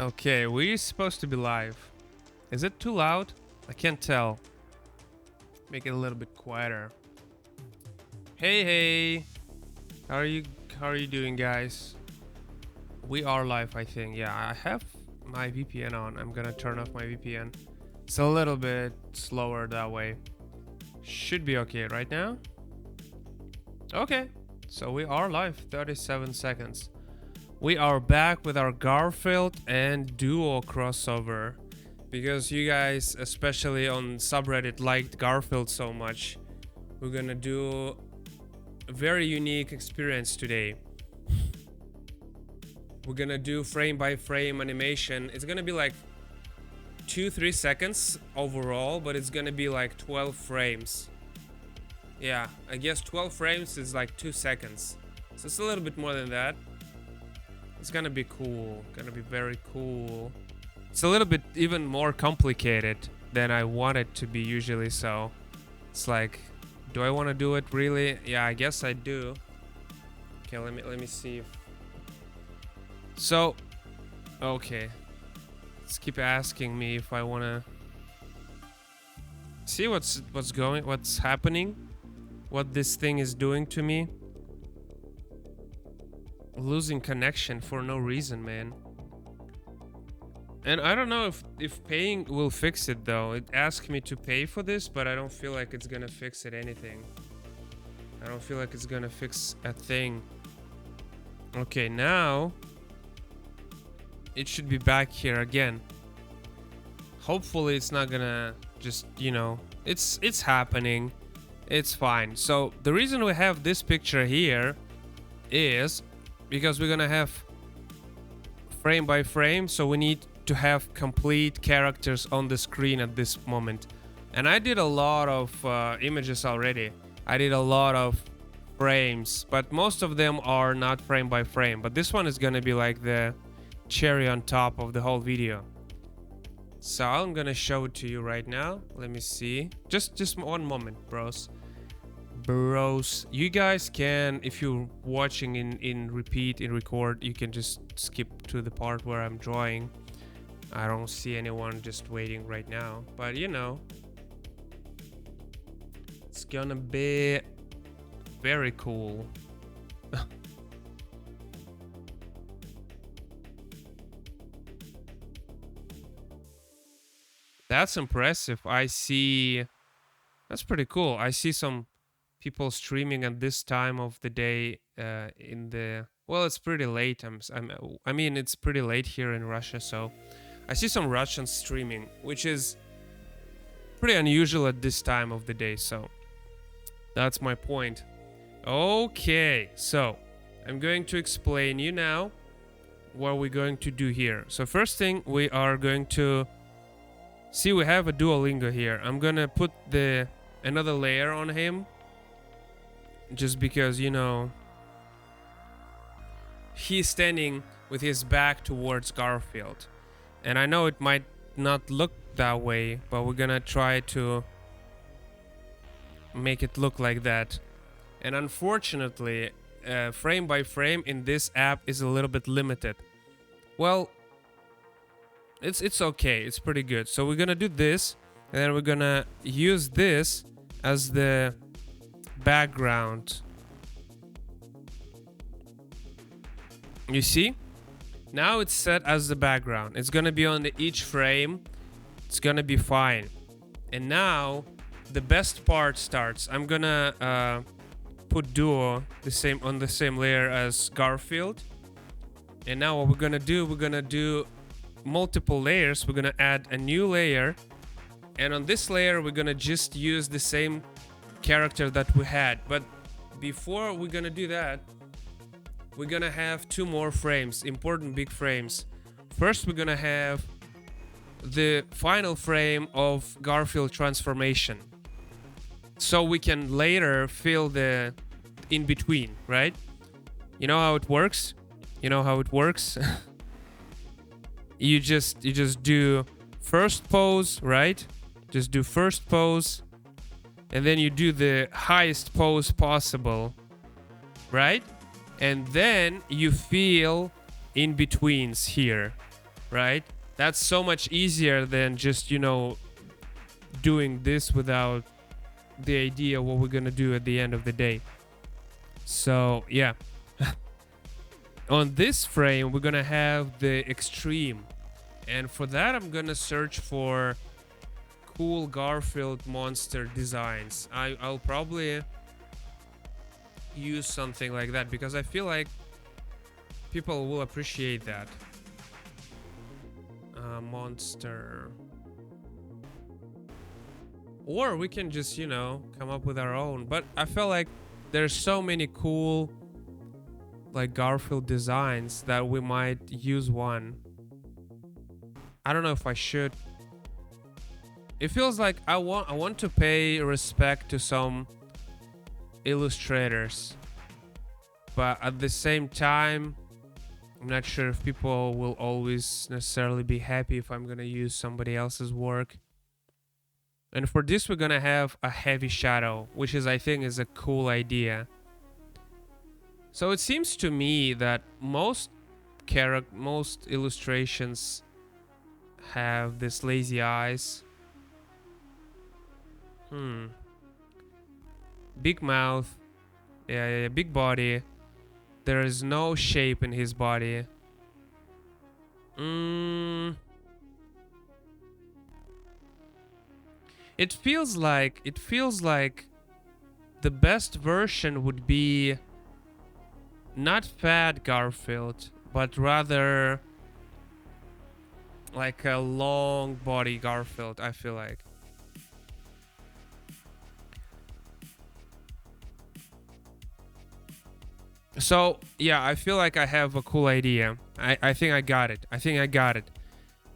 Okay, we're supposed to be live. Is it too loud? I can't tell. Make it a little bit quieter. Hey. How are you doing, guys? We are live, I think. Yeah, I have my VPN on. I'm gonna turn off my VPN. It's a little bit slower that way. Should be okay right now. Okay. So we are live. 37 seconds. We are back with our Garfield and Duo crossover. Because you guys, especially on subreddit, liked Garfield so much. We're gonna do a very unique experience today. We're gonna do frame by frame animation. It's gonna be like 2-3 seconds overall, but it's gonna be like 12 frames. Yeah, I guess 12 frames is like 2 seconds. So it's a little bit more than that. It's gonna be cool. Gonna be very cool. It's a little bit even more complicated than I want it to be usually, so it's like, do I want to do it really? Yeah, I guess I do. Okay, let me see if... So, okay. Let's keep asking me if I want to see what's happening, what this thing is doing to me. Losing connection for no reason, man. And I don't know if paying will fix it, though. It asked me to pay for this, but I don't feel like it's gonna fix it anything. I don't feel like it's gonna fix a thing. Okay, now it should be back here again. Hopefully it's not gonna just, you know, it's happening. It's fine. So the reason we have this picture here is because we're gonna have frame by frame, so we need to have complete characters on the screen at this moment. And I did a lot of images already. I did a lot of frames, but most of them are not frame by frame. But this one is gonna be like the cherry on top of the whole video. So I'm gonna show it to you right now. Let me see. Just one moment, bros. You guys can, if you're watching in record, you can just skip to the part where I'm drawing. I don't see anyone just waiting right now, but you know, it's gonna be very cool. That's impressive. I see. That's pretty cool. I see some people streaming at this time of the day in the... Well, it's pretty late. I mean, it's pretty late here in Russia, so I see some Russians streaming, which is pretty unusual at this time of the day, so that's my point. Okay, so I'm going to explain you now what we're going to do here. So first thing, we are going to see we have a Duolingo here. I'm gonna put another layer on him, just because, you know, he's standing with his back towards Garfield. And I know it might not look that way, but we're gonna try to make it look like that. And unfortunately, frame by frame in this app is a little bit limited. Well, it's okay, it's pretty good. So we're gonna do this, and then we're gonna use this as the background. You see? Now it's set as the background. It's gonna be on each frame. It's gonna be fine. And now the best part starts. I'm gonna put Duo on the same layer as Garfield. And now what we're gonna do multiple layers. We're gonna add a new layer. And on this layer, we're gonna just use the same character that we had. But before we're gonna do that, we're gonna have 2 more frames, important big frames. First, we're gonna have the final frame of Garfield transformation, so we can later fill the in between, right? You know how it works? You just do first pose, right? Just do first pose, and then you do the highest pose possible, right? And then you fill in betweens here. right? That's so much easier than just, doing this without the idea what we're gonna do at the end of the day. So yeah, on this frame we're gonna have the extreme, and for that I'm gonna search for cool Garfield monster designs. I'll probably use something like that because I feel like people will appreciate that. Monster. Or we can just, come up with our own. But I feel like there's so many cool, like, Garfield designs that we might use one. I don't know if I should. It feels like I want to pay respect to some illustrators. But at the same time, I'm not sure if people will always necessarily be happy if I'm gonna use somebody else's work. And for this, we're gonna have a heavy shadow, which I think is a cool idea. So it seems to me that most illustrations have this lazy eyes. Big mouth, yeah, big body. There is no shape in his body. It feels like the best version would be not fat Garfield, but rather like a long body Garfield, I feel like. So yeah, I feel like I have a cool idea. I think I got it.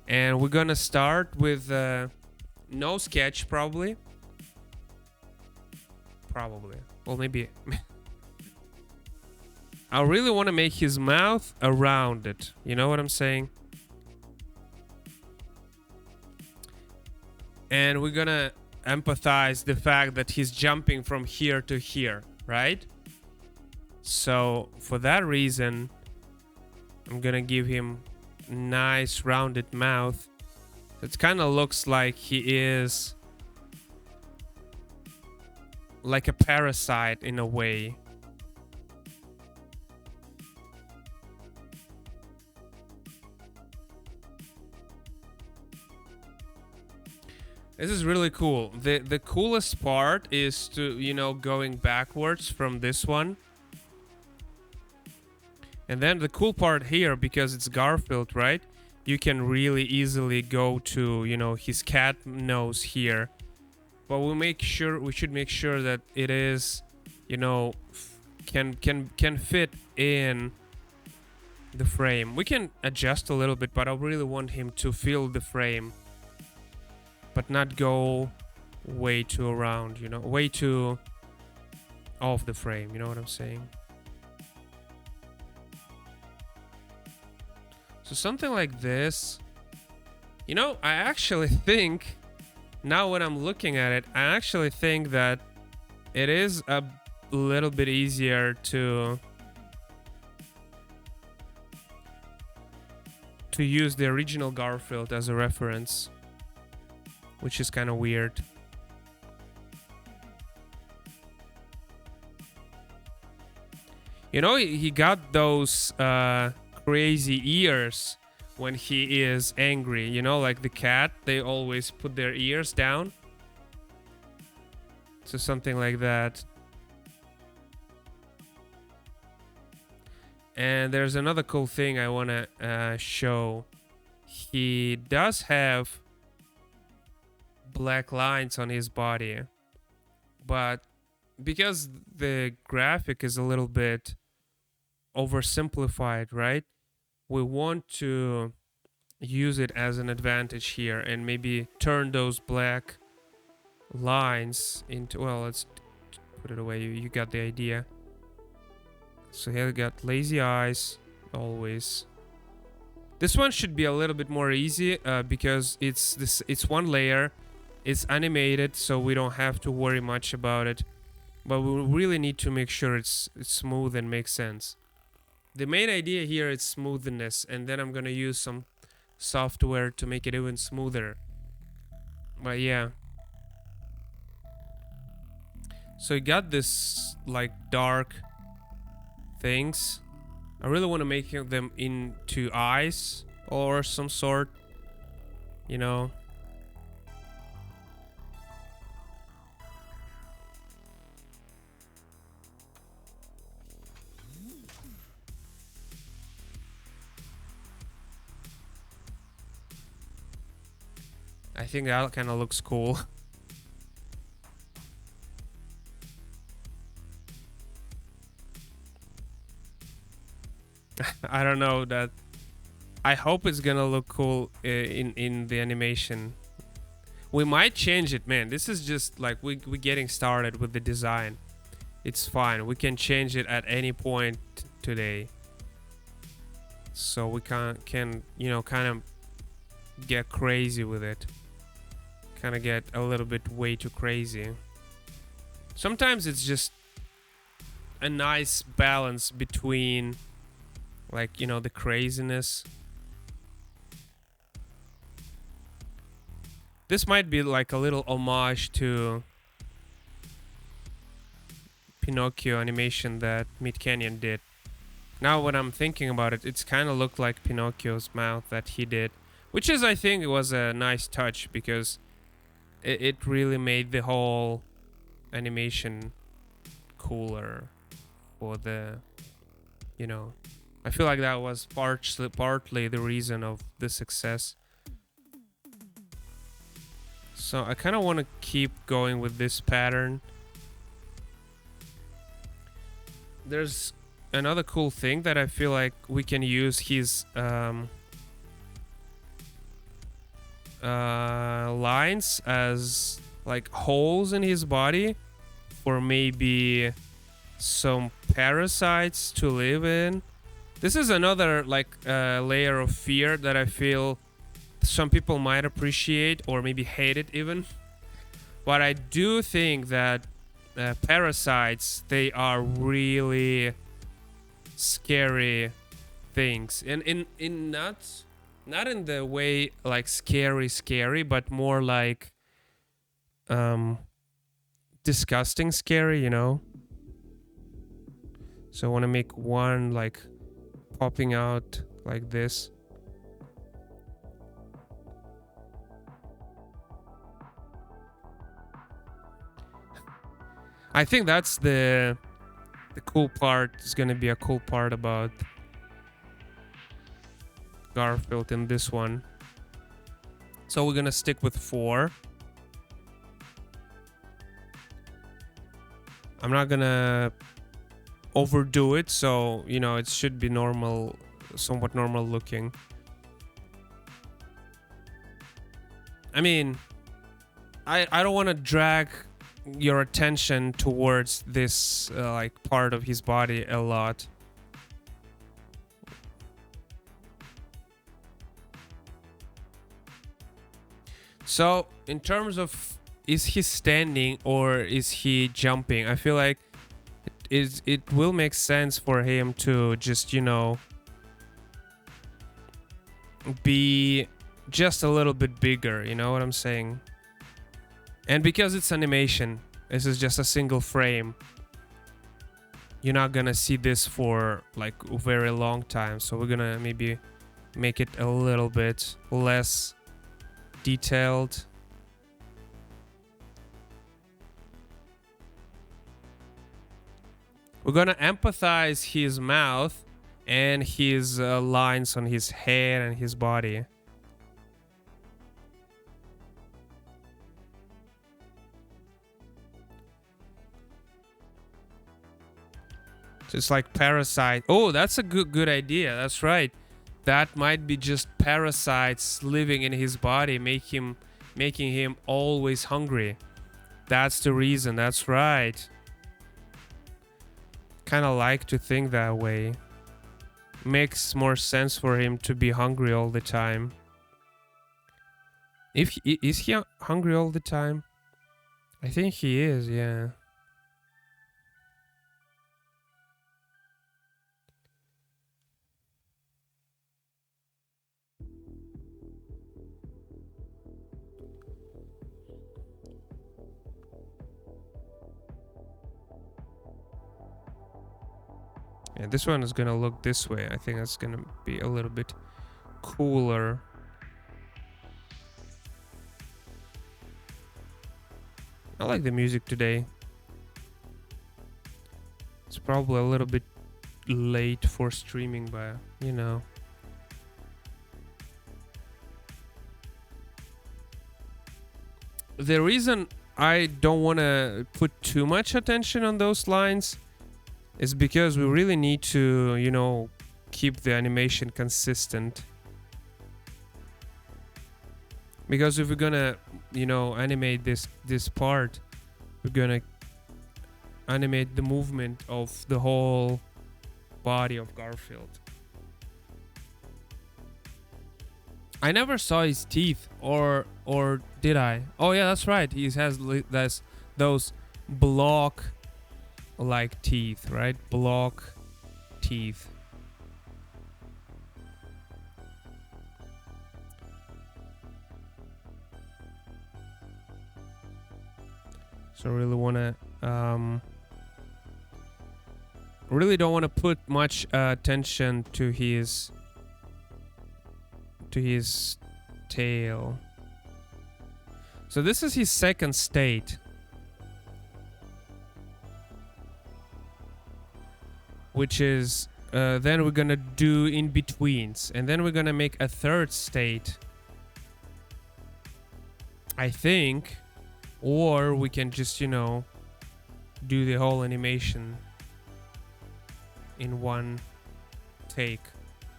And we're gonna start with no sketch, probably. Well, maybe. I really want to make his mouth around it. You know what I'm saying? And we're gonna empathize the fact that he's jumping from here to here, right? So for that reason, I'm gonna give him nice rounded mouth. It kind of looks like he is like a parasite in a way. This is really cool. The coolest part is to, going backwards from this one. And then the cool part here, because it's Garfield, right? You can really easily go to, his cat nose here. But we should make sure that it is, can fit in the frame. We can adjust a little bit, but I really want him to fill the frame, but not go way too around, way too off the frame. You know what I'm saying? So something like this. I actually think, now when I'm looking at it, I actually think that it is a little bit easier to use the original Garfield as a reference, which is kind of weird. He got those crazy ears when he is angry, like the cat, they always put their ears down. So something like that. And there's another cool thing I want to show. He does have black lines on his body, but because the graphic is a little bit oversimplified, right? We want to use it as an advantage here and maybe turn those black lines into, well, let's put it away. You got the idea. So here we got lazy eyes always. This one should be a little bit more easy because it's one layer, it's animated, so we don't have to worry much about it, but we really need to make sure it's smooth and makes sense. The main idea here is smoothness, and then I'm gonna use some software to make it even smoother. But yeah. So you got this like dark things. I really want to make them into eyes or some sort, you know. I think that kind of looks cool. I don't know that. I hope it's gonna look cool in the animation. We might change it, man. This is just like we getting started with the design. It's fine. We can change it at any point today. So we can you know kind of get crazy with it. Kind of get a little bit way too crazy. Sometimes it's just a nice balance between like, you know, the craziness. This might be like a little homage to Pinocchio animation that Mid Canyon did. Now when I'm thinking about it, it's kind of looked like Pinocchio's mouth that he did, which is, I think, it was a nice touch because it really made the whole animation cooler for the, you know, I feel like that was partly the reason of the success. So I kind of want to keep going with this pattern. There's another cool thing that I feel like we can use his lines as like holes in his body for maybe some parasites to live in. This is another like layer of fear that I feel some people might appreciate or maybe hate it even. But I do think that parasites, they are really scary things, and in not in the way like scary, but more like disgusting scary, you know. So I want to make one like popping out like this. I think that's the cool part. Is going to be a cool part about Garfield in this one. So we're going to stick with 4. I'm not going to overdo it, so, you know, it should be normal, somewhat normal looking. I mean, I don't want to drag your attention towards this like part of his body a lot. So in terms of, is he standing or is he jumping, I feel like it will make sense for him to just, you know, be just a little bit bigger, you know what I'm saying? And because it's animation, this is just a single frame. You're not gonna see this for like a very long time. So we're gonna maybe make it a little bit less detailed. We're gonna empathize his mouth and his lines on his head and his body. It's like parasite. Oh, that's a good idea. That's right. That might be just parasites living in his body, making him always hungry. That's the reason. That's right. Kind of like to think that way. Makes more sense for him to be hungry all the time. Is he hungry all the time? I think he is, yeah. And this one is gonna look this way. I think that's gonna be a little bit cooler. I like the music today. It's probably a little bit late for streaming, but you know. The reason I don't want to put too much attention on those lines is because we really need to, you know, keep the animation consistent. Because if we're gonna, you know, animate this part, we're gonna animate the movement of the whole body of Garfield. I never saw his teeth, or did I? Oh yeah, that's right. He has those block like teeth, right? Block teeth. So I really wanna really don't want to put much attention to his tail. So this is his second state, which is then we're gonna do in betweens, and then we're gonna make a third state, I think, or we can just, you know, do the whole animation in one take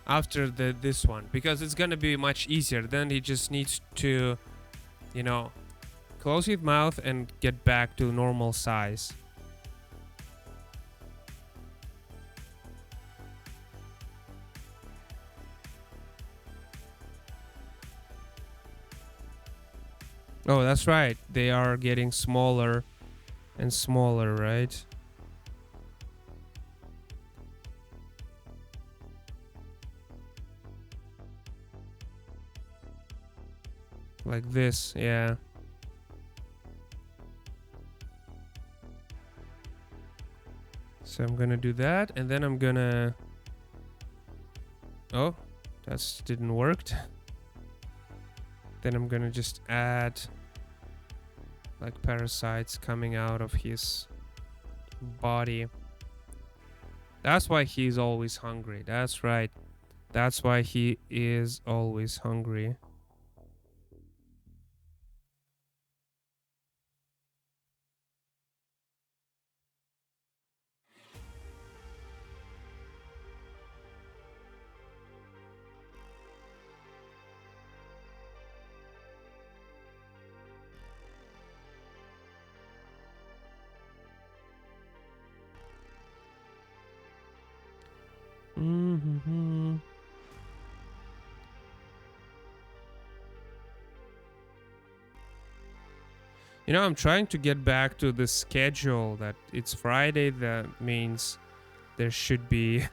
after this one, because it's gonna be much easier. Then he just needs to, you know, close his mouth and get back to normal size. Oh, that's right. They are getting smaller and smaller, right? Like this, yeah. So I'm gonna do that, and then I'm gonna... Oh, that didn't work. Then I'm gonna just add like parasites coming out of his body. That's why he's always hungry. That's right. That's why he is always hungry. Mm-hmm. You know, I'm trying to get back to the schedule that it's Friday. That means there should be...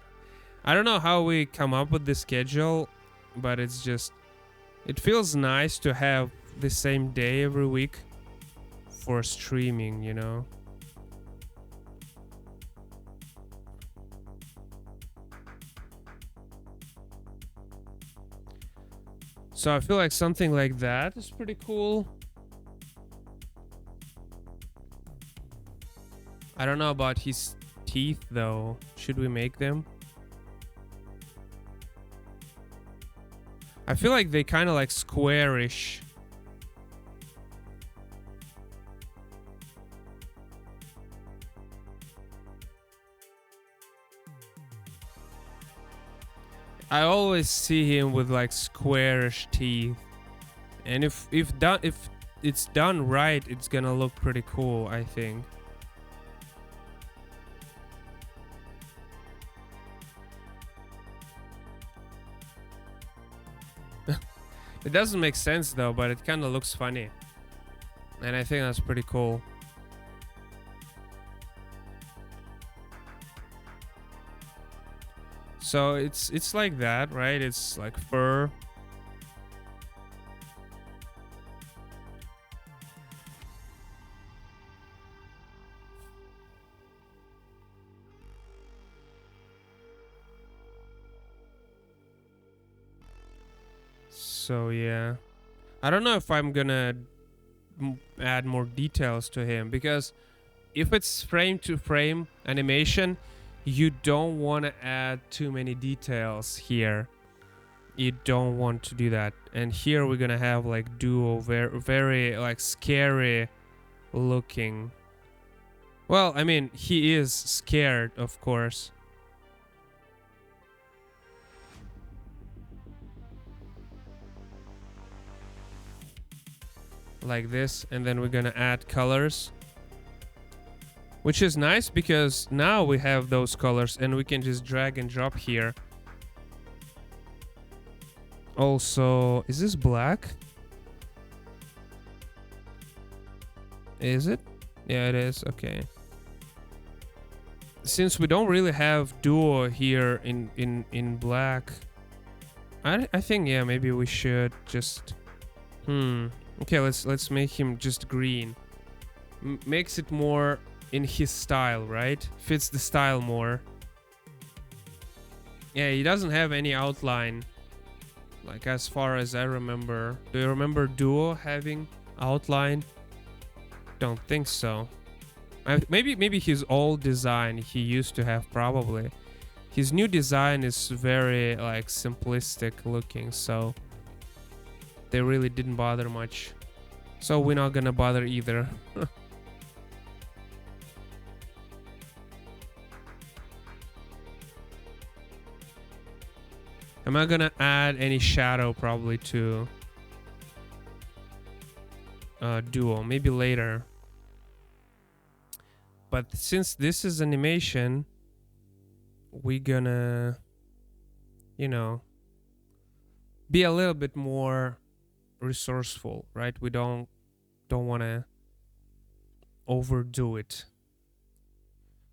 I don't know how we come up with the schedule, but it's just... It feels nice to have the same day every week for streaming, you know? So I feel like something like that is pretty cool. I don't know about his teeth though. Should we make them? I feel like they kind of like squarish. I always see him with like squarish teeth. And if it's done right, it's gonna look pretty cool, I think. It doesn't make sense though, but it kind of looks funny. And I think that's pretty cool. So it's like that, right? It's like fur. So yeah, I don't know if I'm gonna add more details to him, because if it's frame to frame animation, you don't want to add too many details here. You don't want to do that. And here we're gonna have like Duo, very very like scary looking. Well, I mean, he is scared, of course. Like this, and then we're gonna add colors, which is nice because now we have those colors and we can just drag and drop here. Also, is this black? Is it? Yeah, it is. Okay. Since we don't really have Duo here in black, I think, yeah, maybe we should just okay, let's make him just green. Makes it more in his style, right? Fits the style more. Yeah, he doesn't have any outline, like as far as I remember. Do you remember Duo having outline? Don't think so. Maybe his old design he used to have, probably. His new design is very like simplistic looking, so they really didn't bother much. So we're not gonna bother either. Am I gonna add any shadow probably to Duo? Maybe later. But since this is animation, we gonna, you know, be a little bit more resourceful, right? We don't want to overdo it.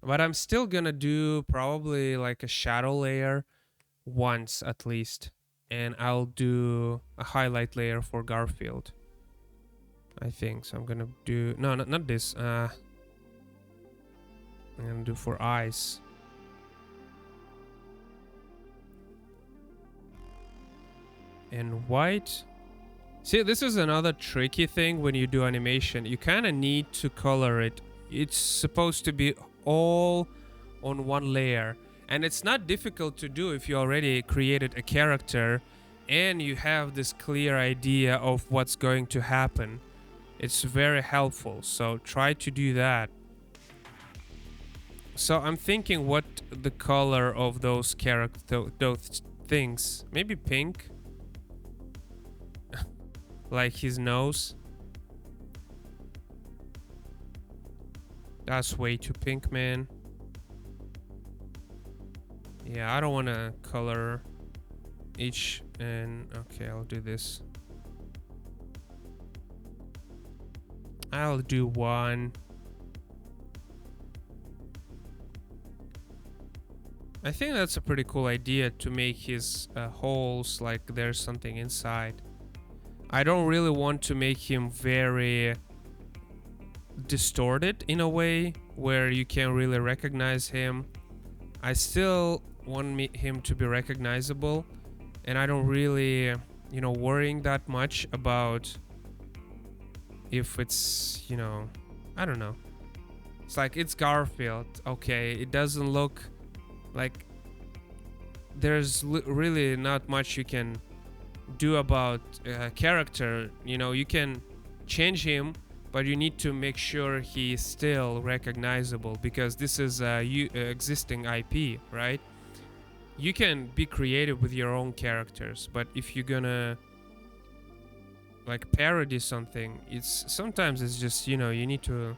But I'm still gonna do probably like a shadow layer once at least, and I'll do a highlight layer for Garfield, I think. So I'm gonna do not this. I'm gonna do for eyes. And white. See, this is another tricky thing when you do animation. You kind of need to color it. It's supposed to be all on one layer. And it's not difficult to do if you already created a character and you have this clear idea of what's going to happen. It's very helpful. So try to do that. So I'm thinking what the color of those those things. Maybe pink. Like his nose. That's way too pink, man. Yeah, I don't want to color each. And okay, I'll do this. I'll do one. I think that's a pretty cool idea, to make his holes like there's something inside. I don't really want to make him very distorted in a way where you can't really recognize him. I still want him to be recognizable, and I don't really, worrying that much about if it's, I don't know. It's like, it's Garfield. Okay, it doesn't look like there's really not much you can do about character. You can change him, but you need to make sure he's still recognizable, because this is a existing IP, right? You can be creative with your own characters, but if you're gonna like parody something, sometimes it's just, you need to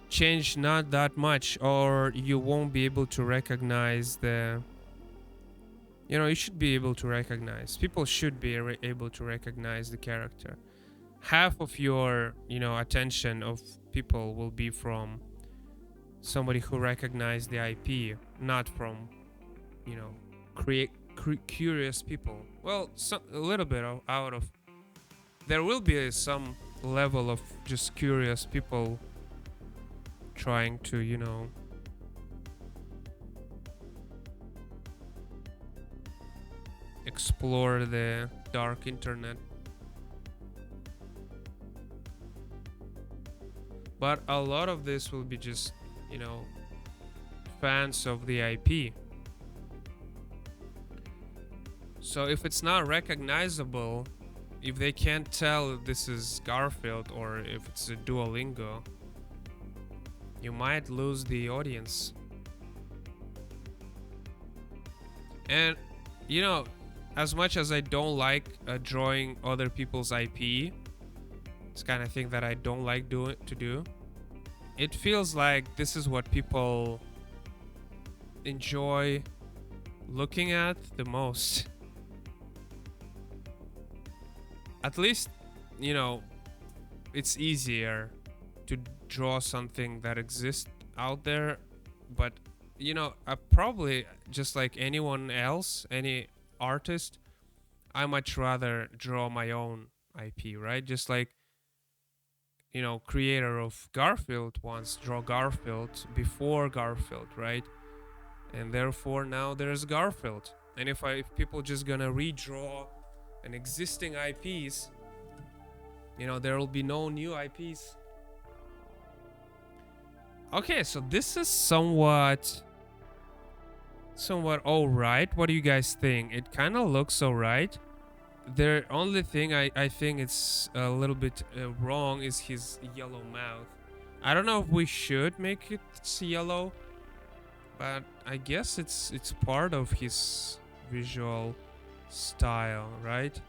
change not that much, or you won't be able to recognize the you should be able to recognize. People should be able to recognize the character. Half of your, attention of people will be from somebody who recognizes the IP, not from, curious people. Well, a little bit out of. There will be some level of just curious people trying to, explore the dark internet. But a lot of this will be just, you know, fans of the IP. So if it's not recognizable, if they can't tell this is Garfield or if it's a Duolingo, you might lose the audience. And, you know, as much as I don't like drawing other people's IP, it's kind of thing that I don't like to do. It feels like this is what people enjoy looking at the most. At least, you know, it's easier to draw something that exists out there. But, you know, I probably, just like anyone else, any artist, I much rather draw my own IP, right? Just like, you know, creator of Garfield once draw Garfield before Garfield, right? And therefore now there's Garfield. And if people just gonna redraw an existing IPs, you know, there will be no new IPs. Okay, so this is somewhat all right. What do you guys think? It kind of looks all right. The only thing I think it's a little bit wrong is his yellow mouth. I don't know if we should make it yellow, but I guess it's part of his visual style, right?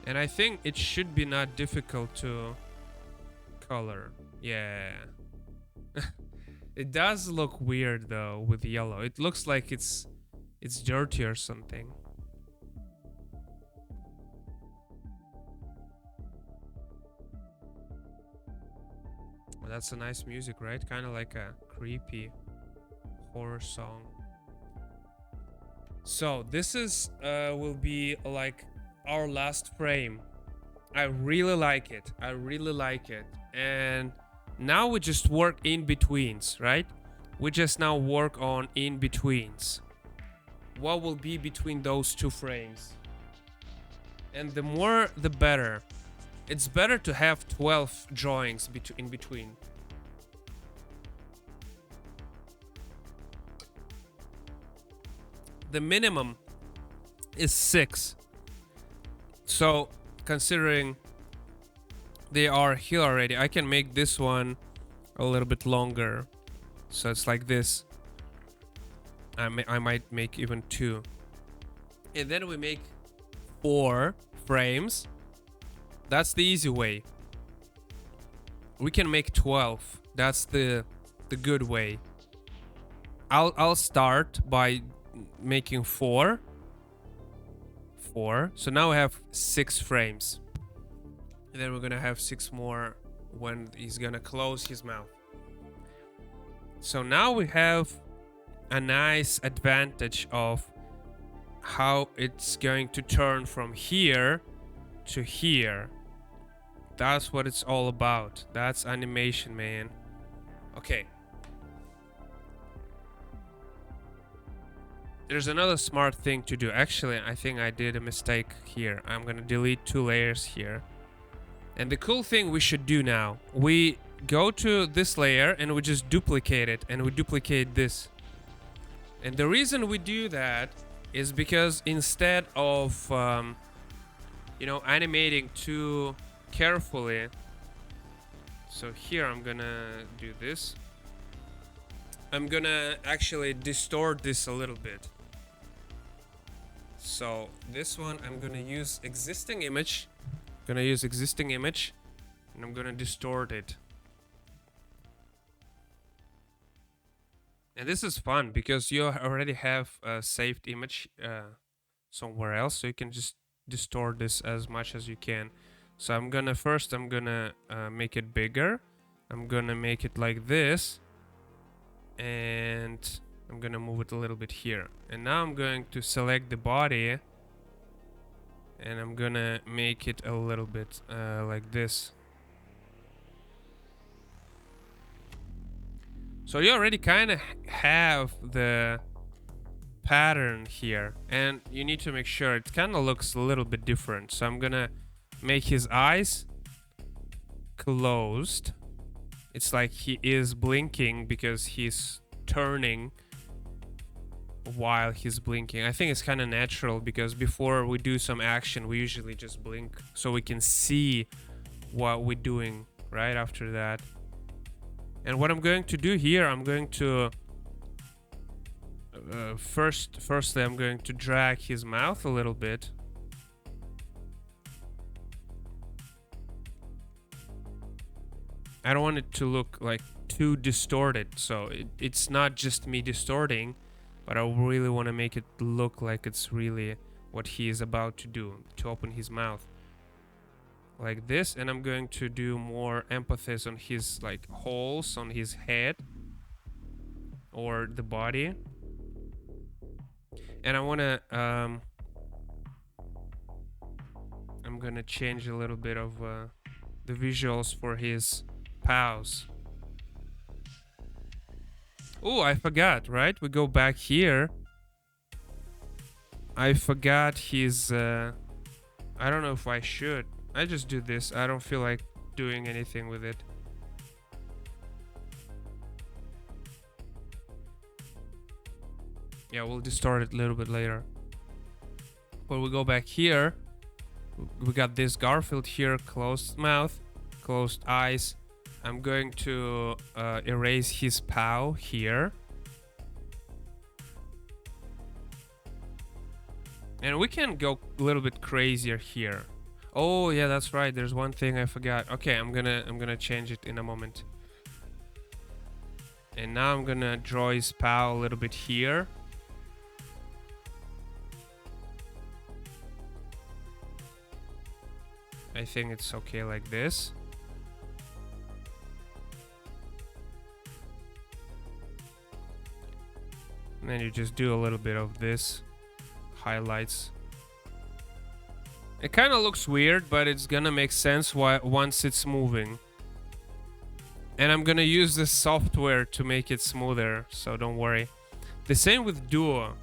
And I think it should be not difficult to color. Yeah. It does look weird though with yellow. It looks like it's dirty or something. Well, that's a nice music, right? Kind of like a creepy horror song. So this is will be like our last frame. I really like it. And now we just work in betweens, right? We just now work on in betweens. What will be between those two frames? And the more the better. It's better to have 12 drawings in between. The minimum is 6. So considering they are here already, I can make this one a little bit longer. So it's like this. I might make even 2. And then we make 4 frames. That's the easy way. We can make 12. That's the good way. I'll start by making 4. So now we have 6 frames. And then we're gonna have 6 more when he's gonna close his mouth. So now we have a nice advantage of how it's going to turn from here to here. That's what it's all about. That's animation, man. Okay. There's another smart thing to do. Actually, I think I did a mistake here. I'm gonna delete 2 layers here. And the cool thing we should do now, we go to this layer and we just duplicate it, and we duplicate this. And the reason we do that is because instead of you know, animating too carefully, so here I'm gonna do this. I'm gonna actually distort this a little bit. So this one I'm gonna use existing image. And I'm gonna distort it. And this is fun because you already have a saved image somewhere else, so you can just distort this as much as you can. So I'm gonna make it bigger. I'm gonna make it like this, and I'm gonna move it a little bit here. And now I'm going to select the body, and I'm gonna make it a little bit like this. So you already kind of have the pattern here, and you need to make sure it kind of looks a little bit different. So I'm gonna make his eyes closed. It's like he is blinking because he's turning while he's blinking. I think it's kind of natural because before we do some action, we usually just blink so we can see what we're doing right after that. And what I'm going to do here, I'm going to firstly I'm going to drag his mouth a little bit. I don't want it to look like too distorted, so it's not just me distorting, but I really want to make it look like it's really what he is about to do, to open his mouth like this. And I'm going to do more emphasis on his like holes on his head or the body. And I want to I'm gonna change a little bit of the visuals for his paws. Oh, I forgot, right? We go back here. I forgot his I don't know if I should. I just do this. I don't feel like doing anything with it. Yeah, we'll distort it a little bit later. But we go back here. We got this Garfield here, closed mouth, closed eyes. I'm going to erase his paw here. And we can go a little bit crazier here. Oh yeah, that's right. There's one thing I forgot. Okay, I'm gonna change it in a moment. And now I'm gonna draw his paw a little bit here. I think it's okay like this. And then you just do a little bit of this highlights. It kind of looks weird, but it's gonna make sense once it's moving. And I'm gonna use this software to make it smoother, so don't worry. The same with Duo.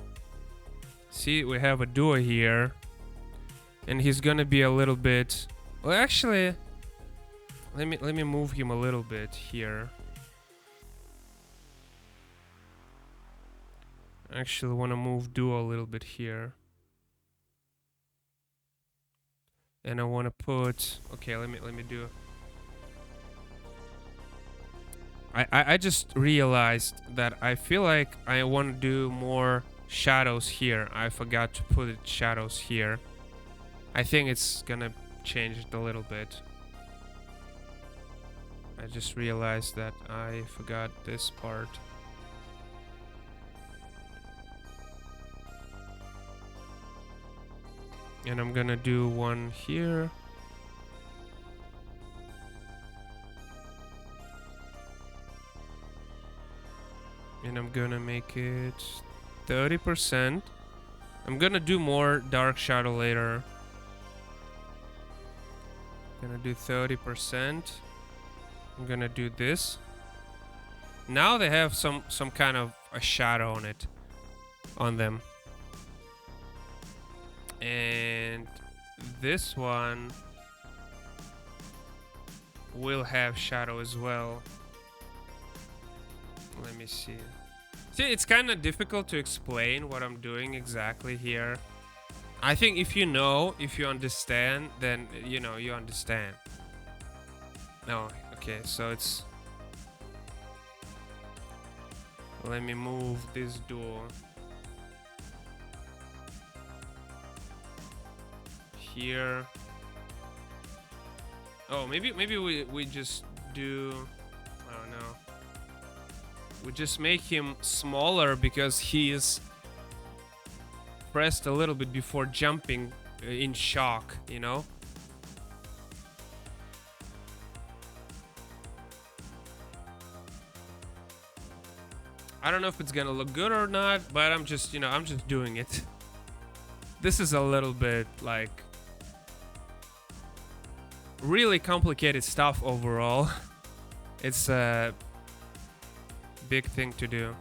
See, we have a Duo here, and he's gonna be a little bit. Well, actually, let me move him a little bit here. I actually want to move Duo a little bit here. And I want to put, okay, let me do. I just realized that I feel like I want to do more shadows here. I forgot to put it shadows here. I think it's gonna change it a little bit. I just realized that I forgot this part. And I'm gonna do one here. And I'm gonna make it 30%. I'm gonna do more dark shadow later. Gonna do 30%. I'm gonna do this. Now they have some kind of a shadow on it, on them. And this one will have shadow as well. Let me see. See, it's kind of difficult to explain what I'm doing exactly here. I think if you know, if you understand, then you know, you understand. No, okay, so it's. Let me move this door here. Oh, maybe we just do. I don't know. We just make him smaller because he is pressed a little bit before jumping in shock, you know? I don't know if it's gonna look good or not, but I'm just, you know, I'm just doing it. This is a little bit like really complicated stuff overall. It's a big thing to do.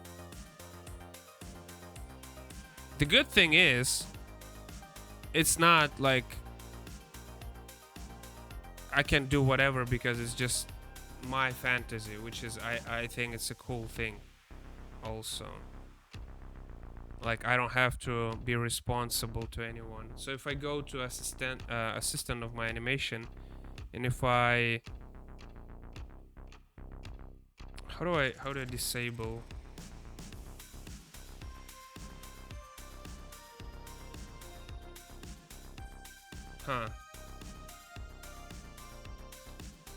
The good thing is, it's not like I can do whatever because it's just my fantasy, which is I think it's a cool thing also. Like I don't have to be responsible to anyone. So if I go to assistant of my animation, and if I how do I disable? Huh.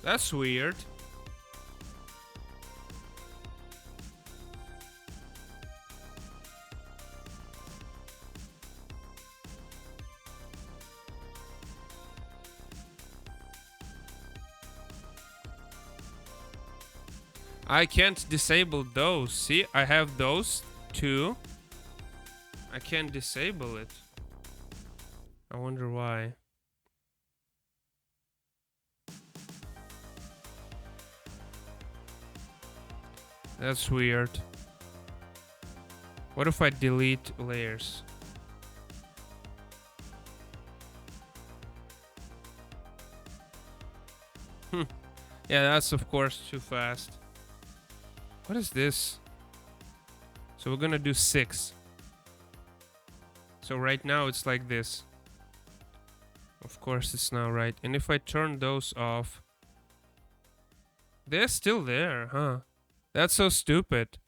That's weird. I can't disable those. See, I have those two. I can't disable it. I wonder why. That's weird. What if I delete layers? Yeah, that's of course too fast. What is this? So we're gonna do 6. So right now it's like this. Of course it's not right. And if I turn those off, they're still there, huh? That's so stupid.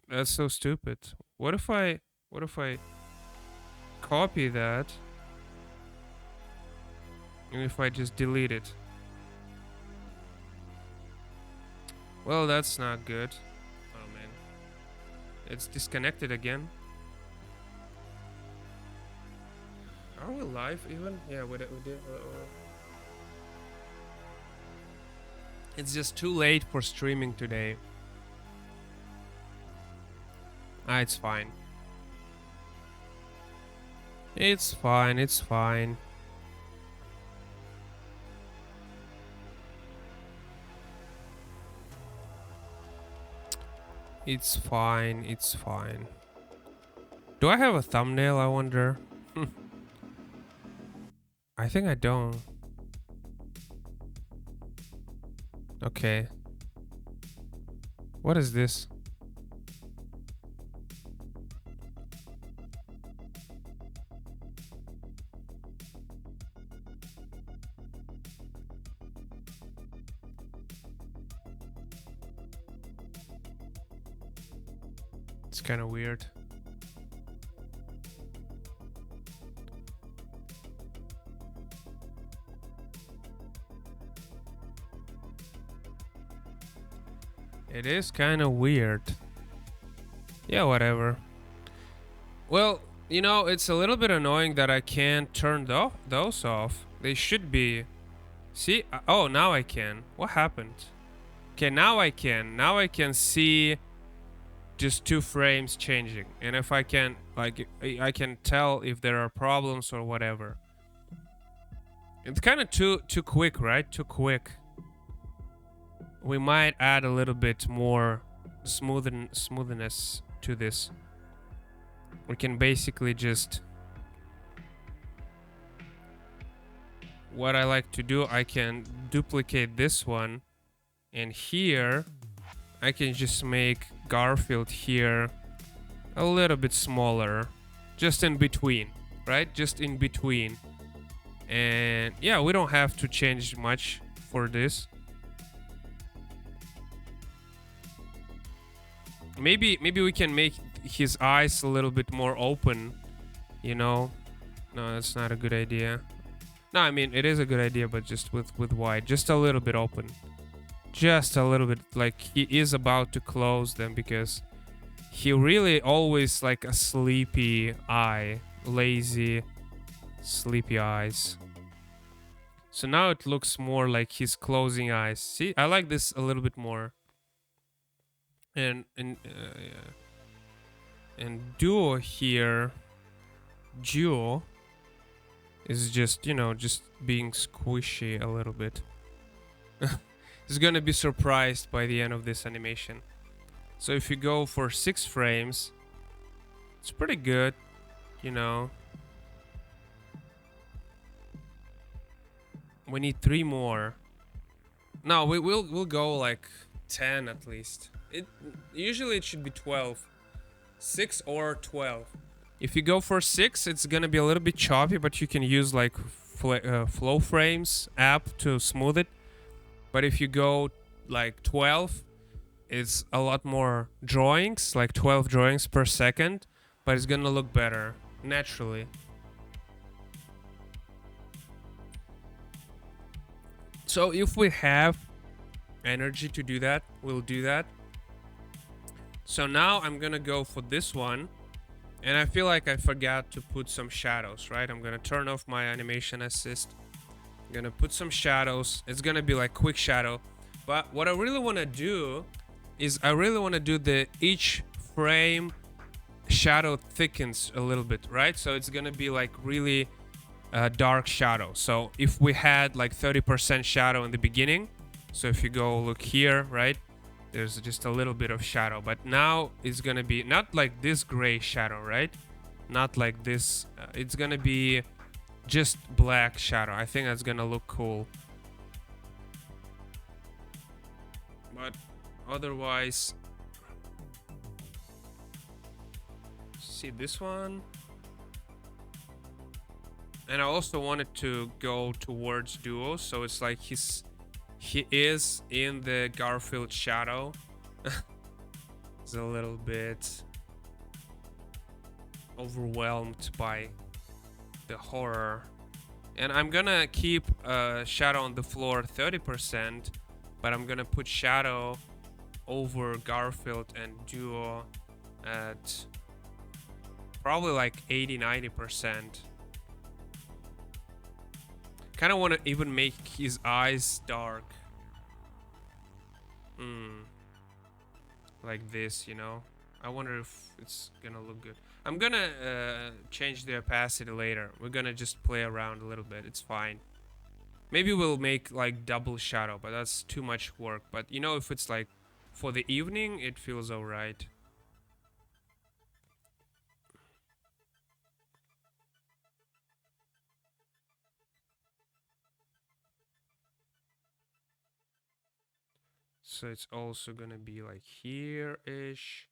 That's so stupid. What if I copy that? And if I just delete it? Well, that's not good. Oh man. It's disconnected again. Are we live even? Yeah, we did. It's just too late for streaming today. Ah, it's fine. It's fine, it's fine. It's fine, it's fine. Do I have a thumbnail, I wonder? I think I don't. Okay. What is this? It's kind of weird. It is kind of weird. Yeah, whatever. Well, you know, it's a little bit annoying that I can't turn those off. They should be. See? Oh, now I can. What happened? Okay, now I can. Now I can see just 2 frames changing. And if I can, like, I can tell if there are problems or whatever. It's kind of too quick, right? Too quick. We might add a little bit more smoothness to this. We can basically just... What I like to do, I can duplicate this one. And here, I can just make Garfield here a little bit smaller. Just in between, right? Just in between. And yeah, we don't have to change much for this. Maybe we can make his eyes a little bit more open, you know? No, that's not a good idea. No, I mean, it is a good idea, but just with wide. Just a little bit open. Just a little bit, like he is about to close them because he really always like a sleepy eye. Lazy, sleepy eyes. So now it looks more like he's closing eyes. See, I like this a little bit more. And Duo here, Duo is just, you know, just being squishy a little bit. He's gonna be surprised by the end of this animation. So if you go for 6 frames, It's pretty good, you know. We need 3 more. No, we'll go like 10 at least. It usually it should be 12. 6 or 12. If you go for 6, it's gonna be a little bit choppy, but you can use like flow frames app to smooth it. But if you go like 12, it's a lot more drawings, like 12 drawings per second, but it's gonna look better naturally. So if we have energy to do that, we'll do that. So now I'm gonna go for this one. And I feel like I forgot to put some shadows, right? I'm gonna turn off my animation assist. I'm gonna put some shadows. It's gonna be like quick shadow. But what I really wanna do is I really wanna do the each frame shadow thickens a little bit, right? So it's gonna be like really dark shadow. So if we had like 30% shadow in the beginning, so if you go look here, right? There's just a little bit of shadow, but now it's gonna be not like this gray shadow, right? Not like this. It's gonna be just black shadow. I think that's gonna look cool. But otherwise, see this one. And I also wanted to go towards Duo, so it's like he is in the Garfield shadow. He's a little bit overwhelmed by the horror. And I'm gonna keep shadow on the floor 30%, but I'm gonna put shadow over Garfield and Duo at probably like 80-90%. Kind of want to even make his eyes dark. Like this, you know. I wonder if it's gonna look good. I'm gonna change the opacity later. We're gonna just play around a little bit. It's fine. Maybe we'll make like double shadow, but that's too much work. But you know, if it's like for the evening, it feels alright. So it's also gonna be like here-ish.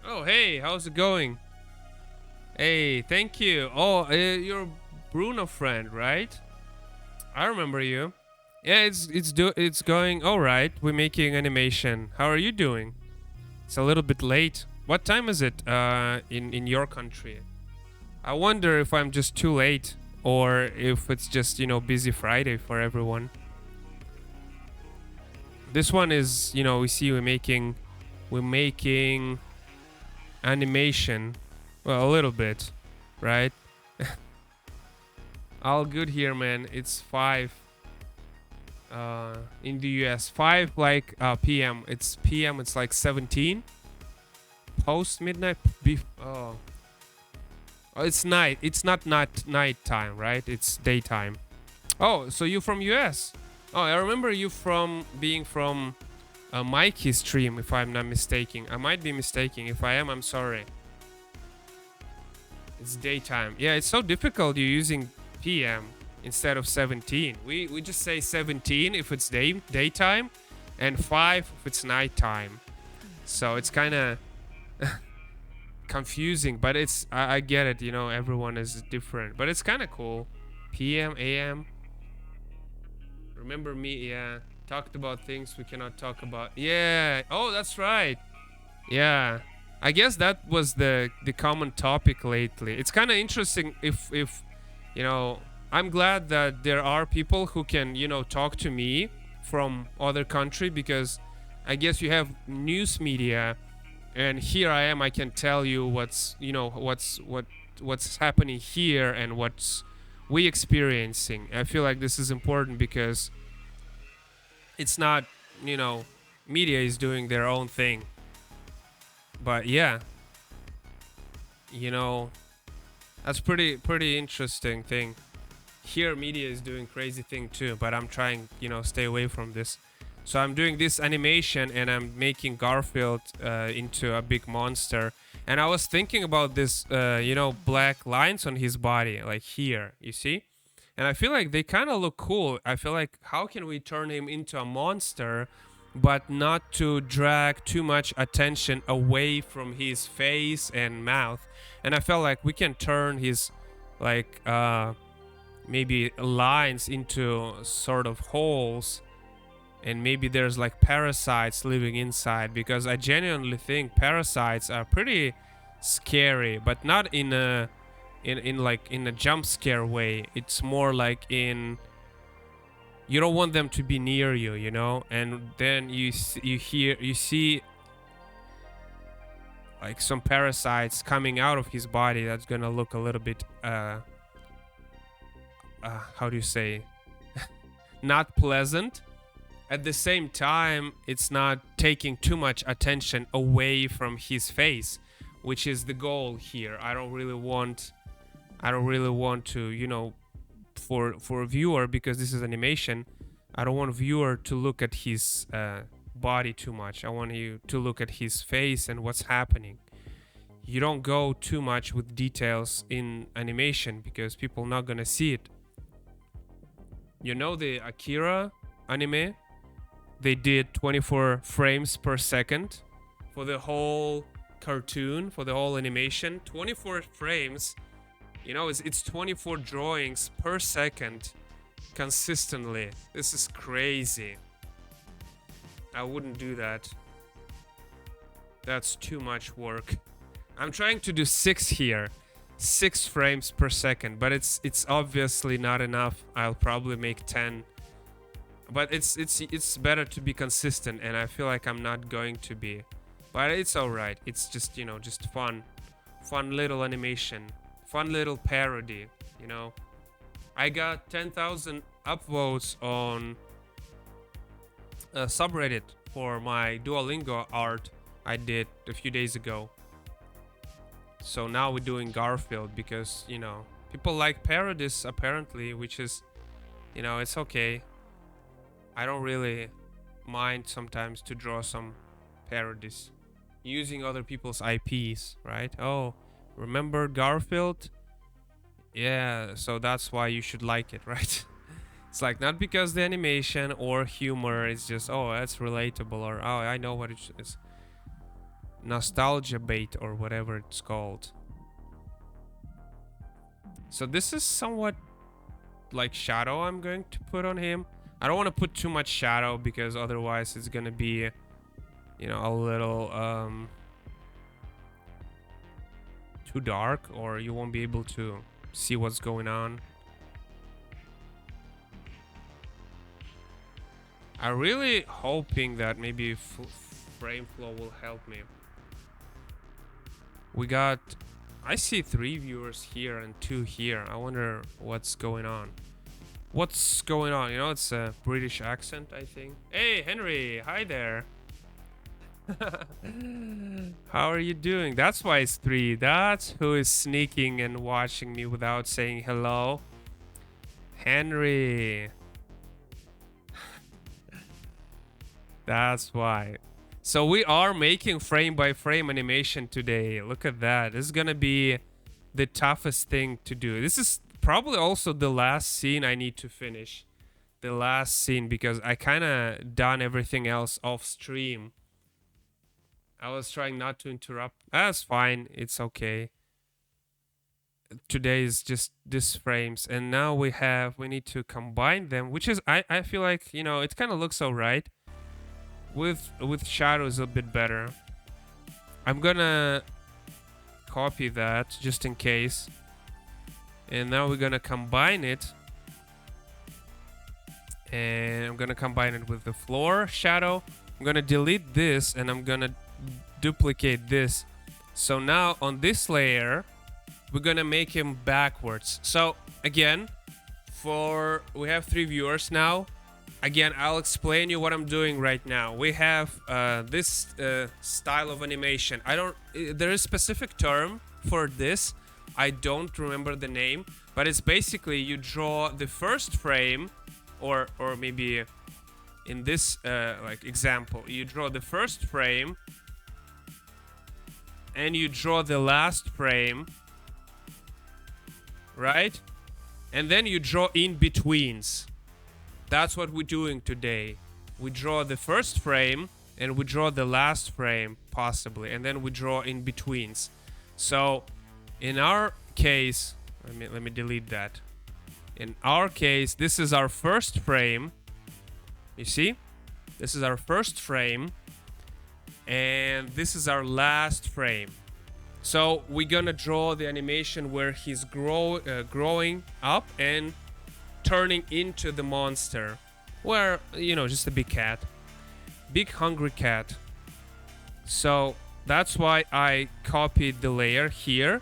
Oh, hey, how's it going? Hey, thank you. Oh, you're Bruno friend, right? I remember you. Yeah, it's going all right. We're making animation. How are you doing? It's a little bit late. What time is it in your country? I wonder if I'm just too late or if it's just, you know, busy Friday for everyone. This one is, you know, we see we're making animation. Well, a little bit, right? All good here, man. It's 5 in the US. 5 like PM. It's PM, it's like 17. Post midnight oh. Oh, it's night. It's not night time, right? It's daytime. Oh, so you from US? Oh, I remember you from being from Mikey's stream, if I'm not mistaken. I might be mistaken. If I am, I'm sorry. It's daytime. Yeah, it's so difficult. You're using PM instead of 17. We just say 17 if it's daytime, and 5 if it's nighttime. So it's kind of confusing, but it's I get it. You know, everyone is different, but it's kind of cool. PM, AM. Remember me? Yeah, talked about things we cannot talk about. Yeah. Oh, that's right. Yeah. I guess that was the common topic lately. It's kind of interesting if you know, I'm glad that there are people who can, you know, talk to me from other country, because I guess you have news media, and here I am, I can tell you what's, you know, what's happening here and what's we experiencing. I feel like this is important because it's not, you know, media is doing their own thing. But yeah, you know, that's pretty interesting thing. Here media is doing crazy thing too, but I'm trying, stay away from this. So I'm doing this animation and I'm making Garfield into a big monster. And I was thinking about this, black lines on his body, like here, you see? And I feel like they kind of look cool. I feel like, how can we turn him into a monster, but not to drag too much attention away from his face and mouth? And I felt like we can turn his, like, maybe lines into sort of holes, and maybe there's like parasites living inside, because I genuinely think parasites are pretty scary, but not in a in a jump scare way. It's more like in, you don't want them to be near you, and then you see like some parasites coming out of his body. That's gonna look a little bit how do you say, not pleasant. At the same time, it's not taking too much attention away from his face, which is the goal here. I don't really want to, for a viewer, because this is animation, I don't want a viewer to look at his body too much. I want you to look at his face and what's happening. You don't go too much with details in animation because people not gonna see it. You know the Akira anime? They did 24 frames per second for the whole cartoon, for the whole animation. 24 frames, it's 24 drawings per second consistently. This is crazy. I wouldn't do that. That's too much work. I'm trying to do 6 here. 6 frames per second, but it's obviously not enough. I'll probably make 10. But it's better to be consistent, and I feel like I'm not going to be. But it's alright. It's just, just fun. Fun little animation. Fun little parody, I got 10,000 upvotes on a subreddit for my Duolingo art I did a few days ago. So now we're doing Garfield because, people like parodies apparently, which is, it's okay. I don't really mind sometimes to draw some parodies using other people's IPs, right? Oh, remember Garfield? Yeah, so that's why you should like it, right? It's like not because the animation or humor is just, oh, that's relatable, or oh, I know what it is. Nostalgia bait or whatever it's called. So this is somewhat like shadow I'm going to put on him. I don't want to put too much shadow because otherwise it's gonna be, a little too dark, or you won't be able to see what's going on. I'm really hoping that maybe frame flow will help me. I see 3 viewers here and 2 here. I wonder what's going on. What's going on? It's a British accent, I think. Hey, Henry, hi there. How are you doing? That's why it's 3. That's who is sneaking and watching me without saying hello. Henry. That's why. So we are making frame by frame animation today. Look at that. This is gonna be the toughest thing to do. This is probably also the last scene I need to finish. The last scene, because I kind of done everything else off stream. I was trying not to interrupt. That's fine. It's okay. Today is just this frames, and now we need to combine them, which is I feel like, it kind of looks alright. With shadows a bit better. I'm gonna copy that just in case. And now we're gonna combine it. And I'm gonna combine it with the floor shadow. I'm gonna delete this and I'm gonna duplicate this. So now on this layer, we're gonna make him backwards. So again, we have 3 viewers now. Again, I'll explain you what I'm doing right now. We have this style of animation. There is a specific term for this. I don't remember the name, but it's basically you draw the first frame, or maybe in this like example, you draw the first frame and you draw the last frame, right? And then you draw in betweens. That's what we're doing today. We draw the first frame and we draw the last frame, possibly, and then we draw in betweens. So in our case, let me delete that. In our case, this is our first frame. You see? This is our first frame. And this is our last frame. So we're gonna draw the animation where he's growing up and turning into the monster. Where, you know, just a big cat. Big hungry cat. So that's why I copied the layer here.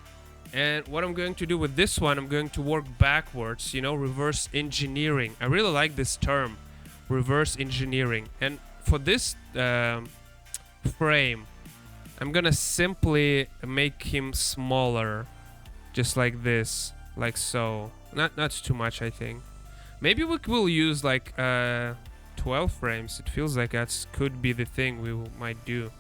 And what I'm going to do with this one, I'm going to work backwards, you know, reverse engineering. I really like this term, reverse engineering. And for this frame, I'm gonna simply make him smaller, just like this, like so. Not too much, I think. Maybe we will use like 12 frames. It feels like that could be the thing we might do.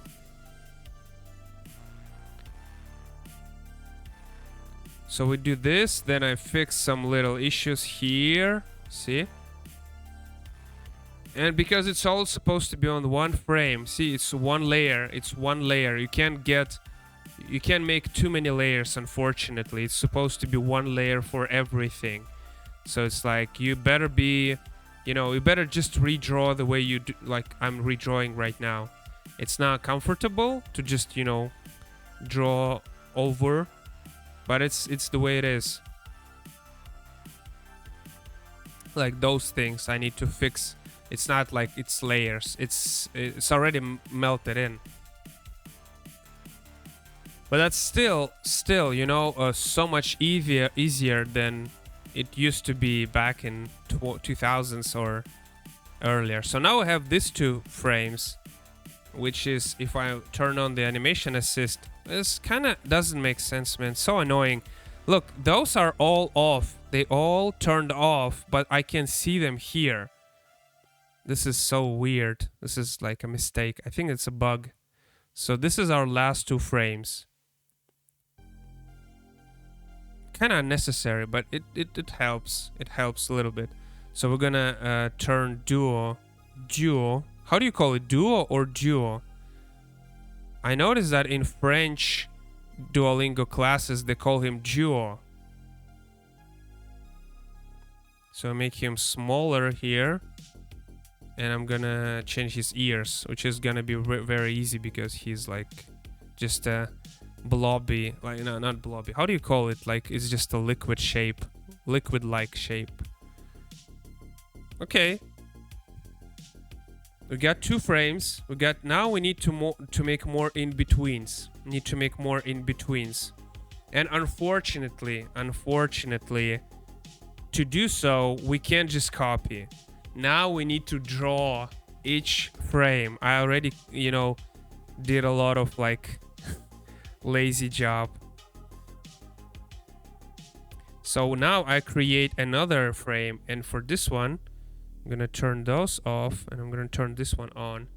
So we do this, then I fix some little issues here. See? And because it's all supposed to be on one frame, see, it's one layer. It's one layer. You can't make too many layers, unfortunately. It's supposed to be one layer for everything. So it's like, you better be, you know, you better just redraw the way you do, like I'm redrawing right now. It's not comfortable to just, you know, draw over, but it's the way it is. Like those things I need to fix. It's not like it's layers. It's already melted in. But that's still, you know, so much easier than it used to be back in 2000s or earlier. So now I have these two frames, which is, if I turn on the animation assist, this kind of doesn't make sense, man. So annoying. Look, those are all off. They all turned off, but I can see them here. This is so weird. This is like a mistake. I think it's a bug. So this is our last two frames. Kind of unnecessary, but it helps. It helps a little bit. So we're gonna turn duo. How do you call it? Duo or duo? I noticed that in French Duolingo classes they call him duo. So I make him smaller here. And I'm gonna change his ears, which is gonna be very easy because he's like just a blobby, like, no, not blobby. How do you call it? Like, it's just a liquid shape, liquid-like shape. Okay. We got two frames. Now we need to make more in-betweens. Need to make more in-betweens. And unfortunately, to do so, we can't just copy. Now we need to draw each frame. I already, you know, did a lot of like lazy job. So now I create another frame, and for this one, I'm gonna turn those off and I'm gonna turn this one on.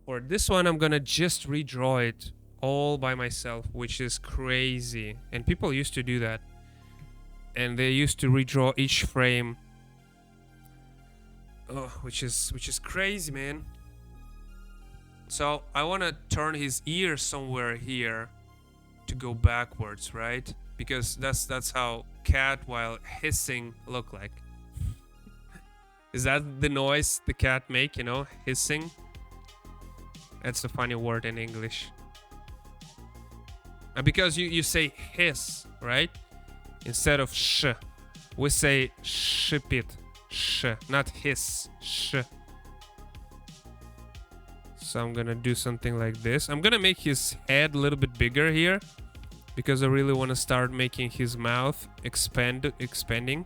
For this one, I'm gonna just redraw it all by myself, which is crazy. And people used to do that. And they used to redraw each frame. Oh, which is crazy, man. So I want to turn his ear somewhere here to go backwards, right? Because that's how cat while hissing look like. Is that the noise the cat make, you know, hissing? That's a funny word in English. And because you say hiss, right? Instead of sh, we say shipit. Sh, not hiss, sh. So I'm gonna do something like this. I'm gonna make his head a little bit bigger here because I really want to start making his mouth expanding.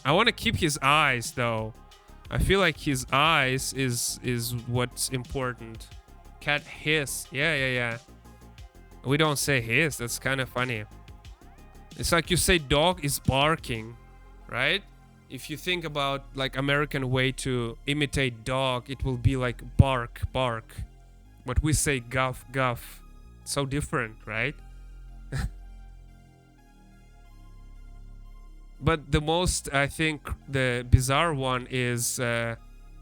I want to keep his eyes though. I feel like his eyes is what's important. Cat hiss. Yeah, yeah, yeah. We don't say hiss. That's kind of funny. It's like you say dog is barking, right? If you think about like American way to imitate dog, it will be like bark, bark. But we say guff, guff. So different, right? But the most, I think, the bizarre one is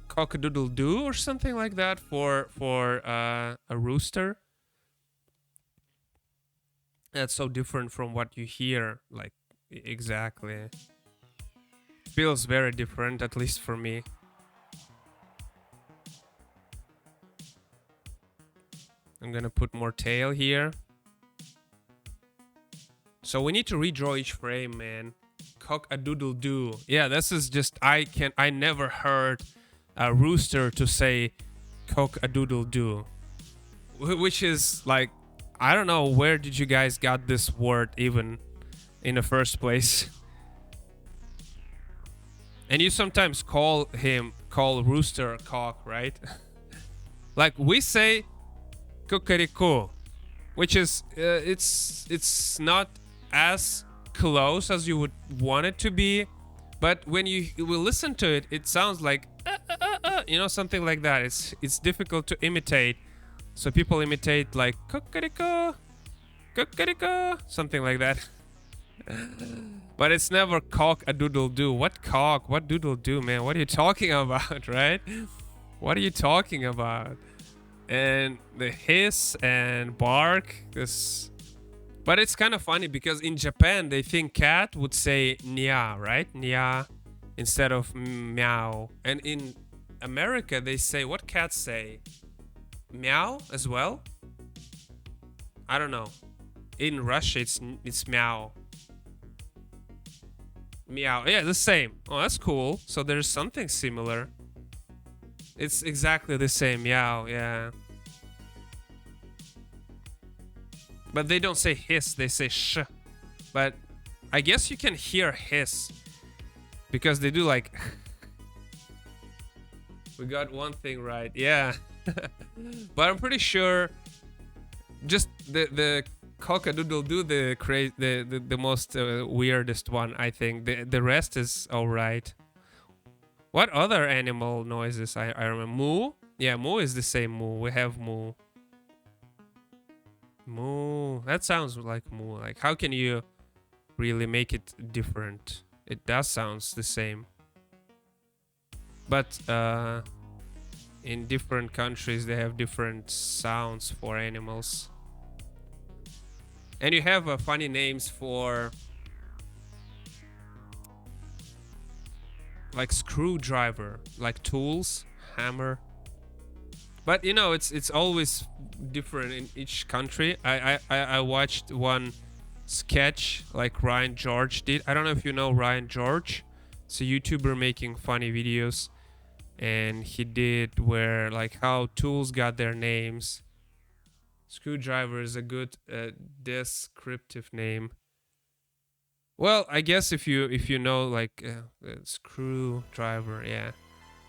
cock-a-doodle-doo or something like that for a rooster. That's so different from what you hear, like exactly. Feels very different, at least for me. I'm gonna put more tail here. So we need to redraw each frame, man. Cock-a-doodle-doo. Yeah, this is just I never heard a rooster to say cock-a-doodle-doo, which is like, I don't know where did you guys got this word even in the first place. And you sometimes call rooster cock, right? Like we say cuckoo, which is it's not as close as you would want it to be, but when you will listen to it, it sounds like you know, something like that. It's difficult to imitate, so people imitate like cuckoo, something like that. But it's never cock-a-doodle-doo. What cock? What doodle-doo, man? What are you talking about, right? What are you talking about? And the hiss and bark, this. But it's kind of funny because in Japan they think cat would say nya, right? Nya instead of meow. And in America they say, what cats say? Meow as well? I don't know. In Russia it's meow. Meow. Yeah, the same. Oh, that's cool. So there's something similar. It's exactly the same. Meow, yeah. But they don't say hiss, they say sh. But I guess you can hear hiss because they do like. We got one thing right, yeah. But I'm pretty sure just the cock-a-doodle-doo, the most weirdest one, I think. The rest is all right. What other animal noises I remember? Moo? Yeah, moo is the same moo. We have moo. Moo. That sounds like moo. Like, how can you really make it different? It does sounds the same. But in different countries, they have different sounds for animals. And you have funny names for like screwdriver, like tools, hammer. But you know, it's always different in each country. I watched one sketch like Ryan George did. I don't know if you know Ryan George. It's a YouTuber making funny videos, and he did where like how tools got their names. Screwdriver is a good descriptive name. Well, I guess if you know like screwdriver, yeah,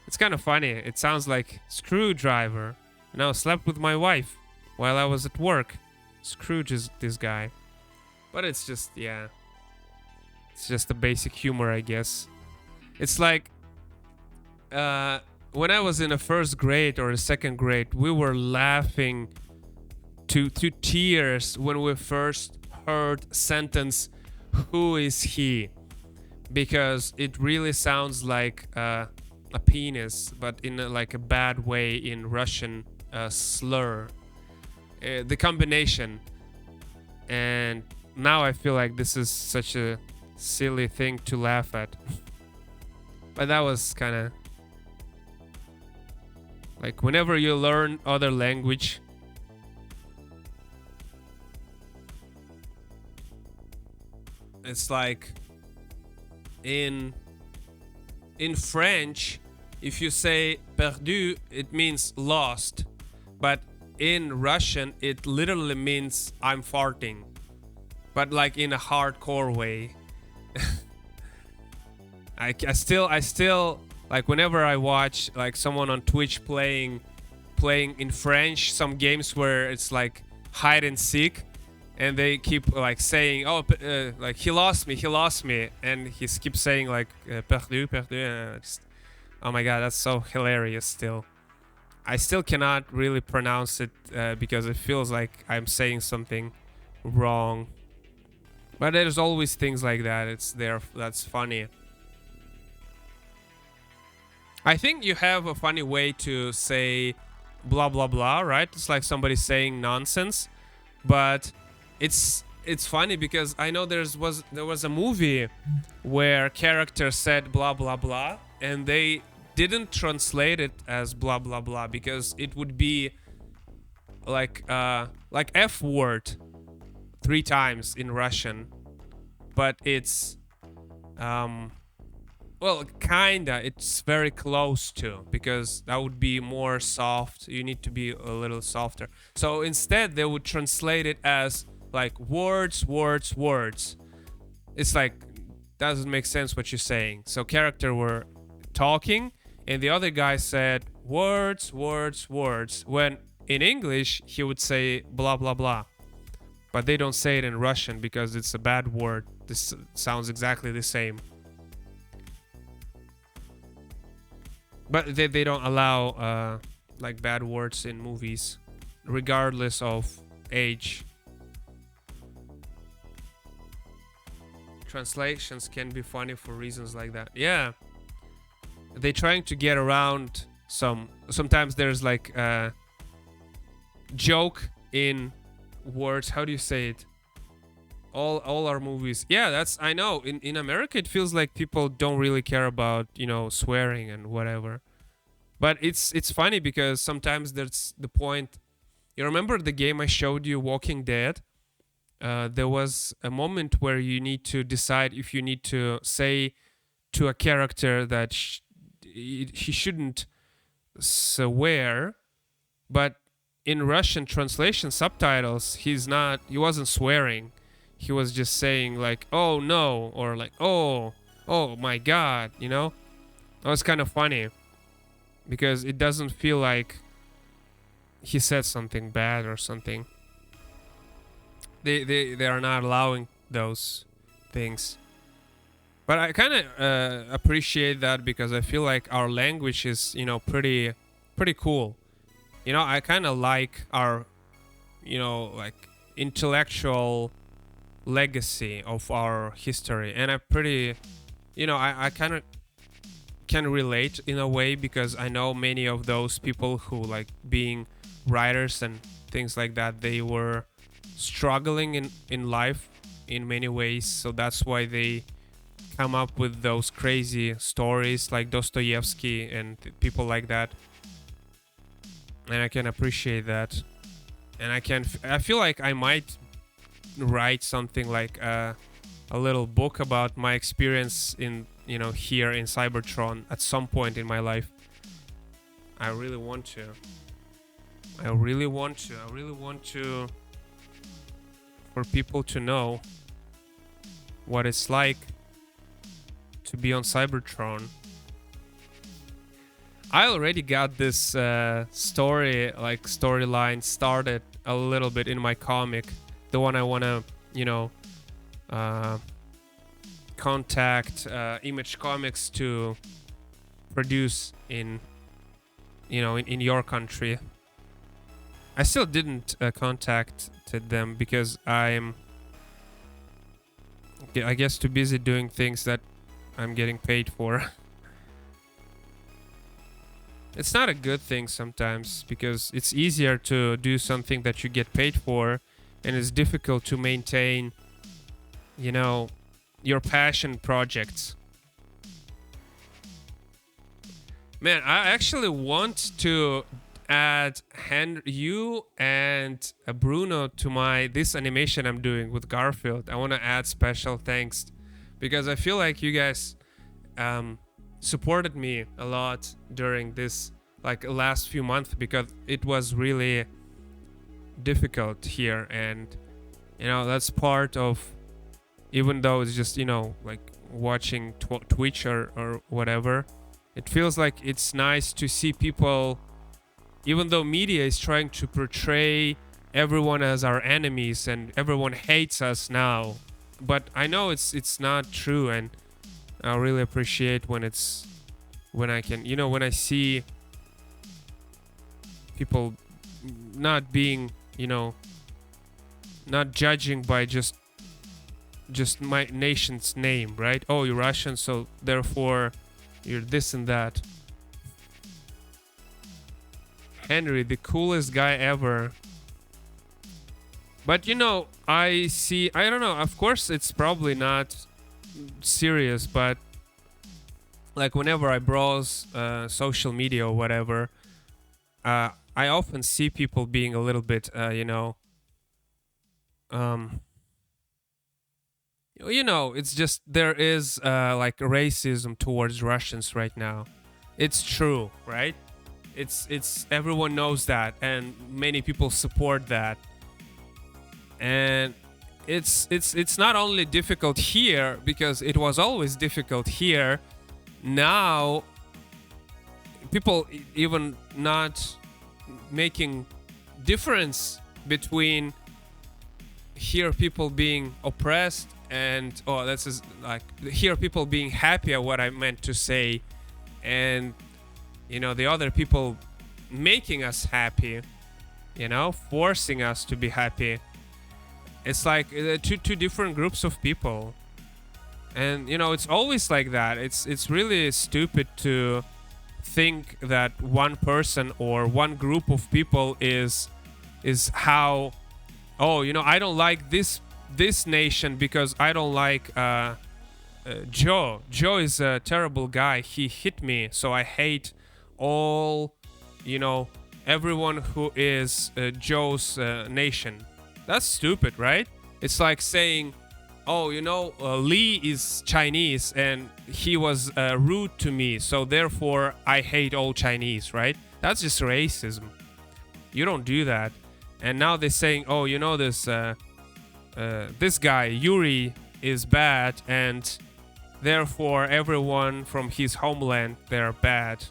it's kind of funny. It sounds like screwdriver. And I slept with my wife while I was at work. Scrooge is this guy. But it's just, yeah, it's just a basic humor, I guess. It's like when I was in the first grade or the second grade, we were laughing to tears when we first heard sentence, "Who is he?" Because it really sounds like a penis, but in like a bad way in Russian slur. The combination. And now I feel like this is such a silly thing to laugh at. But that was kind of like whenever you learn other language, it's like in French, if you say perdu, it means lost. But in Russian, it literally means I'm farting. But like in a hardcore way. I still like whenever I watch like someone on Twitch playing in French some games where it's like hide and seek, and they keep like saying, "Oh, like he lost me," and he keeps saying like "perdu, perdu." Oh my god, that's so hilarious. Still, I still cannot really pronounce it because it feels like I'm saying something wrong. But there's always things like that. It's there. That's funny. I think you have a funny way to say blah blah blah, right? It's like somebody saying nonsense, but it's funny because I know there was a movie where character said blah blah blah, and they didn't translate it as blah blah blah because it would be like F word 3 times in Russian, but it's um well, kinda. It's very close to because that would be more soft. You need to be a little softer. So instead, they would translate it as like words, words, words. It's like doesn't make sense what you're saying. So character were talking, and the other guy said words, words, words. When in English he would say blah blah blah, but they don't say it in Russian because it's a bad word. This sounds exactly the same. But they don't allow like bad words in movies, regardless of age. Translations can be funny for reasons like that. Yeah, they trying to get around some. Sometimes there's like a joke in words. How do you say it? All our movies. Yeah, that's I know. In America, it feels like people don't really care about swearing and whatever. But it's funny because sometimes there's the point. You remember the game I showed you, Walking Dead? There was a moment where you need to decide if you need to say to a character that he shouldn't swear, but in Russian translation subtitles, he wasn't swearing. He was just saying like, "Oh no," or like, "Oh my god," That was kind of funny because it doesn't feel like he said something bad or something. They are not allowing those things. But I kind of appreciate that because I feel like our language is, pretty cool. I kind of like our, like intellectual legacy of our history, and I kind of can relate in a way because I know many of those people who like being writers and things like that, they were struggling in life in many ways, so that's why they come up with those crazy stories like Dostoevsky and people like that, and I can appreciate that. And I feel like I might write something like a little book about my experience in here in Cybertron at some point in my life. I really want to. I really want to for people to know what it's like to be on Cybertron. I already got this storyline started a little bit in my comic, the one I want to, contact Image Comics to produce in your country. I still didn't contact them because I'm, I guess, too busy doing things that I'm getting paid for. It's not a good thing sometimes because it's easier to do something that you get paid for, and it's difficult to maintain, your passion projects. Man, I actually want to add you and Bruno to this animation I'm doing with Garfield. I want to add special thanks because I feel like you guys supported me a lot during this last few months because it was really difficult here, and that's part of even though it's just, like watching Twitch or whatever. It feels like it's nice to see people, even though media is trying to portray everyone as our enemies and everyone hates us now. But I know it's not true, and I really appreciate when I can, when I see people not being, not judging by just my nation's name, right? Oh, you're Russian, so therefore you're this and that. Henry, the coolest guy ever. But I don't know, of course it's probably not serious, but like whenever I browse social media or whatever, I often see people being a little bit, it's just there is like racism towards Russians right now. It's true, right? It's everyone knows that, and many people support that. And it's not only difficult here, because it was always difficult here. Now people even not making difference between here people being oppressed and this is like here people being happy at what I meant to say, and the other people making us happy, forcing us to be happy. It's like two different groups of people, and it's always like that. It's really stupid to think that one person or one group of people is how, I don't like this nation because I don't like Joe. Joe is a terrible guy. He hit me, so I hate all, everyone who is Joe's nation. That's stupid, right? It's like saying, Lee is Chinese and he was rude to me, so therefore I hate all Chinese, right? That's just racism. You don't do that. And now they're saying, this guy Yuri is bad, and therefore everyone from his homeland, they're bad.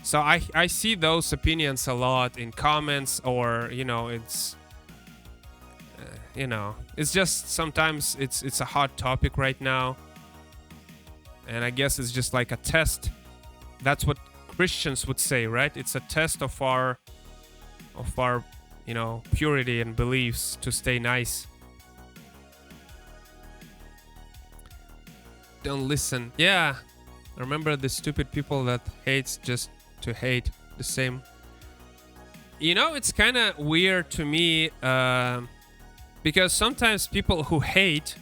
So I see those opinions a lot in comments, or it's just sometimes it's a hot topic right now, and I guess it's just like a test. That's what Christians would say, right? It's a test of our purity and beliefs to stay nice. Don't listen. Yeah, remember the stupid people that hates just to hate the same. It's kind of weird to me, because sometimes people who hate,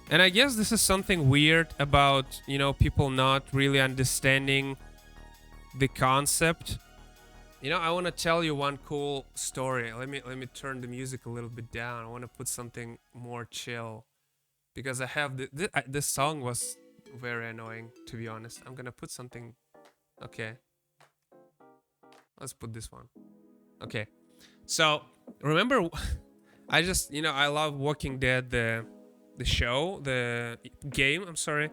and I guess this is something weird about people not really understanding the concept. I want to tell you one cool story. Let me turn the music a little bit down. I want to put something more chill, because I have this song was very annoying, to be honest. I'm gonna put something. Okay, let's put this one. Okay, so remember, I just I love Walking Dead, the show, the game. I'm sorry.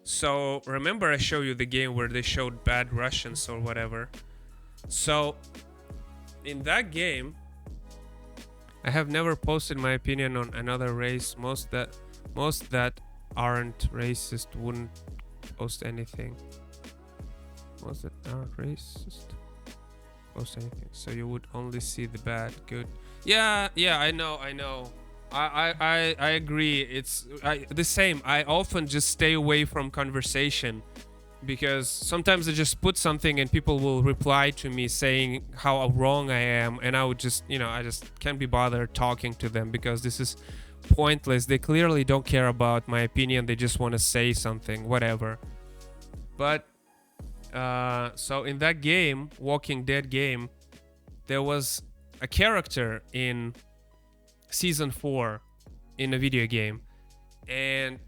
So remember, I showed you the game where they showed bad Russians or whatever. So in that game, I have never posted my opinion on another race. Most that aren't racist wouldn't post anything. Most that aren't racist post anything. So you would only see the bad. Good. Yeah, I know. I agree. It's the same. I often just stay away from conversation, because sometimes I just put something and people will reply to me saying how wrong I am, and I would just, I just can't be bothered talking to them, because this is pointless. They clearly don't care about my opinion. They just want to say something, whatever. But so in that game, Walking Dead game, there was a character in season 4 in a video game, and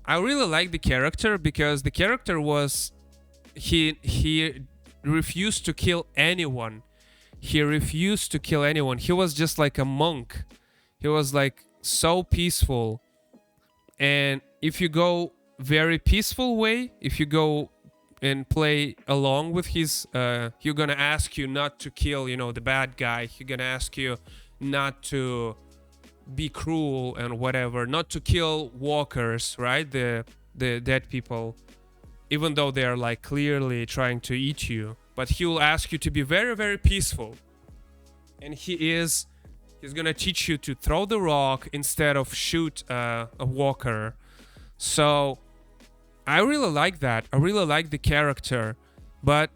I really like the character, because the character was he refused to kill anyone. He refused to kill anyone. He was just like a monk. He was like so peaceful, And if you go very peaceful way, if you go and play along with his, he's gonna ask you not to kill, the bad guy. He's gonna ask you not to be cruel and whatever, not to kill walkers, right? The dead people, even though they are like clearly trying to eat you. But he will ask you to be very, very peaceful. And he's gonna teach you to throw the rock instead of shoot a walker. So I really like that. I really like the character. But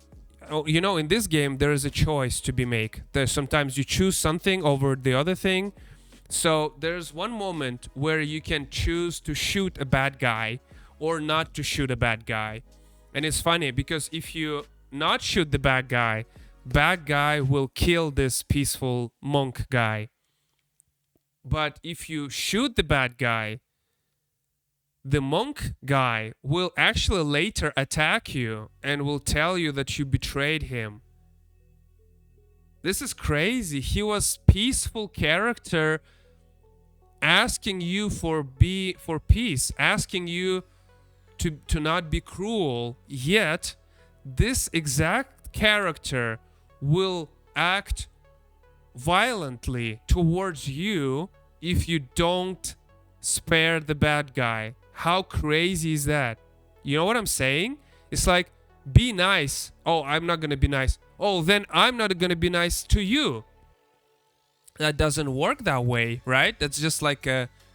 in this game there is a choice to be made. There's sometimes you choose something over the other thing. So there's one moment where you can choose to shoot a bad guy or not to shoot a bad guy. And it's funny because if you not shoot the bad guy will kill this peaceful monk guy. But if you shoot the bad guy, the monk guy will actually later attack you and will tell you that you betrayed him. This is crazy. He was peaceful character asking you for peace, asking you to not be cruel, yet this exact character will act violently towards you if you don't spare the bad guy. How crazy is that? You know what I'm saying? It's like, be nice. Oh, I'm not gonna be nice. Oh, then I'm not gonna be nice to you. That doesn't work that way, right? That's just like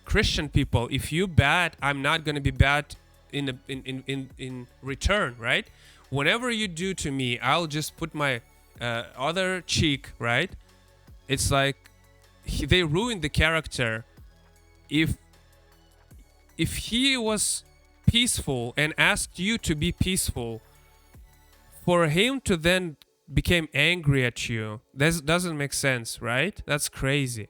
Christian people. If you bad, I'm not gonna be bad in return, right? Whatever you do to me, I'll just put my other cheek, right? It's like they ruined the character. If he was peaceful and asked you to be peaceful, for him to then become angry at you, that doesn't make sense, right? That's crazy.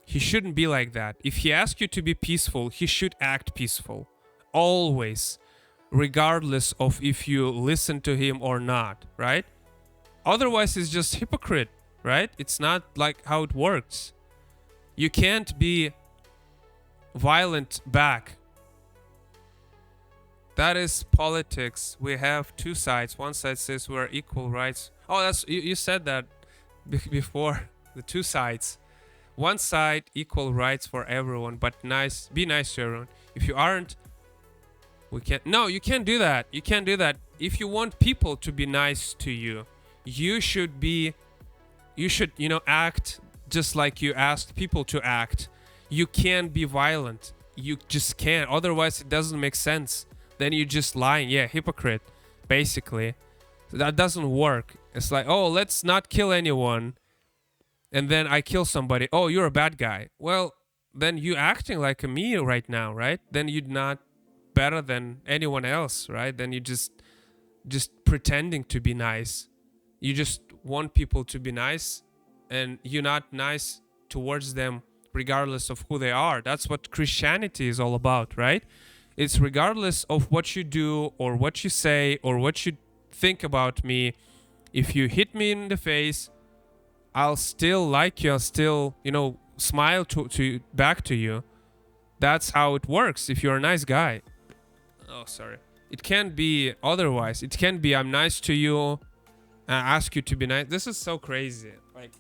He shouldn't be like that. If he asks you to be peaceful, he should act peaceful. Always. Regardless of if you listen to him or not, right? Otherwise, it's just hypocrite, right? It's not like how it works. You can't be violent back. That is politics. We have two sides. One side says we're equal rights. Oh, that's you said that before. The two sides. One side, equal rights for everyone, but be nice to everyone. If you aren't, we can't. No, you can't do that. You can't do that. If you want people to be nice to you, you should, act just like you asked people to act. You can't be violent. You just can't. Otherwise, it doesn't make sense. Then you're just lying. Yeah, hypocrite, basically. That doesn't work. It's like, oh, let's not kill anyone. And then I kill somebody. Oh, you're a bad guy. Well, then you acting like me right now, right? Then you're not better than anyone else, right? Then you just pretending to be nice. You just want people to be nice, and you're not nice towards them regardless of who they are. That's what Christianity is all about, right? It's regardless of what you do or what you say or what you think about me. If you hit me in the face, I'll still like you. I'll still, smile to back to you. That's how it works if you're a nice guy. Oh, sorry. It can't be otherwise. It can't be I'm nice to you and ask you to be nice. This is so crazy. Like,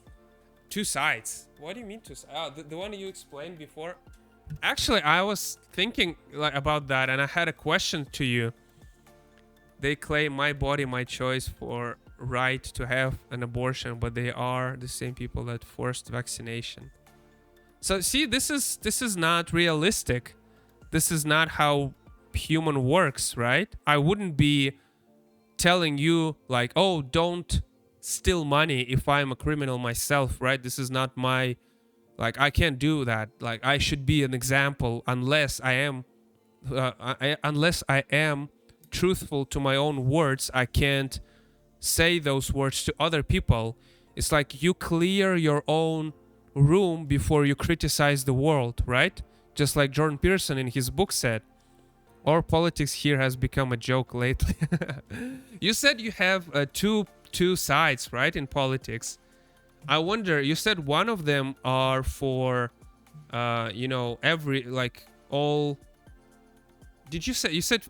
two sides. What do you mean two sides? Oh, the one you explained before. Actually, I was thinking about that, and I had a question to you. They claim my body, my choice for right to have an abortion, but they are the same people that forced vaccination. So see, this is not realistic. This is not how human works, right? I wouldn't be telling you like, oh, don't steal money if I'm a criminal myself, right? This is not my, like, I can't do that. Like, I should be an example unless I am truthful to my own words. I can't say those words to other people. It's like you clear your own room before you criticize the world, right? Just like Jordan Peterson in his book said. Our politics here has become a joke lately. You said you have two sides, right, in politics. I wonder, you said one of them are for every, like, all. Did you say you said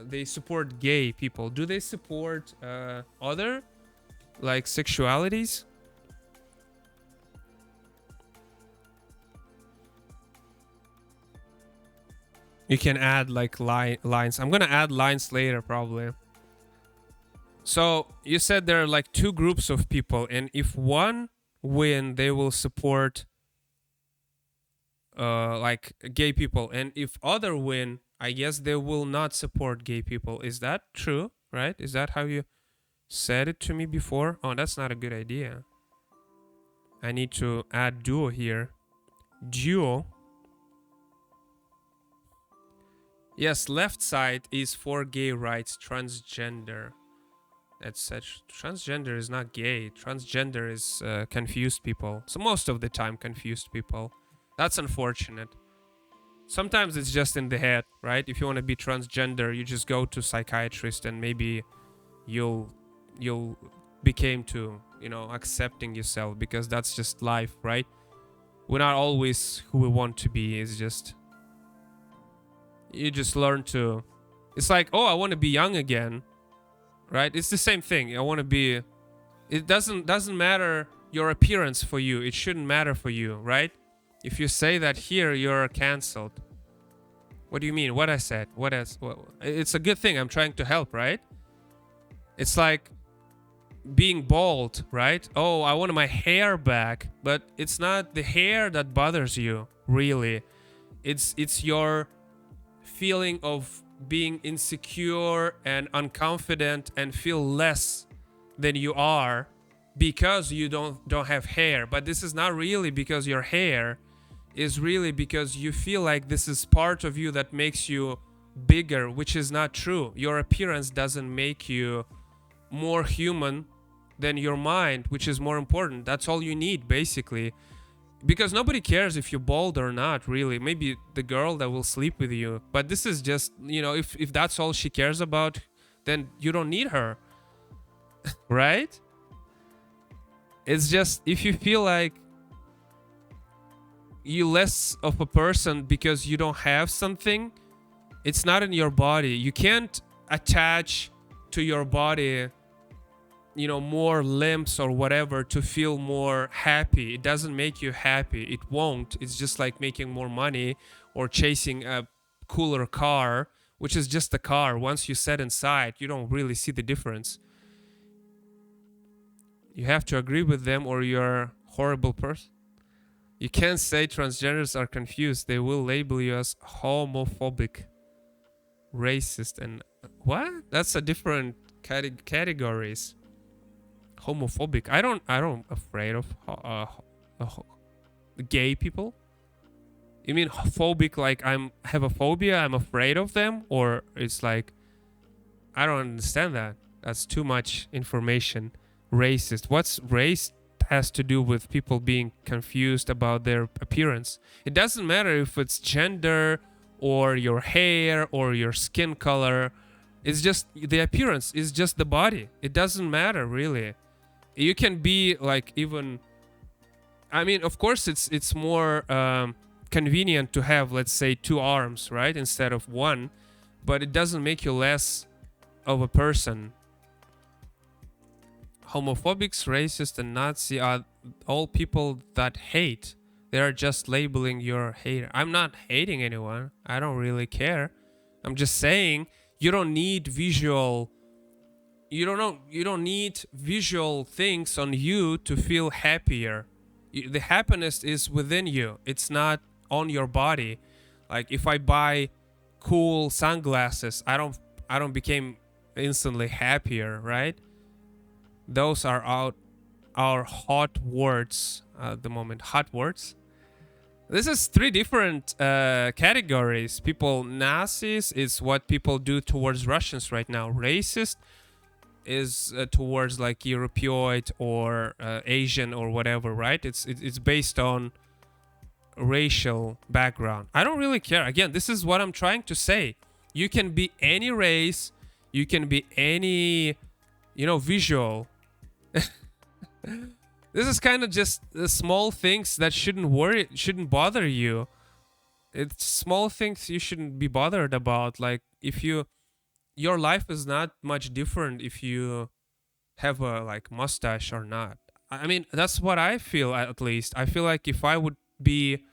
they support gay people? Do they support other like sexualities? You can add like lines. I'm gonna add lines later probably. So you said there are like two groups of people, and if one win, they will support like gay people, and if other win, I guess they will not support gay people. Is that true? Right? Is that how you said it to me before? Oh, that's not a good idea. I need to add duo here. Duo. Yes, left side is for gay rights, transgender. That's such. Transgender is not gay. Transgender is confused people. So most of the time, confused people. That's unfortunate. Sometimes it's just in the head, right? If you want to be transgender, you just go to psychiatrist and maybe you'll became to, you know, accepting yourself, because that's just life, right? We're not always who we want to be. It's just you just learn to. It's like, oh, I want to be young again, right? It's the same thing. I want to be. It doesn't matter your appearance for you. It shouldn't matter for you, right? If you say that here, you're cancelled. What do you mean? What I said? What else? It's a good thing. I'm trying to help, right? It's like being bald, right? Oh, I want my hair back, but it's not the hair that bothers you, really. It's your feeling of being insecure and unconfident and feel less than you are because you don't have hair. But this is not really because your hair is really because you feel like this is part of you that makes you bigger, which is not true. Your appearance doesn't make you more human than your mind, which is more important. That's all you need, basically. Because nobody cares if you're bald or not, really. Maybe the girl that will sleep with you. But this is just, you know, if that's all she cares about, then you don't need her. Right? It's just, if you feel like you're less of a person because you don't have something, it's not in your body. You can't attach to your body, you know, more limbs or whatever to feel more happy. It doesn't make you happy. It won't. It's just like making more money or chasing a cooler car, which is just a car. Once you sit inside, you don't really see the difference. You have to agree with them or you're a horrible person. You can't say transgenders are confused. They will label you as homophobic, racist, and what? That's a different categories. Homophobic. I don't afraid of gay people. You mean phobic like have a phobia, I'm afraid of them, or it's like I don't understand that. That's too much information. Racist. What's race has to do with people being confused about their appearance? It doesn't matter if it's gender or your hair or your skin color. It's just the appearance is just the body. It doesn't matter really. You can be like even. I mean, of course, it's more convenient to have, let's say, 2 arms, right, instead of 1, but it doesn't make you less of a person. Homophobics, racist, and Nazi are all people that hate. They are just labeling your hater. I'm not hating anyone. I don't really care. I'm just saying you don't need visual. You don't need visual things on you to feel happier. The happiness is within you. It's not on your body. Like if I buy cool sunglasses, I don't become instantly happier, right? Those are our hot words at the moment. Hot words. This is 3 different categories. People, Nazis is what people do towards Russians right now. Racist is towards like Europeoid or Asian or whatever, right? It's based on racial background. I don't really care. Again, this is what I'm trying to say. You can be any race. You can be any, visual. This is kind of just the small things that shouldn't bother you. It's small things you shouldn't be bothered about. Like if your life is not much different if you have a like mustache or not. I mean, that's what I feel at least. I feel like if I would be,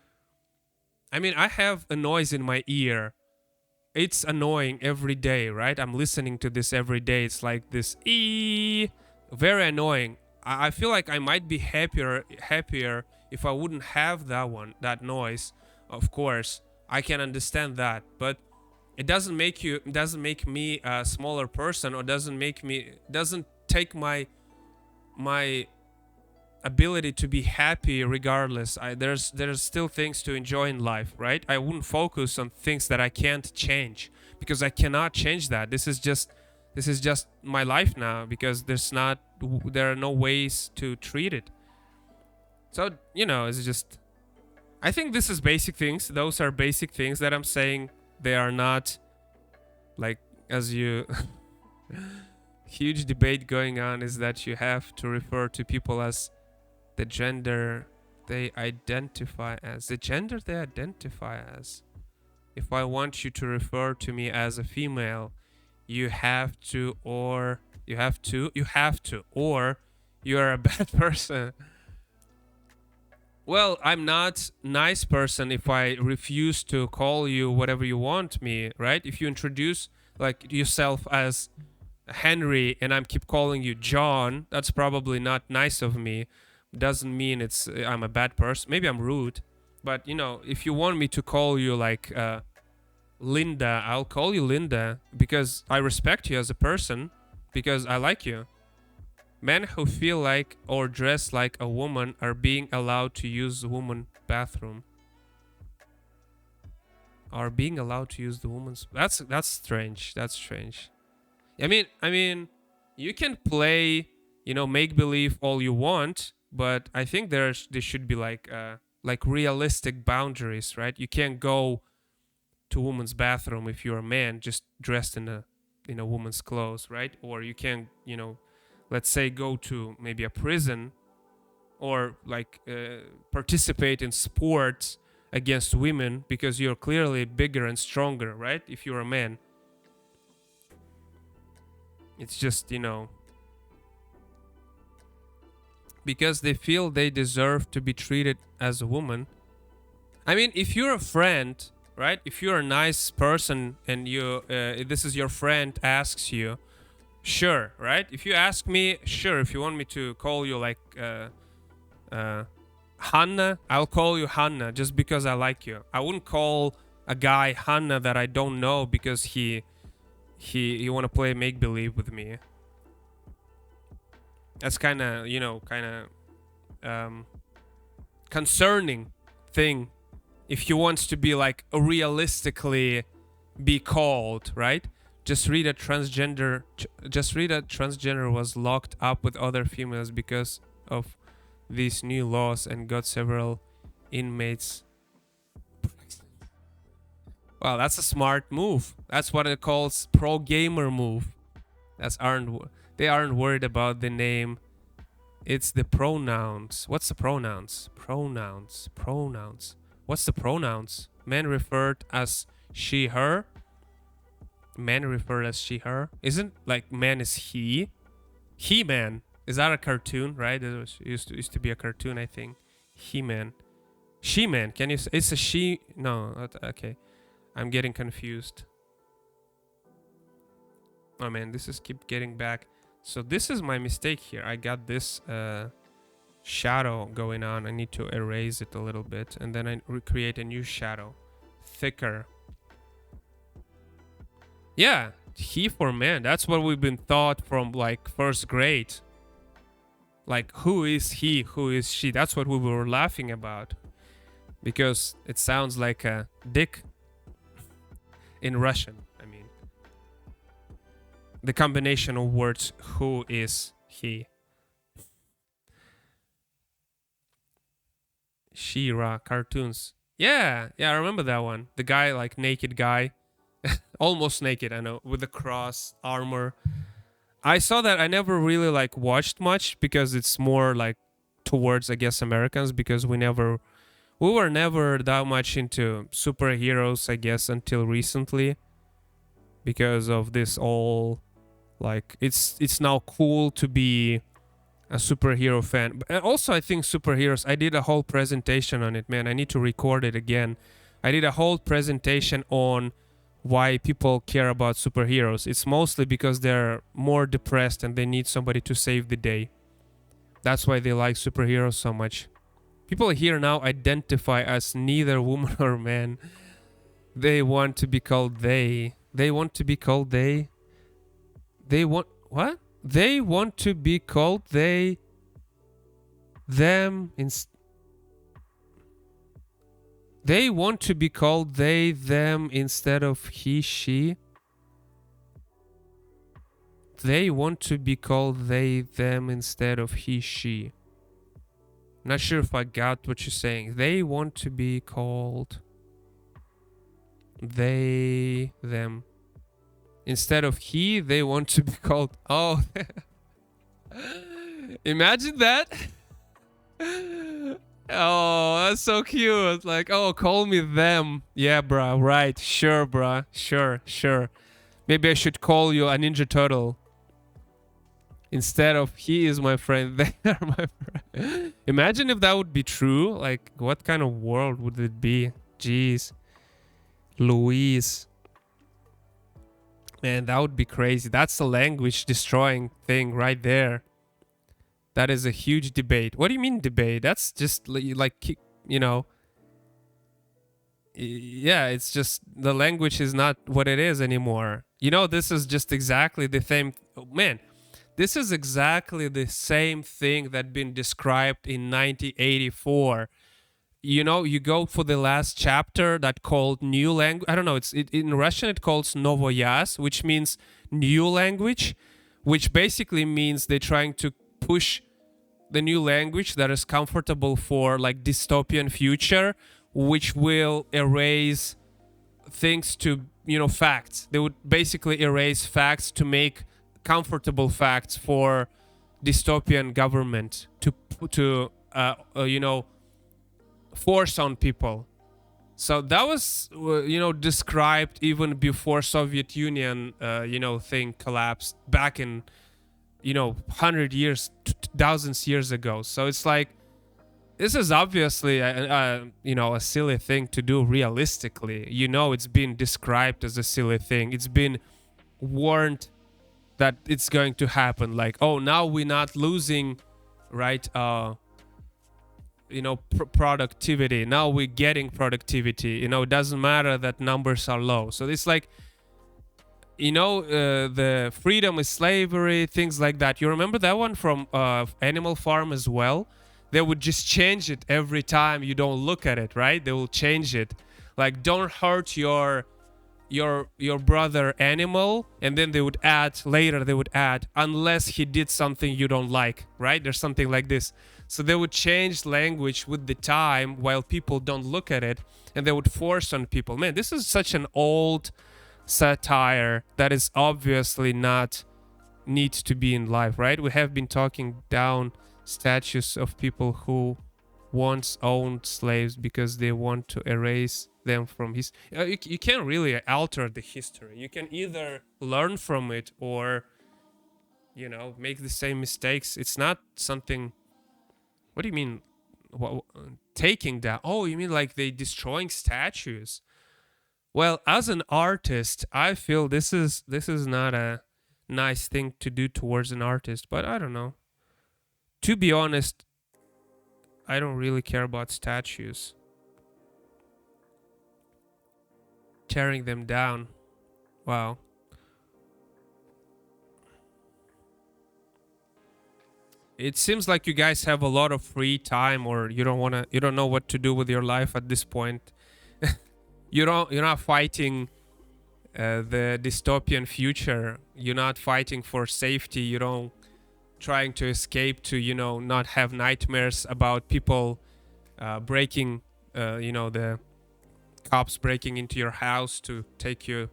I mean, I have a noise in my ear. It's annoying every day, right? I'm listening to this every day. It's like this very annoying. I feel like I might be happier if I wouldn't have that noise. Of course, I can understand that, but it doesn't make me a smaller person, or doesn't take my ability to be happy regardless. There's still things to enjoy in life, right? I wouldn't focus on things that I can't change, because I cannot change that. This is just my life now, because there are no ways to treat it. So, it's just, I think this is basic things. Those are basic things that I'm saying. They are not like, as you huge debate going on is that you have to refer to people as the gender they identify as. The gender they identify as. If I want you to refer to me as a female, you have to, or or you're a bad person. Well, I'm not nice person if I refuse to call you whatever you want me, right? If you introduce like yourself as Henry and I'm keep calling you John, that's probably not nice of me. Doesn't mean I'm a bad person. Maybe I'm rude, but if you want me to call you like Linda, I'll call you Linda because I respect you as a person, because I like you. Men who feel like or dress like a woman are being allowed to use the woman bathroom. Are being allowed to use the woman's. That's strange. That's strange. I mean, you can play, make believe all you want, but I think there should be like realistic boundaries, right? You can't go to woman's bathroom if you're a man just dressed in a woman's clothes, right? Or you can't, let's say go to maybe a prison, or like participate in sports against women because you're clearly bigger and stronger, right? If you're a man. It's just, because they feel they deserve to be treated as a woman. I mean, if you're a friend, right? If you're a nice person and this is your friend asks you, sure, right? If you ask me, sure. If you want me to call you like Hanna, I'll call you Hanna just because I like you. I wouldn't call a guy Hanna that I don't know because he want to play make believe with me. That's kind of concerning thing. If he wants to be like realistically be called, right? Just read a transgender was locked up with other females because of these new laws and got several inmates. Wow, that's a smart move. That's what it calls pro gamer move. They aren't worried about the name. It's the pronouns. What's the pronouns? Pronouns. What's the pronouns? Men referred as she, her. Men referred as she, her. Isn't like man is he? He-Man. Is that a cartoon, right? It used to be a cartoon, I think. He-Man. She-Man. Can you say it's a she? No, okay. I'm getting confused. Oh man, this is keep getting back. So this is my mistake here. I got this shadow going on. I need to erase it a little bit, and then I recreate a new shadow, thicker. Yeah, he for man. That's what we've been taught from like first grade. Like, who is he? Who is she? That's what we were laughing about, because it sounds like a dick in Russian. I mean, the combination of words who is he. She-Ra cartoons. Yeah, I remember that one. The guy, like naked guy, almost naked, I know, with the cross armor. I saw that. I never really watched much because it's more like towards, I guess, Americans, because we We were never that much into superheroes, I guess, until recently, because of this all, like, it's now cool to be a superhero fan. But also, I think superheroes, I did a whole presentation on it, man. I need to record it again. I did a whole presentation on why people care about superheroes. It's mostly because they're more depressed and they need somebody to save the day. That's why they like superheroes so much. People here now identify as neither woman or man. They want to be called they. They want to be called they. They want what? They want to be called they, them. They want to be called they, them instead of he, she. They want to be called they, them instead of he, she. Not sure if I got what you're saying. They want to be called they, them. Instead of he, they want to be called... Oh. Imagine that. Oh, that's so cute. Like, oh, call me them. Yeah, bruh. Right. Sure, bruh. Sure. Maybe I should call you a Ninja Turtle. Instead of he is my friend, they are my friend. Imagine if that would be true. Like, what kind of world would it be? Jeez. Louise. Man, that would be crazy. That's a language destroying thing right there. That is a huge debate. What do you mean debate? That's just like, you know. Yeah, it's just the language is not what it is anymore. You know, this is just exactly the same. Oh, man, this is exactly the same thing that been described in 1984. You know, you go for the last chapter that called new language. I don't know. In Russian it calls novoyaz, which means new language, which basically means they're trying to push the new language that is comfortable for like dystopian future, which will erase things to, you know, facts. They would basically erase facts to make comfortable facts for dystopian government to you know, force on people. So that was you know, described even before Soviet Union you know, thing collapsed back in, you know, 100 years, thousands years ago. So it's like, this is obviously you know, a silly thing to do realistically. You know, it's been described as a silly thing. It's been warned that it's going to happen. Like, oh, now we're not losing, right, you know, productivity. Now we're getting productivity. You know, it doesn't matter that numbers are low. So it's like, you know, the freedom is slavery, things like that. You remember that one from Animal Farm as well? They would just change it every time you don't look at it, right? They will change it. Like, don't hurt your brother animal, and then they would add later, they would add, unless he did something you don't like, right? There's something like this. So they would change language with the time while people don't look at it, and they would force on people. Man, this is such an old satire that is obviously not needs to be in life, right? We have been talking down statues of people who once owned slaves because they want to erase them from his you can't really alter the history. You can either learn from it or, you know, make the same mistakes. It's not something... What do you mean? What, taking down? Oh, you mean like they destroying statues? Well, as an artist, I feel this is not a nice thing to do towards an artist, but I don't know. To be honest, I don't really care about statues. Tearing them down. Wow. It seems like you guys have a lot of free time, or you don't know what to do with your life at this point. You're not fighting the dystopian future. You're not fighting for safety. You don't trying to escape to, you know, not have nightmares about people breaking, you know, the cops breaking into your house to take you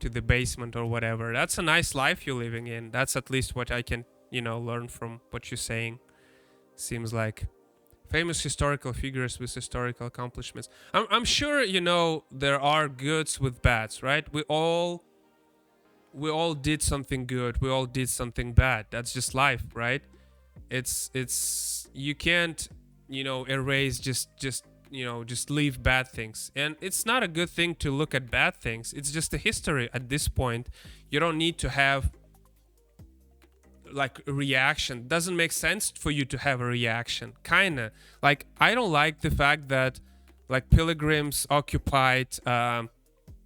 to the basement or whatever. That's a nice life you're living in. That's at least what I can, you know, learn from what you're saying. Seems like famous historical figures with historical accomplishments. I'm sure you know there are goods with bads, right? We all did something good. We all did something bad. That's just life, right? It's you can't erase just leave bad things, and it's not a good thing to look at bad things. It's just a history at this point. You don't need to have like a reaction. Doesn't make sense for you to have a reaction, kinda. Like, I don't like the fact that like pilgrims occupied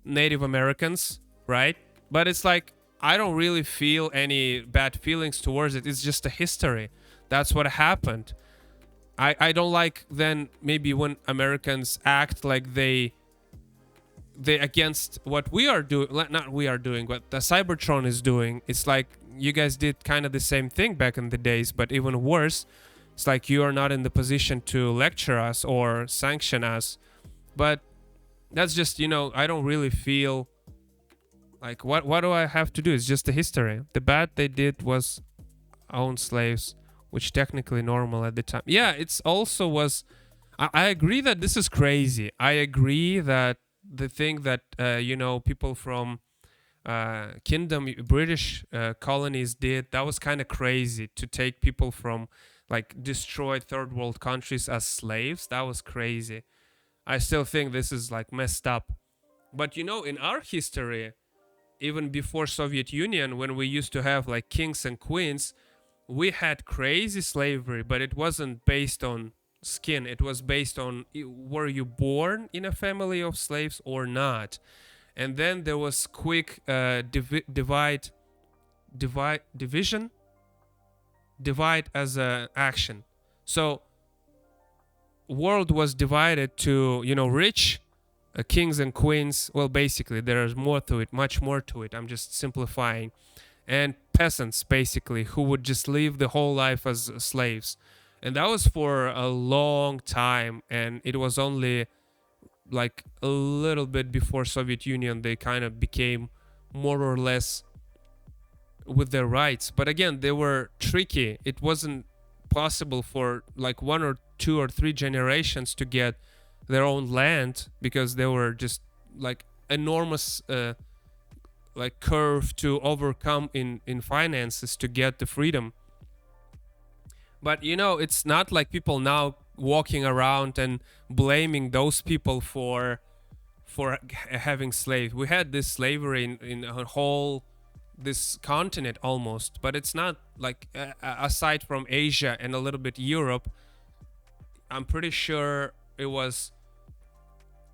Native Americans, right? But it's like I don't really feel any bad feelings towards it. It's just a history. That's what happened. I don't like then maybe when Americans act like they against what we are doing, not we are doing, what the Cybertron is doing. It's like you guys did kind of the same thing back in the days, but even worse. It's like you are not in the position to lecture us or sanction us. But that's just, I don't really feel like what do I have to do? It's just a history. The bad they did was own slaves, which technically normal at the time. Yeah, it's also was. I agree that this is crazy. I agree that the thing that people from kingdom British colonies did, that was kind of crazy, to take people from like destroyed third world countries as slaves. That was crazy. I still think this is like messed up. But in our history, even before Soviet Union, when we used to have like kings and queens, we had crazy slavery, but it wasn't based on skin. It was based on were you born in a family of slaves or not. And then there was quick division as a action. So world was divided to rich kings and queens. Well, basically there's more to it, much more to it. I'm just simplifying. And peasants, basically, who would just live the whole life as slaves. And that was for a long time. And it was only like a little bit before Soviet Union they kind of became more or less with their rights. But again, they were tricky. It wasn't possible for like 1 or 2 or 3 generations to get their own land, because they were just like enormous like curve to overcome in finances to get the freedom. But it's not like people now walking around and blaming those people for having slaves. We had this slavery in a whole this continent almost, but it's not like aside from Asia and a little bit Europe, I'm pretty sure it was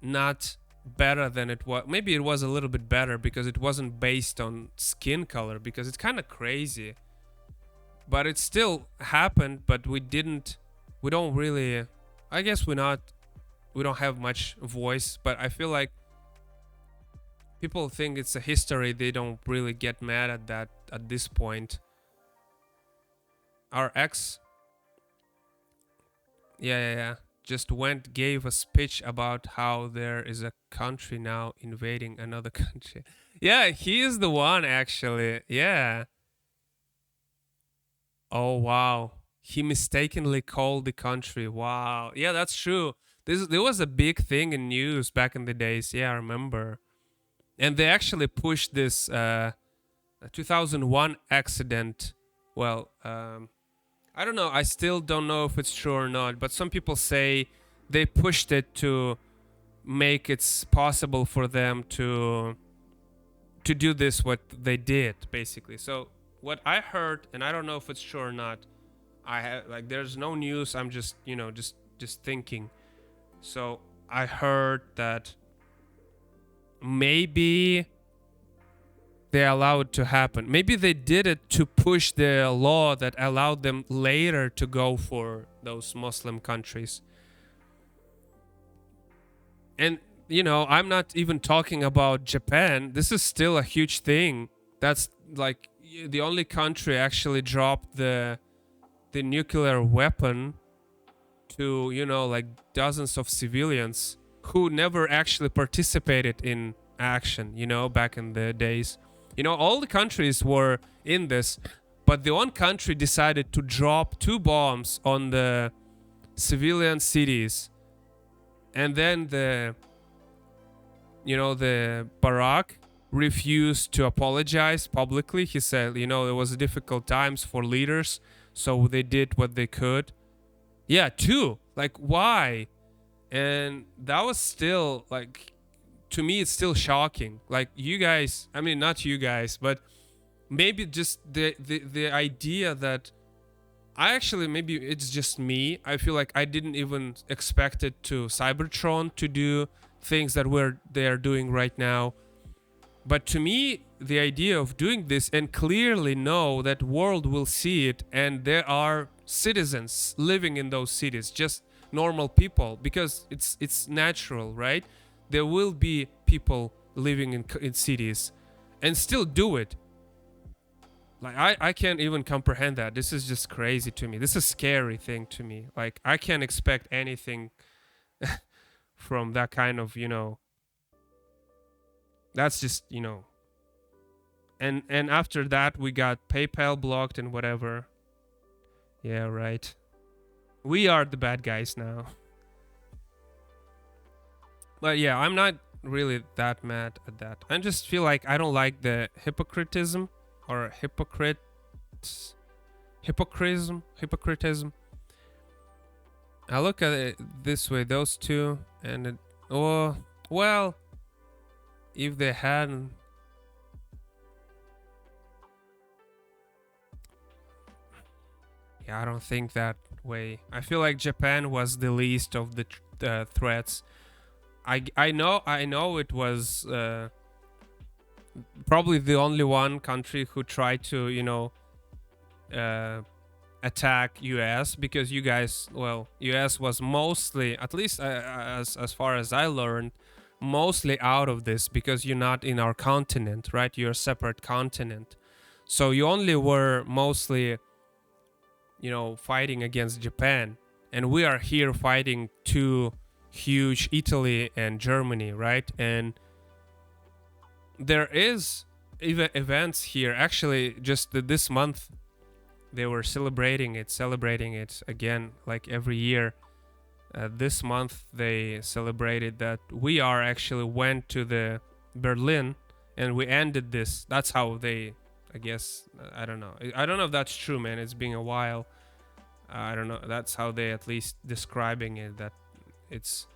not better than it was. Maybe it was a little bit better because it wasn't based on skin color, because it's kind of crazy. But it still happened, but we don't really, I guess we don't have much voice. But I feel like people think it's a history. They don't really get mad at that at this point. Our ex, yeah, just gave a speech about how there is a country now invading another country. Yeah, he is the one, actually. Yeah. Oh, wow. He mistakenly called the country. Wow. Yeah, that's true. There was a big thing in news back in the days. Yeah, I remember. And they actually pushed this 2001 accident. Well, I don't know. I still don't know if it's true or not. But some people say they pushed it to make it possible for them to do this, what they did, basically. So what I heard, and I don't know if it's true or not. There's no news. I'm just just thinking. So I heard that maybe they allowed it to happen. Maybe they did it to push the law that allowed them later to go for those Muslim countries. And, I'm not even talking about Japan. This is still a huge thing. That's like the only country actually dropped the nuclear weapon to, like dozens of civilians who never actually participated in action, back in the days. All the countries were in this, but the one country decided to drop 2 bombs on the civilian cities. And then the Barack refused to apologize publicly. He said, it was difficult times for leaders, so they did what they could. Yeah, two. Like, why? And that was still, like, to me, it's still shocking. Like, you guys, I mean, not you guys, but maybe just the idea that maybe it's just me. I feel like I didn't even expect it to Cybertron to do things that they're doing right now. But to me, the idea of doing this and clearly know that world will see it, and there are citizens living in those cities, just normal people, because it's natural, right? There will be people living in cities and still do it. Like, I can't even comprehend that. This is just crazy to me. This is a scary thing to me. Like, I can't expect anything from that kind of, that's just, and after that we got PayPal blocked and whatever. Yeah, right. We are the bad guys now. But yeah, I'm not really that mad at that. I just feel like I don't like the hypocritism or hypocritism. I look at it this way, those two, and well, if they hadn't, yeah, I don't think that way. I feel like Japan was the least of the threats. I know it was probably the only one country who tried to attack US, because you guys, well, US was mostly, at least as far as I learned, mostly out of this, because you're not in our continent, right? You're a separate continent, so you only were mostly fighting against Japan, and we are here fighting two huge, Italy and Germany, right? And there is even events here. Actually, just this month they were celebrating it again, like every year. This month they celebrated that we actually went to the Berlin and we ended this. That's how they, I guess, I don't know if that's true, man. It's been a while. I don't know. That's how they at least describing it, that it's.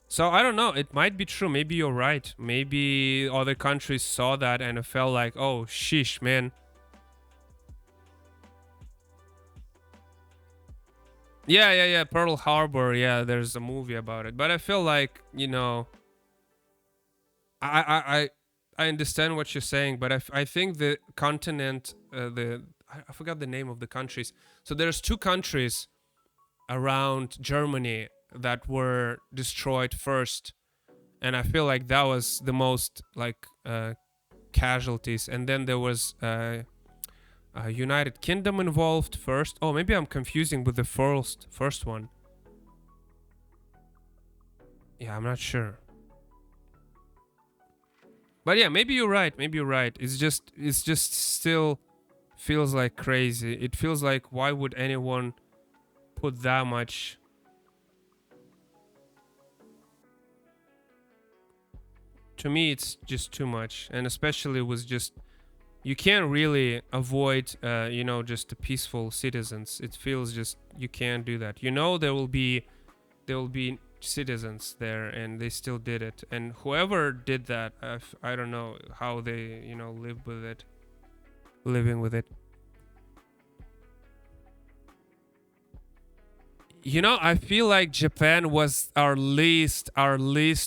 So I don't know. It might be true. Maybe you're right. Maybe other countries saw that and it felt like, oh, sheesh, man. Yeah. Pearl Harbor. Yeah, there's a movie about it. But I feel like, I understand what you're saying, but I think the continent, I forgot the name of the countries. So there's two countries around Germany that were destroyed first, and I feel like that was the most like casualties. And then there was United Kingdom involved first. Oh, maybe I'm confusing with the first one. Yeah, I'm not sure. But yeah, maybe you're right. It's just still feels like crazy. It feels like, why would anyone put that much? To me, it's just too much, and especially with just, you can't really avoid, just the peaceful citizens. It feels just you can't do that. There will be citizens there, and they still did it. And whoever did that, I don't know how they, living with it. I feel like Japan was our least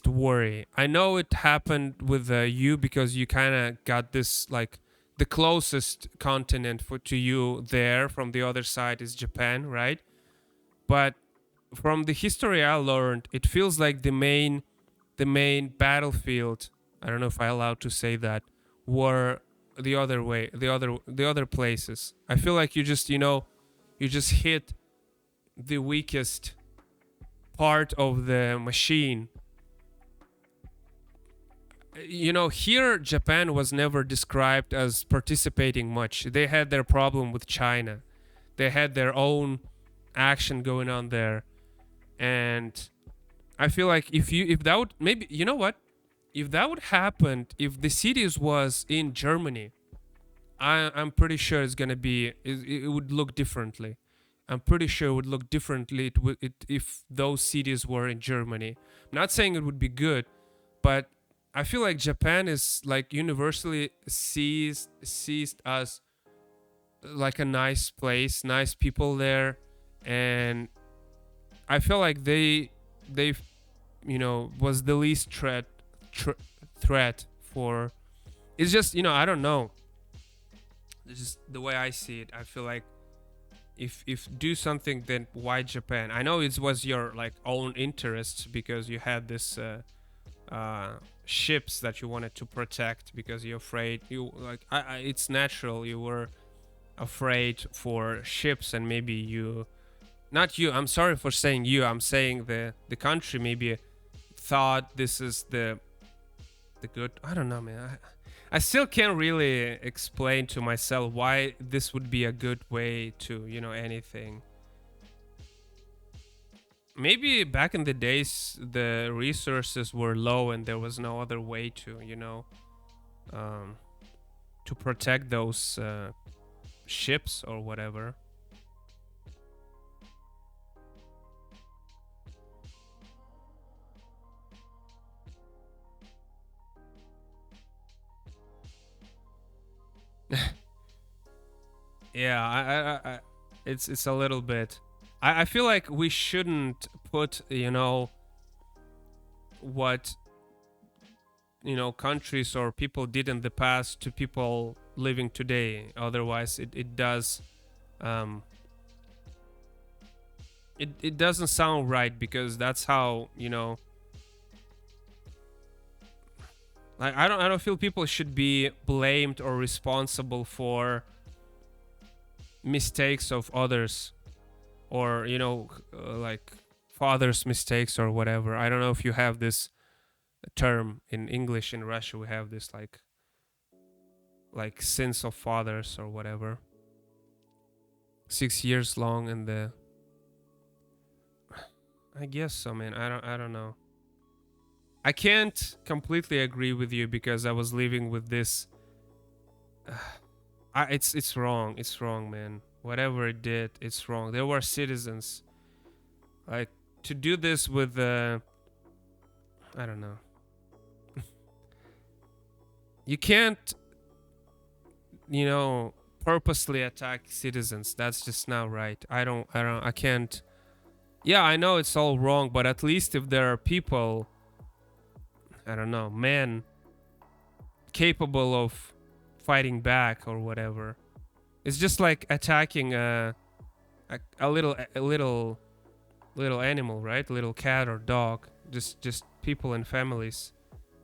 worry. I know it happened with you, because you kind of got this, like, the closest continent to you there from the other side is Japan, right? But from the history I learned, it feels like the main battlefield, I don't know if I'm allowed to say that, were the other way, the other places. I feel like you just hit the weakest part of the machine. Here Japan was never described as participating much. They had their problem with China. They had their own action going on there. And I feel like if that would, maybe, you know what, if that would happen, if the cities was in Germany, I'm pretty sure it's gonna be it would look differently. I'm pretty sure it would look differently if those cities were in Germany. I'm not saying it would be good, but I feel like Japan is like universally sees as like a nice place, nice people there, and I feel like they was the least tr- threat for. It's just, I don't know. It's just the way I see it. I feel like if do something, then why Japan? I know it was your like own interests because you had this ships that you wanted to protect because you're afraid. You like it's natural. You were afraid for ships, and maybe you, not you. I'm sorry for saying you. I'm saying the country maybe thought this is the good. I don't know, man. I still can't really explain to myself why this would be a good way to, anything. Maybe back in the days, the resources were low and there was no other way to, um, to protect those ships or whatever. Yeah, it's a little bit. I feel like we shouldn't put, what countries or people did in the past to people living today. Otherwise, it does um it doesn't sound right because that's how like I don't feel people should be blamed or responsible for mistakes of others, or like father's mistakes or whatever. I don't know if you have this term in English. In Russia we have this like sins of fathers or whatever. 6 years long, and the I guess so, man. I don't know. I can't completely agree with you because I was living with this. It's wrong. It's wrong, man. Whatever it did, it's wrong. There were citizens like to do this with I don't know. You can't, purposely attack citizens. That's just not right. I can't. Yeah, I know it's all wrong, but at least if there are people, I don't know, men capable of fighting back or whatever. It's just like attacking a little animal, right? Little cat or dog. Just people and families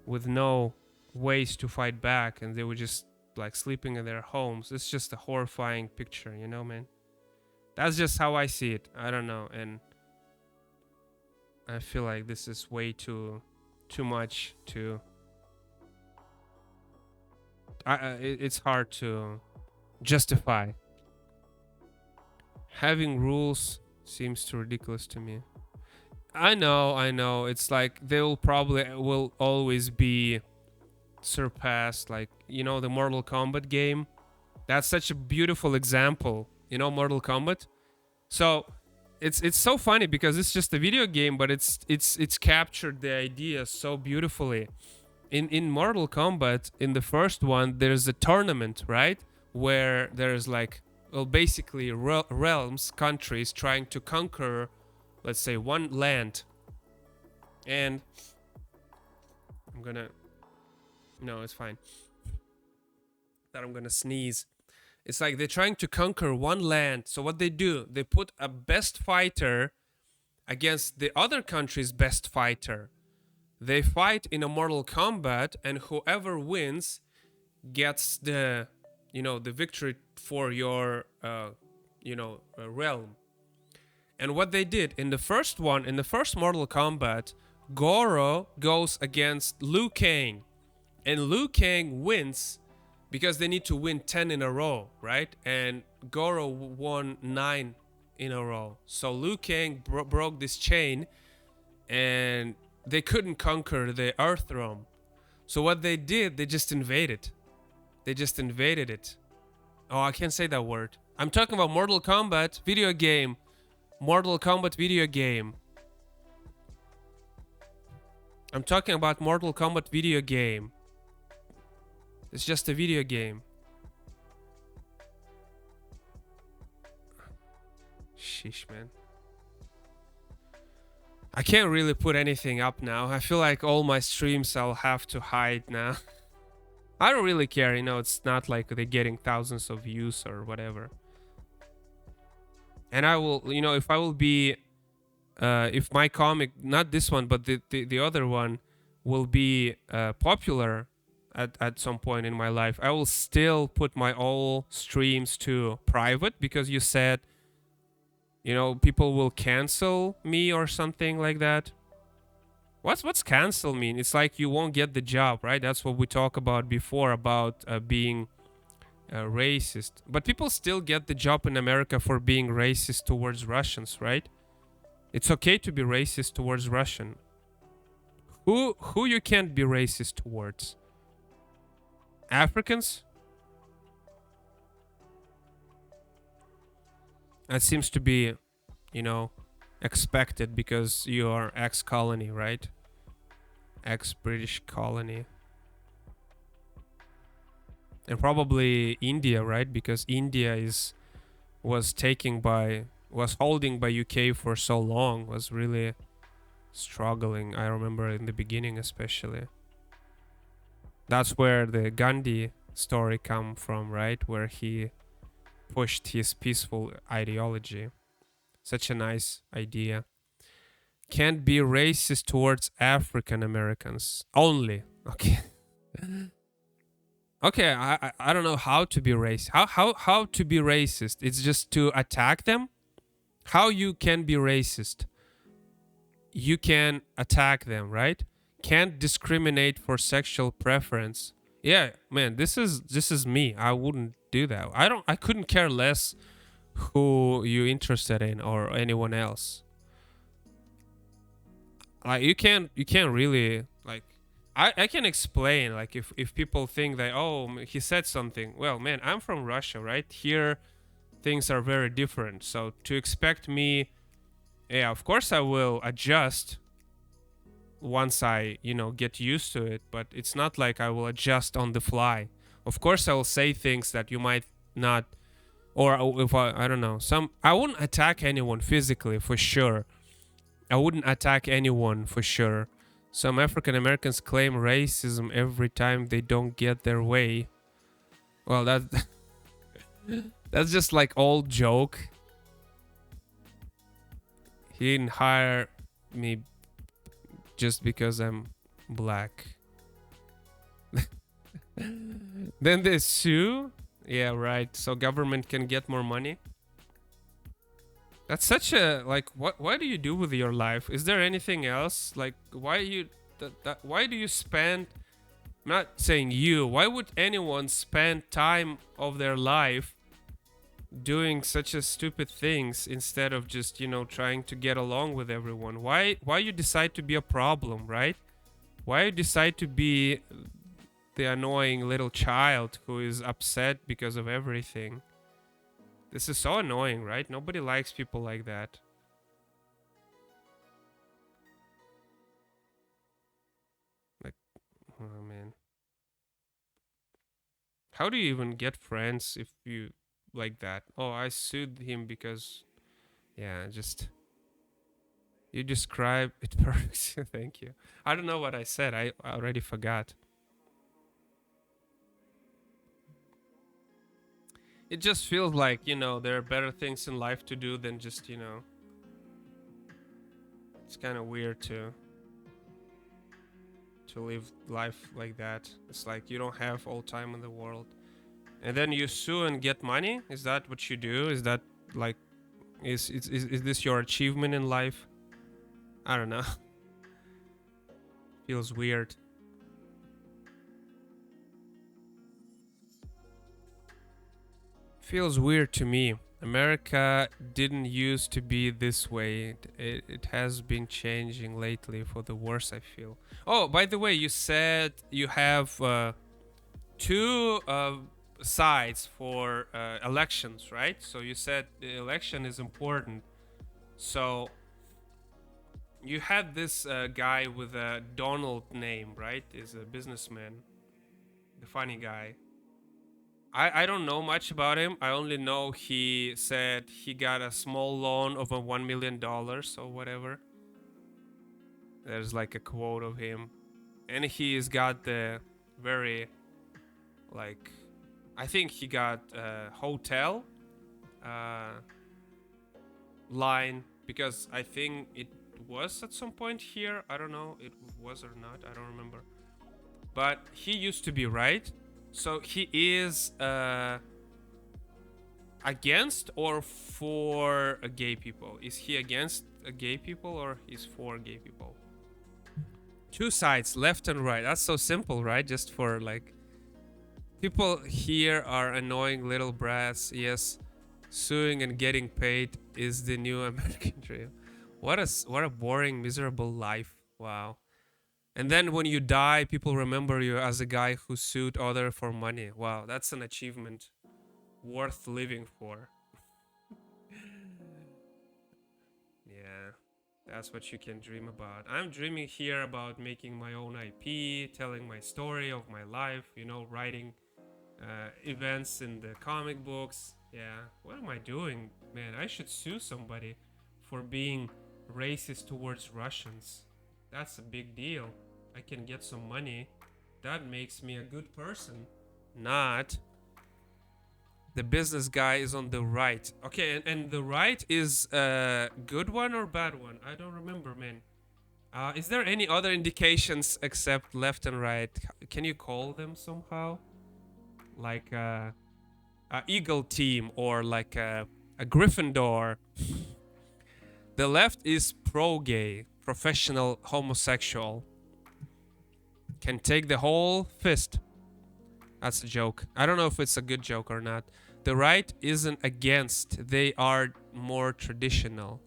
with no ways to fight back, and they were just like sleeping in their homes. It's just a horrifying picture, man. That's just how I see it. I don't know, and I feel like this is way too much to. It's hard to justify. Having rules seems too ridiculous to me. I know. It's like they will always be surpassed. Like, the Mortal Kombat game. That's such a beautiful example. Mortal Kombat. So it's so funny because it's just a video game, but it's captured the idea so beautifully. In Mortal Kombat, in the first one, there's a tournament, right? Where there's like, well, basically realms, countries trying to conquer, let's say, one land. And I'm gonna, no, it's fine. That I'm gonna sneeze. It's like they're trying to conquer one land. So what they do, they put a best fighter against the other country's best fighter. They fight in a Mortal Kombat, and whoever wins gets the victory for your realm. And what they did in the first one, in the first Mortal Kombat, Goro goes against Liu Kang, and Liu Kang wins because they need to win 10 in a row, right? And Goro won 9 in a row. So Liu Kang broke this chain, and they couldn't conquer the Earth realm. So what they did, they just invaded. They just invaded it. Oh, I can't say that word. I'm talking about Mortal Kombat video game. Mortal Kombat video game. I'm talking about Mortal Kombat video game. It's just a video game. Sheesh, man. I can't really put anything up now. I feel like all my streams I'll have to hide now. I don't really care, you know, it's not like they're getting thousands of views or whatever. And I will, you know, if I will be, if my comic, not this one, but the other one will be popular at some point in my life, I will still put my all streams to private because you said, you know, people will cancel me or something like that. What's cancel mean? It's like you won't get the job, right? That's what we talked about before about being racist. But people still get the job in America for being racist towards Russians, right? It's okay to be racist towards Russian. Who you can't be racist towards? Africans? That seems to be, you know, expected because you are ex-colony, right? Ex-British colony. And probably India, right? Because India was holding by UK for so long, was really struggling. I remember in the beginning especially. That's where the Gandhi story come from, right? Where he pushed his peaceful ideology. Such a nice idea. Can't be racist towards African Americans only. Okay. Okay, I don't know how to be racist. How to be racist? It's just to attack them? How you can be racist? You can attack them, right? Can't discriminate for sexual preference. Yeah, man, this is me. I wouldn't do that. I couldn't care less who you interested in or anyone else. Like you can't really like I can explain like if people think that oh he said something. Well, man, I'm from Russia, right? Here things are very different. So to expect me, yeah, of course I will adjust once I, you know, get used to it, but it's not like I will adjust on the fly. Of course I will say things that you might not, or if I don't know, I wouldn't attack anyone physically for sure. I wouldn't attack anyone for sure. Some African Americans claim racism every time they don't get their way. Well, that's just like old joke. He didn't hire me just because I'm black. Then they sue? Yeah, right. So government can get more money. That's such a like what do you do with your life? Is there anything else? Like why do you spend, I'm not saying you, why would anyone spend time of their life doing such a stupid things instead of just, you know, trying to get along with everyone? Why you decide to be a problem, right? Why you decide to be the annoying little child who is upset because of everything? This is so annoying, right? Nobody likes people like that. Like, oh man. How do you even get friends if you like that? Oh, I sued him because, yeah, just, you describe it perfectly. Thank you. I don't know what I said. I already forgot. It just feels like, you know, there are better things in life to do than just, you know, it's kind of weird to live life like that. It's like you don't have all time in the world. And then you sue and get money? Is that what you do? Is that like, is this your achievement in life? I don't know. Feels weird. Feels weird to me. America didn't used to be this way. It has been changing lately for the worse, I feel. Oh, by the way, you said you have two sides for elections, right? So you said the election is important. So you had this guy with a Donald name, right? Is a businessman, the funny guy. I don't know much about him. I only know he said he got a small loan of a $1 million or whatever. There's like a quote of him, and he's got the very like, I think he got a hotel uh, line because I think it was at some point here. I don't know it was or not. I don't remember. But he used to be right. So he is against or for gay people? Is he against gay people or he's for gay people? Two sides, left and right. That's so simple, right? Just for like, people here are annoying little brats. Yes, suing and getting paid is the new American dream. What a boring, miserable life. Wow. And then when you die, people remember you as a guy who sued other for money. Wow, that's an achievement worth living for. Yeah, that's what you can dream about. I'm dreaming here about making my own IP, telling my story of my life, writing events in the comic books. Yeah, what am I doing? Man, I should sue somebody for being racist towards Russians. That's a big deal. I can get some money. That makes me a good person. Not. The business guy is on the right. Okay, and the right is a good one or bad one? I don't remember, man. Is there any other indications except left and right? Can you call them somehow? Like a eagle team or like a Gryffindor. The left is pro-gay, professional homosexual. Can take the whole fist. That's a joke. I don't know if it's a good joke or not. The right isn't against. They are more traditional.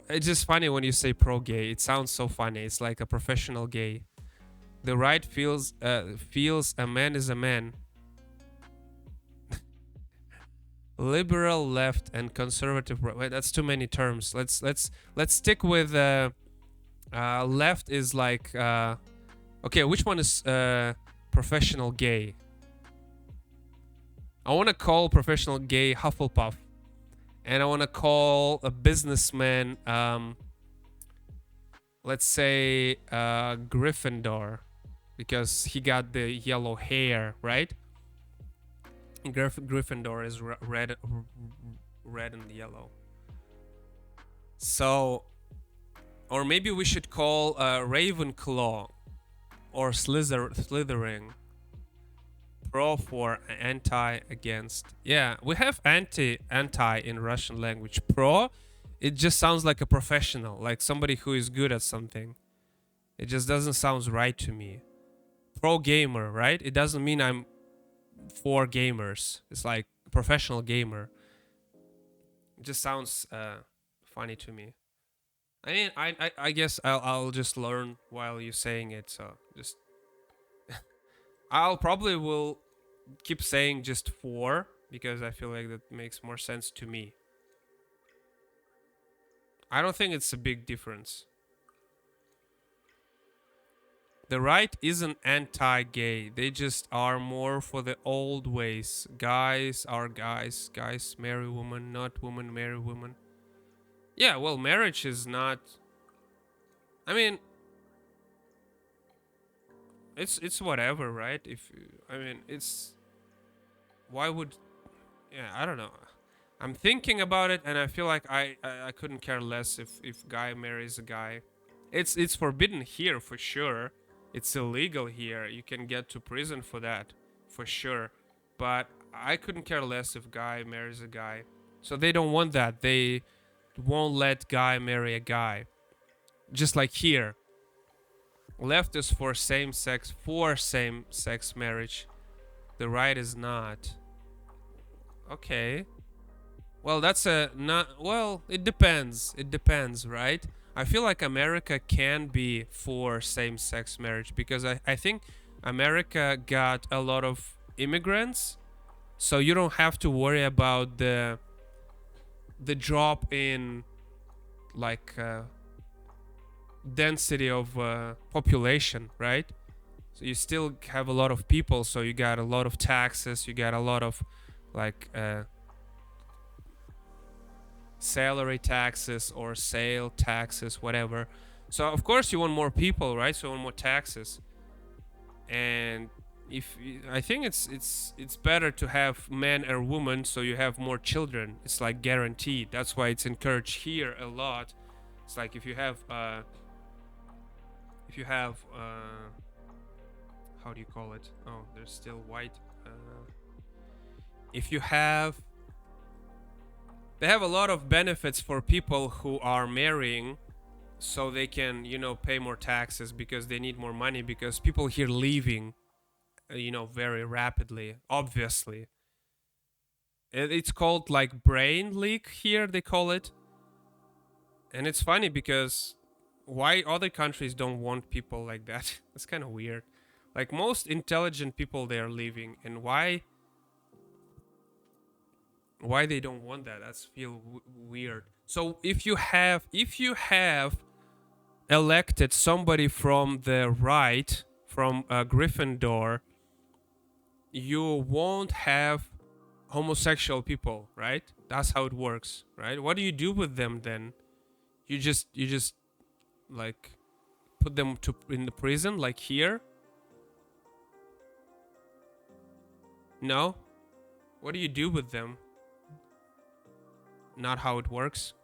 It's just funny when you say pro-gay. It sounds so funny. It's like a professional gay. The right feels a man is a man. Liberal left and conservative right. Wait, that's too many terms. Let's stick with left is like okay, which one is professional gay? I want to call professional gay Hufflepuff, and I want to call a businessman let's say Gryffindor, because he got the yellow hair, right? Gryffindor is red and yellow. So, or maybe we should call Ravenclaw or Slytherin. Pro for anti against. Yeah, we have anti in Russian language. Pro, it just sounds like a professional, like somebody who is good at something. It just doesn't sound right to me. Pro gamer, right? It doesn't mean I'm for gamers. It's like professional gamer. It just sounds funny to me. I mean, I guess I'll just learn while you're saying it. So just I'll probably will keep saying just for, because I feel like that makes more sense to me. I don't think it's a big difference. The right isn't anti-gay. They just are more for the old ways. Guys are guys. Guys marry women, not women marry women. Yeah, well, marriage is not... I mean... It's whatever, right? It's... Why would... Yeah, I don't know. I'm thinking about it, and I feel like I couldn't care less if guy marries a guy. It's forbidden here, for sure. It's illegal here. You can get to prison for that, for sure. But I couldn't care less if guy marries a guy. So they don't want that. They won't let guy marry a guy. Just like here. Left is for same-sex marriage. The right is not. Okay. Well, that's a not. Well, it depends. It depends, right? I feel like America can be for same-sex marriage because I think America got a lot of immigrants, so you don't have to worry about the drop in like density of population, right? So you still have a lot of people, so you got a lot of taxes, you got a lot of like salary taxes or sale taxes, whatever. So of course you want more people, right? So you want more taxes. And if I think it's better to have man or woman, so you have more children. It's like guaranteed. That's why it's encouraged here a lot. It's like if you have how do you call it? Oh, there's still white. If you have they have a lot of benefits for people who are marrying, so they can pay more taxes because they need more money because people here leaving very rapidly, obviously. It's called like brain leak here, they call it. And it's funny because why other countries don't want people like that? That's kind of weird. Like most intelligent people they are leaving, and why they don't want that? That's feel weird. So if you have elected somebody from the right, from Gryffindor, you won't have homosexual people, right? That's how it works, right? What do you do with them then? You just like put them to in the prison like here? No? What do you do with them? Not how it works.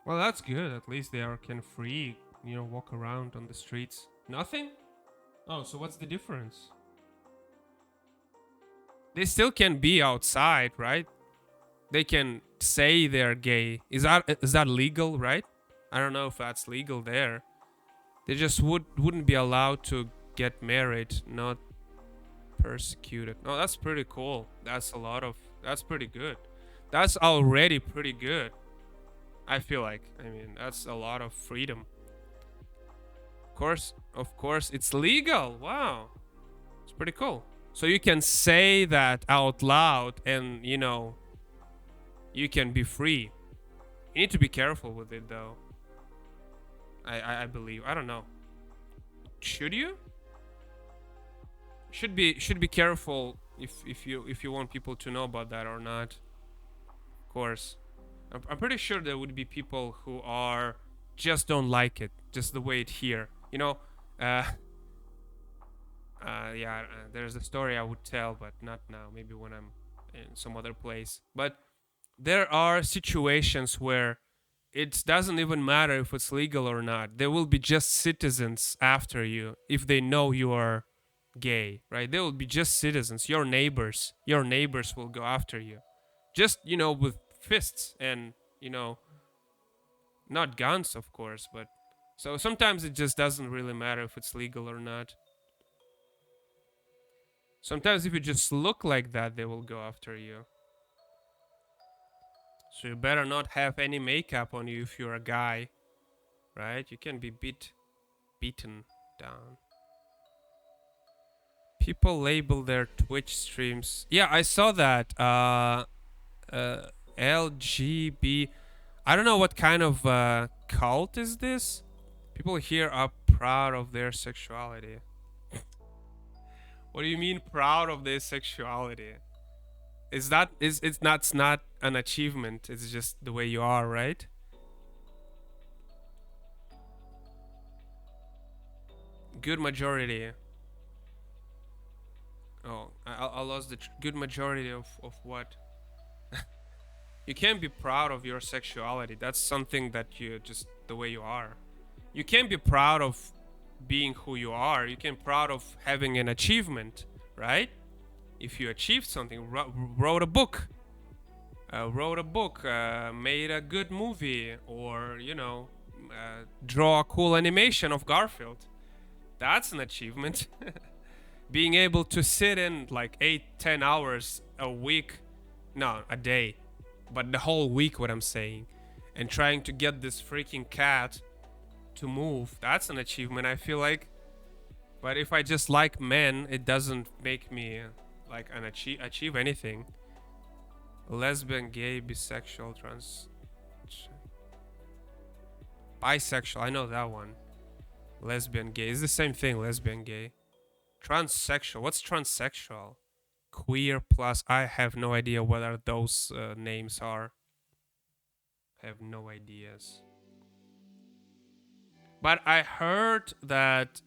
Well, that's good. At least they are can free, walk around on the streets. Nothing? Oh, so what's the difference? They still can be outside, right? They can say they're gay. Is that legal, right? I don't know if that's legal there. They just wouldn't be allowed to get married, not persecuted. No, that's pretty cool. That's pretty good. That's already pretty good. I feel like. I mean, that's a lot of freedom. Of course, it's legal. Wow. It's pretty cool. So you can say that out loud and, you can be free. You need to be careful with it though. I believe. I don't know. Should you? Should be careful if you want people to know about that or not. Of course. I'm pretty sure there would be people who are just don't like it, just the way it here. Uh, yeah. There's a story I would tell, but not now. Maybe when I'm in some other place. But there are situations where it doesn't even matter if it's legal or not. There will be just citizens after you if they know you are gay, right? They will be just citizens, your neighbors. Your neighbors will go after you. Just, with fists and, not guns, of course, but so sometimes it just doesn't really matter if it's legal or not. Sometimes if you just look like that, they will go after you. So you better not have any makeup on you if you're a guy, right? You can be beaten down. People label their Twitch streams. Yeah, I saw that. LGB. I don't know what kind of cult is this. People here are proud of their sexuality. What do you mean proud of their sexuality? It's not an achievement. It's just the way you are, right? Good majority. Oh, I lost the good majority of what? You can't be proud of your sexuality. That's something that you just the way you are. You can't be proud of being who you are. You can be proud of having an achievement, right? If you achieved something, wrote a book, made a good movie, or draw a cool animation of Garfield. That's an achievement. Being able to sit in like 8, 10 hours a week, no, a day, but the whole week, what I'm saying, and trying to get this freaking cat to move, that's an achievement, I feel like. But if I just like men, it doesn't make me like an achieve anything. Lesbian, gay, bisexual, bisexual. I know that one. Lesbian, gay. It's the same thing. Lesbian, gay. Transsexual. What's transsexual? Queer plus. I have no idea what are those names are. Have no ideas. But I heard that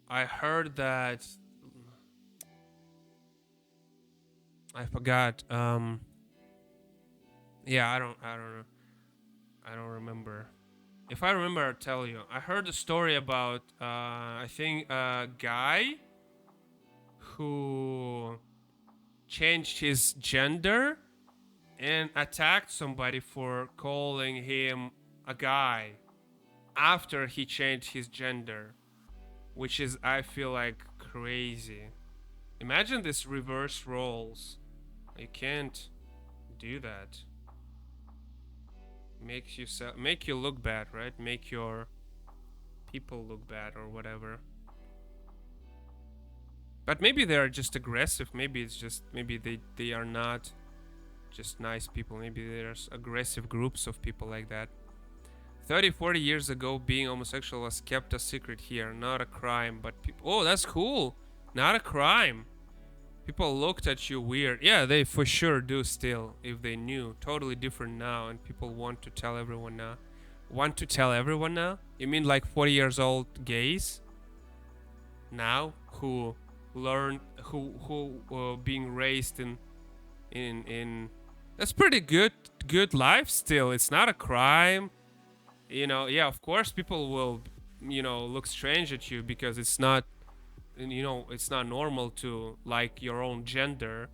I heard that I forgot. Yeah, I don't remember. If I remember, I'll tell you. I heard a story about I think a guy who changed his gender and attacked somebody for calling him a guy after he changed his gender, which is, I feel like, crazy. Imagine this reverse roles. You can't do that. Make you look bad, right? Make your people look bad or whatever. But maybe they are just aggressive. Maybe it's just they are not just nice people. Maybe there's aggressive groups of people like that. 30-40 years ago, being homosexual was kept a secret here, not a crime, but people. Oh, that's cool. Not a crime. People looked at you weird. Yeah, they for sure do still, if they knew. Totally different now, and people want to tell everyone now. Want to tell everyone now? You mean like 40 years old gays? Now? Who learned, who being raised in that's pretty good life still. It's not a crime. You know, yeah, of course people will, look strange at you because it's not, it's not normal to like your own gender,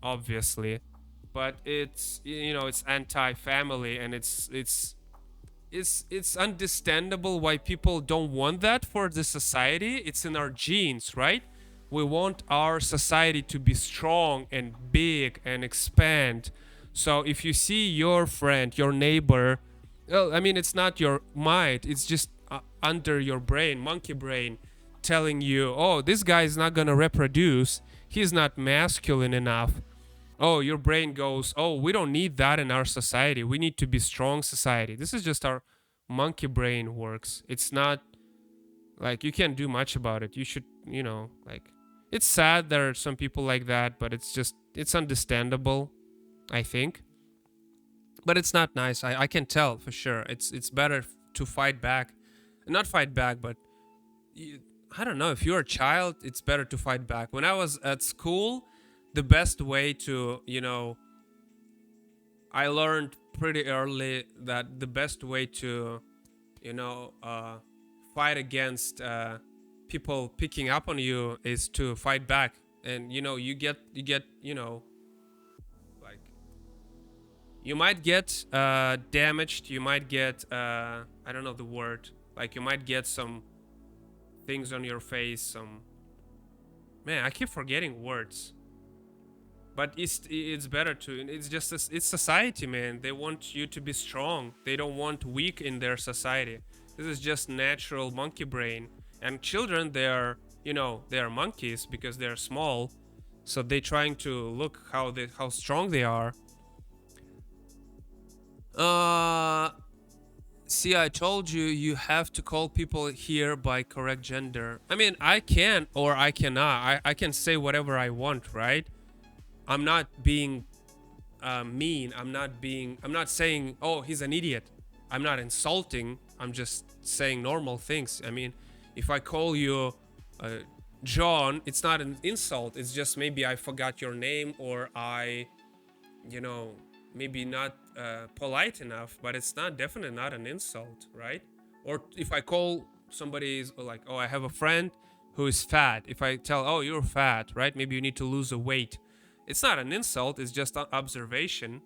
obviously, but it's, it's anti-family, and it's understandable why people don't want that for the society. It's in our genes, right? We want our society to be strong and big and expand. So if you see your friend, your neighbor, well, I mean, it's not your mind, it's just under your brain, monkey brain, telling you, oh, this guy is not gonna reproduce, he's not masculine enough. Oh, your brain goes, oh, we don't need that in our society, we need to be strong society. This is just our monkey brain works. It's not like you can't do much about it. You should, like, it's sad there are some people like that, but it's understandable, I think. But it's not nice. I can tell for sure. It's better to fight back, not fight back, but I don't know. If you're a child, it's better to fight back. When I was at school, the best way to, I learned pretty early that the best way to, fight against people picking up on you is to fight back. And you get like, you might get damaged, you might get I don't know the word, like you might get some things on your face, some, man, I keep forgetting words, but it's better to, it's just it's society, man. They want you to be strong, they don't want weak in their society. This is just natural monkey brain. And children, they are monkeys because they're small, so they trying to look how strong they are. See, I told you, you have to call people here by correct gender. I mean, I can or I cannot. I can say whatever I want, right? I'm not being mean. I'm not saying, oh, he's an idiot. I'm not insulting. I'm just saying normal things. I mean, if I call you John, it's not an insult. It's just maybe I forgot your name, or I, maybe not polite enough, but it's not definitely not an insult, right? Or if I call somebody like, oh, I have a friend who is fat. If I tell, oh, you're fat, right? Maybe you need to lose a weight. It's not an insult. It's just an observation.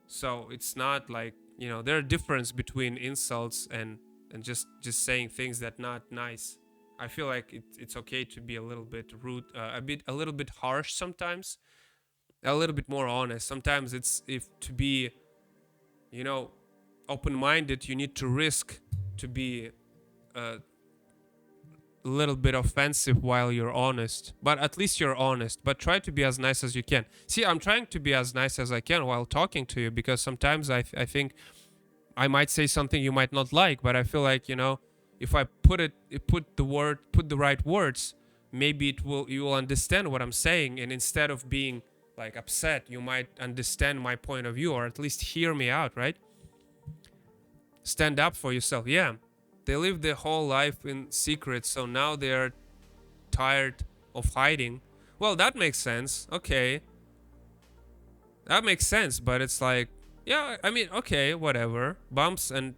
So it's not like, there are difference between insults and and just saying things that not nice. I feel like it's okay to be a little bit rude, a little bit harsh sometimes, a little bit more honest. Sometimes it's if to be, you know, open-minded, you need to risk to be a little bit offensive while you're honest. But at least you're honest. But try to be as nice as you can. See, I'm trying to be as nice as I can while talking to you because sometimes I think I might say something you might not like, but I feel like, if I put the right words, maybe you will understand what I'm saying, and instead of being like upset, you might understand my point of view or at least hear me out, right? Stand up for yourself. Yeah. They live their whole life in secret, so now they're tired of hiding. Well, that makes sense. Okay. That makes sense, but it's like, yeah, I mean, okay, whatever. Bumps and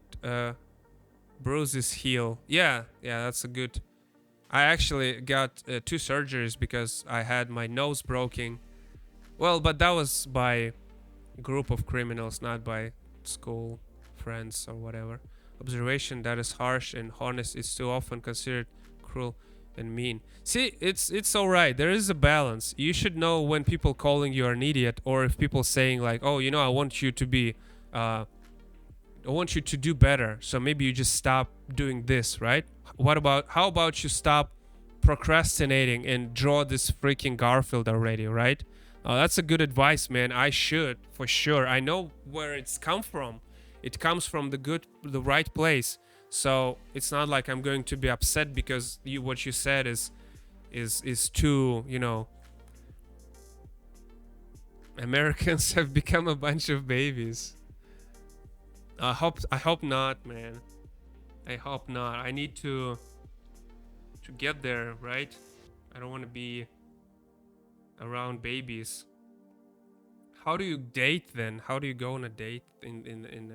bruises heal. Yeah, that's a good. I actually got 2 surgeries because I had my nose broken. Well, but that was by group of criminals, not by school friends or whatever. Observation that is harsh and honest is too often considered cruel and mean. See, it's all right. There is a balance. You should know when people calling you an idiot, or if people saying like, "Oh, I want you to be, I want you to do better." So maybe you just stop doing this, right? How about you stop procrastinating and draw this freaking Garfield already, right? That's a good advice, man. I should for sure. I know where it's come from. It comes from the right place. So it's not like I'm going to be upset because what you said is too, Americans have become a bunch of babies. I hope not, man. I hope not. I need to get there, right? I don't want to be around babies. How do you date then? How do you go on a date in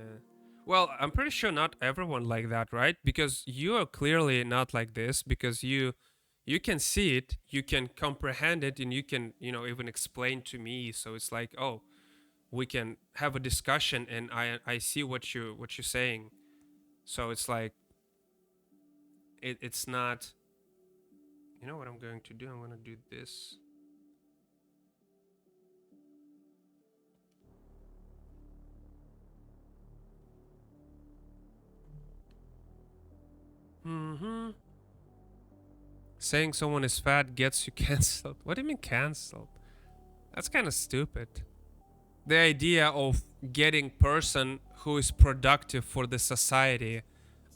well, I'm pretty sure not everyone like that, right? Because you are clearly not like this because you can see it, you can comprehend it, and you can, even explain to me. So it's like, oh, we can have a discussion and I see what you're saying. So it's like it's not, you know what I'm going to do? I'm going to do this. Mm-hmm. Saying someone is fat gets you cancelled. What do you mean cancelled? That's kind of stupid. The idea of getting person who is productive for the society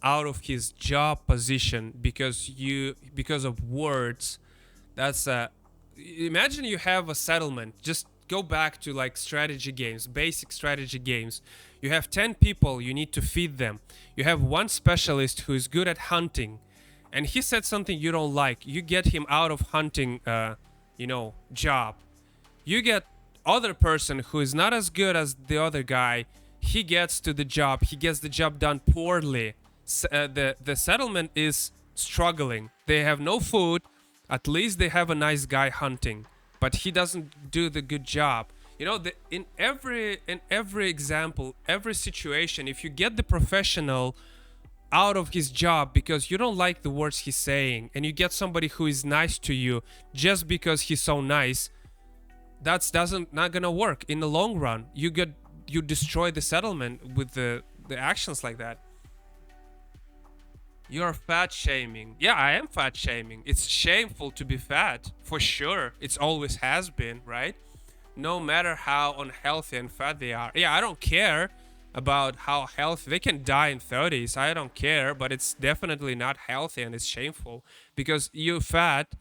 out of his job position because of words. That's imagine you have a settlement. Just go back to like strategy games, basic strategy games. You have 10 people, you need to feed them. You have one specialist who is good at hunting, and he said something you don't like. You get him out of hunting job. You get other person who is not as good as the other guy. He gets to the job. He gets the job done poorly. The settlement is struggling. They have no food. At least they have a nice guy hunting, but he doesn't do the good job. In every example, every situation, if you get the professional out of his job because you don't like the words he's saying, and you get somebody who is nice to you just because he's so nice, that's not gonna work in the long run. You destroy the settlement with the actions like that. You're fat shaming. Yeah, I am fat shaming. It's shameful to be fat, for sure. It's always has been, right? No matter how unhealthy and fat they are. Yeah, I don't care about how healthy. They can die in 30s. I don't care, but it's definitely not healthy and it's shameful because you fat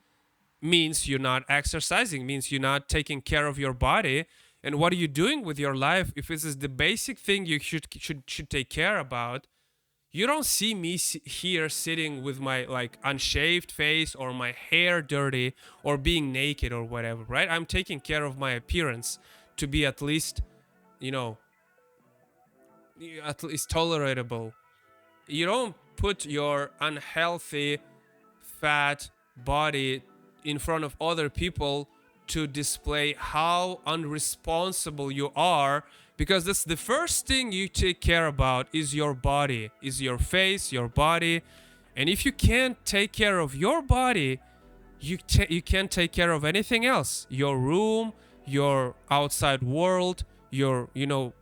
means you're not exercising, means you're not taking care of your body. And what are you doing with your life if this is the basic thing you should take care about? You don't see me here sitting with my like unshaved face or my hair dirty or being naked or whatever, right? I'm taking care of my appearance to be at least, tolerable. You don't put your unhealthy, fat body in front of other people to display how unresponsible you are Because that's the first thing you take care about is your body, is your face, your body. And if you can't take care of your body, you can't take care of anything else. Your room, your outside world, your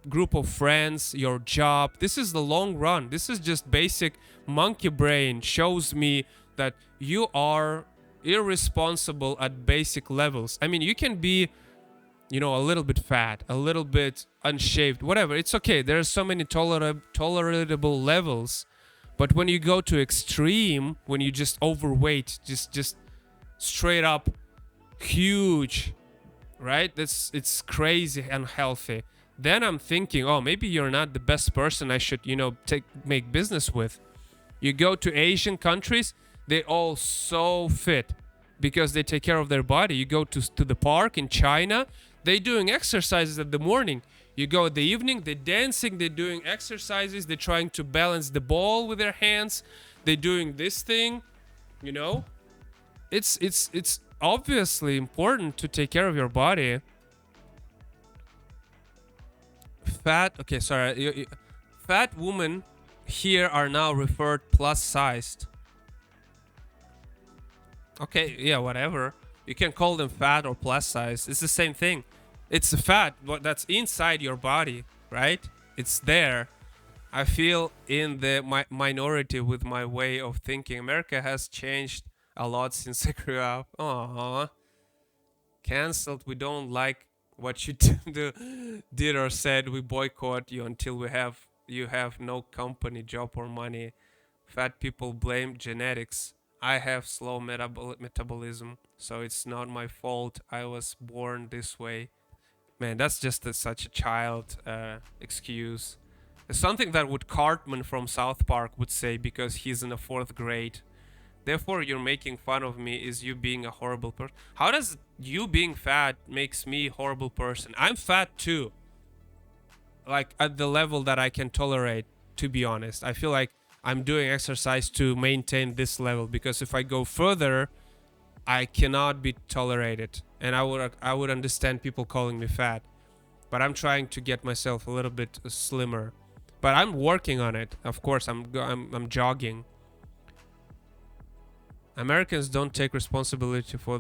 group of friends, your job. This is the long run. This is just basic monkey brain shows me that you are irresponsible at basic levels. I mean, you can be a little bit fat, a little bit unshaved, whatever. It's okay. There are so many tolerable levels. But when you go to extreme, when you just overweight, just straight up huge, right? It's crazy unhealthy. Then I'm thinking, oh, maybe you're not the best person I should, make business with. You go to Asian countries, they're all so fit because they take care of their body. You go to the park in China, they're doing exercises at the morning. You go at the evening, they're dancing, they're doing exercises, they're trying to balance the ball with their hands, they're doing this thing, It's obviously important to take care of your body. Fat women here are now referred plus sized. Okay, yeah, whatever. You can call them fat or plus size. It's the same thing. It's fat, but that's inside your body, right? It's there. I feel in the minority with my way of thinking. America has changed a lot since I grew up. Aww. Cancelled. We don't like what you did or said. We boycott you until you have no company, job, or money. Fat people blame genetics. I have slow metabolism, so it's not my fault. I was born this way. Man, that's just such a child excuse. It's something that Cartman from South Park would say because he's in the 4th grade. Therefore, you're making fun of me is you being a horrible person. How does you being fat makes me a horrible person? I'm fat too. Like at the level that I can tolerate, to be honest. I feel like I'm doing exercise to maintain this level because if I go further, I cannot be tolerated. And I would understand people calling me fat. But I'm trying to get myself a little bit slimmer. But I'm working on it. Of course, I'm jogging. Americans don't take responsibility for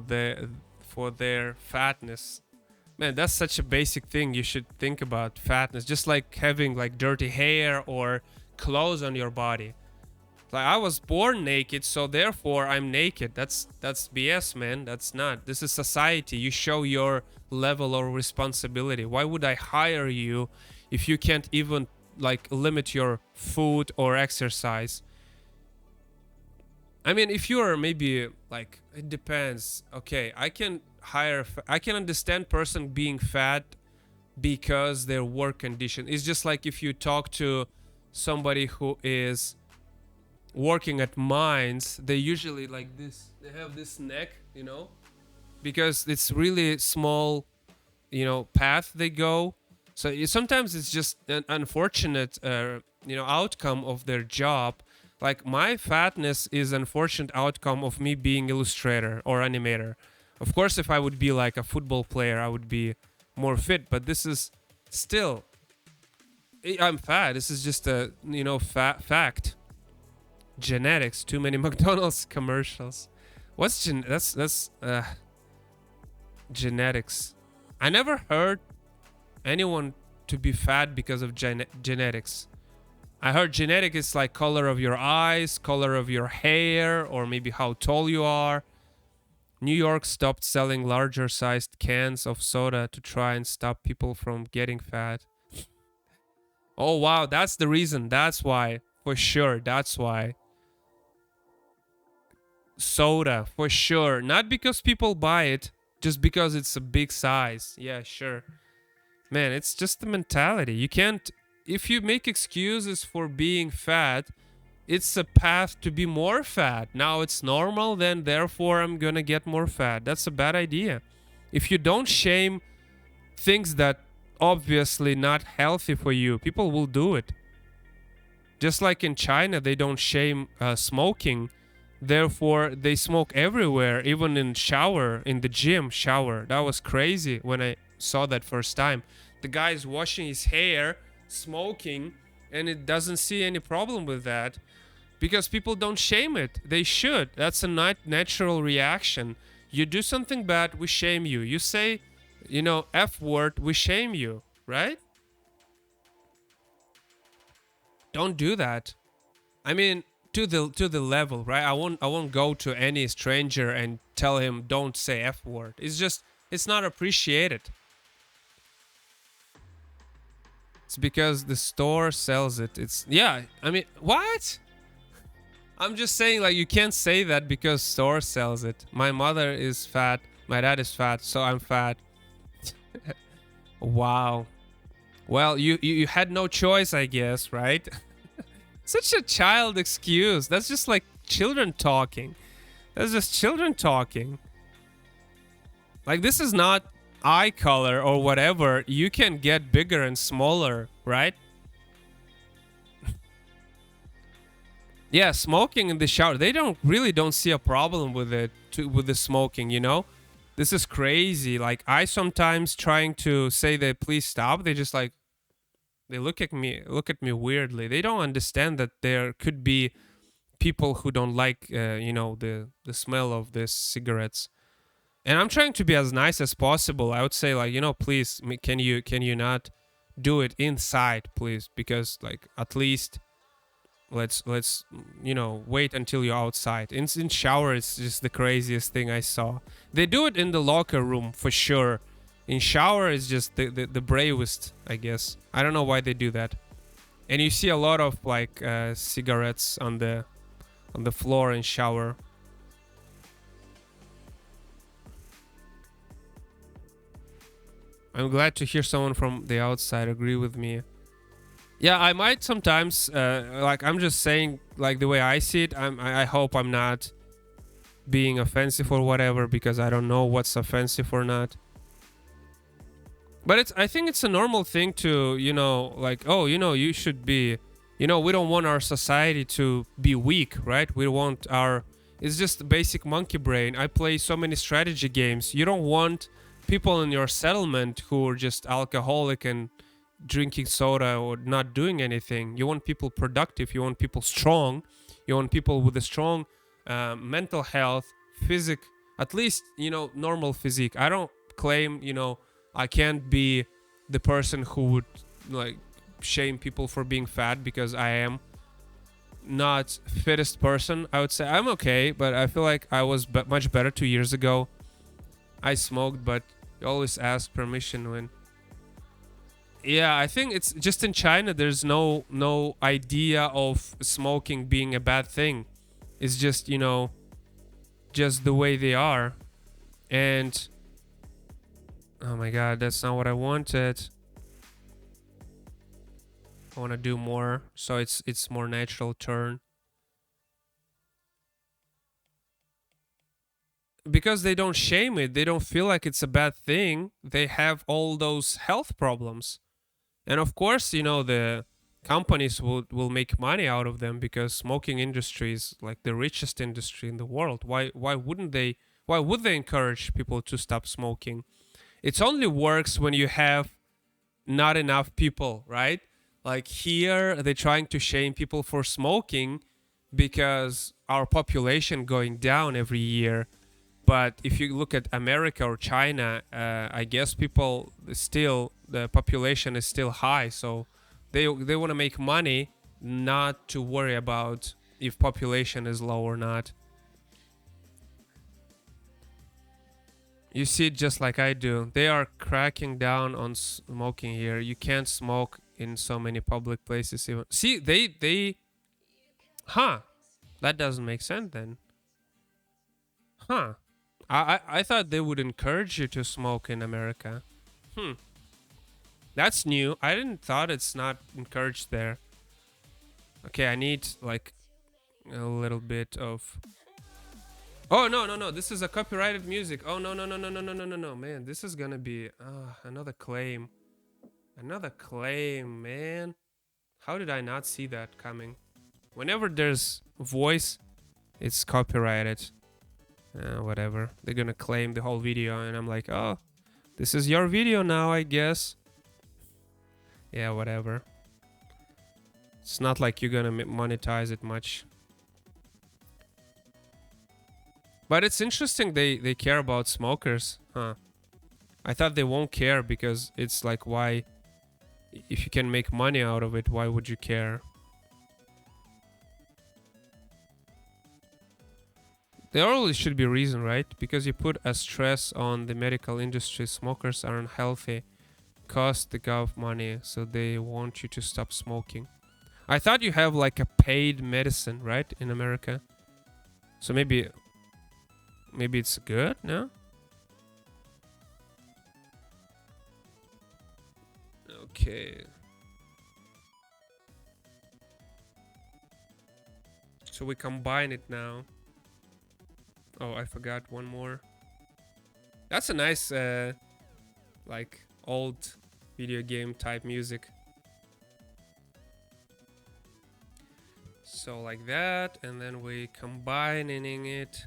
their fatness. Man, that's such a basic thing you should think about, fatness. Just like having like dirty hair or clothes on your body. Like I was born naked, so therefore I'm naked. That's BS, man. That's not. This is society. You show your level of responsibility. Why would I hire you if you can't even like limit your food or exercise? I mean, if you're maybe like, it depends. Okay, I can understand person being fat because their work condition. It's just like if you talk to somebody who is working at mines, they usually like this. They have this neck, because it's really small, path they go. So sometimes it's just an unfortunate, outcome of their job. Like my fatness is unfortunate outcome of me being illustrator or animator. Of course, if I would be like a football player, I would be more fit. But this is still, I'm fat. This is just a fact. Genetics. Too many McDonald's commercials. What's that's genetics. I never heard anyone to be fat because of genetics. I heard genetic is like color of your eyes, color of your hair, or maybe how tall you are. New York stopped selling larger sized cans of soda to try and stop people from getting fat. Oh wow, that's the reason. That's why. For sure, that's why. Soda, for sure. Not because people buy it, just because it's a big size. Yeah, sure. Man, it's just the mentality. You can't... If you make excuses for being fat, it's a path to be more fat. Now it's normal, then therefore I'm gonna get more fat. That's a bad idea. If you don't shame things that obviously not healthy for you, people will do it. Just like in China, they don't shame smoking. Therefore, they smoke everywhere, even in shower, in the gym shower. That was crazy when I saw that first time. The guy is washing his hair, smoking, and it doesn't see any problem with that because people don't shame it. They should. That's a natural reaction. You do something bad, we shame you. You say, F word, we shame you, right? Don't do that. I mean, to the level, right? I won't go to any stranger and tell him don't say F word. It's not appreciated. It's because the store sells it. Yeah, I mean, what? I'm just saying, like, you can't say that because store sells it. My mother is fat, my dad is fat, so I'm fat. Wow. Well, you had no choice, I guess, right? Such a child excuse. That's just like children talking. That's just children talking. Like, this is not eye color or whatever. You can get bigger and smaller, right? Yeah, smoking in the shower. They don't see a problem with it, with the smoking, This is crazy. Like, I sometimes trying to say that please stop. They just like, they look at me weirdly. They don't understand that there could be people who don't like, the smell of these cigarettes. And I'm trying to be as nice as possible. I would say, like, please, can you not do it inside, please? Because, like, at least let's wait until you're outside. In shower, it's just the craziest thing I saw. They do it in the locker room for sure. In shower is just the bravest, I guess. I don't know why they do that. And you see a lot of like cigarettes on the floor in shower. I'm glad to hear someone from the outside agree with me. Yeah, I might sometimes like, I'm just saying, like, the way I see it. I hope I'm not being offensive or whatever, because I don't know what's offensive or not. But I think it's a normal thing to, like, oh, you should be, we don't want our society to be weak, right? We want it's just basic monkey brain. I play so many strategy games. You don't want people in your settlement who are just alcoholic and drinking soda or not doing anything. You want people productive. You want people strong. You want people with a strong mental health, at least, normal physique. I don't claim, I can't be the person who would, like, shame people for being fat, because I am not fittest person. I would say I'm okay, but I feel like I was much better 2 years ago. I smoked, but you always ask permission when. Yeah, I think it's just in China. There's no idea of smoking being a bad thing. It's just, just the way they are. And oh my god, that's not what I wanted. I want to do more, so it's more natural turn. Because they don't shame it, they don't feel like it's a bad thing. They have all those health problems. And of course, the companies will make money out of them, because smoking industry is like the richest industry in the world. Why would they encourage people to stop smoking? It only works when you have not enough people, right? Like, here, they're trying to shame people for smoking because our population going down every year. But if you look at America or China, I guess the population is still high. So they want to make money, not to worry about if population is low or not. You see it just like I do. They are cracking down on smoking here. You can't smoke in so many public places even. See, huh. That doesn't make sense then. Huh. I thought they would encourage you to smoke in America. That's new. I didn't thought it's not encouraged there. Okay, I need like a little bit of. Oh no! This is a copyrighted music. Oh no! Man, this is gonna be another claim. Another claim, man. How did I not see that coming? Whenever there's voice, it's copyrighted. Whatever. They're gonna claim the whole video, and I'm like, oh, this is your video now, I guess. Yeah, whatever. It's not like you're gonna monetize it much. But it's interesting they care about smokers, huh? I thought they won't care because it's like, why, if you can make money out of it, why would you care? There always should be a reason, right? Because you put a stress on the medical industry. Smokers are unhealthy, cost the gov money, so they want you to stop smoking. I thought you have like a paid medicine, right, in America? So maybe it's good, no? Okay. So we combine it now. Oh, I forgot one more. That's a nice, like, old video game type music. So like that, and then we combining it.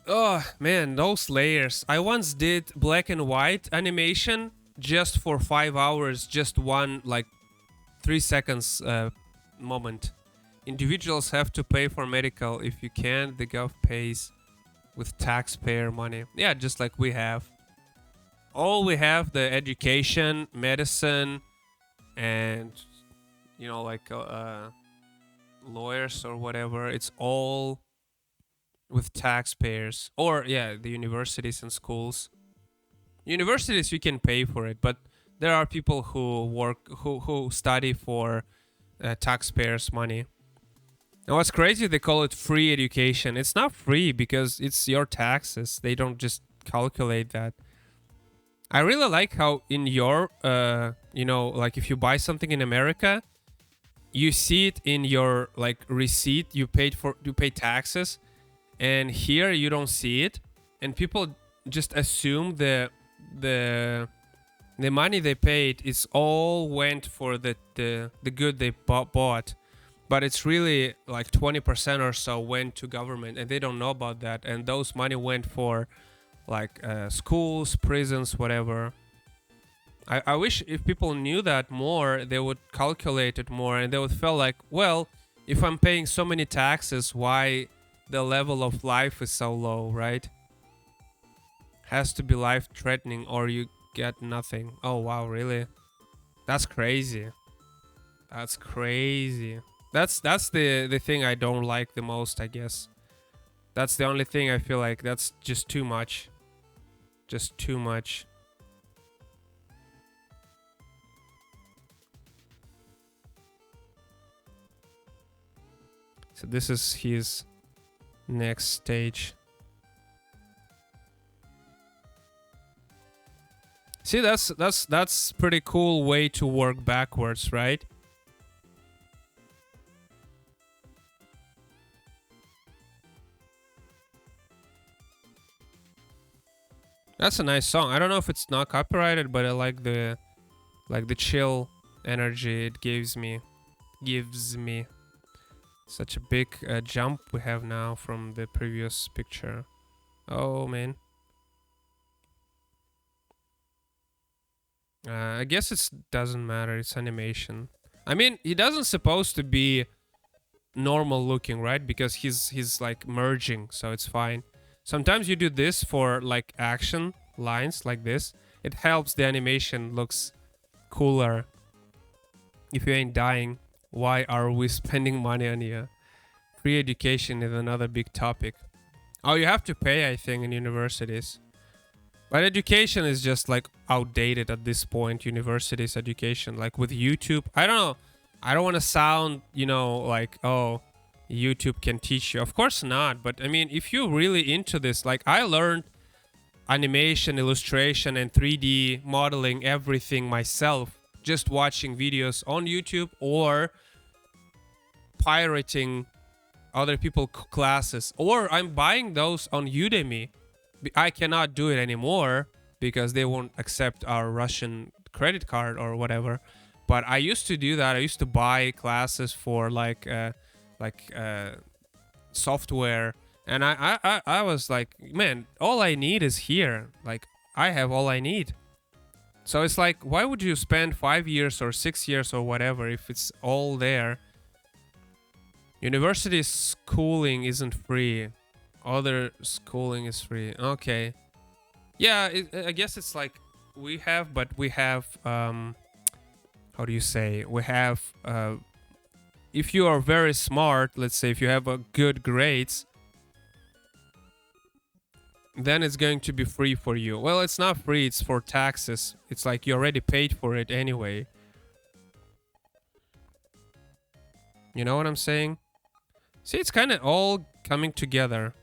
Oh man, those layers. I once did black and white animation just for 5 hours, just one like 3 seconds moment. Individuals have to pay for medical. If you can't, the gov pays with taxpayer money. Yeah, just like we have. All we have, the education, medicine, and you know, like lawyers or whatever. It's all with taxpayers, or yeah, the universities and schools. Universities, you can pay for it, but there are people who work, who study for taxpayers' money. And what's crazy, they call it free education. It's not free because it's your taxes. They don't just calculate that. I really like how in your, you know, like if you buy something in America, you see it in your like receipt. You pay taxes, and here you don't see it, and people just assume the money they paid is all went for the good they bought, but it's really like 20% or so went to government, and they don't know about that. And those money went for like schools, prisons, whatever. I wish if people knew that more, they would calculate it more, and they would feel like, well, if I'm paying so many taxes, why the level of life is so low, right? Has to be life threatening or you get nothing. Oh wow, really? That's crazy. That's crazy. That's the thing I don't like the most, I guess. That's the only thing I feel like that's just too much. Just too much. So this is his next stage. See, that's pretty cool way to work backwards, right? That's a nice song. I don't know if it's not copyrighted, but I like the chill energy it gives me. Such a big jump we have now from the previous picture. Oh man. I guess it doesn't matter. It's animation. I mean, he doesn't supposed to be normal looking, right? Because he's like merging, so it's fine. Sometimes you do this for like action lines like this. It helps the animation looks cooler. If you ain't dying, why are we spending money on you? Free education is another big topic. Oh, you have to pay, I think, in universities. But education is just like outdated at this point. Universities education, like with YouTube, I don't know. I don't want to sound, you know, like, oh, YouTube can teach you. Of course not. But I mean, if you're really into this, like I learned animation, illustration, and 3D modeling everything myself, just watching videos on YouTube or pirating other people's classes, or I'm buying those on Udemy. I cannot do it anymore because they won't accept our Russian credit card or whatever. But I used to do that. I used to buy classes for like software, and I was like, man, all I need is here. Like I have all I need. So it's like, why would you spend 5 years or 6 years or whatever if it's all there? University schooling isn't free. Other schooling is free. Okay. Yeah, I guess it's like we have, but we have, how do you say? We have, if you are very smart, let's say if you have a good grades, then it's going to be free for you. Well, it's not free, it's for taxes. It's like you already paid for it anyway. You know what I'm saying? See, it's kind of all coming together,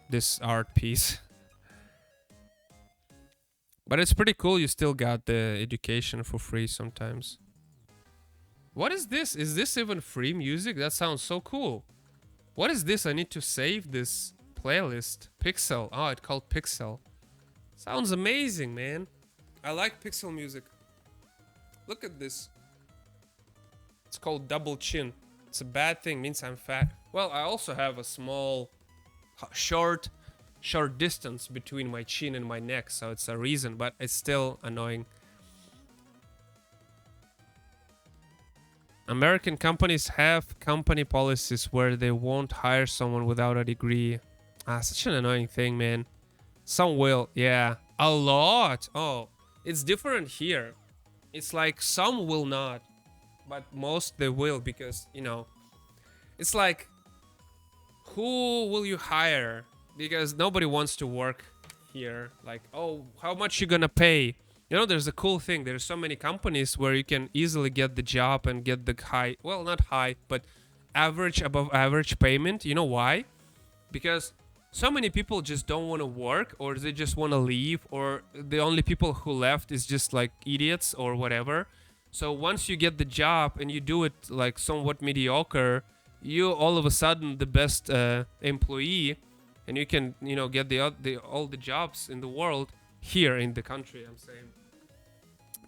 this art piece. But it's pretty cool you still got the education for free sometimes. What is this? Is this even free music? That sounds so cool. What is this? I need to save this playlist. Pixel. Oh, it's called Pixel. Sounds amazing, man. I like Pixel music. Look at this. It's called double chin. It's a bad thing, means I'm fat. Well, I also have a small, short distance between my chin and my neck, so it's a reason, but it's still annoying. American companies have company policies where they won't hire someone without a degree. Ah, such an annoying thing, man. Some will, yeah. A lot. Oh, it's different here. It's like some will not, but most they will, because, you know, it's like, who will you hire? Because nobody wants to work here. Like, oh, how much you gonna pay? You know, there's a cool thing. There's so many companies where you can easily get the job and get the high, well, not high, but average, above average payment. You know why? Because so many people just don't want to work, or they just want to leave, or the only people who left is just like idiots or whatever. So once you get the job and you do it like somewhat mediocre, you all of a sudden the best employee, and you can, you know, get all the jobs in the world here in the country, I'm saying.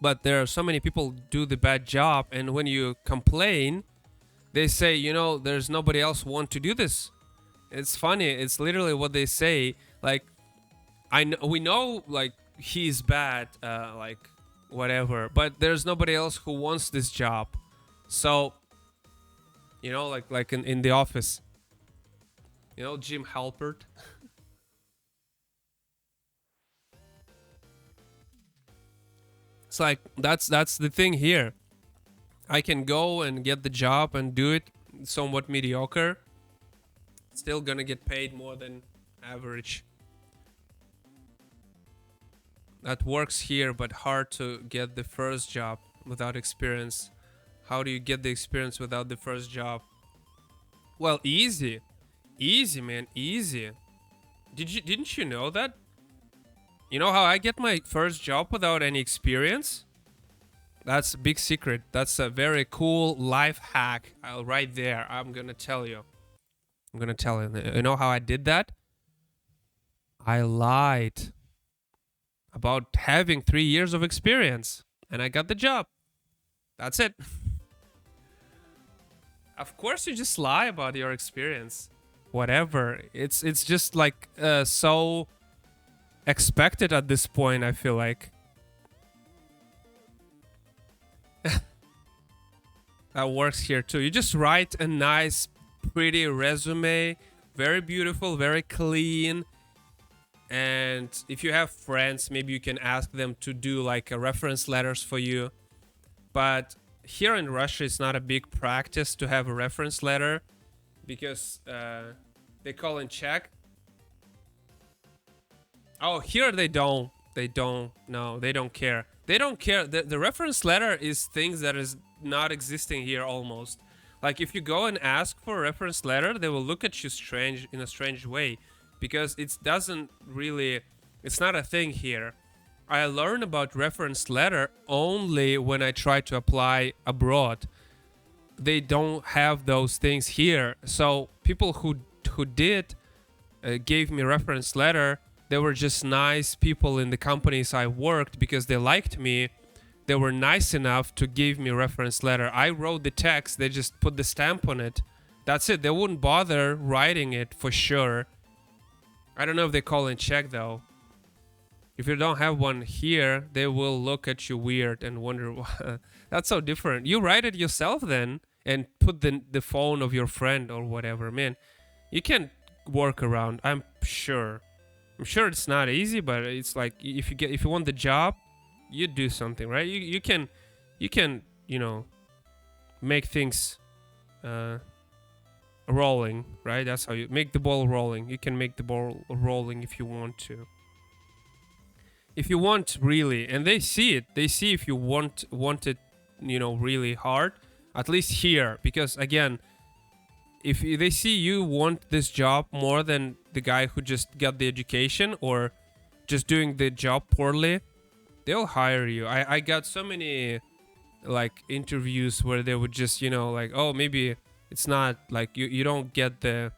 But there are so many people do the bad job, and when you complain, they say, you know, there's nobody else want to do this. It's funny. It's literally what they say. Like, we know, like, he's bad, like, whatever, but there's nobody else who wants this job. So, you know, like in the office, you know, Jim Halpert. It's like, that's the thing here. I can go and get the job and do it somewhat mediocre. Still gonna get paid more than average. That works here, but hard to get the first job without experience. How do you get the experience without the first job? Well, easy. Easy, man, easy. Didn't you know that? You know how I get my first job without any experience? That's a big secret. That's a very cool life hack. Right there, I'm gonna tell you. You know how I did that? I lied about having 3 years of experience, and I got the job. That's it. Of course, you just lie about your experience. Whatever. It's just like so expected at this point, I feel like. That works here too. You just write a nice, pretty resume. Very beautiful, very clean. And if you have friends, maybe you can ask them to do like a reference letters for you. But here in Russia, it's not a big practice to have a reference letter, because they call in check. Oh, here they don't. No, they don't care. They don't care. The reference letter is things that is not existing here almost. Like, if you go and ask for a reference letter, they will look at you in a strange way, because it's not a thing here. I learned about reference letter only when I try to apply abroad. They don't have those things here. So people who did gave me reference letter, they were just nice people in the companies I worked, because they liked me. They were nice enough to give me reference letter. I wrote the text, they just put the stamp on it. That's it. They wouldn't bother writing it for sure. I don't know if they call in check though. If you don't have one here, they will look at you weird and wonder why. That's so different. You write it yourself then and put the phone of your friend or whatever. Man, you can work around. I'm sure it's not easy, but it's like if you want the job, you do something, right? You can make things uh, rolling, right? That's how you make the ball rolling. You can make the ball rolling if you want to. If you want really, and they see it. They see if you want it, really hard. At least here, because again, if they see you want this job more than the guy who just got the education or just doing the job poorly, they'll hire you. I got so many like interviews where they would just like, oh, maybe it's not like you don't get the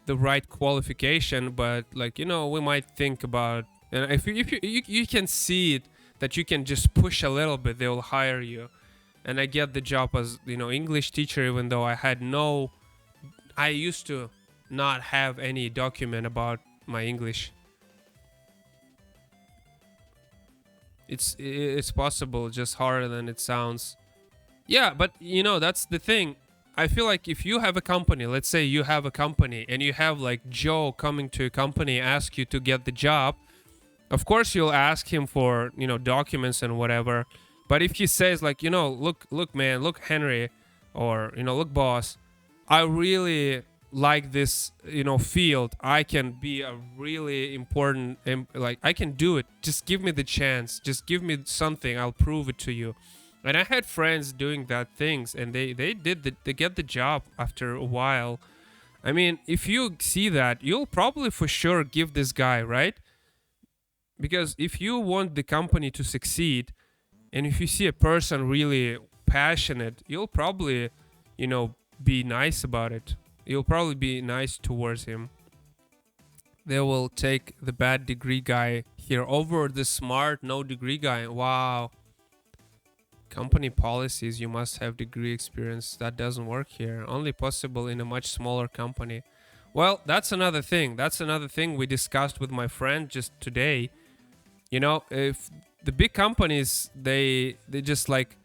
right qualification, but like we might think about. And if you can see it that you can just push a little bit, they will hire you. And I get the job as English teacher, even though I used to not have any document about my English. It's possible, just harder than it sounds. Yeah, but that's the thing. I feel like if you have a company, let's say you have a company and you have like Joe coming to a company, ask you to get the job, of course you'll ask him for documents and whatever. But if he says like look man, look Henry, or look boss, I really like this field. I can be a really important like I can do it. Just give me the chance. Just give me something. I'll prove it to you. And I had friends doing that things, and they get the job after a while. I mean, if you see that, you'll probably for sure give this guy, right? Because if you want the company to succeed, and if you see a person really passionate, you'll probably be nice about it. You'll probably be nice towards him. They will take the bad degree guy here over the smart no degree guy. Wow. Company policies, you must have degree experience. That doesn't work here. Only possible in a much smaller company. Well, that's another thing. That's another thing we discussed with my friend just today. If the big companies, they just like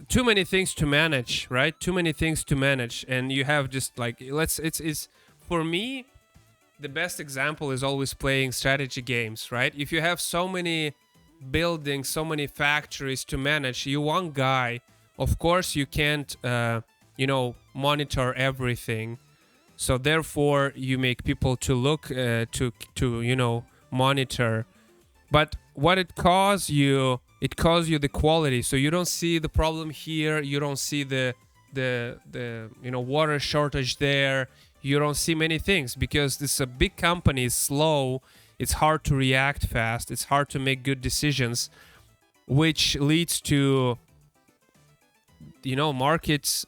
too many things to manage, right? Too many things to manage, and you have just like it's for me, the best example is always playing strategy games, right? If you have so many buildings, so many factories to manage, you one guy, of course you can't monitor everything. So therefore you make people to look to monitor. But what it costs you the quality. So you don't see the problem here, you don't see the water shortage there, you don't see many things because this is a big company, is slow. It's hard to react fast. It's hard to make good decisions, which leads to, markets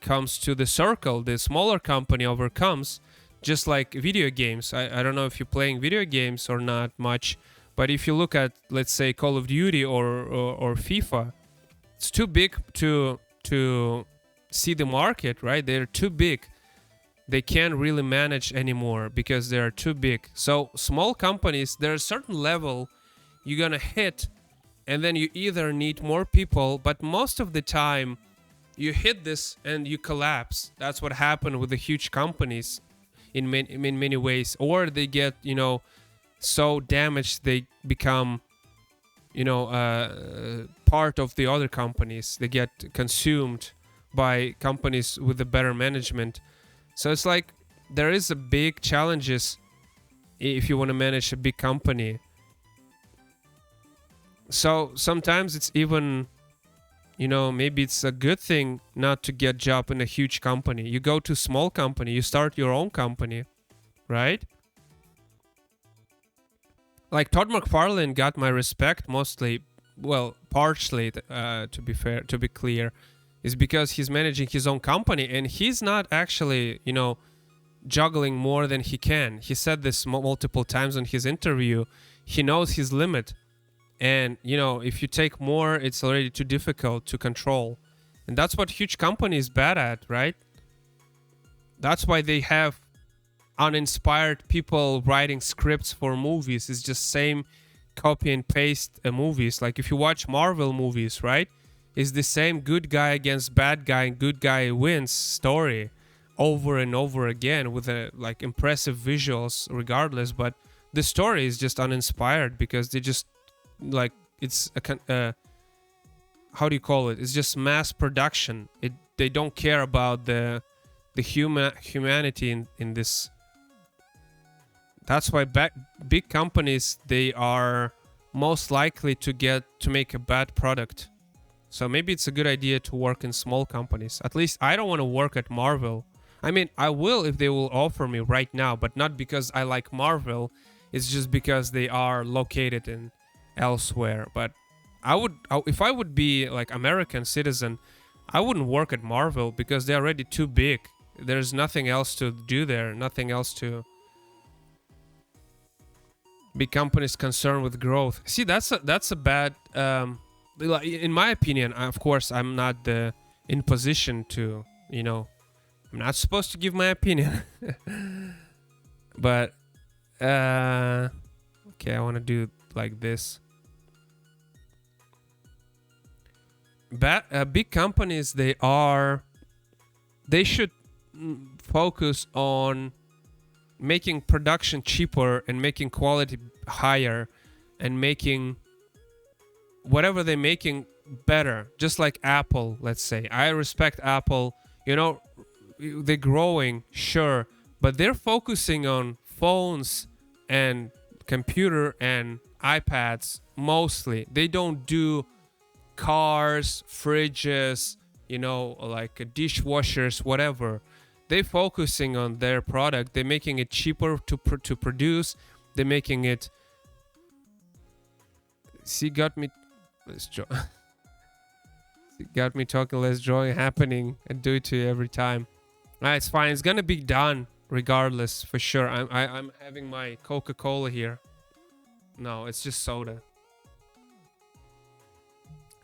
comes to the circle. The smaller company overcomes, just like video games. I don't know if you're playing video games or not much, but if you look at, let's say, Call of Duty or FIFA, it's too big to see the market, right? They're too big. They can't really manage anymore because they are too big. So small companies, there's a certain level you're gonna hit, and then you either need more people, but most of the time you hit this and you collapse. That's what happened with the huge companies in many ways. Or they get so damaged they become part of the other companies. They get consumed by companies with a better management. So it's like there is a big challenges if you want to manage a big company. So sometimes it's even, maybe it's a good thing not to get job in a huge company. You go to a small company, you start your own company, right? Like Todd McFarlane got my respect mostly, well, partially, to be clear, is because he's managing his own company and he's not actually, juggling more than he can. He said this multiple times in his interview. He knows his limit. And, if you take more, it's already too difficult to control. And that's what huge companies bad at, right? That's why they have uninspired people writing scripts for movies. It's just same copy and paste movies. Like if you watch Marvel movies, right? It's the same good guy against bad guy and good guy wins story over and over again with like impressive visuals regardless, but the story is just uninspired because they just like it's how do you call it? It's just mass production. They don't care about the humanity in this. That's why big companies, they are most likely to make a bad product. So maybe it's a good idea to work in small companies. At least I don't want to work at Marvel. I mean, I will if they will offer me right now, but not because I like Marvel. It's just because they are located in elsewhere. But if I would be like American citizen, I wouldn't work at Marvel because they're already too big. There's nothing else to do there. Nothing else to. Big companies concerned with growth. See, that's a bad. In my opinion, of course, I'm not in position to, I'm not supposed to give my opinion. But okay, I want to do like this. Big companies, they should focus on making production cheaper and making quality higher and making whatever they're making better. Just like Apple, let's say. I respect Apple. They're growing, sure, but they're focusing on phones and computer and iPads mostly. They don't do cars, fridges, like dishwashers, whatever. They're focusing on their product. They're making it cheaper to produce. They're making it. See, got me. Let's joy. Got me talking. Less joy happening, and do it to you every time. It's fine. It's gonna be done regardless, for sure. I'm having my Coca-Cola here. No, it's just soda.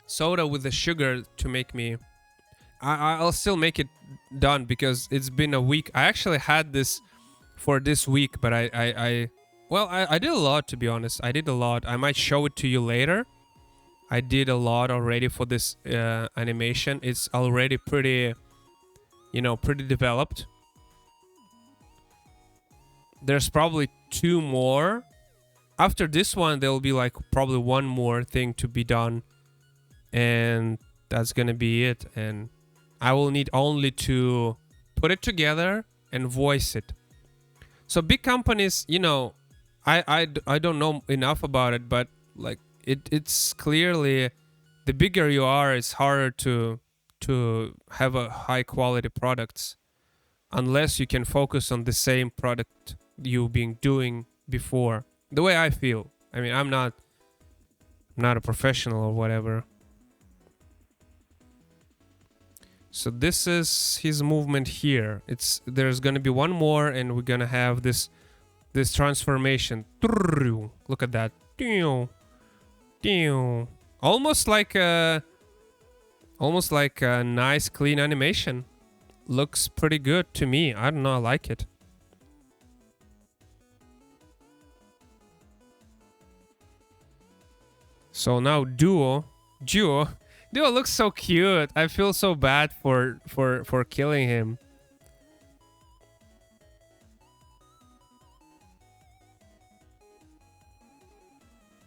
Soda with the sugar to make me. I'll still make it done because it's been a week. I actually had this for this week, but I did a lot, to be honest. I did a lot. I might show it to you later. I did a lot already for this animation. It's already pretty developed. There's probably 2 more. After this one, there'll be like probably 1 more thing to be done. And that's gonna be it. And I will need only to put it together and voice it. So big companies, I don't know enough about it, but like it's clearly the bigger you are, it's harder to have a high quality products unless you can focus on the same product you've been doing before. The way I feel. I mean, I'm not a professional or whatever. So this is his movement here. There's gonna be 1 more, and we're gonna have this transformation. Look at that. Almost like a nice clean animation. Looks pretty good to me. I don't know, I like it. So now Duo looks so cute. I feel so bad for killing him.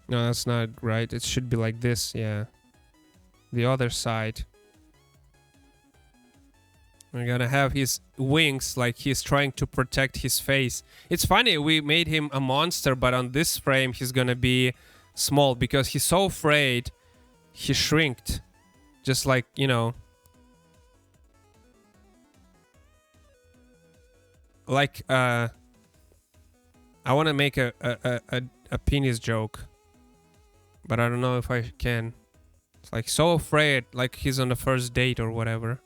No, that's not right. It should be like this, yeah. The other side. We're gonna have his wings like he's trying to protect his face. It's funny, we made him a monster, but on this frame he's gonna be small because he's so afraid he shrinked. Just like, like I want to make a penis joke, but I don't know if I can. It's like so afraid, like he's on the first date or whatever.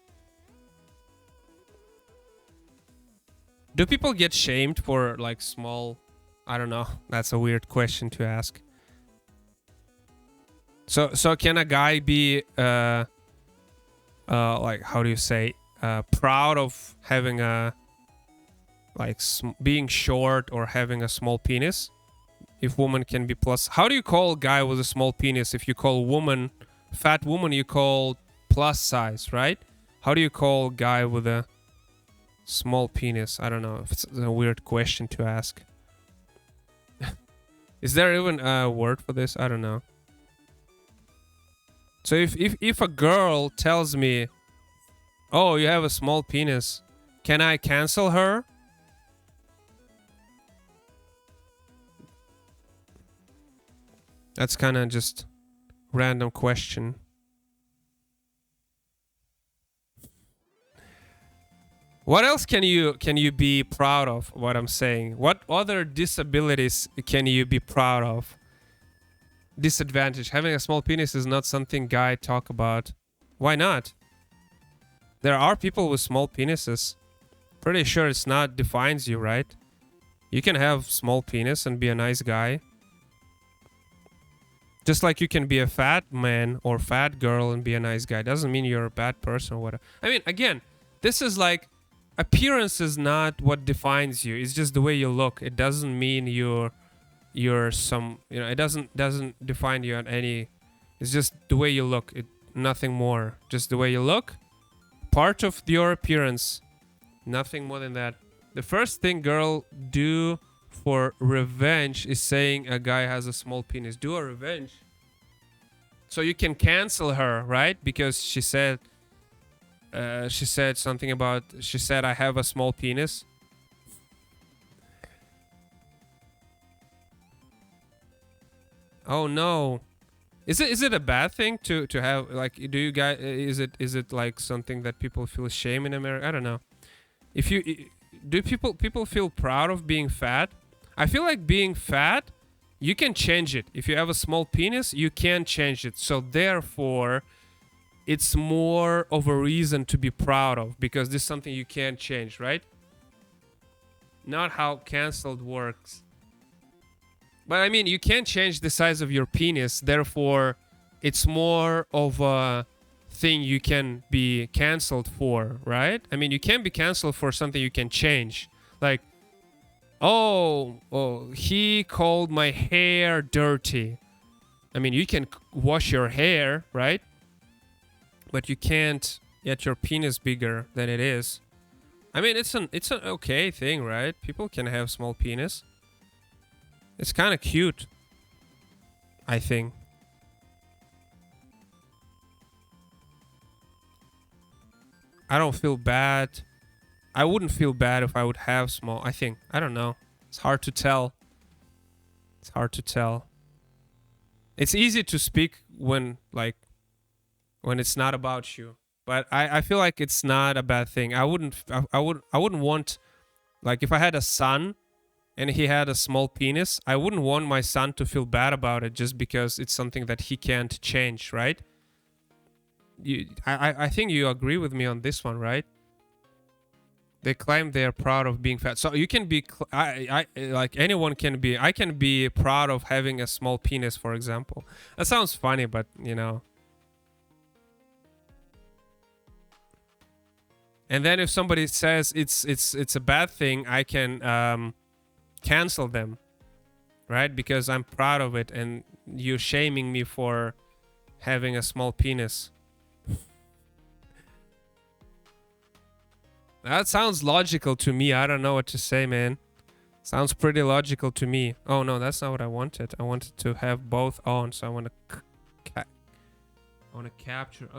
Do people get shamed for like small? I don't know. That's a weird question to ask. So can a guy be like, how do you say, proud of having a like being short or having a small penis. If woman can be plus, how do you call a guy with a small penis? If you call woman fat woman, you call plus size, right? How do you call a guy with a small penis? I don't know. If it's a weird question to ask. Is there even a word for this? I don't know. So if a girl tells me, "Oh, you have a small penis," can I cancel her? That's kind of just random question. What else can you be proud of? What I'm saying. What other disabilities can you be proud of? Disadvantage. Having a small penis is not something guys talk about. Why not? There are people with small penises. Pretty sure it's not defines you, right? You can have small penis and be a nice guy. Just like you can be a fat man or fat girl and be a nice guy. Doesn't mean you're a bad person or whatever. I mean, again, this is like, appearance is not what defines you. It's just the way you look. It doesn't mean you're some, you know, it doesn't define you at any. It's just the way you look. Nothing more. Just the way you look. Part of your appearance. Nothing more than that. The first thing girl do for revenge is saying a guy has a small penis. Do a revenge. So you can cancel her, right? Because she said something about, she said I have a small penis. Oh no. Is it a bad thing to have, like, do you guys, is it like something that people feel shame in America? I don't know. If you do, people feel proud of being fat? I feel like being fat, you can change it. If you have a small penis, you can change it. So therefore, it's more of a reason to be proud of, because this is something you can't change, right? Not how canceled works. But I mean, you can't change the size of your penis. Therefore, it's more of a thing you can be canceled for, right? I mean, you can be canceled for something you can change. Like, oh, he called my hair dirty. I mean, you can wash your hair, right? But you can't get your penis bigger than it is. I mean, it's an okay thing, right? People can have small penis. It's kind of cute, I think. I don't feel bad. I wouldn't feel bad if I would have small. I think. I don't know. It's hard to tell. It's hard to tell. It's easy to speak when it's not about you. But I feel like it's not a bad thing. I wouldn't want, like, if I had a son and he had a small penis, I wouldn't want my son to feel bad about it just because it's something that he can't change, right? I think you agree with me on this one, right? They claim they are proud of being fat. So you can be, like, anyone can be. I can be proud of having a small penis, for example. That sounds funny, but you know. And then if somebody says it's a bad thing, I can cancel them, right? Because I'm proud of it, and you're shaming me for having a small penis. That sounds logical to me. I don't know what to say, man. Sounds pretty logical to me. Oh no, that's not what I wanted. I wanted to have both on, so I want to capture.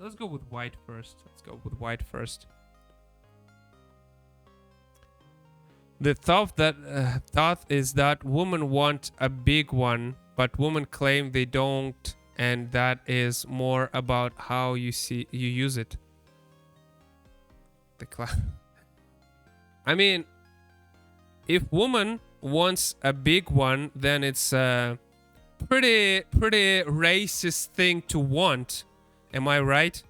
Let's go with white first. The thought is that women want a big one, but women claim they don't, and that is more about how you use it. I mean, if woman wants a big one, then it's a pretty racist thing to want. Am I right?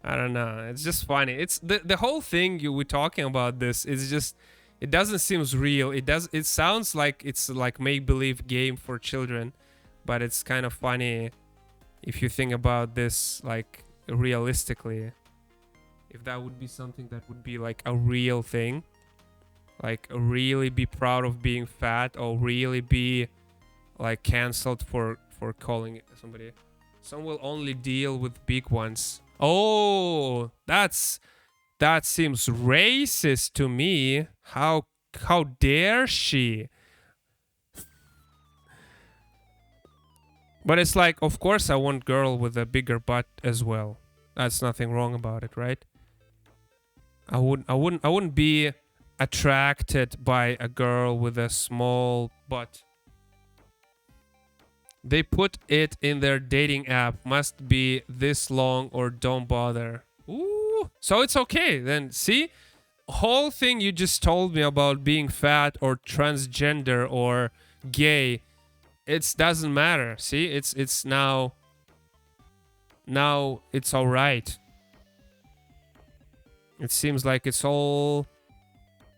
I don't know. It's just funny. It's the whole thing we're talking about this is just, it doesn't seem real. It sounds like it's like make-believe game for children, but it's kind of funny if you think about this like realistically. If that would be something that would be like a real thing. Like really be proud of being fat, or really be like canceled for calling somebody. Some will only deal with big ones. Oh, that seems racist to me. How dare she? But it's like, of course I want girl with a bigger butt as well. That's nothing wrong about it, right? I wouldn't be attracted by a girl with a small butt. They put it in their dating app. Must be this long or don't bother. Ooh. So it's okay then. See? Whole thing you just told me about being fat or transgender or gay, it doesn't matter. See? It's now it's all right. It seems like it's all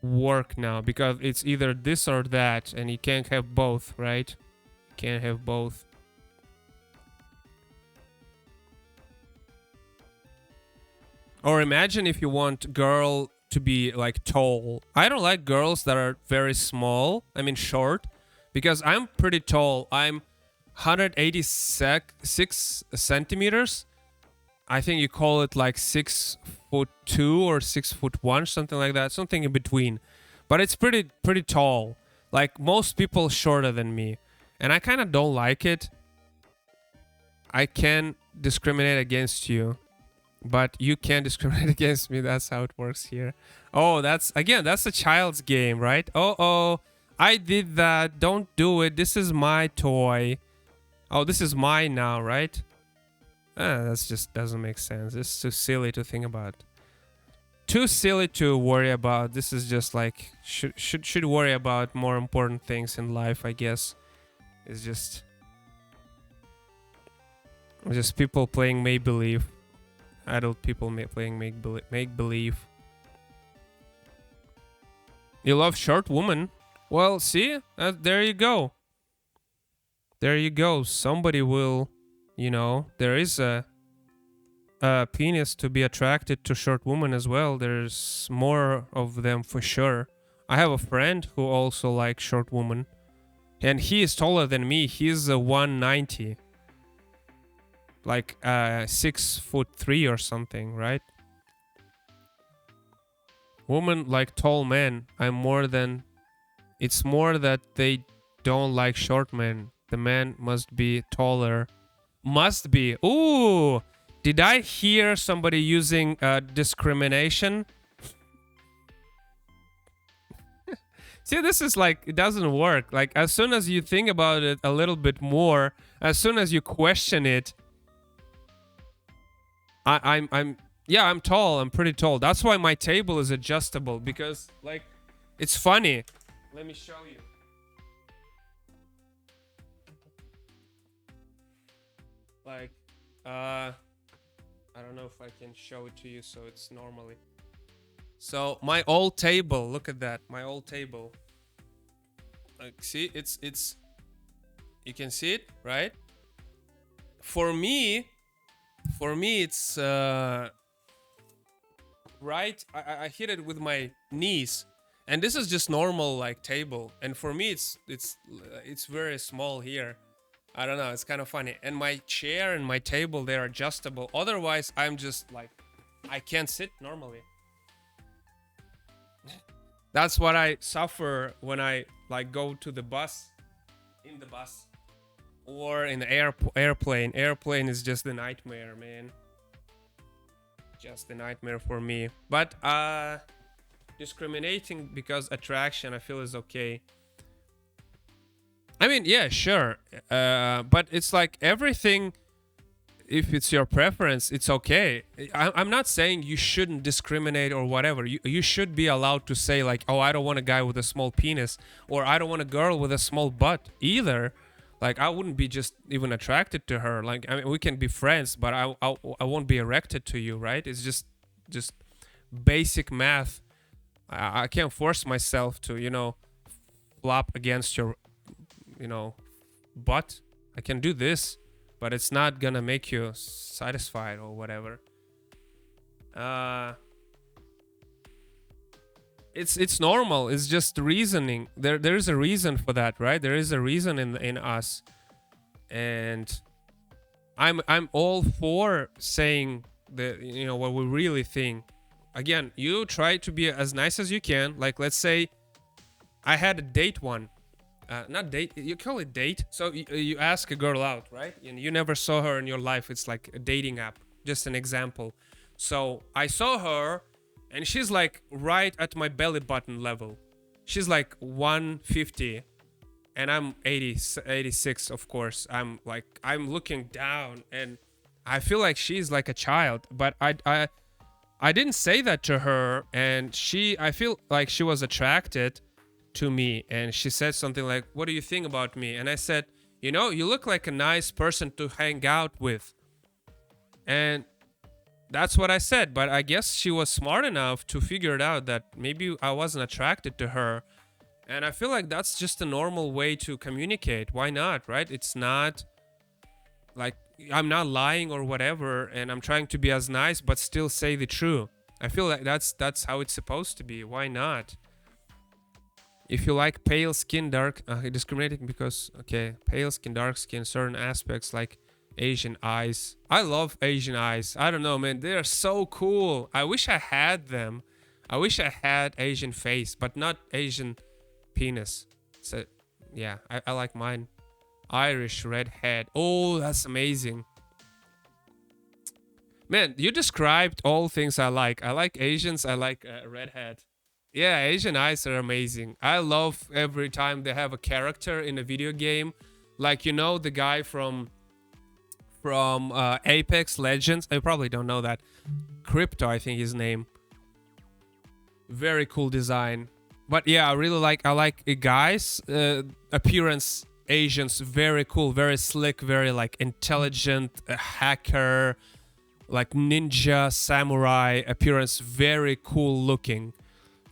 work now because it's either this or that, and you can't have both, right? You can't have both. Or imagine if you want girl to be like tall. I don't like girls that are very small. I mean short, because I'm pretty tall. I'm 186 centimeters. I think you call it like 6'2" or 6'1", something like that, something in between. But it's pretty tall. Like most people shorter than me, and I kind of don't like it. I can discriminate against you, but you can't discriminate against me. That's how it works here. Oh, that's a child's game, right? Oh, I did that. Don't do it. This is my toy. Oh, this is mine now, right? That's just doesn't make sense. It's too silly to think about. Too silly to worry about. This is just like should worry about more important things in life, I guess. It's just people playing make believe. Adult people playing make believe. You love short woman? Well, see, there you go. There you go. Somebody will, there is a penis to be attracted to short women as well. There's more of them for sure. I have a friend who also likes short women, and he is taller than me. He's a 190, like 6'3" or something, right? Women like tall men. It's more that they don't like short men. The man must be taller. Must be. Ooh, did I hear somebody using discrimination? See, this is like, it doesn't work. Like, as soon as you think about it a little bit more, as soon as you question it, I'm tall. I'm pretty tall. That's why my table is adjustable, because like it's funny. Let me show you. Like I don't know if I can show it to you so it's normally. So my old table, look at that. My old table. Like see, it's you can see it, right? For me it's right, I hit it with my knees, and this is just normal like table, and for me it's very small here. I don't know, it's kind of funny. And my chair and my table, they're adjustable. Otherwise I'm just like, I can't sit normally. That's what I suffer when I like go to the bus, in the bus, or in the airplane. Airplane is just a nightmare, man. Just a nightmare for me. But discriminating because attraction, I feel, is okay. I mean, yeah, sure. But it's like everything, if it's your preference, it's okay. I'm not saying you shouldn't discriminate or whatever. You should be allowed to say like, oh, I don't want a guy with a small penis, or I don't want a girl with a small butt either. Like, I wouldn't be just even attracted to her. Like, I mean, we can be friends, but I won't be erected to you, right? It's just basic math. I can't force myself to, flop against your, butt. I can do this, but it's not gonna make you satisfied or whatever. It's normal. It's just reasoning. There is a reason for that, right? There is a reason in us, and I'm all for saying the what we really think. Again, you try to be as nice as you can. Like, let's say I had a date one. Not date, you call it date. So you ask a girl out, right? And you never saw her in your life. It's like a dating app. Just an example. So I saw her, and she's like right at my belly button level. She's like 150, and I'm 86, of course. I'm looking down, and I feel like she's like a child. But I didn't say that to her, and I feel like she was attracted to me, and she said something like, "What do you think about me?" And I said, "You look like a nice person to hang out with." And that's what I said. But I guess she was smart enough to figure it out that maybe I wasn't attracted to her. And I feel like that's just a normal way to communicate. Why not, right? It's not like I'm not lying or whatever, and I'm trying to be as nice but still say the truth. I feel like that's how it's supposed to be. Why not? If you like pale skin, dark, discriminating because, okay, pale skin, dark skin, certain aspects like Asian eyes. I love Asian eyes. I don't know, man. They are so cool. I wish I had them. I wish I had Asian face, but not Asian penis. So, yeah, I like mine. Irish redhead. Oh, that's amazing. Man, you described all things I like. I like Asians. I like redhead. Yeah, Asian eyes are amazing. I love every time they have a character in a video game. Like, the guy from Apex Legends. I probably don't know that. Crypto, I think his name. Very cool design. But yeah, I like a guy's appearance. Asians, very cool, very slick, very like intelligent, a hacker, like ninja, samurai appearance, very cool looking.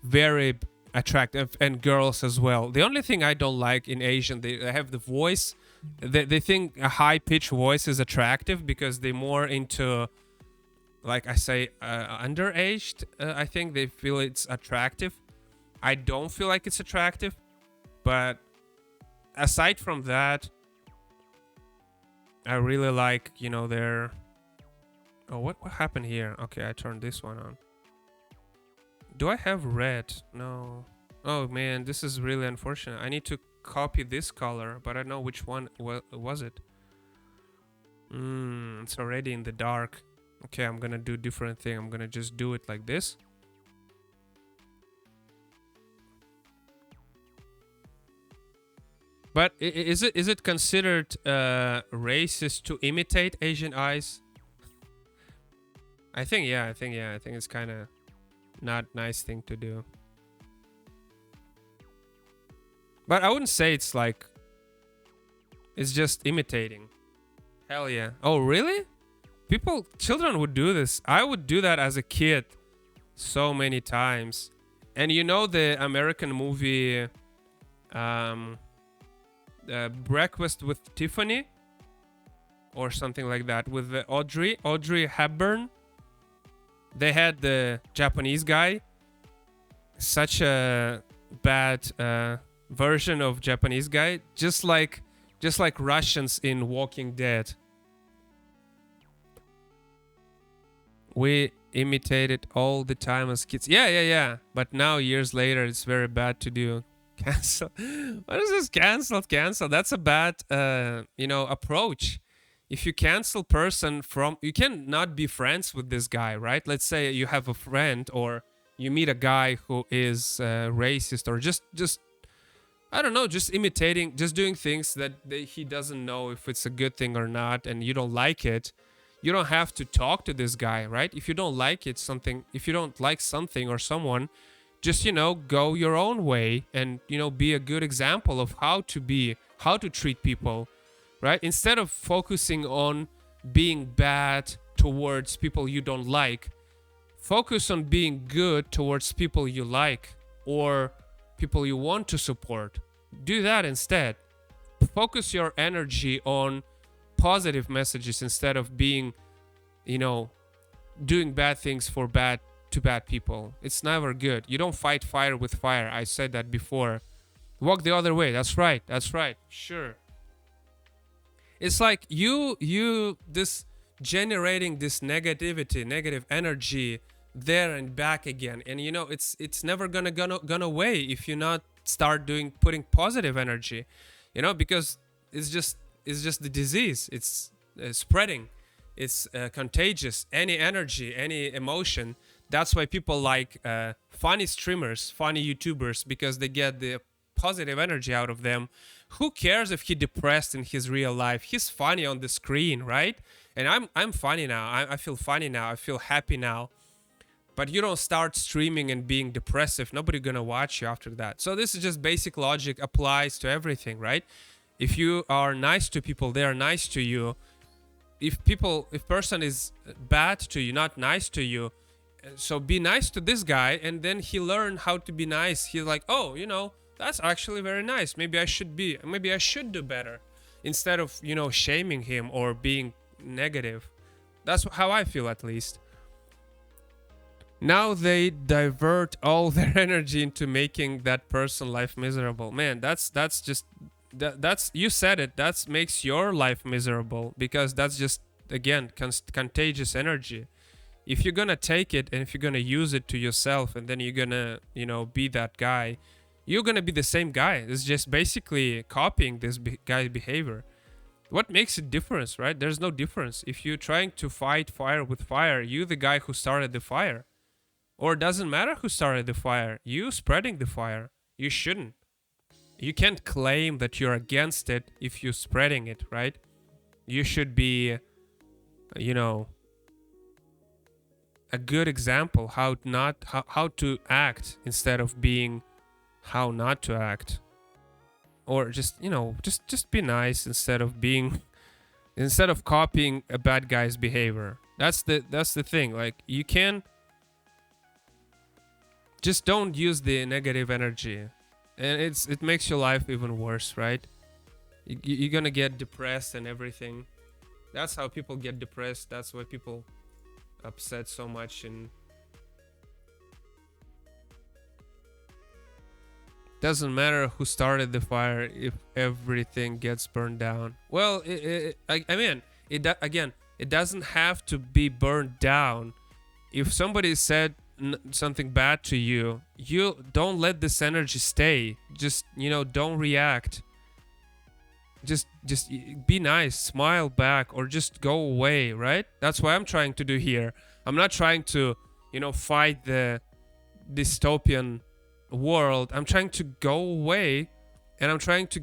Very attractive, and girls as well. The only thing I don't like in Asian, they have the voice. They think a high-pitched voice is attractive because they're more into, like I say, underaged. I think they feel it's attractive. I don't feel like it's attractive, but aside from that, I really like, their... Oh, what happened here? Okay, I turned this one on. Do I have red? No. Oh man, this is really unfortunate. I need to copy this color, but I don't know which one was it. It's already in the dark. Okay, I'm gonna do different thing. I'm gonna just do it like this. But is it considered racist to imitate Asian eyes? I think it's kind of not nice thing to do. But I wouldn't say it's like, it's just imitating. Hell yeah. Oh, really? Children would do this. I would do that as a kid so many times. And the American movie Breakfast with Tiffany or something like that with the Audrey Hepburn. They had the Japanese guy, such a bad version of Japanese guy, just like Russians in Walking Dead. We imitated all the time as kids. Yeah. But now, years later, it's very bad to do. Cancel. What is this? Cancel. That's a bad, approach. If you cancel person you cannot be friends with this guy, right? Let's say you have a friend or you meet a guy who is racist or just I don't know, just imitating, just doing things that he doesn't know if it's a good thing or not, and you don't like it. You don't have to talk to this guy, right? If you don't like if you don't like something or someone, just, go your own way and, be a good example of how to treat people. Right? Instead of focusing on being bad towards people you don't like, focus on being good towards people you like or people you want to support. Do that instead. Focus your energy on positive messages instead of being, doing bad things to bad people. It's never good. You don't fight fire with fire. I said that before. Walk the other way. That's right. That's right. Sure. It's like you this generating this negativity, negative energy there and back again. And you know, it's never gonna away if you not start putting positive energy. You know, because it's just the disease. It's spreading. It's contagious. Any energy, any emotion. That's why people like funny streamers, funny YouTubers, because they get the positive energy out of them. Who cares if he's depressed in his real life? He's funny on the screen, right? And I'm funny now. I feel funny now. I feel happy now. But you don't start streaming and being depressive. Nobody gonna watch you after that. So this is just basic logic, applies to everything, right? If you are nice to people, they are nice to you. If person is bad to you, not nice to you, so be nice to this guy, and then he learned how to be nice. He's like, oh, you know, that's actually very nice. Maybe I should do better, instead of, you know, shaming him or being negative. That's how I feel, at least. Now they divert all their energy into making that person life miserable. Man, that's just that's you said it. That makes your life miserable, because that's just, again, contagious energy. If you're gonna take it and if you're gonna use it to yourself, and then you're gonna, you know, be that guy, you're gonna be the same guy. It's just basically copying this guy's behavior. What makes it difference, right? There's no difference. If you're trying to fight fire with fire, you the guy who started the fire. Or it doesn't matter who started the fire. You spreading the fire. You shouldn't. You can't claim that you're against it if you're spreading it, right? You should be, you know, a good example how to act, instead of being how not to act. Or just, you know, just be nice instead of copying a bad guy's behavior. That's the thing. Like, you can just don't use the negative energy, and it makes your life even worse, right? You're gonna get depressed and everything. That's how people get depressed. That's why people upset so much. And doesn't matter who started the fire if everything gets burned down. Well, it doesn't have to be burned down. If somebody said something bad to you, you don't let this energy stay. Just, you know, don't react. Just be nice, smile back, or just go away, right? That's what I'm trying to do here. I'm not trying to, you know, fight the dystopian world. I'm trying to go away, and I'm trying to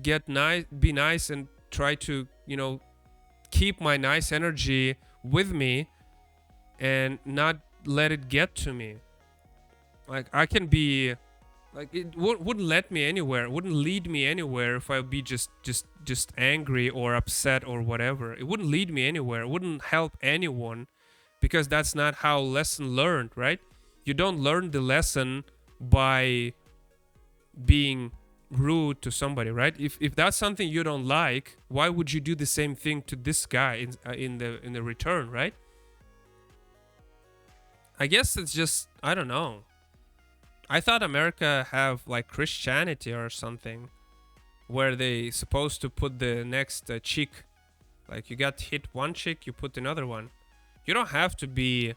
be nice, and try to, you know, keep my nice energy with me and not let it get to me. Like, I can be like, it wouldn't let me anywhere. It wouldn't lead me anywhere if I'd be just angry or upset or whatever. It wouldn't lead me anywhere. It wouldn't help anyone, because that's not how lesson learned, right? You don't learn the lesson by being rude to somebody, right? If that's something you don't like, why would you do the same thing to this guy in the return, right? I guess it's just, I don't know. I thought America have like Christianity or something, where they supposed to put the next cheek. Like, you got hit one cheek, you put another one. You don't have to be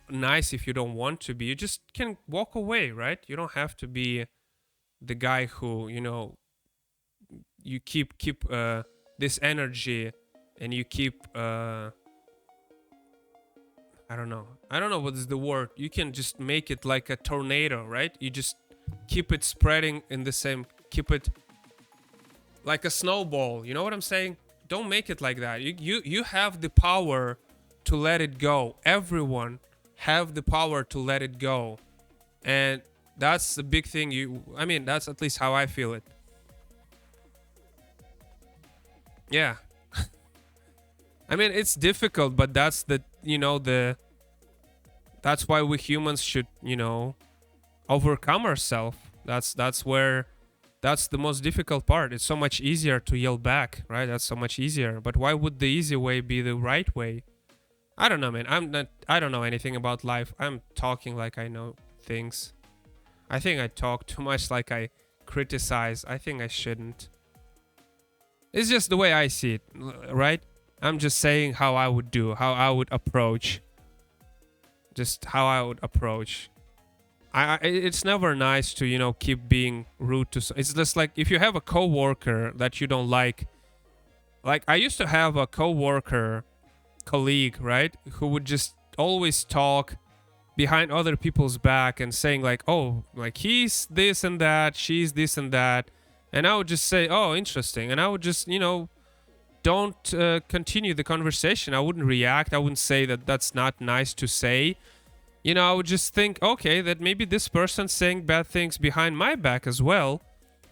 nice if you don't want to be. You just can walk away, right? You don't have to be the guy who, you know, you keep this energy, and you keep I don't know what is the word. You can just make it like a tornado, right? You just keep it spreading keep it like a snowball. You know what I'm saying? Don't make it like that. You have the power to let it go. Everyone have the power to let it go. And that's the big thing. That's at least how I feel it. Yeah. It's difficult, but that's that's why we humans should, overcome ourselves. That's the most difficult part. It's so much easier to yell back, right? That's so much easier. But why would the easy way be the right way? I don't know, man. I don't know anything about life. I'm talking like I know things. I think I talk too much like I criticize. I think I shouldn't. It's just the way I see it, right? I'm just saying how I would do, how I would approach. Just how I would approach. It's never nice to, keep being rude to. It's just like if you have a coworker that you don't like. Like I used to have a coworker, colleague, right, who would just always talk behind other people's back and saying like, oh, like he's this and that, she's this and that, and I would just say, oh, interesting, and I would just, don't continue the conversation. I wouldn't react. I wouldn't say that that's not nice to say. I would just think, okay, that maybe this person's saying bad things behind my back as well,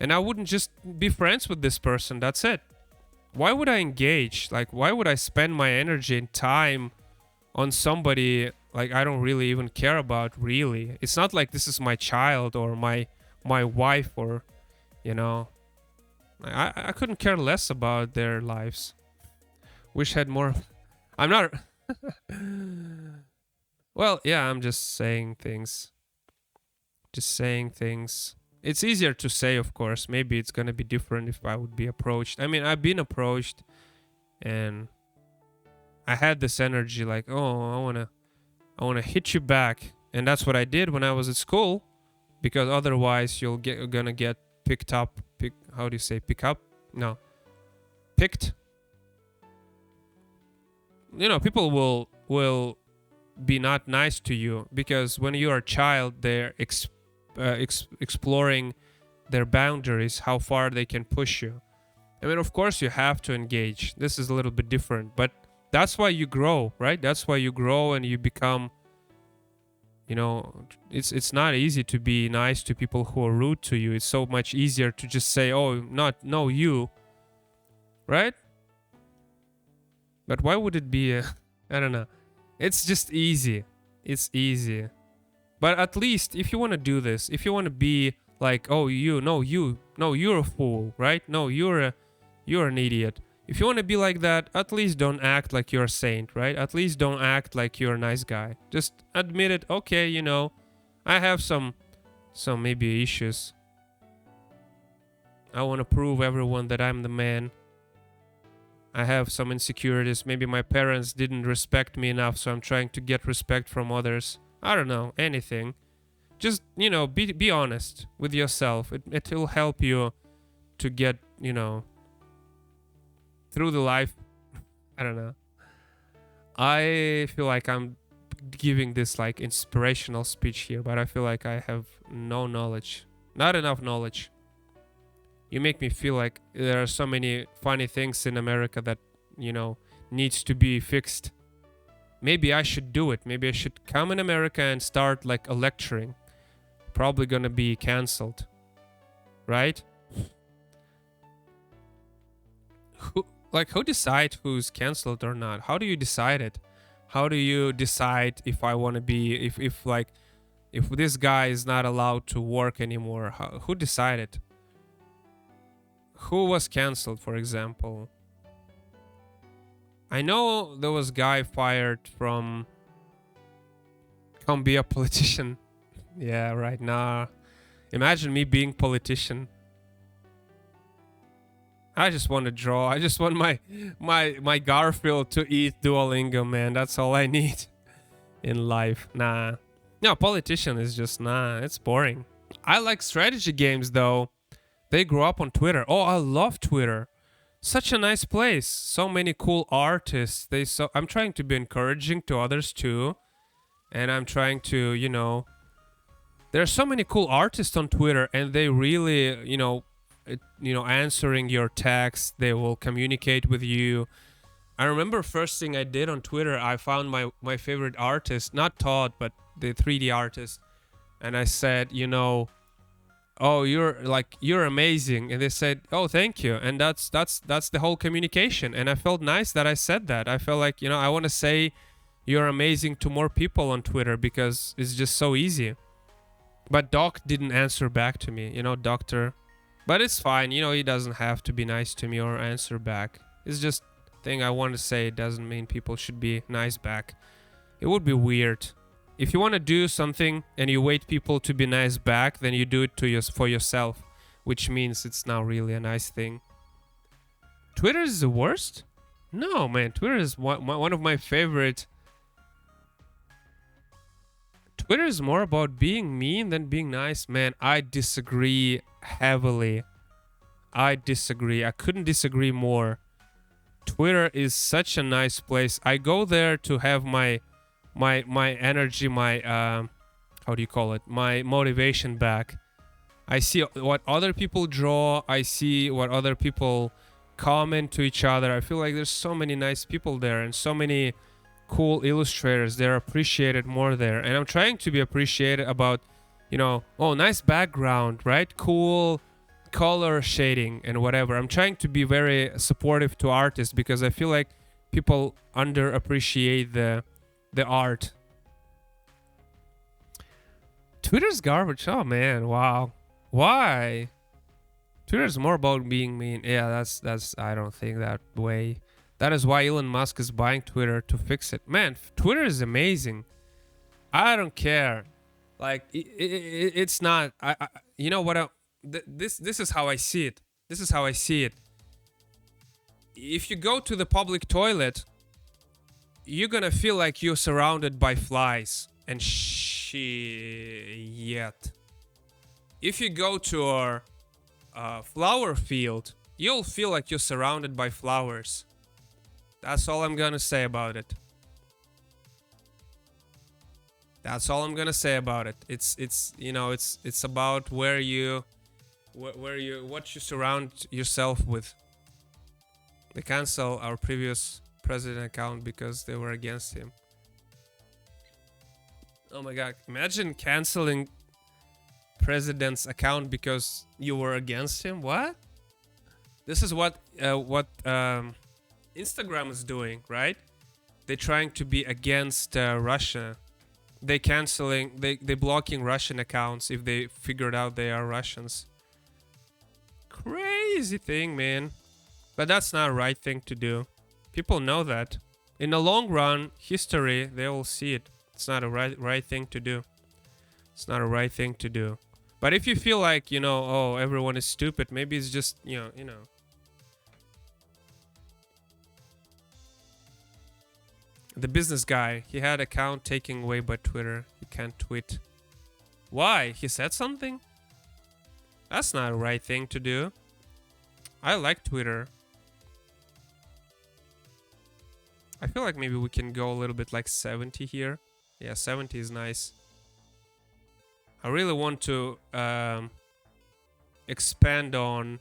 and I wouldn't just be friends with this person. That's it. Why would I engage? Like, why would I spend my energy and time on somebody like I don't really even care about, really? It's not like this is my child or my wife or, I couldn't care less about their lives. Wish I had more. I'm not. Well, yeah, I'm just saying things. Just saying things. It's easier to say, of course. Maybe it's gonna be different if I would be approached. I mean, I've been approached, and I had this energy, like, oh, I wanna hit you back, and that's what I did when I was at school, because otherwise you're gonna get picked up. How do you say pick up? No, picked. People will be not nice to you because when you're a child, they're exploring their boundaries, how far they can push you. I mean, of course, you have to engage. This is a little bit different, but that's why you grow, right? That's why you grow and you become, it's not easy to be nice to people who are rude to you. It's so much easier to just say, oh, no, you, right? But why would it be I don't know. It's just easy. It's easy. But at least if you want to do this, if you want to be like, oh, you're a fool, right? No, you're an idiot. If you want to be like that, at least don't act like you're a saint, right? At least don't act like you're a nice guy. Just admit it. Okay, I have some maybe issues. I want to prove everyone that I'm the man. I have some insecurities. Maybe my parents didn't respect me enough, so I'm trying to get respect from others. I don't know, anything. Just, be honest with yourself. It will help you to get, through the life. I don't know. I feel like I'm giving this like inspirational speech here, but I feel like I have no knowledge. Not enough knowledge. You make me feel like there are so many funny things in America that, needs to be fixed. Maybe I should do it. Maybe I should come in America and start like a lecturing. Probably gonna be canceled. Right? Who decide who's canceled or not? How do you decide it? How do you decide if I want to be, if this guy is not allowed to work anymore? Who decided? Who was cancelled, for example? I know there was a guy fired from Come Be a Politician. Yeah, right now. Imagine me being politician. I just want to draw. I just want my Garfield to eat Duolingo, man. That's all I need in life. Nah. No, politician is just, it's boring. I like strategy games, though. They grew up on Twitter. Oh, I love Twitter. Such a nice place. So many cool artists. I'm trying to be encouraging to others too. And I'm trying to, there are so many cool artists on Twitter, and they really, answering your text. They will communicate with you. I remember first thing I did on Twitter, I found my favorite artist, not Todd, but the 3D artist. And I said, oh, you're amazing. And they said, oh, thank you. And that's the whole communication. And I felt nice that I said that. I felt like, I want to say you're amazing to more people on Twitter because it's just so easy. But Doc didn't answer back to me, doctor. But it's fine. He doesn't have to be nice to me or answer back. It's just thing I want to say doesn't mean people should be nice back. It would be weird. If you want to do something and you wait people to be nice back, then you do it for yourself, which means it's not really a nice thing. Twitter is the worst? No, man. Twitter is one of my favorite. Twitter is more about being mean than being nice. Man, I disagree heavily. I disagree. I couldn't disagree more. Twitter is such a nice place. I go there to have my energy, my how do you call it? My motivation back. I see what other people draw. I see what other people comment to each other. I feel like there's so many nice people there and so many cool illustrators. They're appreciated more there. And I'm trying to be appreciated about, oh, nice background, right? Cool color shading and whatever. I'm trying to be very supportive to artists because I feel like people underappreciate the art. Twitter's garbage. Oh man, wow. Why? Twitter's more about being mean. Yeah, that's I don't think that way. That is why Elon Musk is buying Twitter to fix it. Man, Twitter is amazing. I don't care. Like it's not. You know what? This is how I see it. This is how I see it. If you go to the public toilet, you're gonna feel like you're surrounded by flies and shit. If you go to a flower field, you'll feel like you're surrounded by flowers. That's all I'm gonna say about it. That's all I'm gonna say about it. It's about what you surround yourself with. They cancel our previous president account because they were against him. Oh my god! Imagine canceling president's account because you were against him. What? This is what Instagram is doing, right? They're trying to be against Russia. They blocking Russian accounts if they figured out they are Russians. Crazy thing, man. But that's not a right thing to do. People know that. In the long run, history, they will see it. It's not a right thing to do. It's not a right thing to do. But if you feel like, oh, everyone is stupid, maybe it's just, The business guy, he had account taken away by Twitter. He can't tweet. Why? He said something? That's not a right thing to do. I like Twitter. I feel like maybe we can go a little bit like 70 here. Yeah, 70 is nice. I really want to expand on.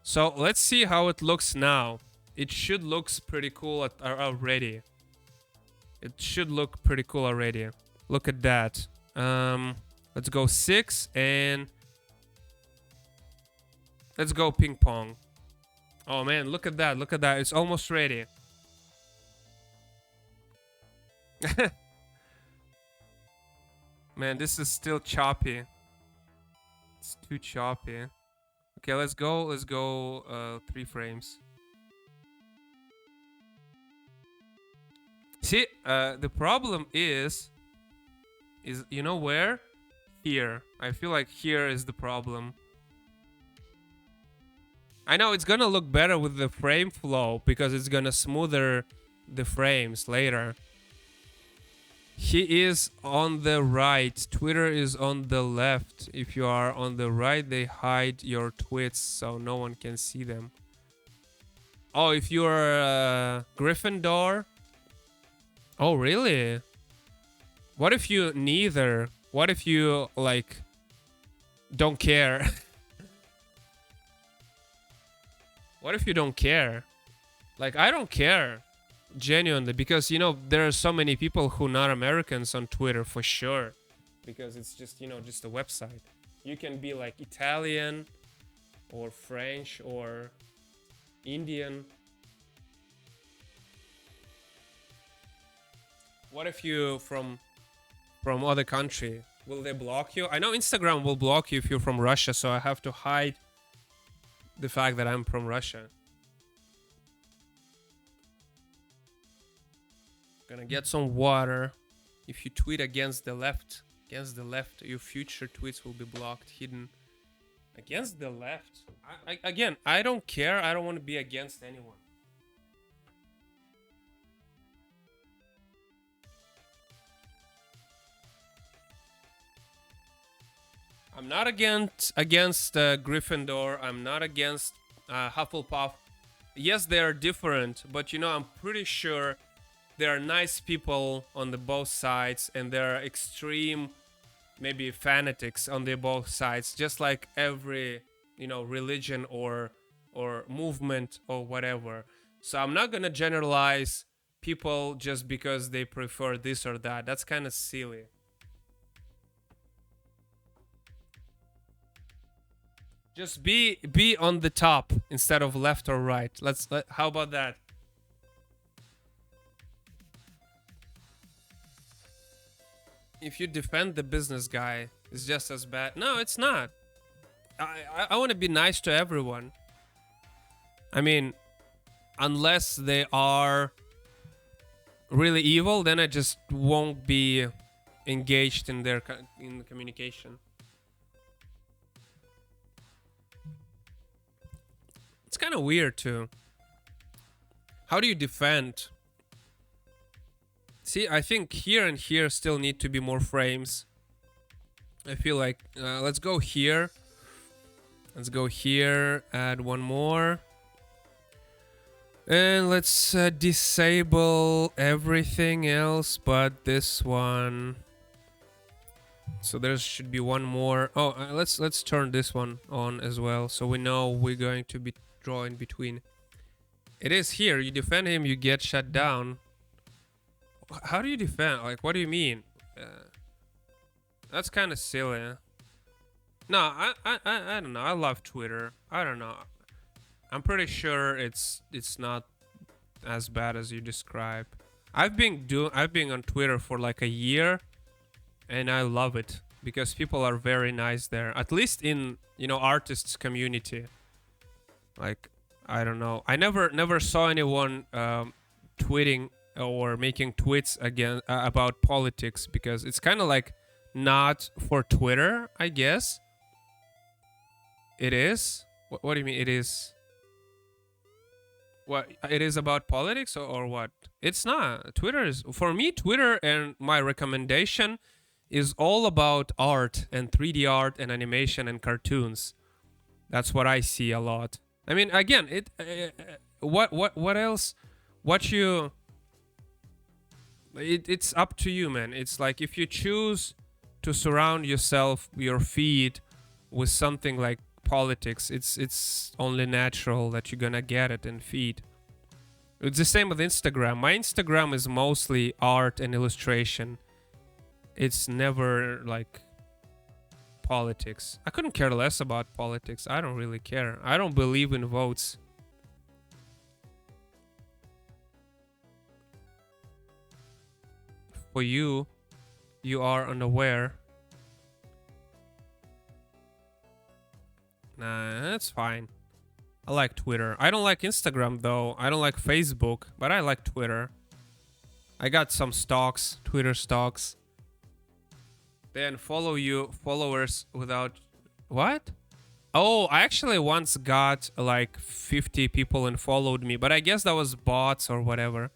So let's see how it looks now. It should look pretty cool already. It should look pretty cool already. Look at that. Let's go 6 and let's go ping pong. Oh man, look at that. Look at that. It's almost ready. Man, this is still choppy. It's too choppy. Okay, let's go. Let's go 3 frames. See, the problem is you know where? Here. I feel like here is the problem. I know it's gonna look better with the frame flow because it's gonna smoother the frames later. He is on the right. Twitter is on the left. If you are on the right, they hide your tweets so no one can see them. Oh, if you are Gryffindor. Oh, really? What if you neither? What if you, like, don't care? What if you don't care? Like, I don't care. Genuinely. Because, there are so many people who are not Americans on Twitter, for sure. Because it's just, just a website. You can be, like, Italian or French or Indian. What if you from other country? Will they block you? I know Instagram will block you if you're from Russia, so I have to hide the fact that I'm from Russia. Gonna get some water. If you tweet against the left, your future tweets will be blocked, hidden. Against the left. Again, I don't care. I don't want to be against anyone. I'm not against Gryffindor. I'm not against Hufflepuff. Yes, they are different, but I'm pretty sure there are nice people on the both sides, and there are extreme, maybe fanatics on the both sides, just like every religion or movement or whatever. So I'm not gonna generalize people just because they prefer this or that. That's kind of silly. Just be on the top instead of left or right. How about that? If you defend the business guy, it's just as bad. No, it's not. I want to be nice to everyone. I mean, unless they are really evil, then I just won't be engaged in their in communication. It's kind of weird too. How do you defend? See, I think here and here still need to be more frames. I feel like let's go here. Let's go here, add one more. And let's disable everything else but this one. So there should be one more. Oh, let's turn this one on as well, so we know we're going to be drawing between. It is here. You defend him, you get shut down. How do you defend? Like, what do you mean? That's kind of silly. No, I don't know. I love Twitter. I don't know. I'm pretty sure it's not as bad as you describe. I've been on Twitter for like a year, and I love it because people are very nice there. At least in artists community. Like, I don't know. I never saw anyone tweeting or making tweets again about politics, because it's kind of like not for Twitter, I guess. It is. What do you mean? It is. What, it is about politics or what? It's not. Twitter is, for me, Twitter and my recommendation is all about art and 3D art and animation and cartoons. That's what I see a lot. I mean, again, what else? It's up to you, man. It's like, if you choose to surround yourself, your feed, with something like politics, it's only natural that you're gonna get it and feed. It's the same with Instagram. My Instagram is mostly art and illustration. It's never like politics. I couldn't care less about politics. I don't really care. I don't believe in votes. For you, you are unaware. Nah, that's fine. I like Twitter. I don't like Instagram though. I don't like Facebook, but I like Twitter. I got some stocks, Twitter stocks. Then follow you followers without what? Oh, I actually once got like 50 people and followed me, but I guess that was bots or whatever.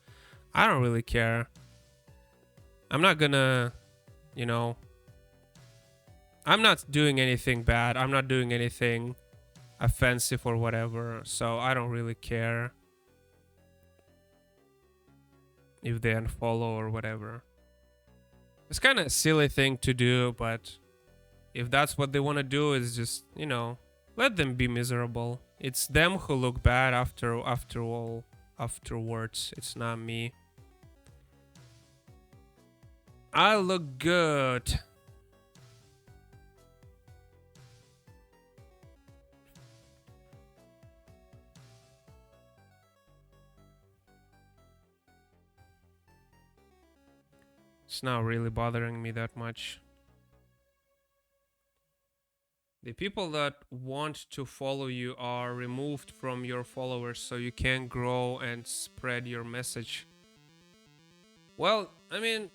I don't really care. I'm not gonna, I'm not doing anything bad. I'm not doing anything offensive or whatever, so I don't really care if they unfollow or whatever. It's kind of a silly thing to do, but if that's what they want to do, is just, let them be miserable. It's them who look bad afterwards. It's not me. I look good. It's not really bothering me that much. The people that want to follow you are removed from your followers, so you can't grow and spread your message. Well, I mean,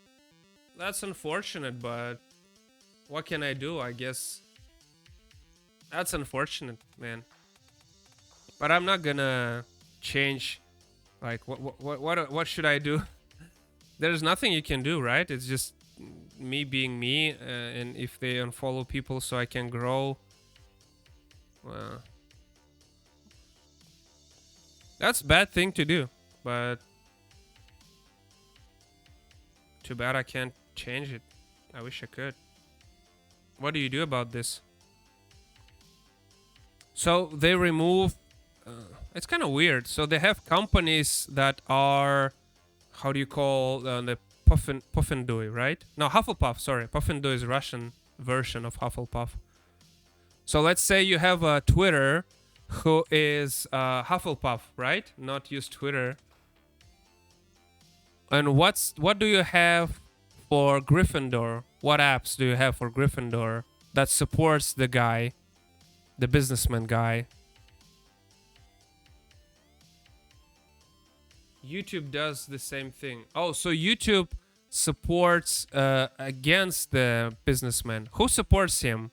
that's unfortunate, but what can I do? I guess that's unfortunate, man. But I'm not gonna change. Like, what should I do? There's nothing you can do, right? It's just me being me, and if they unfollow people so I can grow, well, that's a bad thing to do. But too bad I can't change it. I wish I could. What do you do about this? So they remove. It's kind of weird. So they have companies that are, how do you call the Puffendui, right? No, Hufflepuff. Sorry, Puffendui is Russian version of Hufflepuff. So let's say you have a Twitter who is Hufflepuff, right? Not use Twitter. And what do you have for Gryffindor? What apps do you have for Gryffindor that supports the guy, the businessman guy? YouTube does the same thing. Oh, so YouTube supports against the businessman. Who supports him?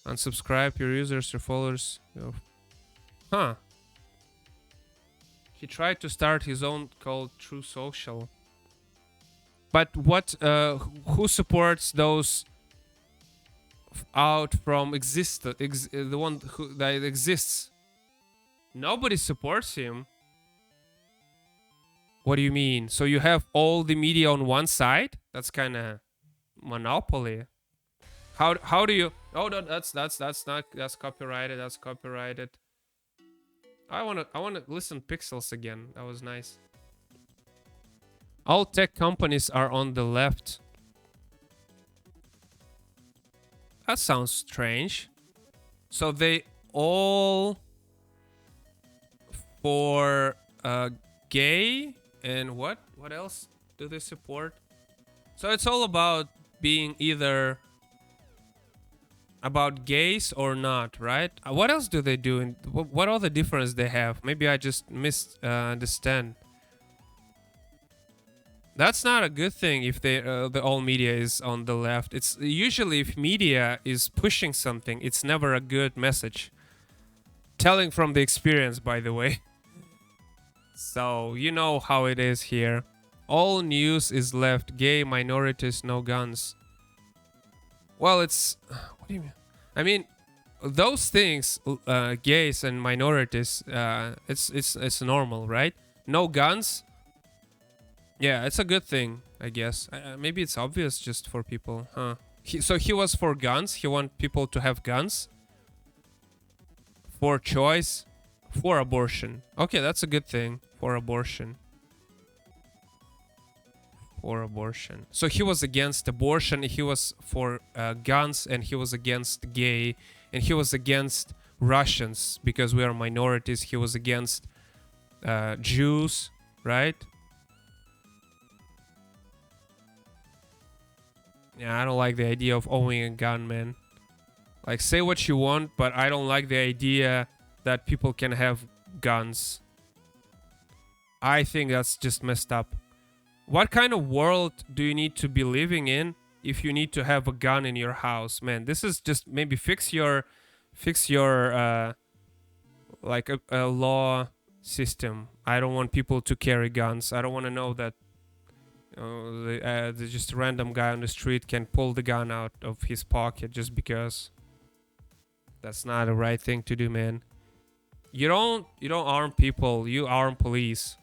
Unsubscribe your users or followers. Huh. He tried to start his own called True Social. But what? Who supports those out from the one who that exists? Nobody supports him. What do you mean? So you have all the media on one side? That's kind of monopoly. How do you? Oh, no, that's copyrighted. That's copyrighted. I wanna listen Pixels again. That was nice. All tech companies are on the left. That sounds strange. So they all for gay and what else do they support? So it's all about being either about gays or not, right? What else do they do? And what other difference they have? Maybe I just misunderstand. That's not a good thing if the all media is on the left. It's usually if media is pushing something, it's never a good message. Telling from the experience, by the way. So you know how it is here. All news is left. Gay, minorities, no guns. Well, it's... What do you mean? I mean, those things, gays and minorities, it's normal, right? No guns. Yeah, it's a good thing, I guess. Maybe it's obvious just for people, huh? So he was for guns. He want people to have guns. For choice. For abortion. Okay, that's a good thing. For abortion. For abortion. So he was against abortion, he was for guns, and he was against gay, and he was against Russians because we are minorities. He was against Jews, right? Yeah, I don't like the idea of owning a gun, man. Like, say what you want, but I don't like the idea that people can have guns. I think that's just messed up. What kind of world do you need to be living in if you need to have a gun in your house, man? This is just maybe fix your like a law system. I don't want people to carry guns. I don't want to know that the just random guy on the street can pull the gun out of his pocket just because. That's not the right thing to do, man. You don't arm people. You arm police.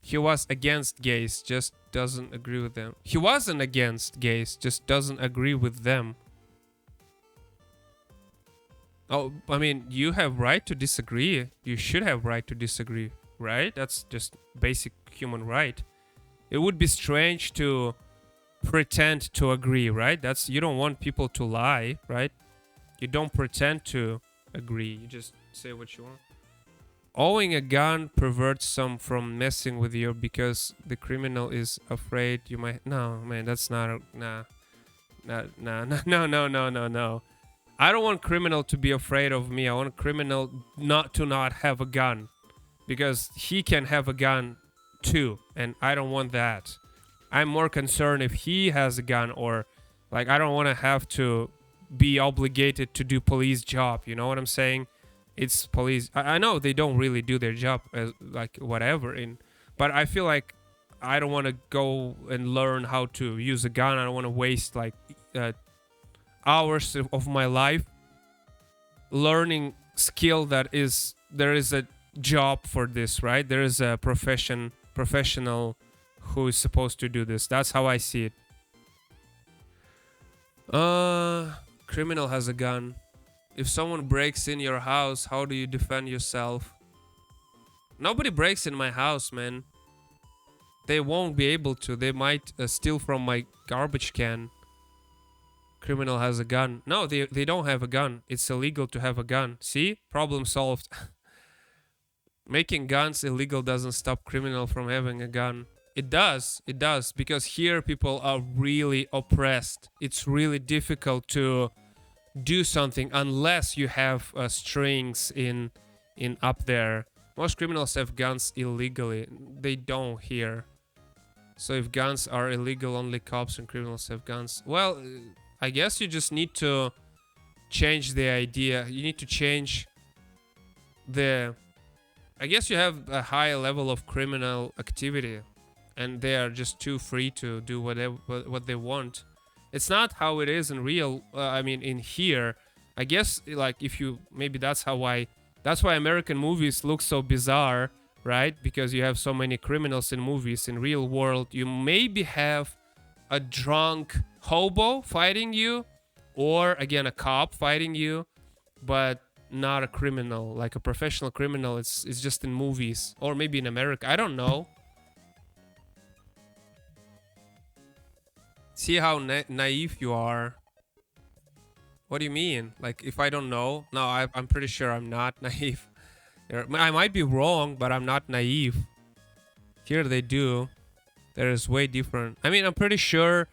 He was against gays, just doesn't agree with them. He wasn't against gays, just doesn't agree with them. Oh, I mean, you have right to disagree. You should have right to disagree, right? That's just basic human right. It would be strange to pretend to agree, right? That's, you don't want people to lie, right? You don't pretend to agree. You just say what you want. Owning a gun perverts some from messing with you because the criminal is afraid you might... No, man, that's not a... Nah. No. I don't want criminal to be afraid of me. I want criminal not to have a gun. Because he can have a gun too, and I don't want that. I'm more concerned if he has a gun, or like I don't want to have to be obligated to do police job. You know what I'm saying? It's police. I know they don't really do their job as like whatever but I feel like I don't want to go and learn how to use a gun. I don't want to waste like hours of my life learning skill that is there is a job for this, right? There is a professional who is supposed to do this. That's how I see it. Criminal has a gun. If someone breaks in your house, how do you defend yourself? Nobody breaks in my house, man. They won't be able to. They might steal from my garbage can. Criminal has a gun. No, they don't have a gun. It's illegal to have a gun. See? Problem solved. Making guns illegal doesn't stop criminal from having a gun. It does. It does. Because here people are really oppressed. It's really difficult to do something unless you have strings in up there. Most criminals have guns illegally. They don't here. So if guns are illegal, only cops and criminals have guns. Well, I guess you just need to change the idea. You need to change the... I guess you have a high level of criminal activity, and they are just too free to do whatever what they want. It's not how it is in real. I mean, in here, I guess like if you maybe that's why American movies look so bizarre, right? Because you have so many criminals in movies. In real world, you maybe have a drunk hobo fighting you, or again a cop fighting you, but not a criminal, like a professional criminal. It's just in movies, or maybe in America. I don't know. See how naive you are. What do you mean? Like if I don't know? No, I'm pretty sure I'm not naive. I might be wrong, but I'm not naive. Here they do. There is way different. I mean, I'm pretty sure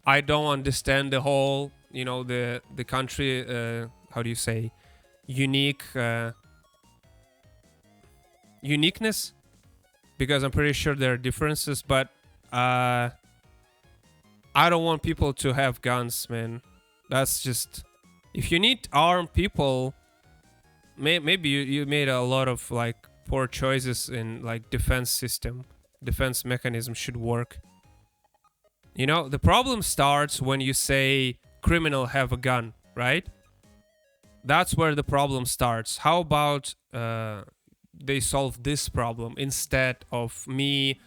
I don't understand the whole, you know, the country, how do you say, uniqueness, because I'm pretty sure there are differences, but I don't want people to have guns, man. That's just, if you need armed people, maybe you made a lot of like poor choices in like defense mechanism should work. You know, the problem starts when you say criminal have a gun, right? That's where the problem starts. How about they solve this problem instead of me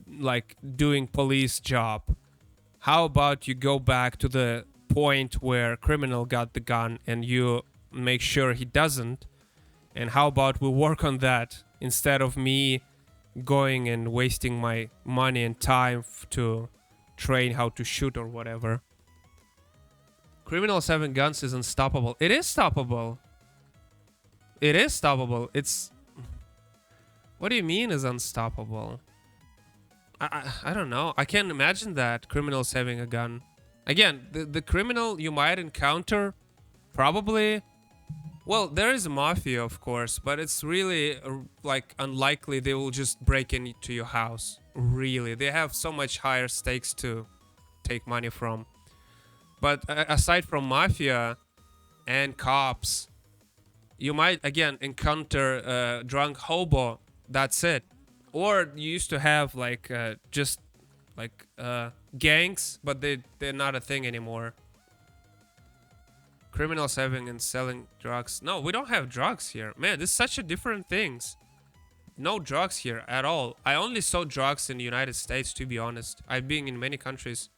like doing police job? How about you go back to the point where criminal got the gun and you make sure he doesn't? And how about we work on that instead of me going and wasting my money and time to train how to shoot or whatever? Criminals having guns is unstoppable. It is stoppable. It is stoppable. It's... What do you mean is unstoppable? I don't know. I can't imagine that criminals having a gun. Again, the criminal you might encounter probably... Well, there is a mafia, of course, but it's really like unlikely they will just break into your house. Really, they have so much higher stakes to take money from. But aside from mafia and cops, you might again encounter a drunk hobo. That's it. Or you used to have like just like gangs, but they're not a thing anymore. Criminals having and selling drugs. No, we don't have drugs here. Man, this is such a different things. No drugs here at all. I only saw drugs in the United States, to be honest. I've been in many countries.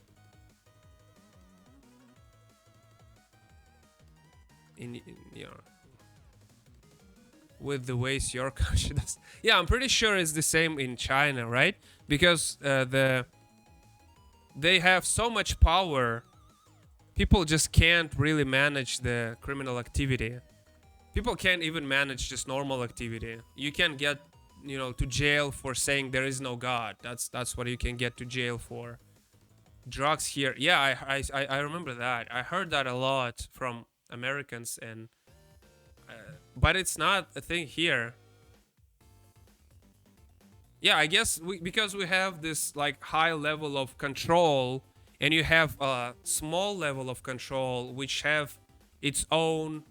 In you know, with the ways your country does. Yeah, I'm pretty sure it's the same in China, right? Because they have so much power. People just can't really manage the criminal activity. People can't even manage just normal activity. You can get, you know, to jail for saying there is no God. That's what you can get to jail for. Drugs here. Yeah, I remember that. I heard that a lot from Americans, and but it's not a thing here. yeah, I guess because we have this like high level of control, and you have a small level of control which have its own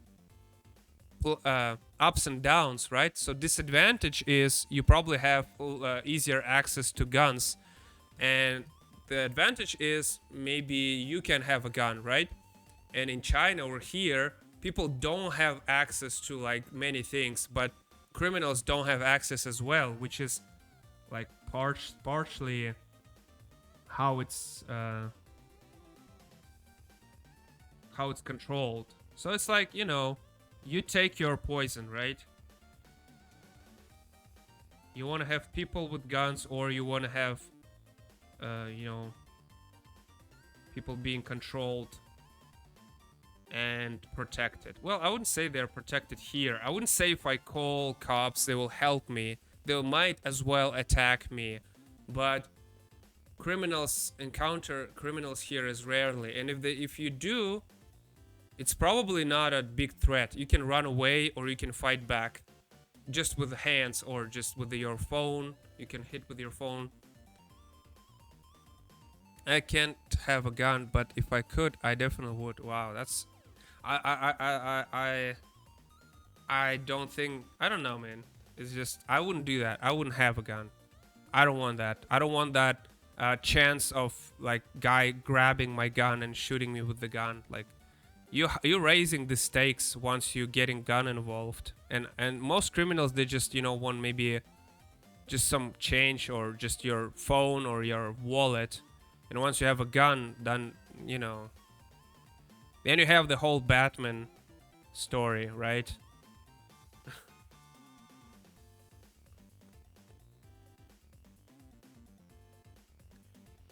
ups and downs, right? So disadvantage is you probably have easier access to guns, and the advantage is maybe you can have a gun, right? And in China or here, people don't have access to like many things, but criminals don't have access as well, which is like partially how it's controlled. So it's like, you take your poison, right? You want to have people with guns, or you want to have you know people being controlled and protected. Well, I wouldn't say they're protected here. I wouldn't say if I call cops they will help me. They might as well attack me. But criminals encounter criminals here as rarely, and if you do, it's probably not a big threat. You can run away or you can fight back just with the hands or just with your phone. You can hit with your phone. I can't have a gun, but if I could, I definitely would. Wow, that's I don't think, I don't know, man. It's just, I wouldn't do that. I wouldn't have a gun. I don't want that. I don't want that chance of like guy grabbing my gun and shooting me with the gun. Like, you're raising the stakes once you getting gun involved, and most criminals, they just want maybe just some change or just your phone or your wallet, and once you have a gun, then then you have the whole Batman story, right?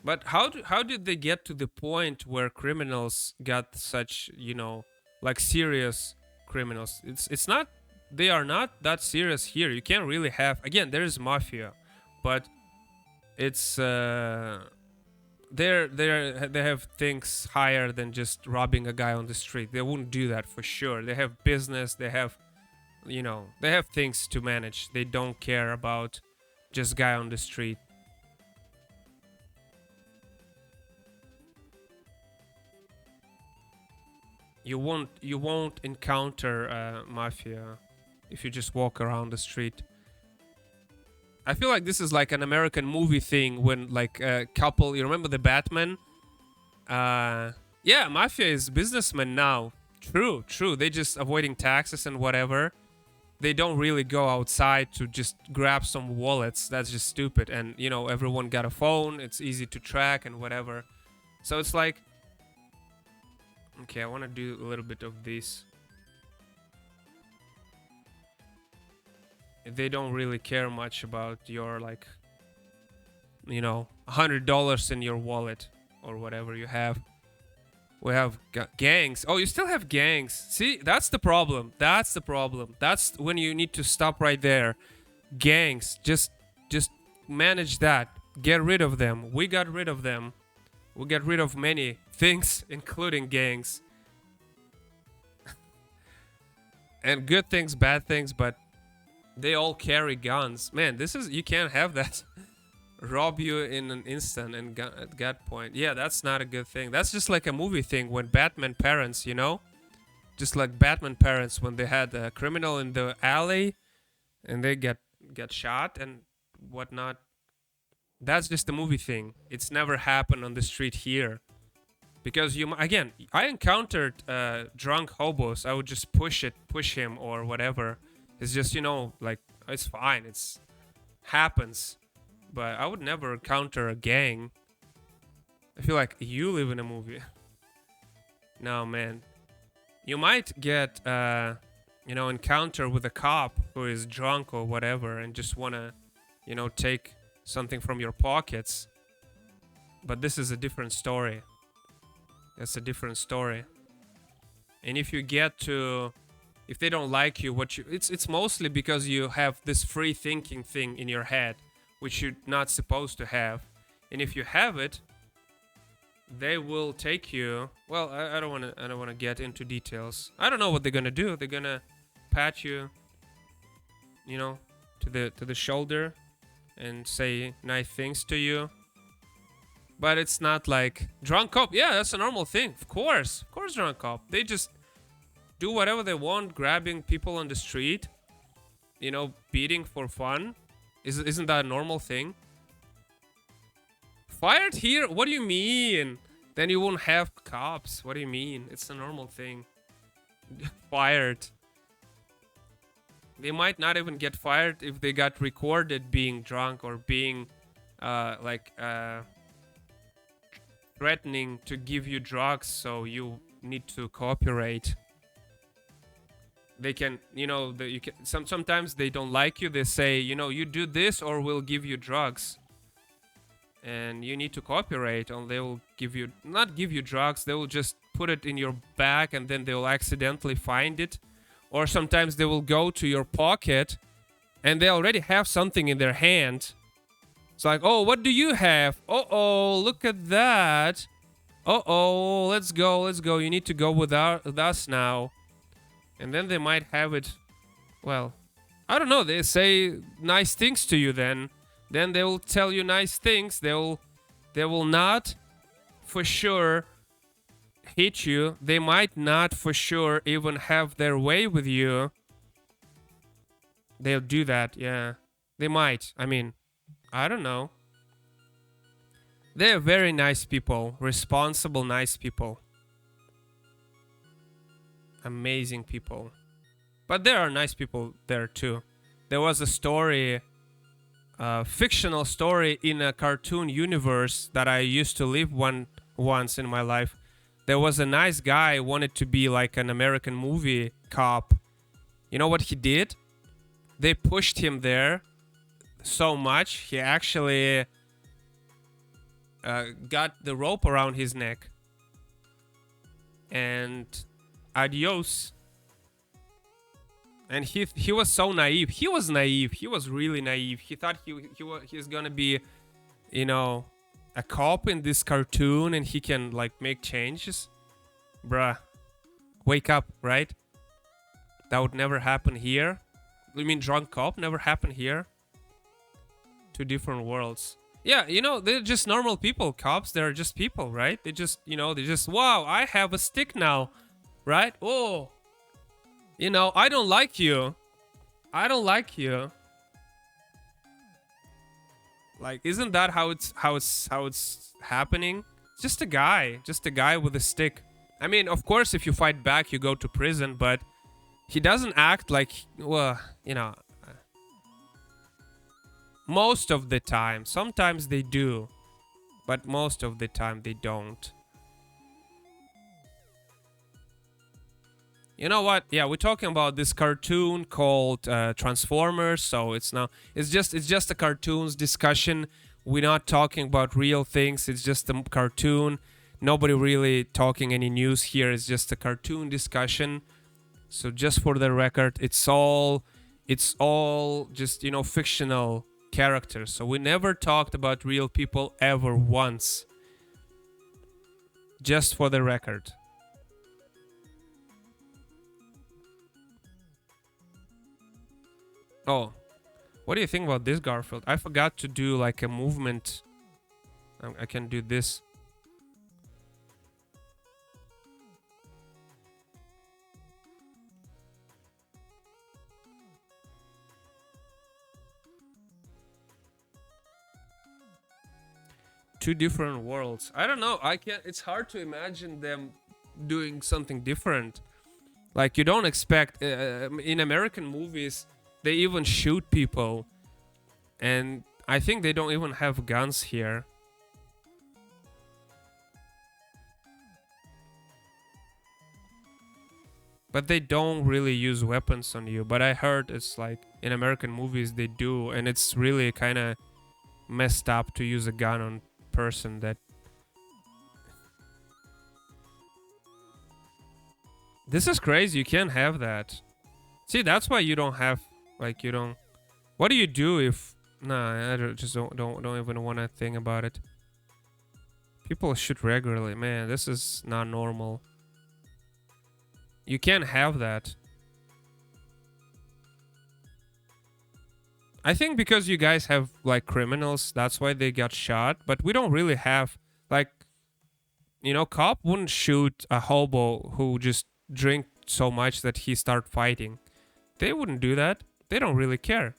But how did they get to the point where criminals got such, like serious criminals? It's not, they are not that serious here. You can't really have, again, there is mafia, but it's they have things higher than just robbing a guy on the street. They wouldn't do that for sure. They have business, they have they have things to manage. They don't care about just guy on the street. You won't encounter mafia if you just walk around the street. I feel like this is like an American movie thing when like a couple. You remember the Batman? Yeah, mafia is businessmen now. True, true. They just avoiding taxes and whatever. They don't really go outside to just grab some wallets. That's just stupid. And everyone got a phone. It's easy to track and whatever. So it's like, okay, I want to do a little bit of this. They don't really care much about your like, $100 in your wallet or whatever you have. We have gangs. Oh, you still have gangs. See, that's the problem. That's the problem. That's when you need to stop right there. Gangs, just manage that. Get rid of them. We got rid of them. We get rid of many things, including gangs. And good things, bad things, but they all carry guns. Man, you can't have that. Rob you in an instant and at gunpoint. Yeah, that's not a good thing. That's just like a movie thing when Batman parents, just like Batman parents when they had a criminal in the alley and they get shot and whatnot. That's just a movie thing. It's never happened on the street here. Because I encountered drunk hobos. I would just push him or whatever. It's just, like, it's fine. It's happens. But I would never encounter a gang. I feel like you live in a movie. No, man. You might get, encounter with a cop who is drunk or whatever and just want to, take something from your pockets. But this is a different story. That's a different story. And if you if they don't like you, it's mostly because you have this free thinking thing in your head, which you're not supposed to have. And if you have it, they will take you. Well, I don't want to get into details. I don't know what they're gonna do. They're gonna pat you, to the shoulder, and say nice things to you. But it's not like drunk cop. Yeah, that's a normal thing. Of course, drunk cop. They just do whatever they want, grabbing people on the street, beating for fun. Isn't that a normal thing? Fired here? What do you mean? Then you won't have cops. What do you mean? It's a normal thing. Fired. They might not even get fired if they got recorded being drunk or being threatening to give you drugs, so you need to cooperate. They can, sometimes they don't like you. They say, you do this or we'll give you drugs. And you need to cooperate, and they will not give you drugs, they will just put it in your bag, and then they will accidentally find it. Or sometimes they will go to your pocket and they already have something in their hand. It's like, oh, what do you have? Oh, look at that. Oh, let's go. You need to go with us now. And then they might have it, well, I don't know, they say nice things to you then. Then they will tell you nice things. They will not for sure hit you. They might not for sure even have their way with you. They'll do that, yeah. They might. I mean, I don't know. They're very nice people. Responsible, nice people. Amazing people. But there are nice people there too. There was a story, fictional story in a cartoon universe that I used to live once in my life. There was a nice guy who wanted to be like an American movie cop. You know what he did? They pushed him there so much, he actually got the rope around his neck. And adios. And he was so naive. He was naive. He was really naive. He thought he was gonna be, a cop in this cartoon, and he can like make changes. Bruh, wake up, right? That would never happen here. You mean drunk cop never happened here? Two different worlds. Yeah, they're just normal people. Cops, they're just people, right? They just, wow, I have a stick now, right? Oh, I don't like you. I don't like you. Like, isn't that how it's happening? It's just a guy with a stick. I mean, of course, if you fight back, you go to prison, but he doesn't act like, well, most of the time. Sometimes they do, but most of the time they don't. You know what? Yeah, we're talking about this cartoon called Transformers. So it's just a cartoons discussion. We're not talking about real things. It's just a cartoon. Nobody really talking any news here. It's just a cartoon discussion. So just for the record, it's all just fictional characters. So we never talked about real people ever once. Just for the record. Oh, what do you think about this, Garfield? I forgot to do like a movement. I can do this. Two different worlds. I don't know. It's hard to imagine them doing something different. Like, you don't expect in American movies, they even shoot people, and I think they don't even have guns here. But they don't really use weapons on you. But I heard it's like in American movies they do, and it's really kind of messed up to use a gun on a person that... This is crazy. You can't have that. See, that's why you don't have... Like, you don't... What do you do if... Nah, I just don't even want to think about it. People shoot regularly. Man, this is not normal. You can't have that. I think because you guys have like criminals, that's why they got shot. But we don't really have like, cop wouldn't shoot a hobo who just drink so much that he start fighting. They wouldn't do that. They don't really care.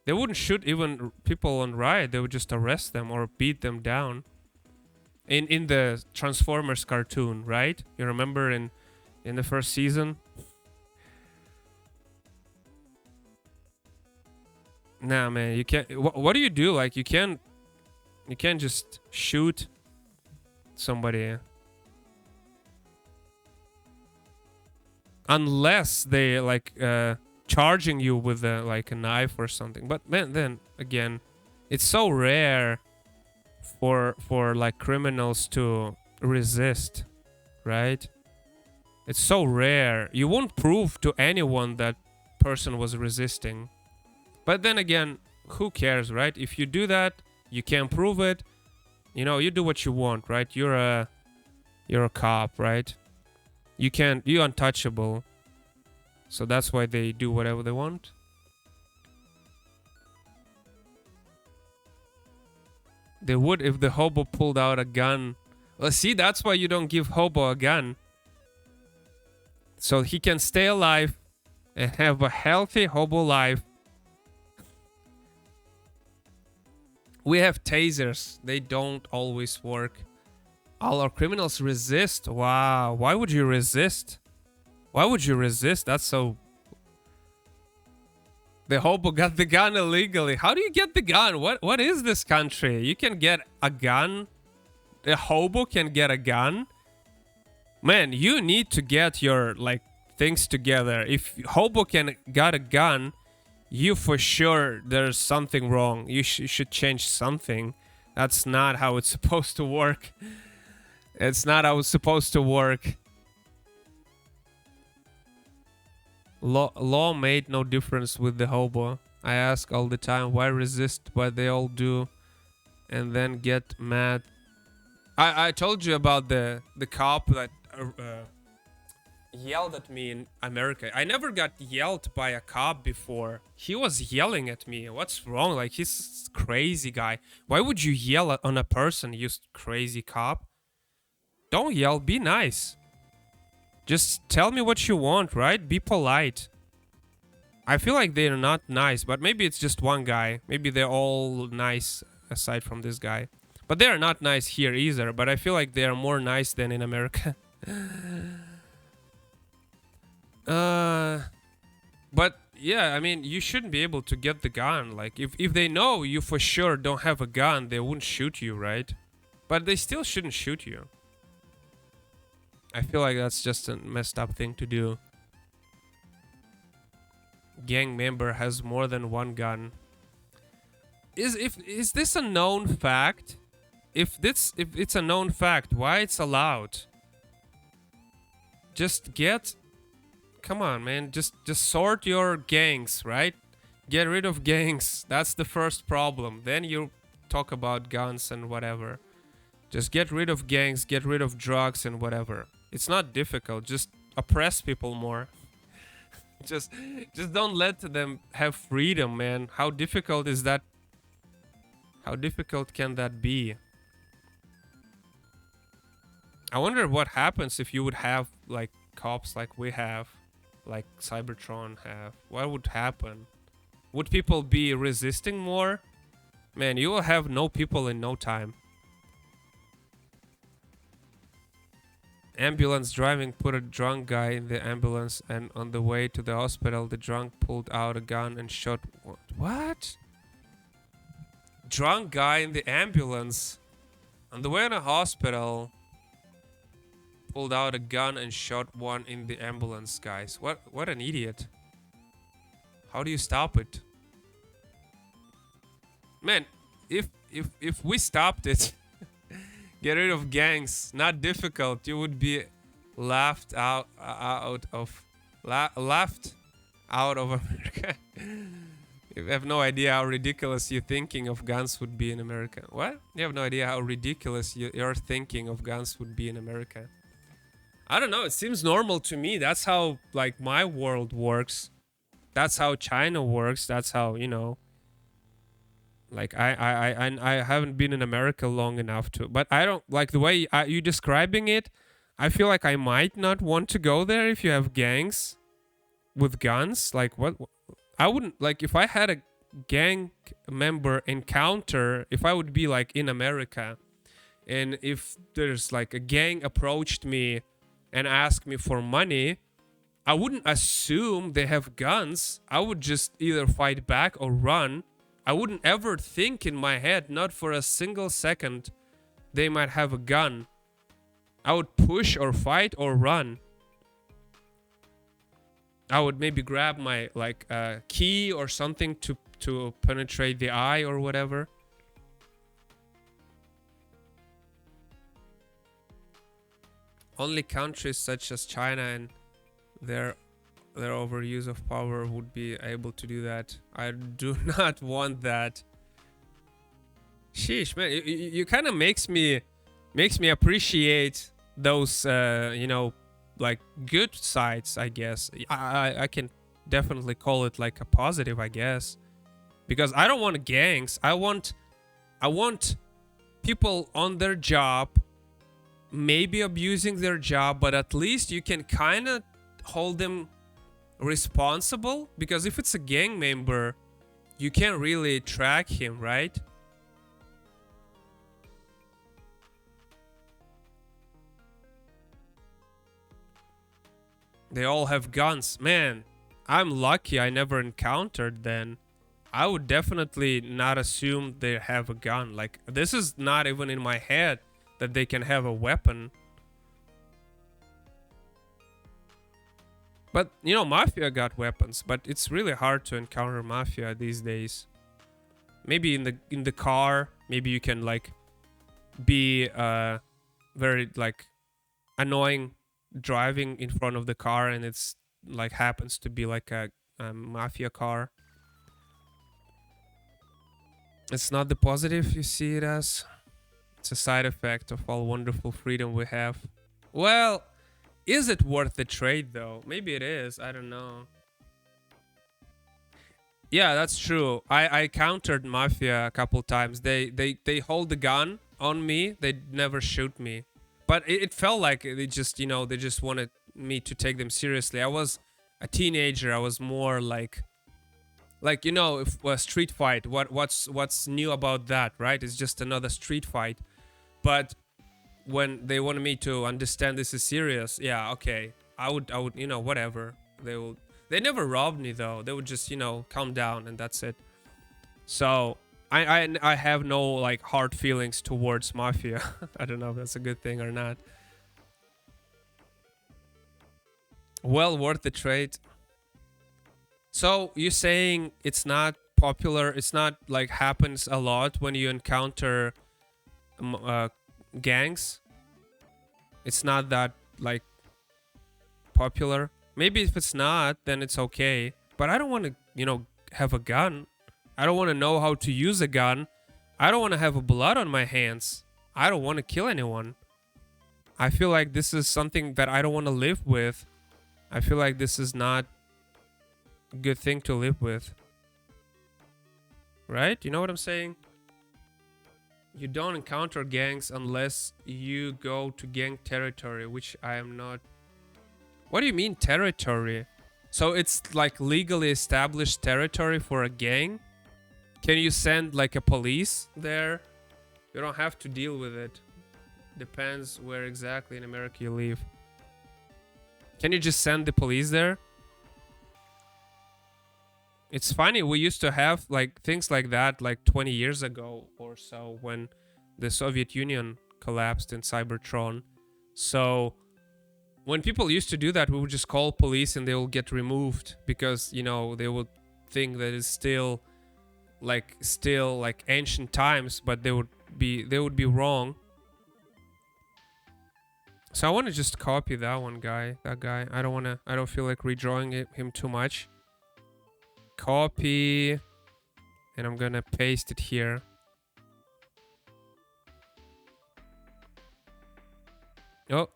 They wouldn't shoot even people on riot. They would just arrest them or beat them down. In the Transformers cartoon, right? You remember in the first season? Nah, man, you can't. What do you do? Like you can't just shoot somebody unless they like charging you with like a knife or something. But man, then again, it's so rare for like criminals to resist, right? It's so rare. You won't prove to anyone that person was resisting. But then again, who cares, right? If you do that, you can't prove it. You do what you want, right? You're a cop, right? You're untouchable. So that's why they do whatever they want. They would if the hobo pulled out a gun. Well, see, that's why you don't give hobo a gun. So he can stay alive and have a healthy hobo life. We have tasers. They don't always work. All our criminals resist. Wow. Why would you resist? Why would you resist? That's so... The hobo got the gun illegally. How do you get the gun? What is this country? You can get a gun? A hobo can get a gun? Man, you need to get your, like, things together. If hobo can got a gun... You for sure there's something wrong. You should change something. That's not how it's supposed to work. It's not how it's supposed to work. Law made no difference with the hobo. I ask all the time why resist, but they all do, and then get mad. I told you about the cop that yelled at me in America. I never got yelled by a cop before. He was yelling at me. What's wrong? Like, he's a crazy guy. Why would you yell on a person, you crazy cop? Don't yell. Be nice. Just tell me what you want, right? Be polite. I feel like they're not nice, but maybe it's just one guy. Maybe they're all nice aside from this guy. But they're not nice here either, but I feel like they're more nice than in America. But yeah, I mean, you shouldn't be able to get the gun. Like, if they know you for sure don't have a gun, they wouldn't shoot you, right? But they still shouldn't shoot you. I feel like that's just a messed up thing to do. Gang member has more than one gun. Is this a known fact? If it's a known fact, why it's allowed? Just get... Come on, man. Just sort your gangs, right? Get rid of gangs. That's the first problem. Then you talk about guns and whatever. Just get rid of gangs, get rid of drugs and whatever. It's not difficult. Just oppress people more. just don't let them have freedom, man. How difficult is that? How difficult can that be? I wonder what happens if you would have like cops like we have. Like Cybertron have. What would happen? Would people be resisting more? Man, you will have no people in no time. Ambulance driving put a drunk guy in the ambulance, and on the way to the hospital, the drunk pulled out a gun and shot... What? Drunk guy in the ambulance. On the way to the hospital... pulled out a gun and shot one in the ambulance, guys. What an idiot. How do you stop it? Man, if we stopped it, get rid of gangs, not difficult. You would be laughed out of America. You have no idea how ridiculous your thinking of guns would be in America. What? You have no idea how ridiculous your thinking of guns would be in America. I don't know. It seems normal to me. That's how, like, my world works. That's how China works. That's how, like I haven't been in America long enough to, but I don't like the way you describing it. I feel like I might not want to go there if you have gangs with guns. Like what? I wouldn't like if I had a gang member encounter. If I would be like in America, and if there's like a gang approached me and asked me for money, I wouldn't assume they have guns. I would just either fight back or run. I wouldn't ever think in my head, not for a single second, they might have a gun. I would push or fight or run. I would maybe grab my like key or something to penetrate the eye or whatever. Only countries such as China and their overuse of power would be able to do that. I do not want that. Sheesh, man, you kind of makes me appreciate those like good sides, I guess. I can definitely call it like a positive, I guess, because I don't want gangs. I want people on their job, maybe abusing their job, but at least you can kind of hold them responsible, because if it's a gang member, you can't really track him, right? They all have guns. Man, I'm lucky I never encountered them. I would definitely not assume they have a gun. Like, this is not even in my head that they can have a weapon. But, Mafia got weapons, but it's really hard to encounter Mafia these days. Maybe in the car, maybe you can, like, be very, like, annoying driving in front of the car, and it's, like, happens to be, like, a Mafia car. It's not the positive you see it as. It's a side effect of all wonderful freedom we have. Well, is it worth the trade, though? Maybe it is. I don't know. Yeah, that's true. I countered Mafia a couple times. They hold the gun on me. They never shoot me. But it felt like they just, they just wanted me to take them seriously. I was a teenager. I was more like, if a street fight, what's new about that, right? It's just another street fight. But when they wanted me to understand this is serious, yeah, okay, I would, whatever. They never robbed me though. They would just, calm down, and that's it. So I have no like hard feelings towards Mafia. I don't know if that's a good thing or not. Well worth the trade. So you're saying it's not popular? It's not like happens a lot when you encounter gangs? It's not that like popular? Maybe if it's not, then it's okay. But I don't want to, have a gun. I don't want to know how to use a gun. I don't want to have a blood on my hands. I don't want to kill anyone. I feel like this is something that I don't want to live with. I feel like this is not a good thing to live with. Right? You know what I'm saying? You don't encounter gangs unless you go to gang territory, which I am not. What do you mean territory? So it's like legally established territory for a gang? Can you send like a police there? You don't have to deal with it. Depends where exactly in America you live. Can you just send the police there? It's funny, we used to have like things like that like 20 years ago or so when the Soviet Union collapsed in Cybertron. So when people used to do that, we would just call police and they will get removed because, they would think that it's still like ancient times, but they would be wrong. So I want to just copy that guy. I don't feel like redrawing him too much. Copy, and I'm gonna paste it here. Oh.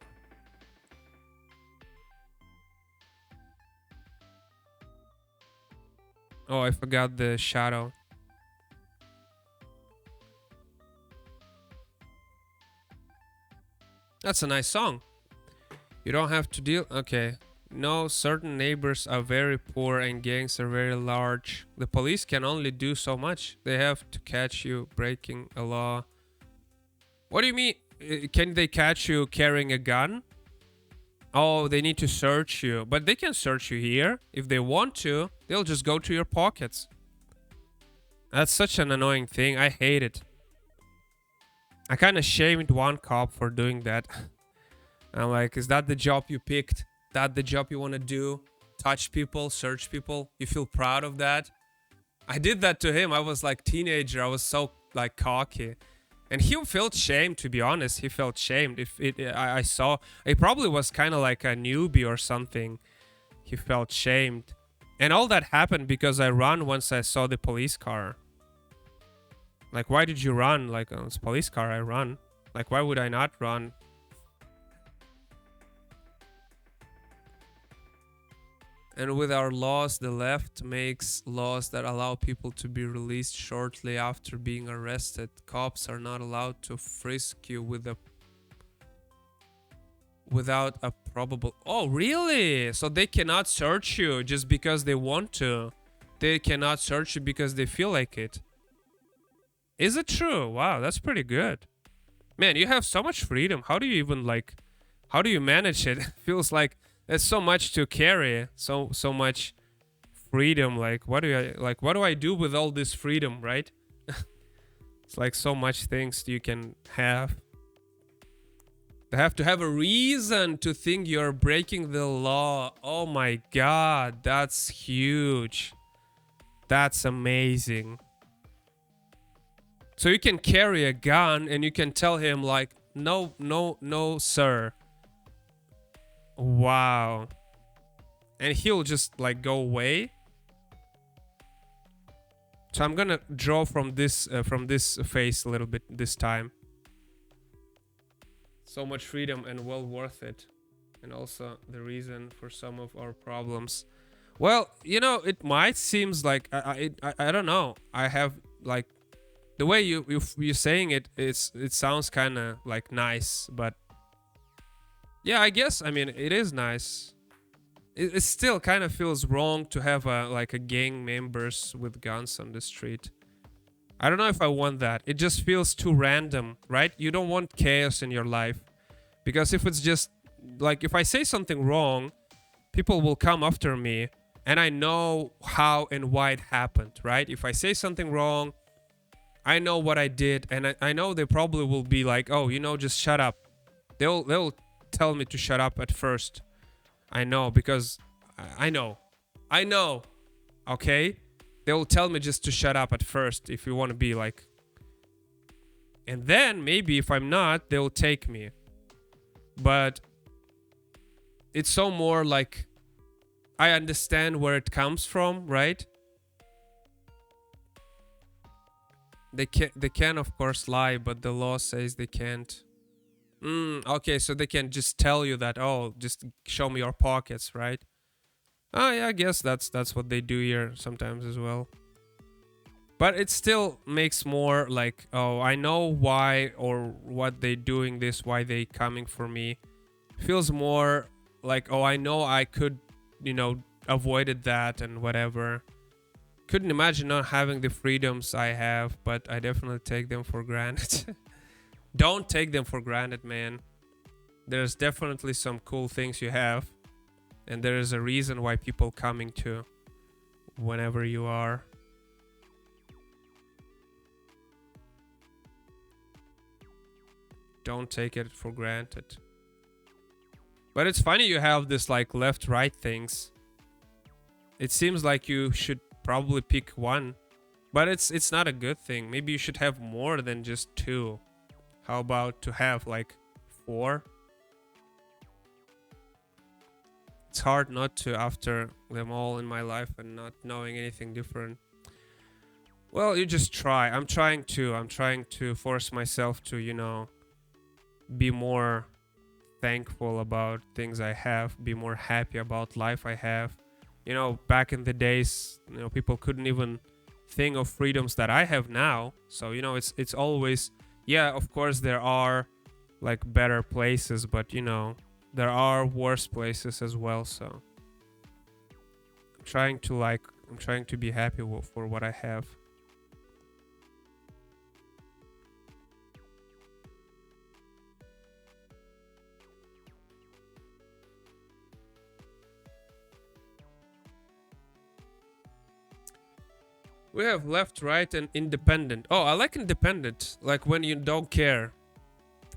Oh, I forgot the shadow. That's a nice song. You don't have to deal. Okay. No, certain neighbors are very poor and gangs are very large. The police can only do so much. They have to catch you breaking a law. What do you mean? Can they catch you carrying a gun? Oh, they need to search you. But they can search you here. If they want to, they'll just go to your pockets. That's such an annoying thing. I hate it. I kind of shamed one cop for doing that. I'm like, is that the job you picked? That the job you want to do? Touch people, search people? You feel proud of that? I did that to him. I was like teenager. I was so like cocky. And he felt shamed, to be honest. He felt shamed. If it, I saw, it probably was kind of like a newbie or something. He felt shamed. And all that happened because I ran once I saw the police car. Like, why did you run? Like, on this police car, I run. Like, why would I not run? And with our laws, the left makes laws that allow people to be released shortly after being arrested. Cops are not allowed to frisk you without a probable... Oh, really? So they cannot search you just because they want to. They cannot search you because they feel like it. Is it true? Wow, that's pretty good. Man, you have so much freedom. How do you even like... How do you manage it? It feels like there's so much to carry. So much freedom. Like, what do I do with all this freedom, right? It's like so much things you can have. They have to have a reason to think you're breaking the law. Oh my god, that's huge. That's amazing. So you can carry a gun and you can tell him like, no, no, no, sir. Wow. And he'll just like go away. So I'm gonna draw from this face a little bit this time. So much freedom and well worth it. And also the reason for some of our problems. Well, you know, it might seems like I don't know. I have like the way you're saying it, it sounds kind of like nice, but yeah, I guess I mean it is nice. It still kind of feels wrong to have a gang members with guns on the street. I don't know if I want that. It just feels too random, right? You don't want chaos in your life, because if it's just like if I say something wrong, people will come after me, and I know how and why it happened, right? If I say something wrong, I know what I did, and I know they probably will be like, oh, you know, just shut up. They'll tell me to shut up at first. I know, because I know. Okay? They'll tell me just to shut up at first if you want to be like. And then maybe if I'm not, they'll take me. But it's so more like I understand where it comes from, right? They can of course lie, but the law says they can't. Okay, so they can just tell you that, oh, just show me your pockets, right? Oh yeah, I guess that's what they do here sometimes as well. But it still makes more like, oh, I know why or what they doing this, why they coming for me. Feels more like, oh, I know I could, you know, avoided that and whatever. Couldn't imagine not having the freedoms I have, but I definitely take them for granted. Don't take them for granted, man. There's definitely some cool things you have, and there is a reason why people coming to whenever you are. Don't take it for granted. But it's funny you have this like left-right things. It seems like you should probably pick one, but it's not a good thing. Maybe you should have more than just two. How about to have like 4? It's hard not to after them all in my life and not knowing anything different. Well, you just try. I'm trying to force myself to, you know, be more thankful about things I have, be more happy about life I have. back in the days, people couldn't even think of freedoms that I have now. So it's always, yeah, of course there are like better places, but there are worse places as well. So I'm trying to be happy for what I have. We have left, right, and independent. Oh, I like independent. Like when you don't care.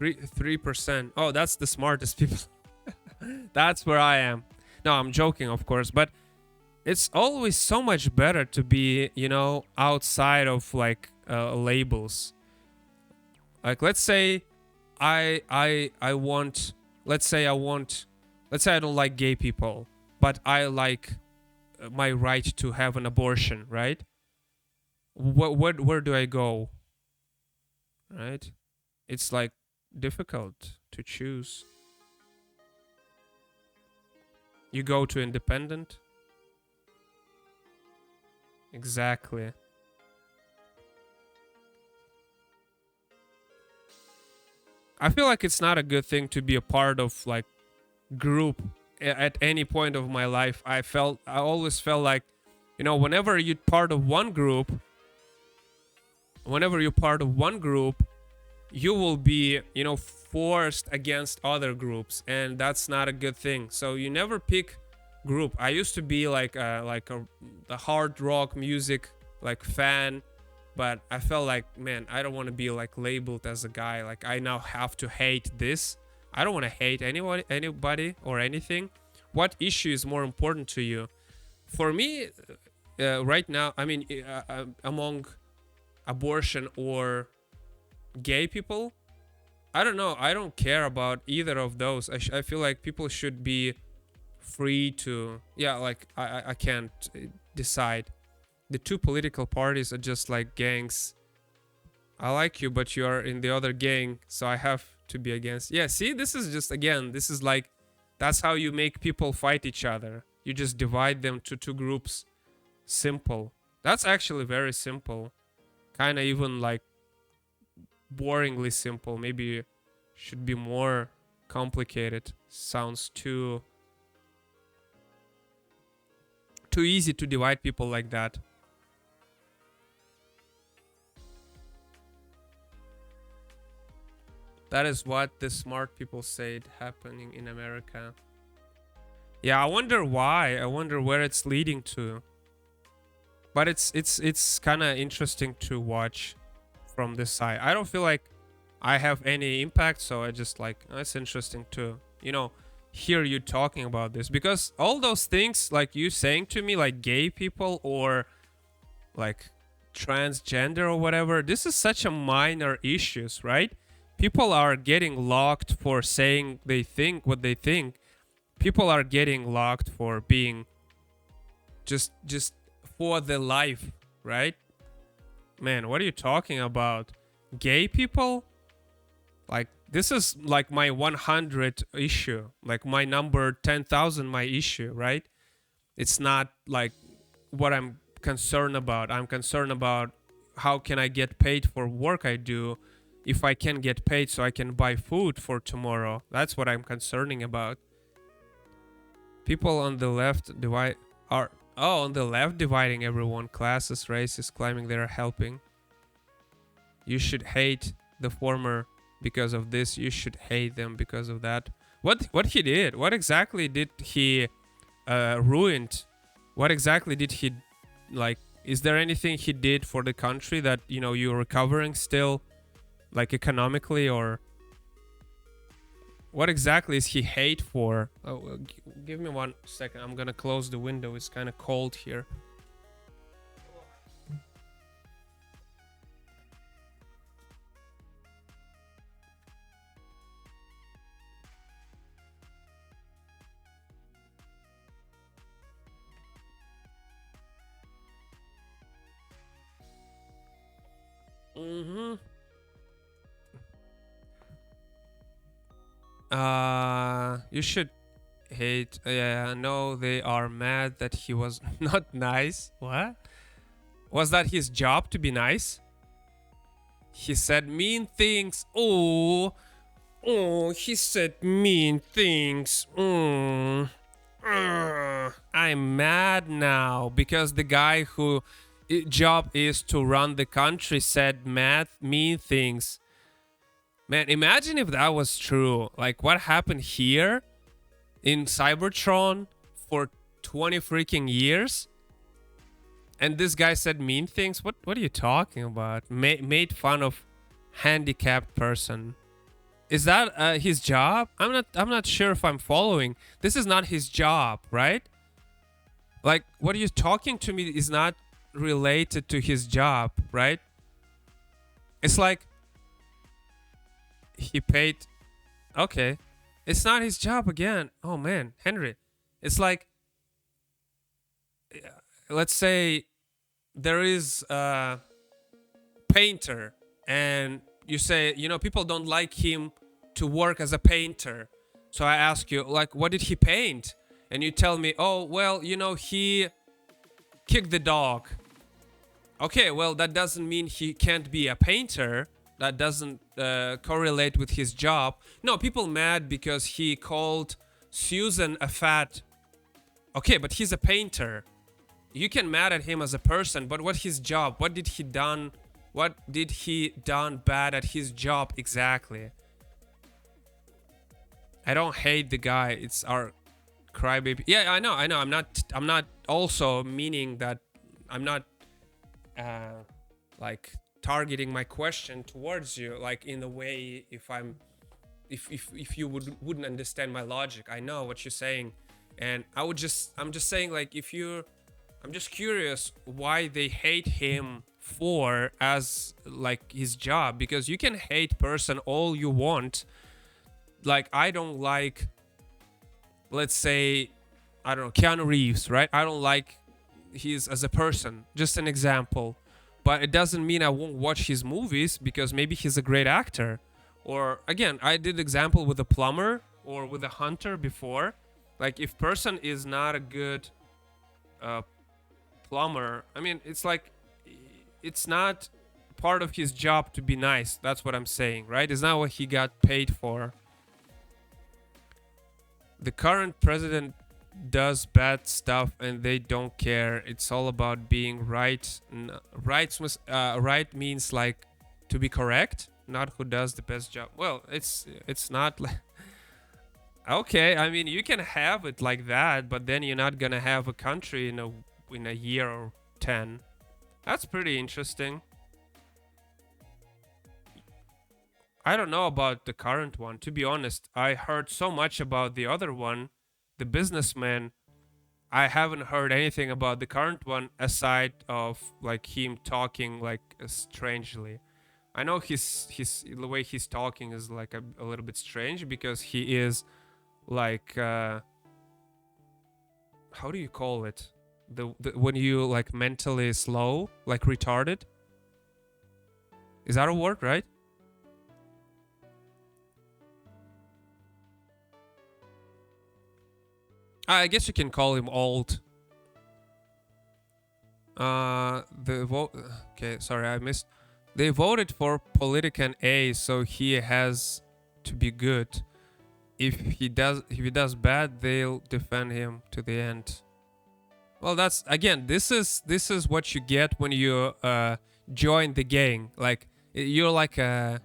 3%. Oh, that's the smartest people. That's where I am. No, I'm joking, of course, but it's always so much better to be, outside of like labels. Like let's say I want let's say I don't like gay people, but I like my right to have an abortion, right? Where do I go? Right? It's like difficult to choose. You go to independent. Exactly. I feel like it's not a good thing to be a part of like group at any point of my life. I always felt like, whenever you're part of one group, you will be, forced against other groups, and that's not a good thing. So you never pick group. I used to be like a hard rock music like fan, but I felt like, man, I don't want to be like labeled as a guy. Like I now have to hate this. I don't want to hate anybody or anything. What issue is more important to you? For me, right now, I mean, among abortion or gay people, I don't know. I don't care about either of those. I feel like people should be free to, yeah, like I can't decide. The two political parties are just like gangs. I like you, but you are in the other gang, so I have to be against. Yeah, see, this is just, again, this is like, that's how you make people fight each other. You just divide them to two groups. Simple. That's actually very simple. Kind of even like boringly simple. Maybe should be more complicated. Sounds too easy to divide people like that. That is what the smart people said happening in America. Yeah, I wonder why. I wonder where it's leading to. But it's kind of interesting to watch from this side. I don't feel like I have any impact, so I just like, oh, it's interesting to, hear you talking about this, because all those things like you saying to me, like gay people or like transgender or whatever, this is such a minor issues, right? People are getting locked for saying they think what they think. People are getting locked for being just for the life, right? Man, what are you talking about? Gay people? Like, this is like my 100 issue, like my number 10,000 my issue, right? It's not like what I'm concerned about. I'm concerned about how can I get paid for work I do, if I can get paid so I can buy food for tomorrow. That's what I'm concerning about. People on the left divide are on the left dividing everyone, classes, races, claiming they're helping. You should hate the former because of this. You should hate them because of that. What he did? What exactly did he ruined? What exactly did he like? Is there anything he did for the country that you're recovering still, like economically, or what exactly is he hate for? Oh, give me 1 second. I'm gonna close the window. It's kind of cold here. Mm-hmm. You should hate. Yeah, no, they are mad that he was not nice. What? Was that his job to be nice? He said mean things. Oh, oh, he said mean things. I'm mad now because the guy who job is to run the country said mean things. Man, imagine if that was true. Like what happened here in Cybertron for 20 freaking years? And this guy said mean things? What are you talking about? Made fun of handicapped person. Is that his job? I'm not sure if I'm following. This is not his job, right? Like what are you talking to me is not related to his job, right? It's like he paid. Okay. It's not his job again. Oh man, Henry. It's like let's say there is a painter and you say, people don't like him to work as a painter. So I ask you, like, what did he paint? And you tell me, oh, well, he kicked the dog. Okay, well, that doesn't mean he can't be a painter. That doesn't correlate with his job. No, people mad because he called Susan a fat. Okay, but he's a painter. You can mad at him as a person, but what his job? What did he done? What did he done bad at his job exactly? I don't hate the guy. It's our crybaby. Yeah, I know. I'm not also meaning that I'm not like targeting my question towards you like in the way if you wouldn't understand my logic. I know what you're saying, and I'm just saying like I'm just curious why they hate him for as like his job, because you can hate person all you want. Like I don't like, let's say, I don't know, Keanu Reeves, right? I don't like he's as a person, just an example. But it doesn't mean I won't watch his movies because maybe he's a great actor. Or again, I did example with a plumber or with a hunter before. Like if person is not a good plumber, I mean, it's like it's not part of his job to be nice. That's what I'm saying, right? It's not what he got paid for. The current president does bad stuff and they don't care. It's all about being right. Right means like to be correct, not who does the best job. Well, it's not like okay. I mean, you can have it like that, but then you're not gonna have a country in a year or 10. That's pretty interesting. I don't know about the current one. To be honest, I heard so much about the other one, the businessman. I haven't heard anything about the current one aside of like him talking like strangely. I know his the way he's talking is like a little bit strange because he is like how do you call it? The when you like mentally slow, like retarded. Is that a word, right? I guess you can call him old. The vote. Okay, sorry, I missed. They voted for Politican A, so he has to be good. If he does bad, they'll defend him to the end. Well, that's again. This is what you get when you join the gang. Like you're like a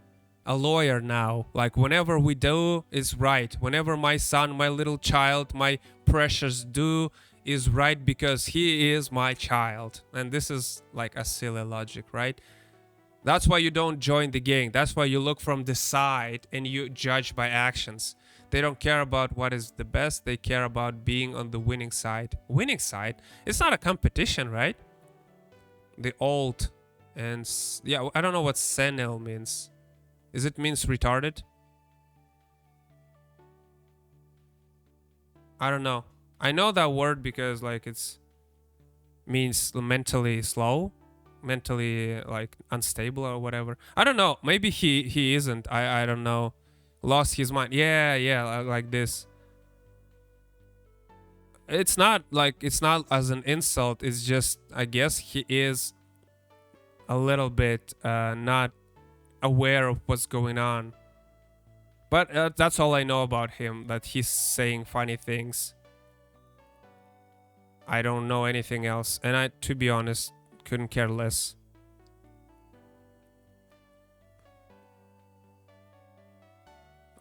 lawyer now. Like whenever we do is right. Whenever my son, my little child, my precious do is right because he is my child. And this is like a silly logic, right? That's why you don't join the gang. That's why you look from the side and you judge by actions. They don't care about what is the best. They care about being on the winning side. Winning side? It's not a competition, right? The old and yeah, I don't know what senile means. Is it means retarded? I don't know. I know that word because like it's means mentally slow, mentally like unstable or whatever. I don't know. Maybe he isn't. I don't know. Lost his mind. Yeah, like this. it's not like it's not as an insult. It's just I guess he is a little bit not aware of what's going on. But that's all I know about him. That he's saying funny things. I don't know anything else, and I, to be honest, couldn't care less.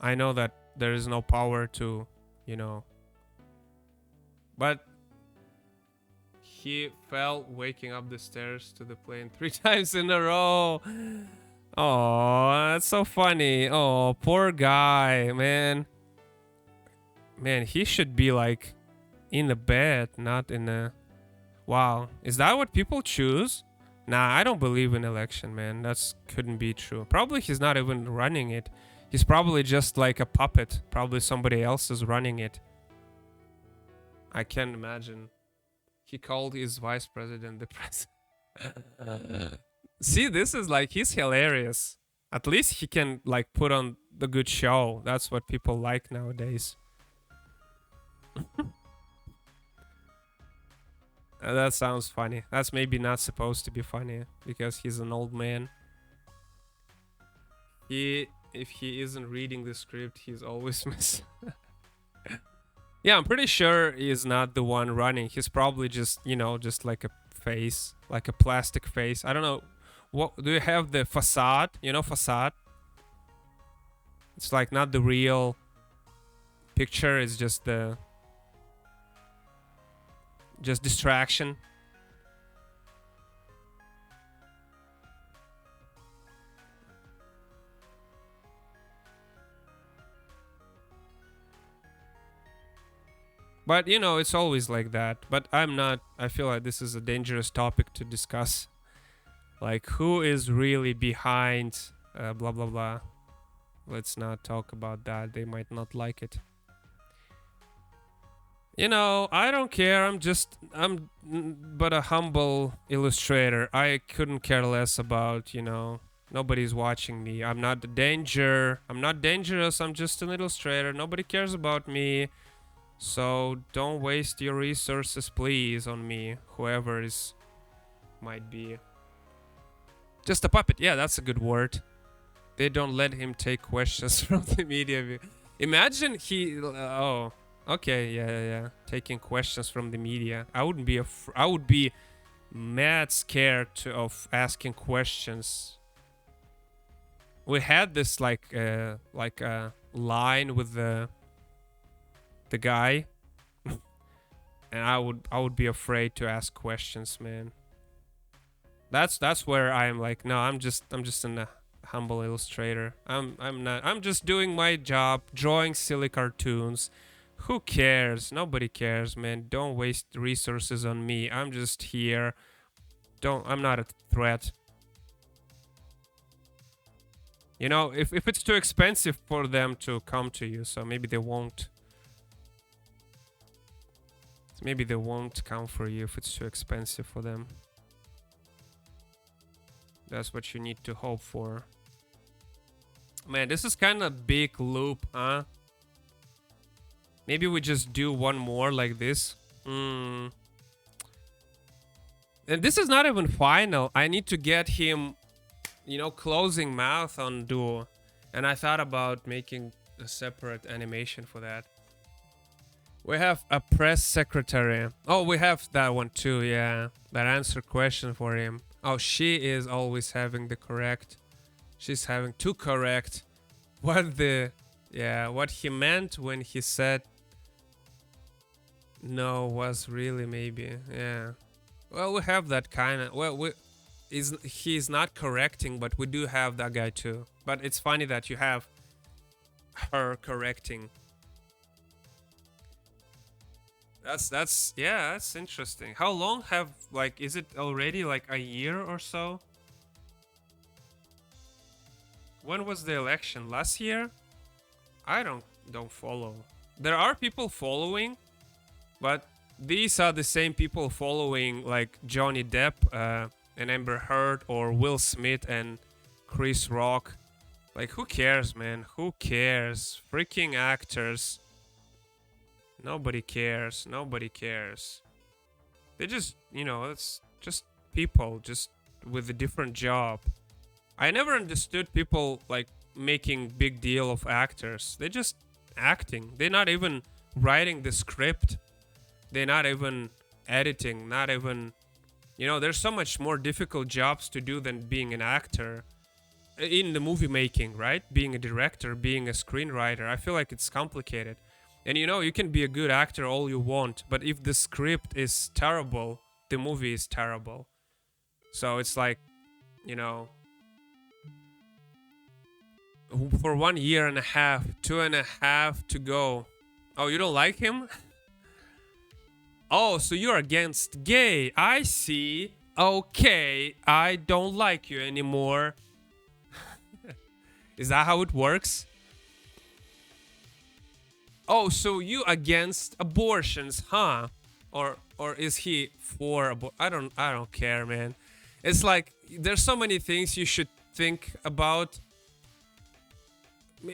I know that there is no power to, you know. But he fell waking up the stairs to the plane 3 times in a row. Oh, that's so funny. Oh, poor guy, man. Man, he should be like in the bed, not in the... Wow. Is that what people choose? Nah, I don't believe in election, man. That's couldn't be true. Probably he's not even running it. He's probably just like a puppet. Probably somebody else is running it. I can't imagine. He called his vice president the president. See, this is like, he's hilarious. At least he can like put on the good show. That's what people like nowadays. That sounds funny. That's maybe not supposed to be funny because he's an old man. If he isn't reading the script, he's always missing. Yeah, I'm pretty sure he's not the one running. He's probably just, you know, just like a face, like a plastic face. I don't know. What do you have, the facade? You know, facade? It's like not the real picture, it's just the distraction. But you know, it's always like that. But I feel like this is a dangerous topic to discuss. Like, who is really behind blah blah blah. Let's not talk about that. They might not like it. You know, I don't care. I'm but a humble illustrator. I couldn't care less about, you know, nobody's watching me. I'm not the danger. I'm not dangerous. I'm just an illustrator. Nobody cares about me. So don't waste your resources, please, on me. Whoever is might be. Just a puppet. Yeah, that's a good word. They don't let him take questions from the media. Imagine he... oh, okay, yeah. Taking questions from the media. I would be mad scared of asking questions. We had this like a line with the guy, and I would be afraid to ask questions, man. That's where I'm like, no, I'm just a humble illustrator. I'm just doing my job, drawing silly cartoons. Who cares? Nobody cares, man. Don't waste resources on me. I'm just here. I'm not a threat. You know, if it's too expensive for them to come to you, so maybe they won't. Maybe they won't come for you if it's too expensive for them. That's what you need to hope for. Man, this is kind of big loop, huh? Maybe we just do one more like this. And this is not even final. I need to get him, you know, closing mouth on Duo. And I thought about making a separate animation for that. We have a press secretary. Oh, we have that one too, yeah. That answer question for him. Oh, she is always having the correct. She's having to correct what he meant when he said no was really maybe, yeah. Well, we have that kind of, well, he's not correcting, but we do have that guy too. But it's funny that you have her correcting. That's interesting. How long have, like, is it already like a year or so? When was the election? Last year? I don't follow. There are people following, but these are the same people following like Johnny Depp and Amber Heard, or Will Smith and Chris Rock. Like, who cares, man? Who cares? Freaking actors. Nobody cares. Nobody cares. They just, it's just people just with a different job. I never understood people like making big deal of actors. They just acting. They're not even writing the script. They're not even editing, not even, there's so much more difficult jobs to do than being an actor in the movie making, right? Being a director, being a screenwriter. I feel like it's complicated. And you can be a good actor all you want, but if the script is terrible, the movie is terrible. So it's like, you know, for 1 year and a half, 2.5 to go. Oh, you don't like him? Oh, so you're against gay. I see. Okay, I don't like you anymore. Is that how it works? Oh, so you against abortions, huh? Or is he for I don't care, man. It's like there's so many things you should think about.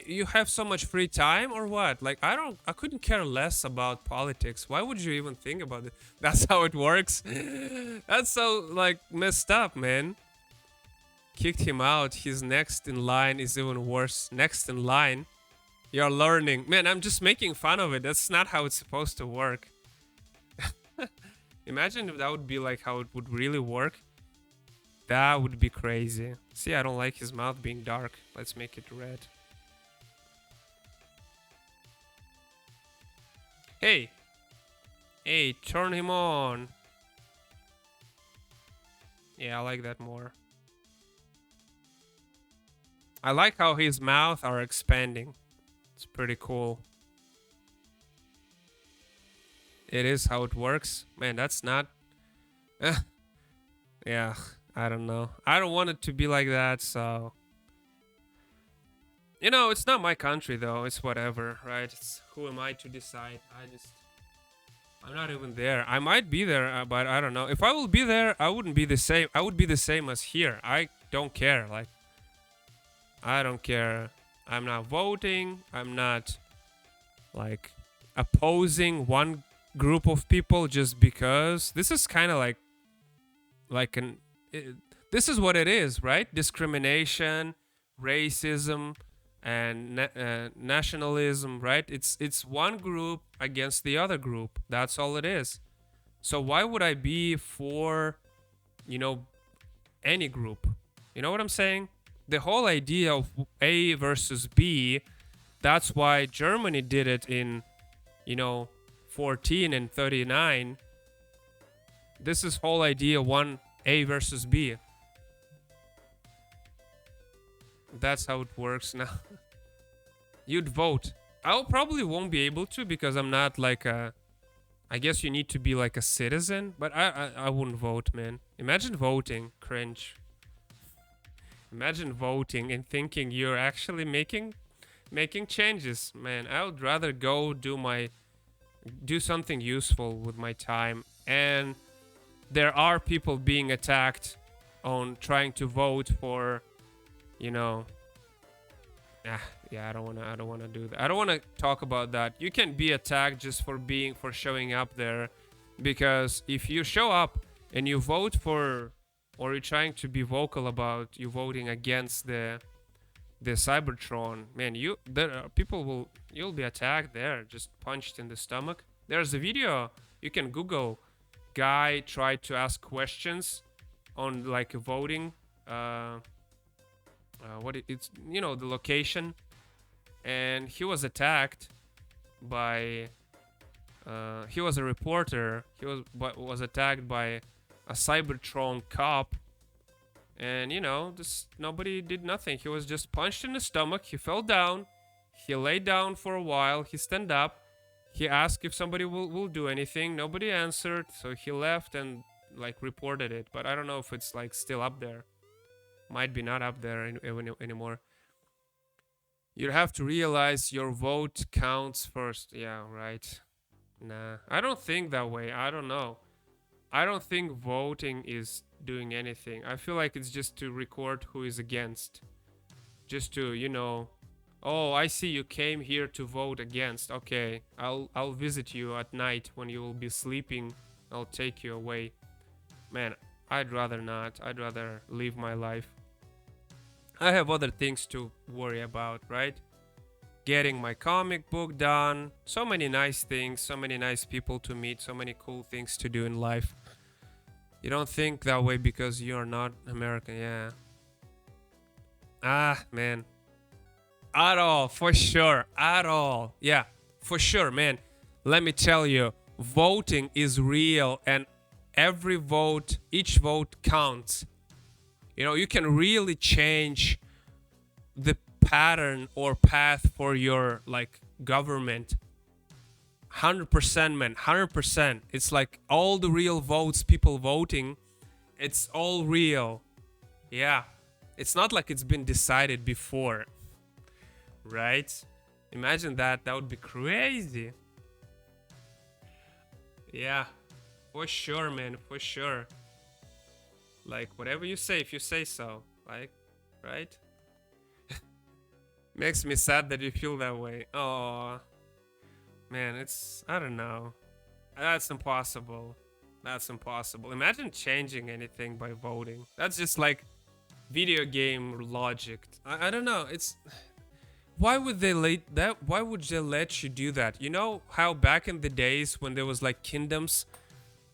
You have so much free time or what? Like I couldn't care less about politics. Why would you even think about it? That's how it works. That's so like messed up, man. Kicked him out. His next in line is even worse. Next in line. You're learning. Man, I'm just making fun of it. That's not how it's supposed to work. Imagine if that would be like how it would really work. That would be crazy. See, I don't like his mouth being dark. Let's make it red. Hey. Hey, turn him on. Yeah, I like that more. I like how his mouth are expanding. It's pretty cool. It is how it works. Man, that's not... yeah, I don't know. I don't want it to be like that, so... it's not my country, though. It's whatever, right? It's who am I to decide? I'm not even there. I might be there, but I don't know. If I will be there, I wouldn't be the same. I would be the same as here. I don't care. Like, I don't care. I'm not voting. I'm not, like, opposing one group of people just because. This is kind of this is what it is, right? Discrimination, racism, and nationalism, right? It's one group against the other group. That's all it is. So why would I be for, any group? You know what I'm saying? The whole idea of A versus B, that's why Germany did it in, 14 and 39. This is whole idea one A versus B. That's how it works now. You'd vote. I probably won't be able to because I'm not like a... I guess you need to be like a citizen, but I wouldn't vote, man. Imagine voting. Cringe. Imagine voting and thinking you're actually making changes, man. I would rather go do something useful with my time. And there are people being attacked on trying to vote for, yeah, I don't wanna do that. I don't wanna talk about that. You can be attacked just for showing up there, because if you show up and you vote for, or you're trying to be vocal about you voting against the Cybertron, man, you'll be attacked there, just punched in the stomach. There's a video you can Google. Guy tried to ask questions on like voting. It's the location, and he was attacked by. He was a reporter. He was attacked by a Cybertron cop, and nobody did nothing. He was just punched in the stomach. He fell down. He lay down for a while. He stand up. He asked if somebody will do anything. Nobody answered, so he left and like reported it. But I don't know if it's like still up there. Might be not up there anymore. You have to realize your vote counts first. Yeah, right. Nah, I don't think that way. I don't know. I don't think voting is doing anything. I feel like it's just to record who is against. Just to, Oh, I see you came here to vote against. Okay, I'll visit you at night when you will be sleeping. I'll take you away. Man, I'd rather not. I'd rather live my life. I have other things to worry about, right? Getting my comic book done. So many nice things, so many nice people to meet, so many cool things to do in life. You don't think that way because you're not American, yeah. Ah, man. At all, for sure. At all. Yeah, for sure, man. Let me tell you, voting is real and every vote, each vote counts. You know, you can really change the pattern or path for your like government. 100%, man. 100%. It's like all the real votes, people voting, it's all real. Yeah. It's not like it's been decided before, right? Imagine that. That would be crazy. Yeah. For sure, man. For sure. Like, whatever you say, if you say so. Like, right? Makes me sad that you feel that way. Oh, man, it's. I don't know. That's impossible. That's impossible. Imagine changing anything by voting. That's just like video game logic. I don't know. It's. Why would they let that? Why would they let you do that? You know how back in the days when there was like kingdoms,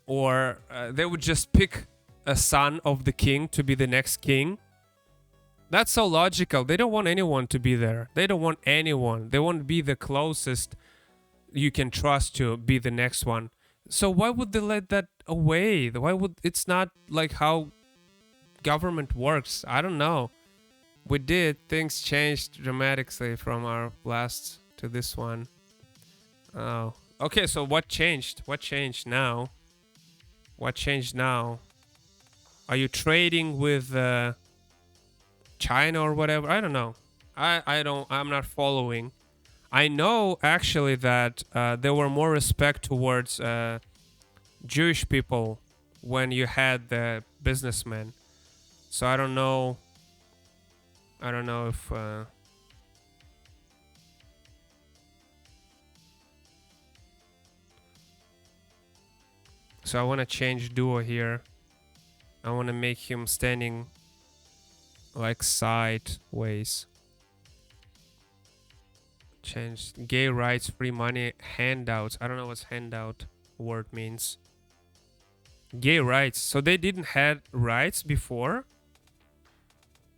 or they would just pick a son of the king to be the next king. That's so logical. They don't want anyone to be there. They don't want anyone. They want to be the closest you can trust to be the next one. So why would they let that away? Why would it's not like how government works? I don't know. We did things changed dramatically from our last to this one. Oh. Okay, so what changed? What changed now? What changed now? Are you trading with China or whatever? I don't know. I don't. I'm not following. I know actually that there were more respect towards Jewish people when you had the businessmen. So I don't know. I don't know if. So I want to change Duo here. I want to make him standing like sideways. Change gay rights, free money, handouts. I don't know what handout word means. Gay rights. So they didn't have rights before?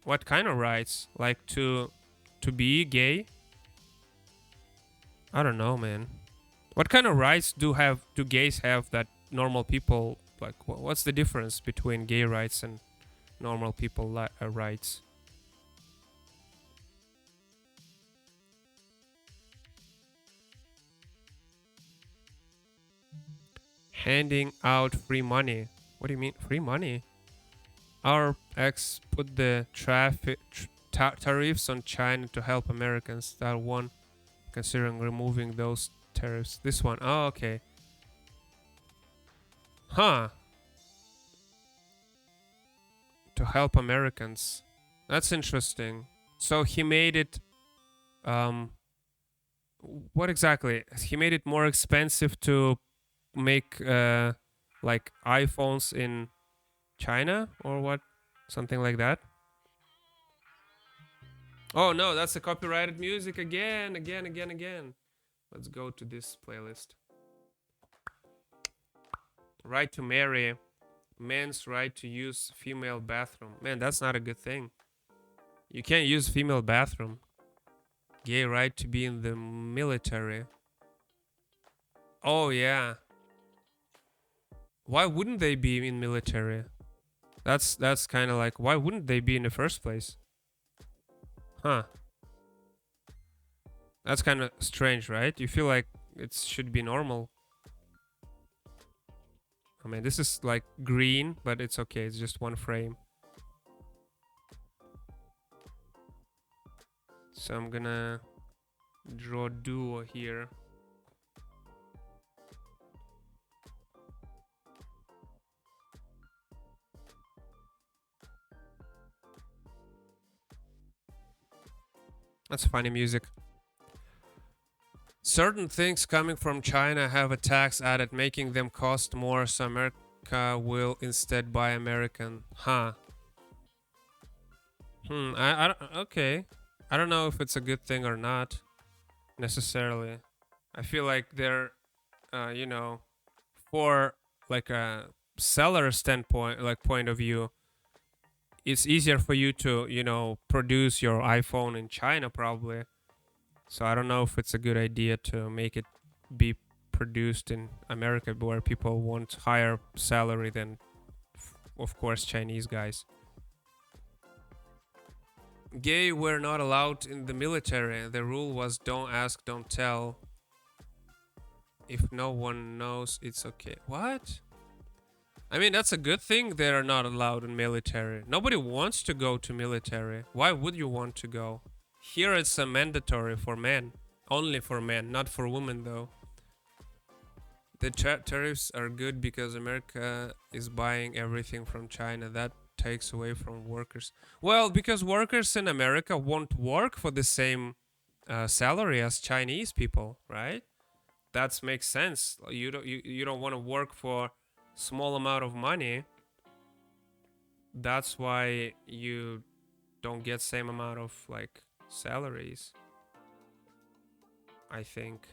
What kind of rights? Like to be gay? I don't know, man. What kind of rights do gays have that normal people like? What's the difference between gay rights and normal people rights? Handing out free money. What do you mean free money? Our ex put the tariffs on China to help Americans. That one, considering removing those tariffs. This one. Oh, okay. Huh. To help Americans. That's interesting. So he made it. Um. What exactly? He made it more expensive to make like iPhones in China or what? Something like that. Oh no, that's the copyrighted music again, again, again, again. Let's go to this playlist. Right to marry. Men's right to use female bathroom. Man, that's not a good thing. You can't use female bathroom. Gay right to be in the military. Oh yeah. Why wouldn't they be in military? That's kind of like why wouldn't they be in the first place? Huh. That's kind of strange, right? You feel like it should be normal. I mean, this is like green, but it's okay. It's just one frame. So I'm gonna draw Duo here. That's funny music. Certain things coming from China have a tax added, making them cost more, so America will instead buy American. Huh. Okay. I don't know if it's a good thing or not, necessarily. I feel like they're, you know, for like a seller standpoint, like point of view, it's easier for you to, produce your iPhone in China probably. So I don't know if it's a good idea to make it be produced in America where people want higher salary than, of course, Chinese guys. Gay were not allowed in the military. The rule was don't ask, don't tell. If no one knows, it's okay. What? I mean, that's a good thing they're not allowed in military. Nobody wants to go to military. Why would you want to go? Here it's a mandatory for men. Only for men, not for women though. The tariffs are good because America is buying everything from China. That takes away from workers. Well, because workers in America won't work for the same salary as Chinese people, right? That makes sense. You don't want to work for small amount of money. That's why you don't get same amount of like salaries, I think.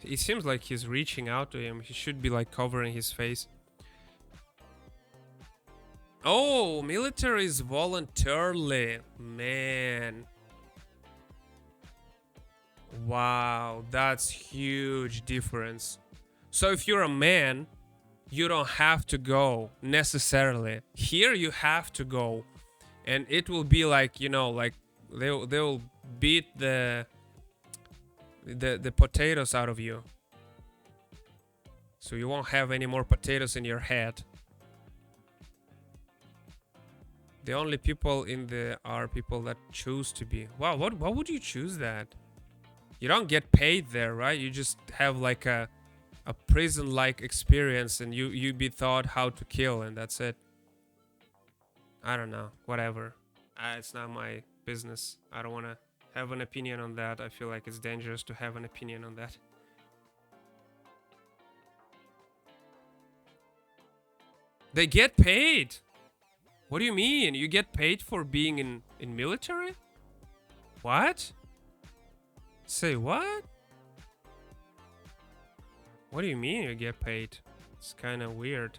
It seems like he's reaching out to him. He should be like covering his face. Oh, military is voluntarily. Man. Wow, that's huge difference. So if you're a man, you don't have to go necessarily. Here you have to go. And it will be like, like they'll beat the potatoes out of you. So you won't have any more potatoes in your head. The only people in the are people that choose to be. Wow, what would you choose that? You don't get paid there, right? You just have like a prison-like experience, and you be taught how to kill, and that's it. I don't know. Whatever. It's not my business. I don't want to have an opinion on that. I feel like it's dangerous to have an opinion on that. They get paid. What do you mean? You get paid for being in military? What? Say what? What do you mean you get paid? It's kind of weird.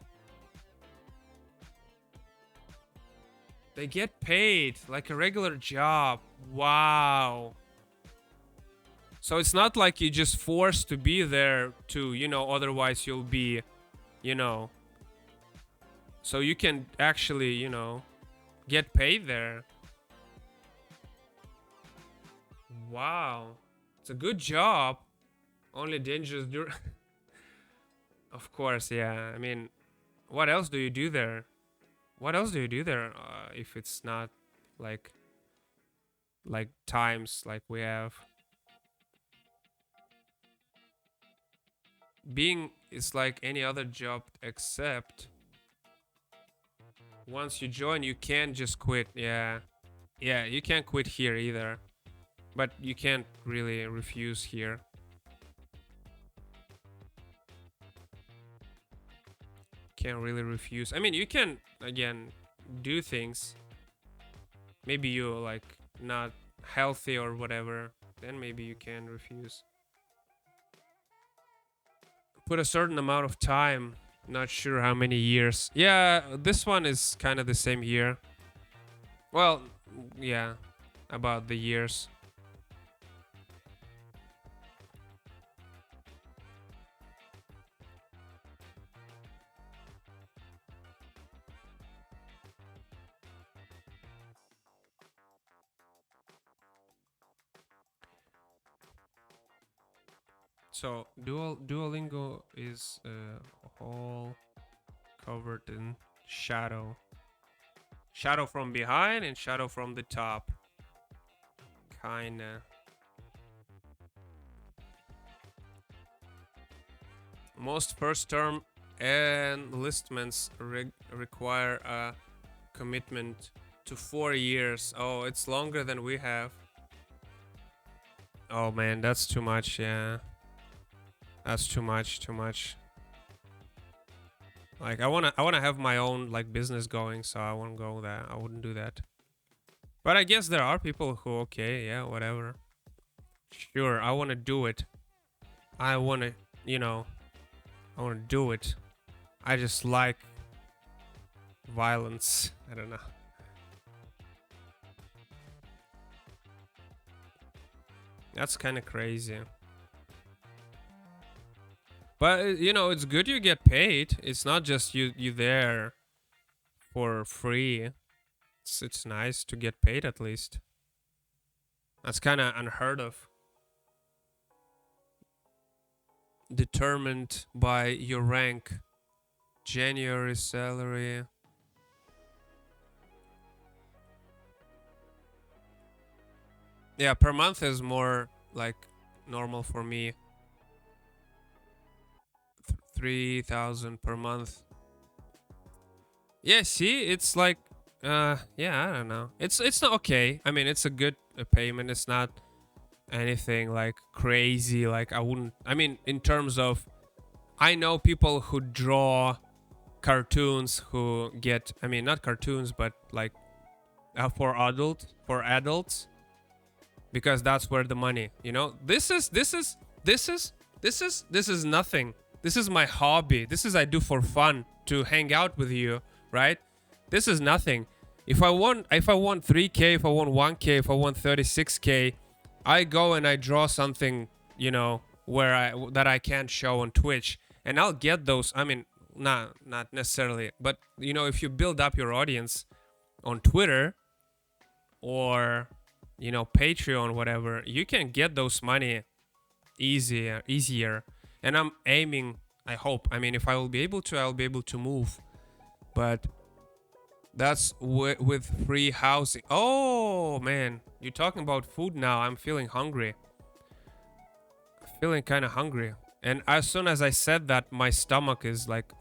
They get paid like a regular job. Wow. So it's not like you're just forced to be there to, otherwise you'll be, you know. So you can actually, get paid there. Wow. It's a good job. Only dangerous Of course, yeah. I mean, what else do you do there? What else do you do there if it's not like times like we have? Being is like any other job except once you join you can't just quit. Yeah. Yeah, you can't quit here either. But you can't really refuse here. Can't really refuse. I mean, you can again do things. Maybe you're like not healthy or whatever. Then maybe you can refuse. Put a certain amount of time. Not sure how many years. Yeah, this one is kind of the same year. Well, yeah, about the years. So Duolingo is all covered in shadow. Shadow from behind and shadow from the top. Kinda. Most first term enlistments require a commitment to 4 years. Oh, it's longer than we have. Oh man, that's too much. Yeah, that's too much. Too much. Like I wanna have my own like business going, so I won't go that. I wouldn't do that. But I guess there are people who okay, yeah, whatever. Sure, I wanna do it. I wanna, you know, I wanna do it. I just like violence. I don't know. That's kind of crazy. But it's good you get paid. It's not just you there for free. It's nice to get paid at least. That's kind of unheard of. Determined by your rank. January salary. Yeah, per month is more like normal for me. 3,000 per month. Yeah, see, it's like, yeah, I don't know. It's not okay. I mean, it's a good payment. It's not anything like crazy. Like I wouldn't. I mean, in terms of, I know people who draw cartoons who get. I mean, not cartoons, but like for adults, because that's where the money. This is nothing. This is my hobby. This is I do for fun to hang out with you, right? This is nothing. If I want 3K, if I want 1K, if I want 36K, I go and I draw something, that I can't show on Twitch, and I'll get those. I mean, not necessarily, but if you build up your audience on Twitter or Patreon, whatever, you can get those money easier. And I'm aiming, I hope. I mean, if I will be able to, I'll be able to move. But that's with free housing. Oh, man. You're talking about food now. I'm feeling hungry. Feeling kind of hungry. And as soon as I said that, my stomach is like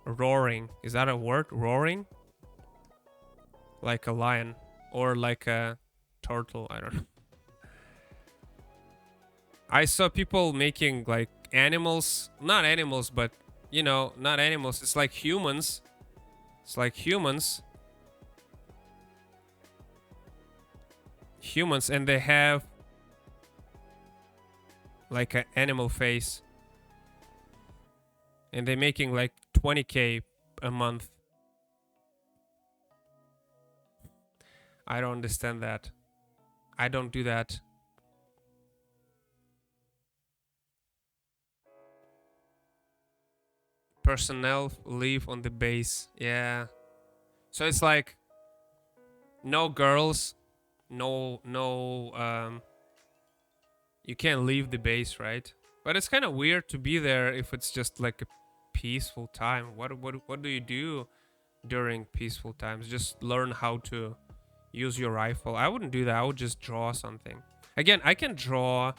roaring. Is that a word? Roaring? Like a lion. Or like a turtle. I don't know. I saw people making like animals, not animals, but not animals. It's like humans. Humans, and they have like an animal face. And they're making like 20K a month. I don't understand that. I don't do that. Personnel leave on the base. Yeah. So it's like no girls, no you can't leave the base, right? But it's kind of weird to be there if it's just like a peaceful time. What do you do during peaceful times? Just learn how to use your rifle. I wouldn't do that. I would just draw something. Again, I can draw.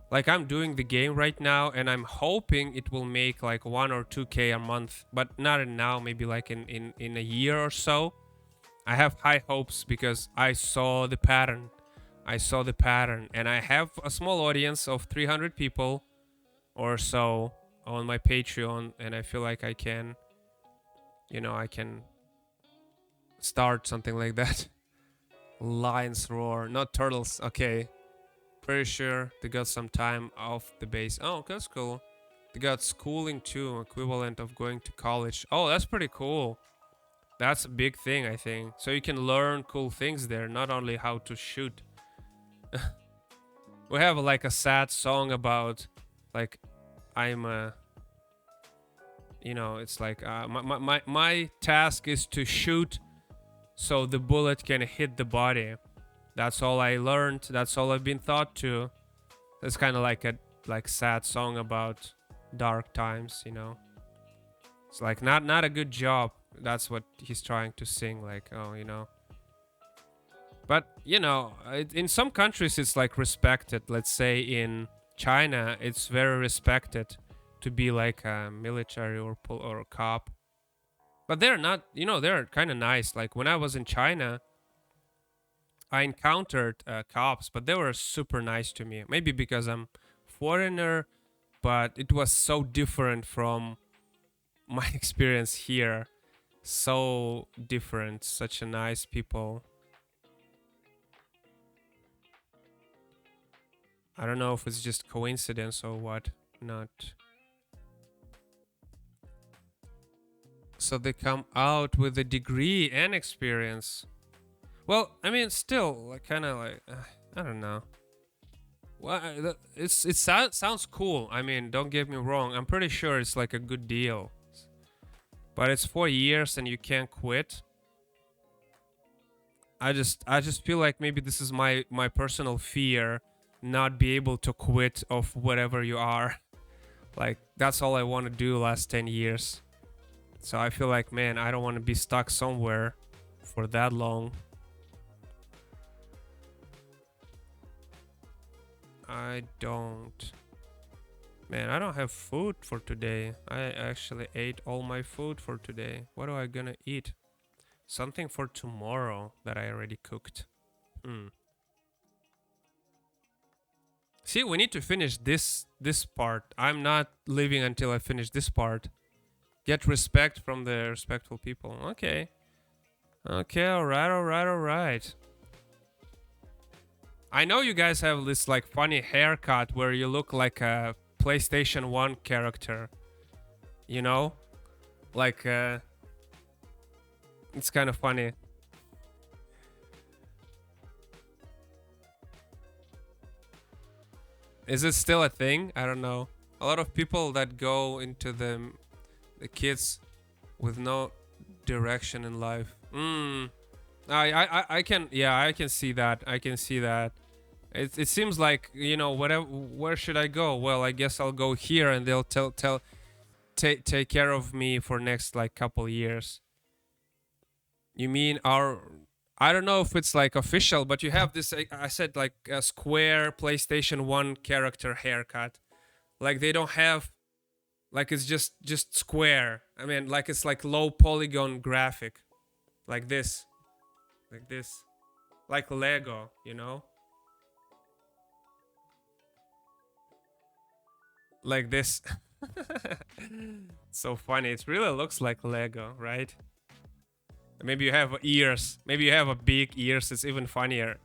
Like I'm doing the game right now, and I'm hoping it will make like 1 or 2K a month, but not now. Maybe like in a year or so. I have high hopes because I saw the pattern. And I have a small audience of 300 people or so on my Patreon, and I feel like I can, I can start something like that. Lions roar, not turtles. Okay. Pretty sure they got some time off the base. Oh, that's cool. They got schooling too, equivalent of going to college. Oh, that's pretty cool. That's a big thing, I think. So you can learn cool things there, not only how to shoot. We have like a sad song about, like, I'm a, it's like my task is to shoot so the bullet can hit the body. That's all I learned. That's all I've been taught to. It's kind of like a sad song about dark times, It's like not a good job. That's what he's trying to sing. Like, oh, But in some countries it's like respected. Let's say in China, it's very respected to be like a military or a cop. But they're not, they're kind of nice. Like when I was in China, I encountered cops, but they were super nice to me. Maybe because I'm foreigner, but it was so different from my experience here. So different, such a nice people. I don't know if it's just coincidence or what. Not. So they come out with a degree and experience. Well, I mean, still, like, kind of like, I don't know. Well, sounds cool. I mean, don't get me wrong. I'm pretty sure it's like a good deal, but it's 4 years and you can't quit. I just feel like maybe this is my personal fear, not be able to quit of whatever you are. Like that's all I want to do last 10 years. So I feel like, man, I don't want to be stuck somewhere for that long. I don't. Man, I don't have food for today. I actually ate all my food for today. What am I gonna eat? Something for tomorrow that I already cooked. Hmm. See, we need to finish this part. I'm not leaving until I finish this part. Get respect from the respectful people. Okay. Okay, alright. I know you guys have this like funny haircut where you look like a PlayStation 1 character. You know? Like it's kind of funny. Is it still a thing? I don't know. A lot of people that go into the kids with no direction in life. I can, yeah, I can see that. I can see that. It seems like, whatever. Where should I go? Well, I guess I'll go here, and they'll take care of me for next like couple years. You mean our? I don't know if it's like official, but you have this. I said like a square PlayStation 1 character haircut. Like they don't have, like it's just square. I mean, like it's like low polygon graphic, like this, like this, like Lego. Like this. So funny. It really looks like Lego, right? Maybe you have ears. Maybe you have a big ears. It's even funnier.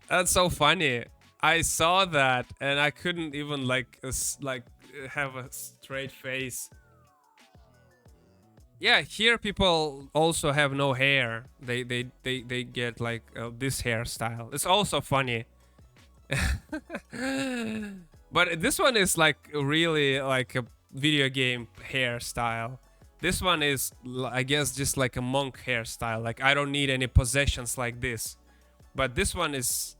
That's so funny. I saw that and I couldn't even like have a straight face. Yeah, here people also have no hair. They get like this hairstyle. It's also funny. But this one is like really like a video game hairstyle. This one is, I guess, just like a monk hairstyle. Like I don't need any possessions like this. But this one is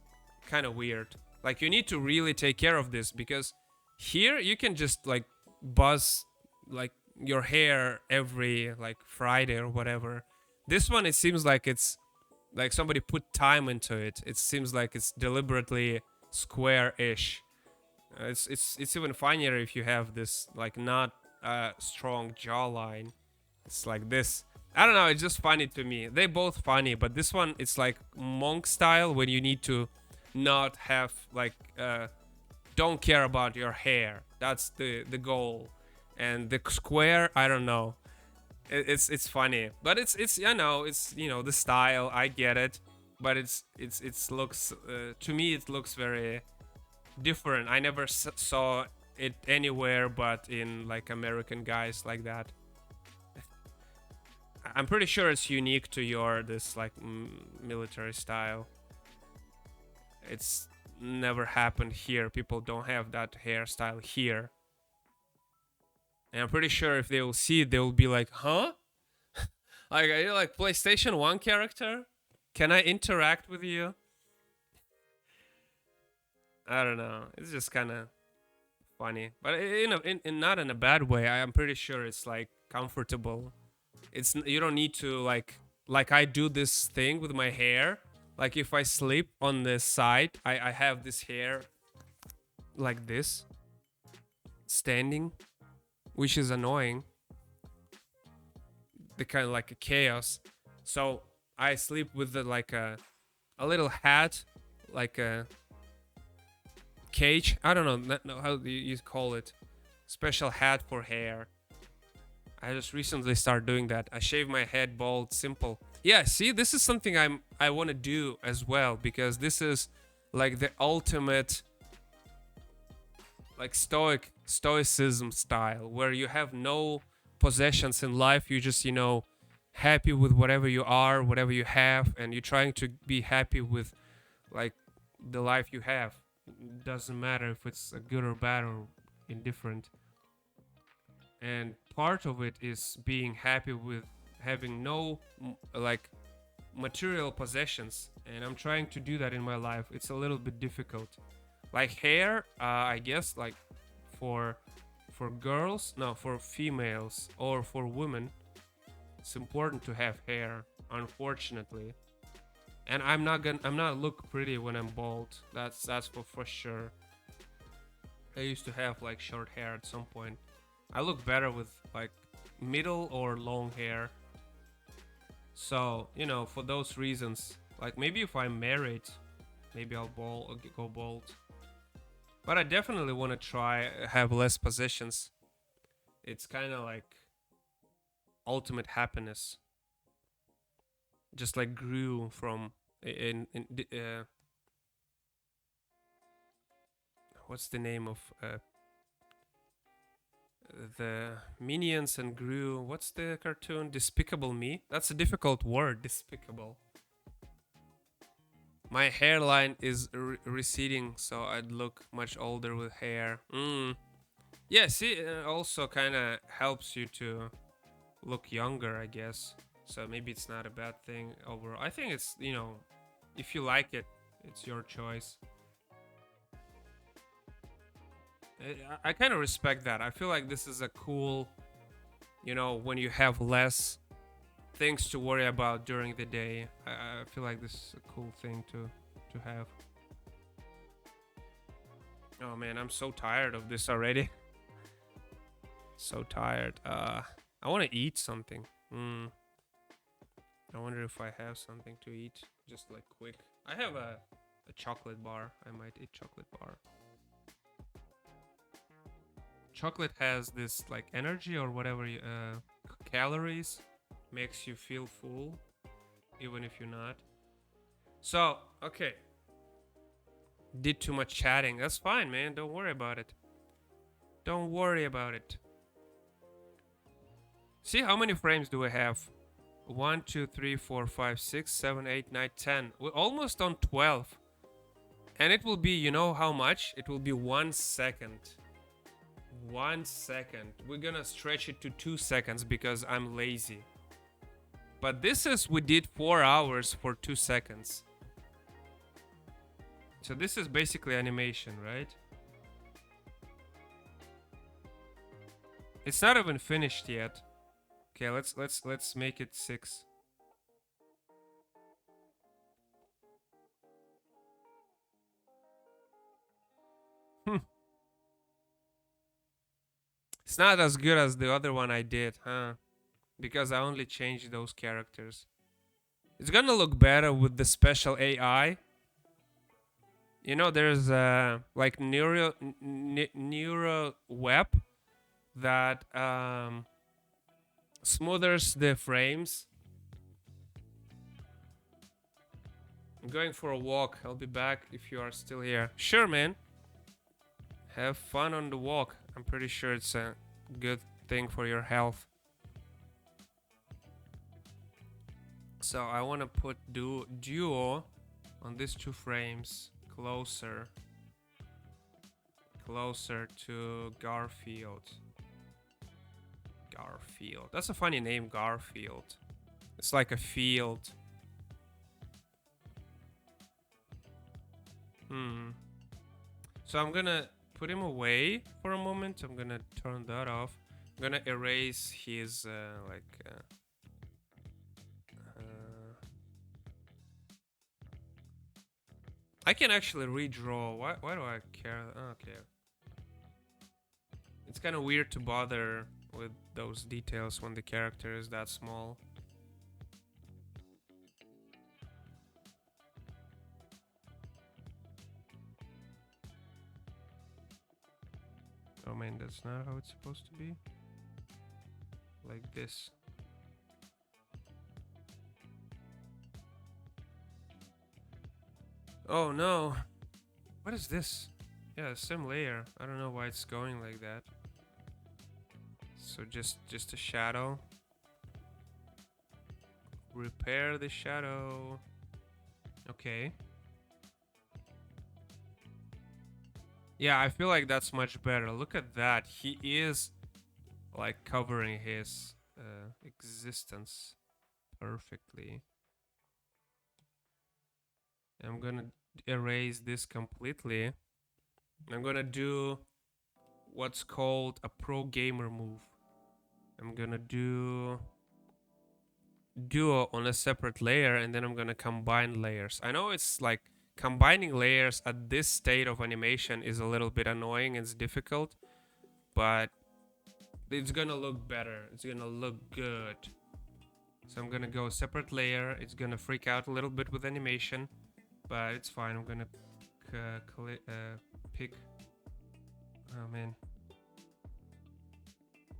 kind of weird. Like you need to really take care of this because here you can just like buzz like your hair every like Friday or whatever. This one, it seems like it's like somebody put time into it. It seems like it's deliberately square-ish. It's even funnier if you have this like not strong jawline. It's like this. I don't know. It's just funny to me. They both funny, but this one it's like monk style when you need to not have like don't care about your hair. That's the goal. And the square, I don't know. It's funny, but it's it's the style. I get it, but it's looks to me it looks very different. I never saw it anywhere but in like American guys like that. I'm pretty sure it's unique to your this like military style. It's never happened here. People don't have that hairstyle here. And I'm pretty sure if they will see it, they will be like, huh? Like, are you like PlayStation 1 character? Can I interact with you? I don't know. It's just kind of funny, but in not in a bad way. I'm pretty sure it's like comfortable. It's you don't need to like I do this thing with my hair. Like if I sleep on the side, I have this hair like this. standing, which is annoying. The kind of like a chaos. So I sleep with the like a little hat, like a cage. I don't know, how do you call it. Special hat for hair. I just recently started doing that. I shave my head bald, simple. Yeah, see, this is something I want to do as well, because this is like the ultimate like stoicism style, where you have no possessions in life. You just, happy with whatever you are, whatever you have, and you're trying to be happy with like the life you have. It doesn't matter if it's a good or bad or indifferent. And part of it is being happy with having no like material possessions, and I'm trying to do that in my life. It's a little bit difficult. Like hair, I guess, like for girls, no, for females or for women, it's important to have hair, unfortunately. And I'm not look pretty when I'm bald. That's for sure. I used to have like short hair at some point. I look better with like middle or long hair. So, for those reasons, like maybe if I'm married, maybe I'll go bald. But I definitely want to try have less possessions. It's kind of like ultimate happiness. Just like grew from in what's the name of the Minions and Gru? What's the cartoon? Despicable Me? That's a difficult word, despicable. My hairline is receding, so I'd look much older with hair. Yeah, see, it also kind of helps you to look younger, I guess. So maybe it's not a bad thing overall. I think it's, if you like it, it's your choice. I kind of respect that. I feel like this is a cool, when you have less things to worry about during the day. I feel like this is a cool thing to have. Oh man, I'm so tired of this already. So tired. I want to eat something. I wonder if I have something to eat, just like quick. I have a chocolate bar. I might eat chocolate bar. Chocolate has this like energy or whatever, calories, makes you feel full, even if you're not. So, okay. Did too much chatting. That's fine, man. Don't worry about it. Don't worry about it. See, how many frames do we have? 1, 2, 3, 4, 5, 6, 7, 8, 9, 10. We're almost on 12. And it will be, how much? It will be 1 second. 1 second. We're gonna stretch it to 2 seconds because I'm lazy. But this is, we did 4 hours for 2 seconds. So this is basically animation, right? It's not even finished yet. Okay, let's make it 6. It's not as good as the other one I did, huh? Because I only changed those characters. It's gonna look better with the special AI. There's like neuro web that smoothers the frames. I'm going for a walk. I'll be back if you are still here. Sure, man. Have fun on the walk. I'm pretty sure it's a good thing for your health. So I want to put duo on these 2 frames closer to Garfield. Garfield. That's a funny name, Garfield. It's like a field. So I'm gonna put him away for a moment. I'm gonna turn that off. I'm gonna erase his I can actually redraw. Why do I care? Okay. It's kind of weird to bother with those details when the character is that small. Oh man, that's not how it's supposed to be. Like this. Oh no. What is this? Yeah, sim layer. I don't know why it's going like that. So just a shadow. Repair the shadow. Okay. Yeah, I feel like that's much better. Look at that. He is like covering his existence perfectly. I'm gonna erase this completely. I'm gonna do what's called a pro gamer move. I'm gonna do Duo on a separate layer, and then I'm gonna combine layers. I know it's like combining layers at this state of animation is a little bit annoying, it's difficult, but it's gonna look better. It's gonna look good. So I'm gonna go separate layer. It's gonna freak out a little bit with animation, but it's fine. I'm gonna pick. Oh man,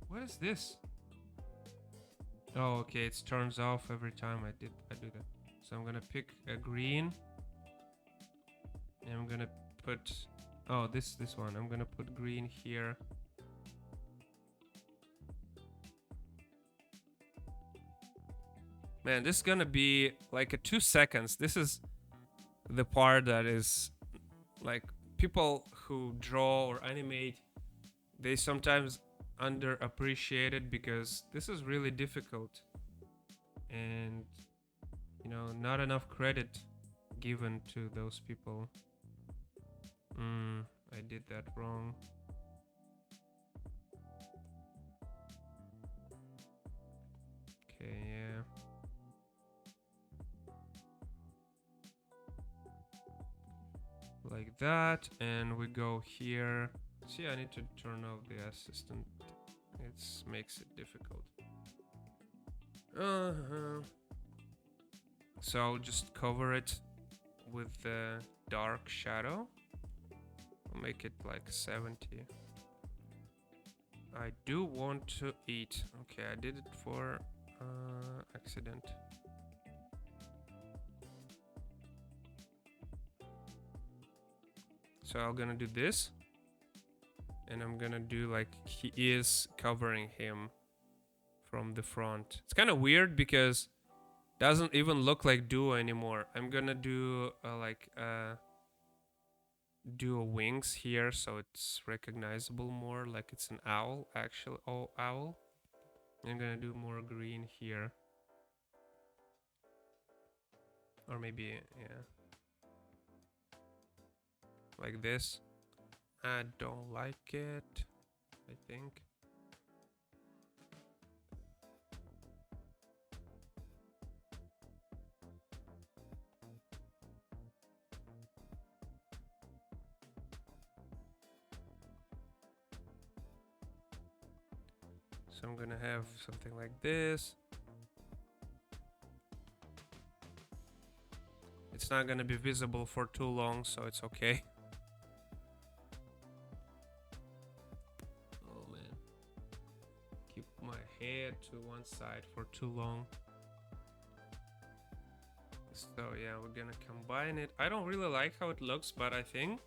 what is this? Oh, okay. It turns off every time I do that. So I'm gonna pick a green, and I'm gonna put. Oh, this one. I'm gonna put green here. Man, this is gonna be like a 2 seconds. This is the part that is like people who draw or animate, they sometimes underappreciate it because this is really difficult and you know, not enough credit given to those people. I did that wrong. Okay, yeah. Like that, and we go here. See, I need to turn off the assistant. It makes it difficult. So I'll just cover it with the dark shadow. I'll make it like 70. I do want to eat. Okay, I did it for accident. So I'm gonna do this, and I'm gonna do like he is covering him from the front. It's kind of weird because it doesn't even look like Duo anymore. I'm gonna do Duo wings here, so it's recognizable more, like it's an owl, actual owl. I'm gonna do more green here, or maybe yeah, like this. I don't like it, I think. So I'm gonna have something like this. It's not gonna be visible for too long, so it's okay. Oh man. Keep my head to one side for too long. So yeah, we're gonna combine it. I don't really like how it looks, but I think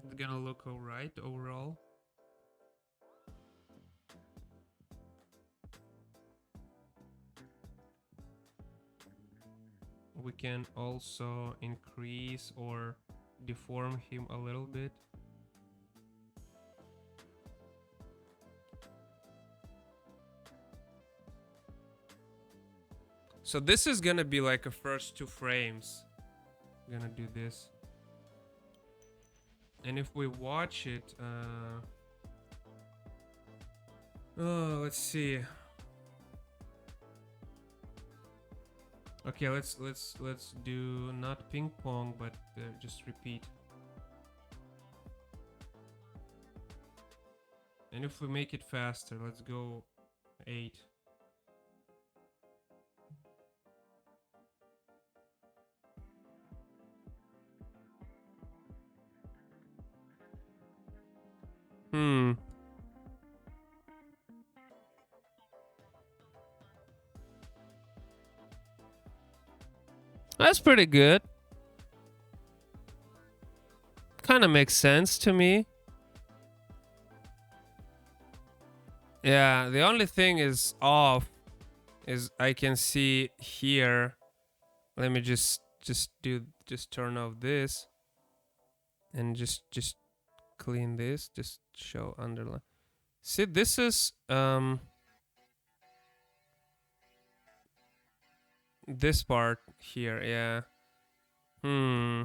it's gonna look alright overall. We can also increase or deform him a little bit. So this is gonna be like a first 2 frames. I'm gonna do this. And if we watch it, oh, let's see. Okay, let's do not ping pong, but just repeat. And if we make it faster, let's go 8. Hmm. That's pretty good. Kind of makes sense to me. Yeah, the only thing is off is I can see here. Let me just turn off this and just clean this, just show underline. See, this is this part here, yeah. Hmm.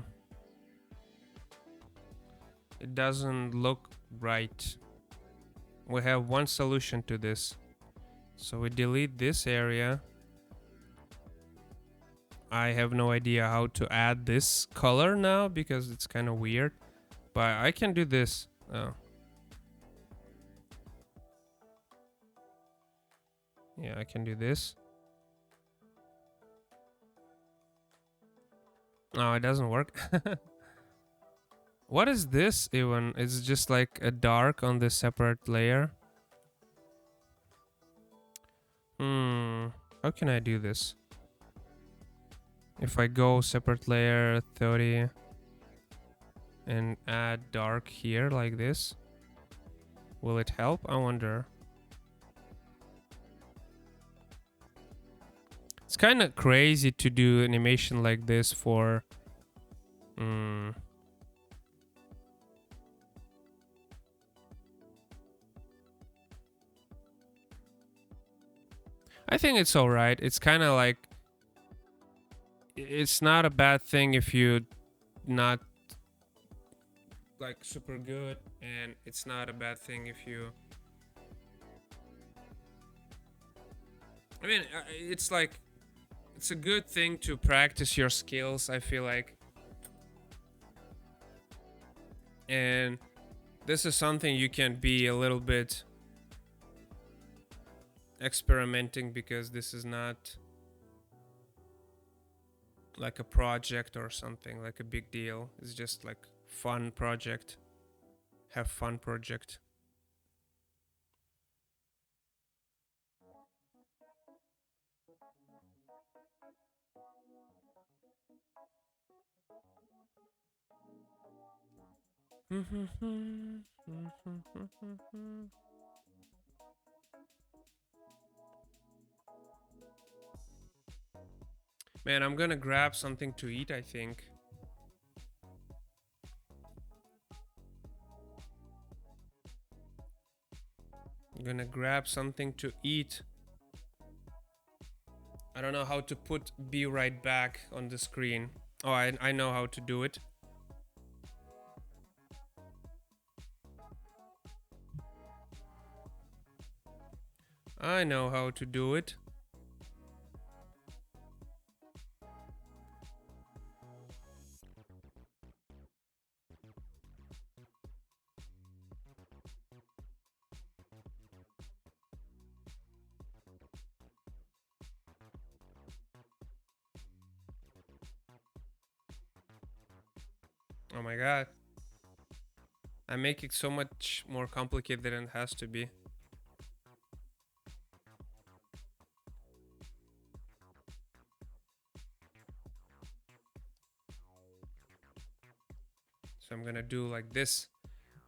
It doesn't look right. We have one solution to this. So we delete this area. I have no idea how to add this color now because it's kind of weird. But I can do this. Oh. Yeah, I can do this. No, it doesn't work. What is this even? It's just like a dark on this separate layer. How can I do this? If I go separate layer 30 and add dark here like this, will it help? I wonder. It's kind of crazy to do animation like this for... I think it's alright. It's kind of like... It's not a bad thing if you not like super good, and it's not a bad thing if you... I mean, it's like... It's a good thing to practice your skills, I feel like. And this is something you can be a little bit experimenting, because this is not like a project or something, like a big deal. It's just like fun project. Have fun project. Man, I'm gonna grab something to eat, I think. I'm gonna grab something to eat. I don't know how to put "be right back" on the screen. Oh, I know how to do it. I know how to do it. Oh my god. I make it so much more complicated than it has to be. So I'm gonna do like this.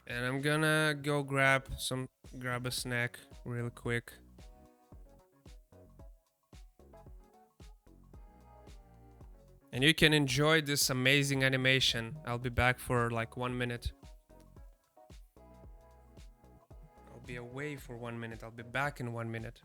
And I'm gonna go grab a snack real quick. And you can enjoy this amazing animation. I'll be back for like 1 minute. I'll be away for 1 minute. I'll be back in 1 minute.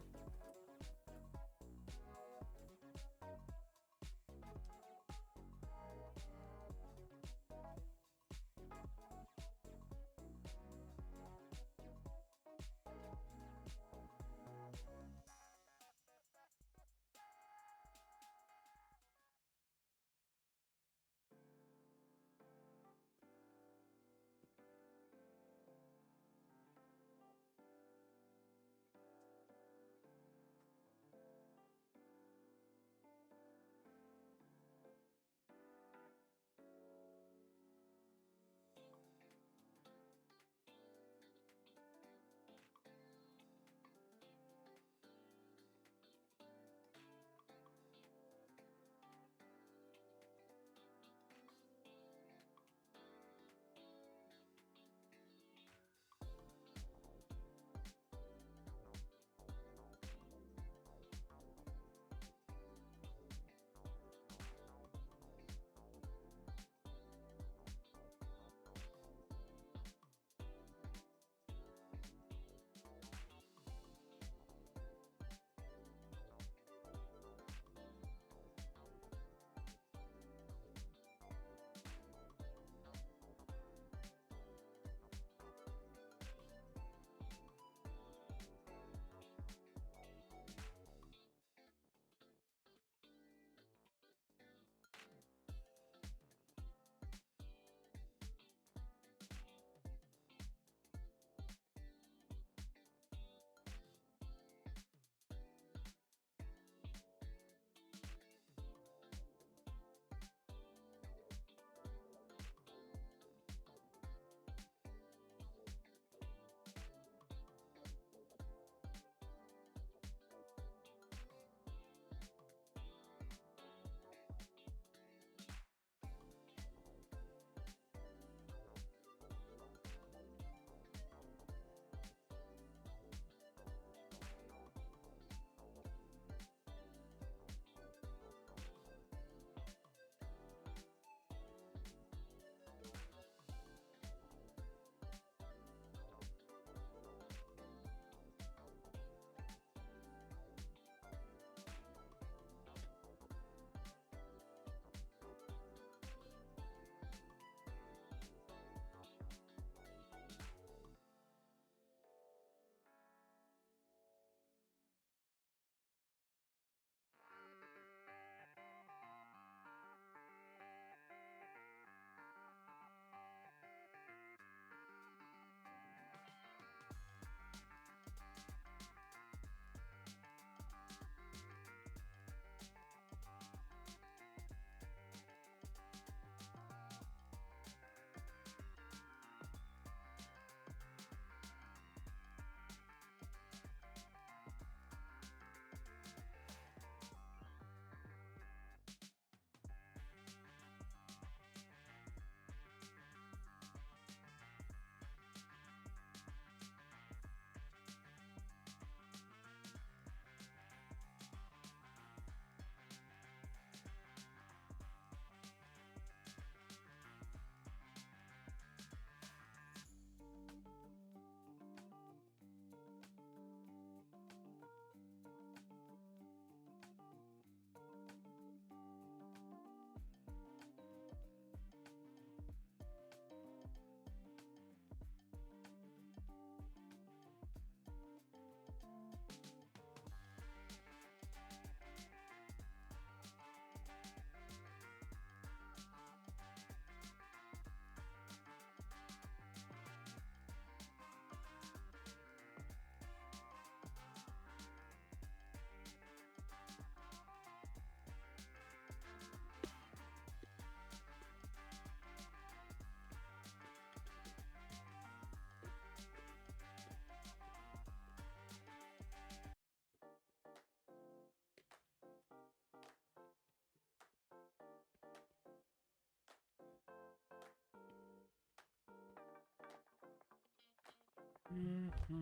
I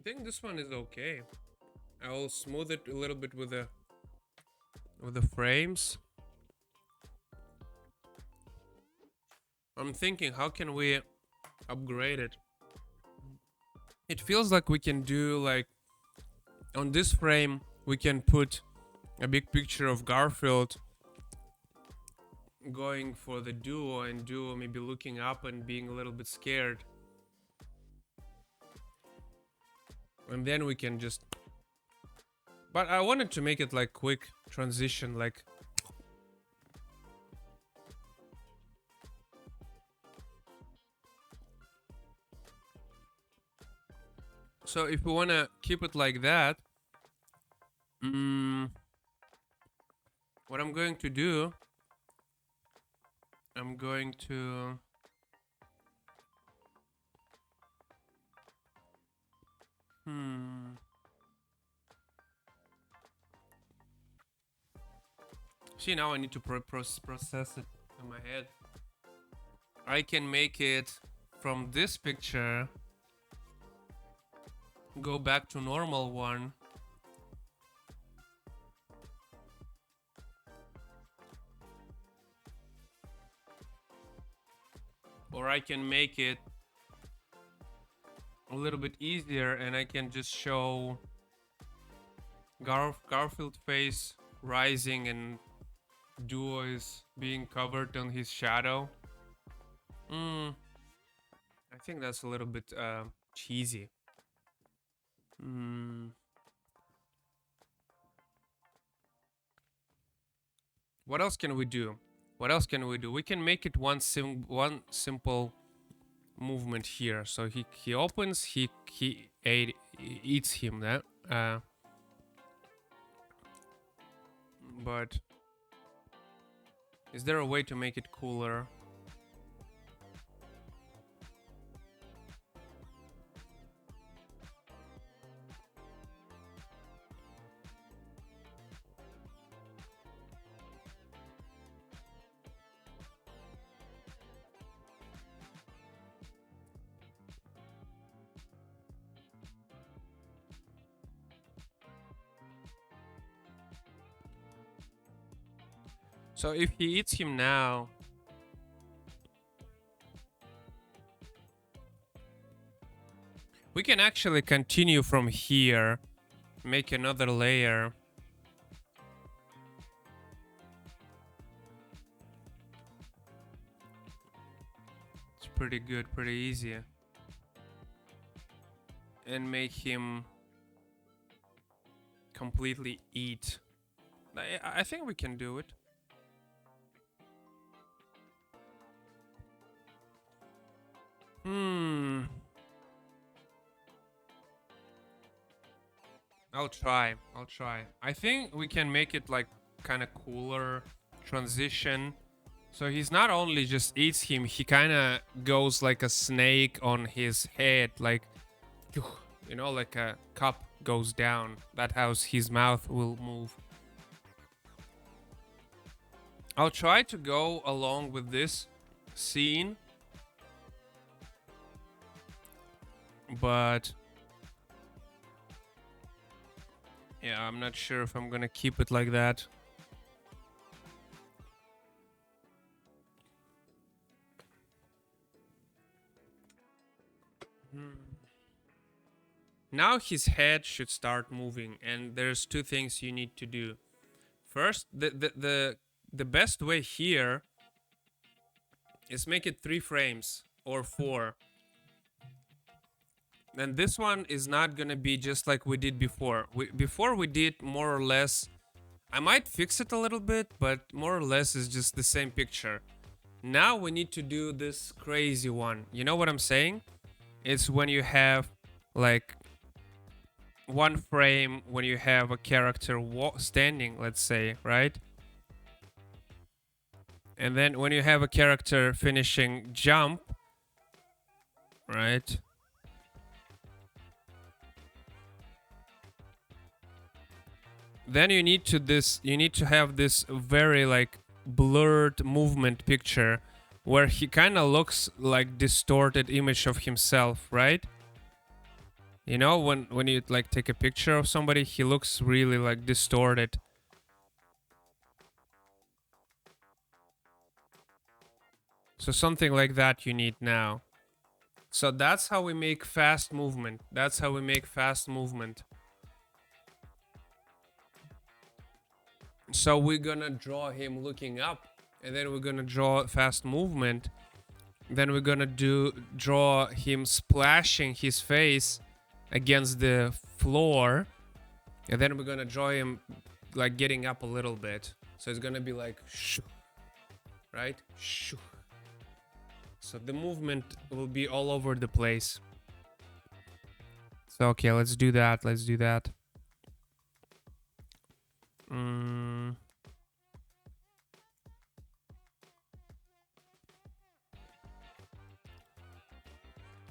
think this one is okay. I will smooth it a little bit with the frames. I'm thinking, how can we upgrade it? It feels like we can do like on this frame we can put a big picture of Garfield going for the duo, and duo maybe looking up and being a little bit scared. And then we can just... But I wanted to make it like quick transition, like... So if we want to keep it like that, what I'm going to do, I'm going to... See, now I need to process it in my head. I can make it from this picture, go back to normal one. Or I can make it a little bit easier and I can just show Garfield face rising and Duo is being covered on his shadow. I think that's a little bit cheesy. What else can we do? What else can we do? We can make it one simple movement here. So he opens, he eats him. That but is there a way to make it cooler? So if he eats him now, we can actually continue from here, make another layer. It's pretty good, pretty easy. And make him completely eat. I think we can do it. I'll try. I think we can make it like kind of cooler transition. So he's not only just eats him, he kind of goes like a snake on his head, like, you know, like a cup goes down. That's how his mouth will move. I'll try to go along with this scene, but yeah, I'm not sure if I'm gonna keep it like that. Now his head should start moving, and there's two things you need to do. First, the best way here is make it 3 frames or 4. And this one is not gonna be just like we did before. Before we did more or less, I might fix it a little bit, but more or less is just the same picture. Now we need to do this crazy one. You know what I'm saying? It's when you have like 1 frame when you have a character standing, let's say, right? And then when you have a character finishing jump, right? Then you need to have this very like blurred movement picture where he kind of looks like distorted image of himself, right? You know, when you like take a picture of somebody, he looks really like distorted. So something like that you need now. So that's how we make fast movement. That's how we make fast movement. So we're gonna draw him looking up, and then we're gonna draw fast movement. Then we're gonna draw him splashing his face against the floor, and then we're gonna draw him like getting up a little bit. So it's gonna be like shoo, right? Shoo. So the movement will be all over the place. So okay, let's do that. Let's do that.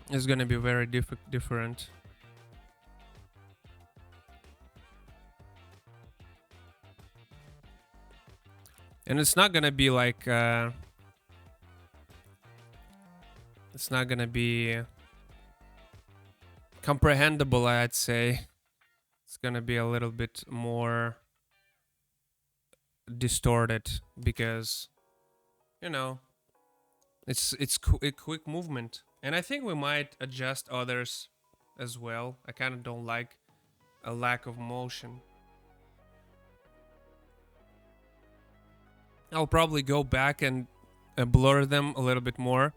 It's gonna be very different. And it's not gonna be like it's not gonna be comprehensible, I'd say. It's gonna be a little bit more distorted because, you know, it's a quick movement. And I think we might adjust others as well. I kind of don't like a lack of motion. I'll probably go back and blur them a little bit more.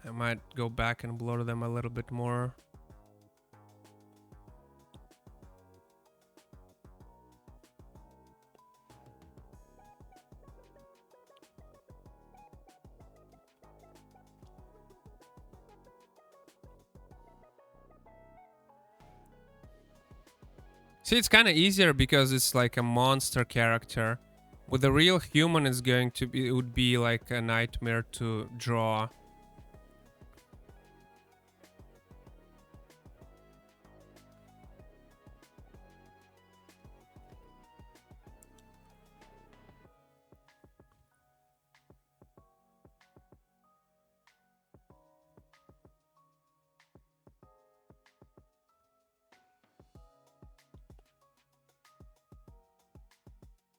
I might go back and blur them a little bit more. See, it's kind of easier because it's like a monster character. With a real human, it's going to be, it would be like a nightmare to draw.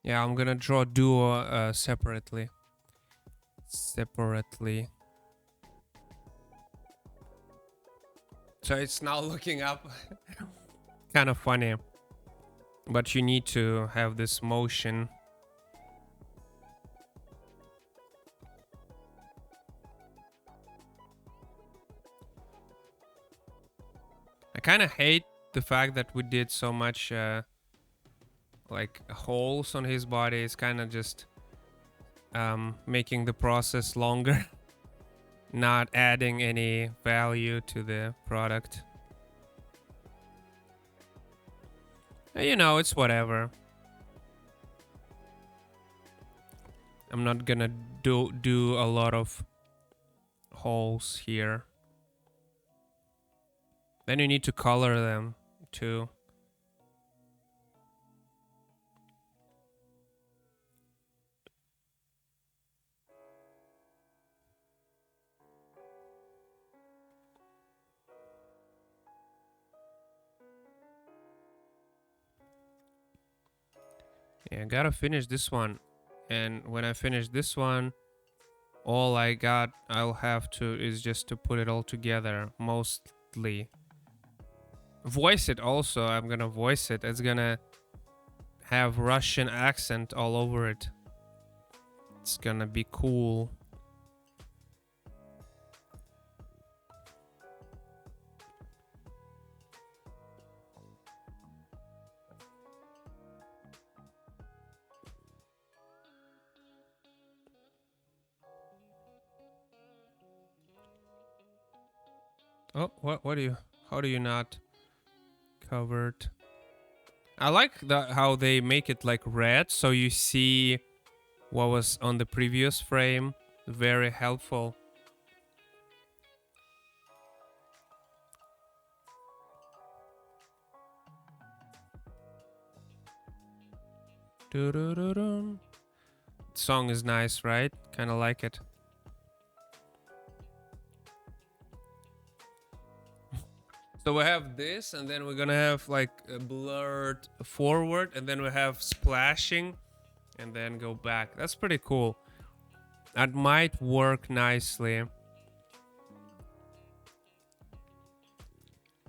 Yeah, I'm gonna draw Duo separately. So it's now looking up. Kind of funny. But you need to have this motion. I kind of hate the fact that we did so much like holes on his body. It's kind of just making the process longer. Not adding any value to the product. You know, it's whatever. I'm not gonna do a lot of holes here. Then you need to color them too. Yeah, I gotta finish this one. And when I finish this one, all I'll have to is just to put it all together, mostly. Voice it also, I'm gonna voice it. It's gonna have Russian accent all over it. It's gonna be cool. Oh, what do you, how do you not covered? I like how they make it like red so you see what was on the previous frame. Very helpful. Doo-doo-doo-doo. Song is nice, right? Kind of like it. So we have this, and then we're gonna have like a blurred forward, and then we have splashing, and then go back. That's pretty cool. That might work nicely.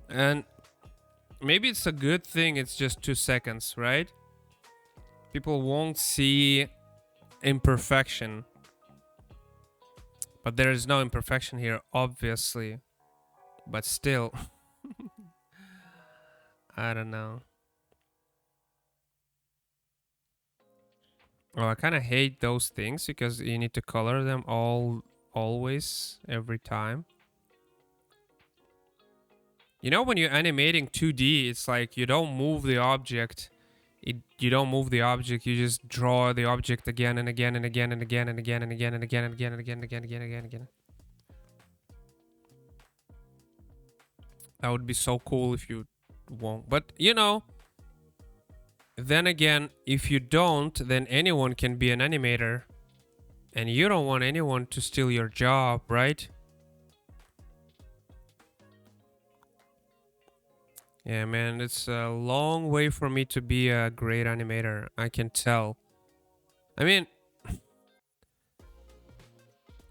And maybe it's a good thing it's just 2 seconds, right? People won't see imperfection. But there is no imperfection here, obviously. But still. I don't know. Oh, I kind of hate those things because you need to color them always, every time. You know, when you're animating 2D, it's like you don't move the object. You don't move the object, you just draw the object again and again and again and again and again and again and again and again and again and again and again and again. That would be so cool if you won't. But, you know, then again, if you don't, then anyone can be an animator. And you don't want anyone to steal your job, right? Yeah, man, it's a long way for me to be a great animator. I can tell. I mean,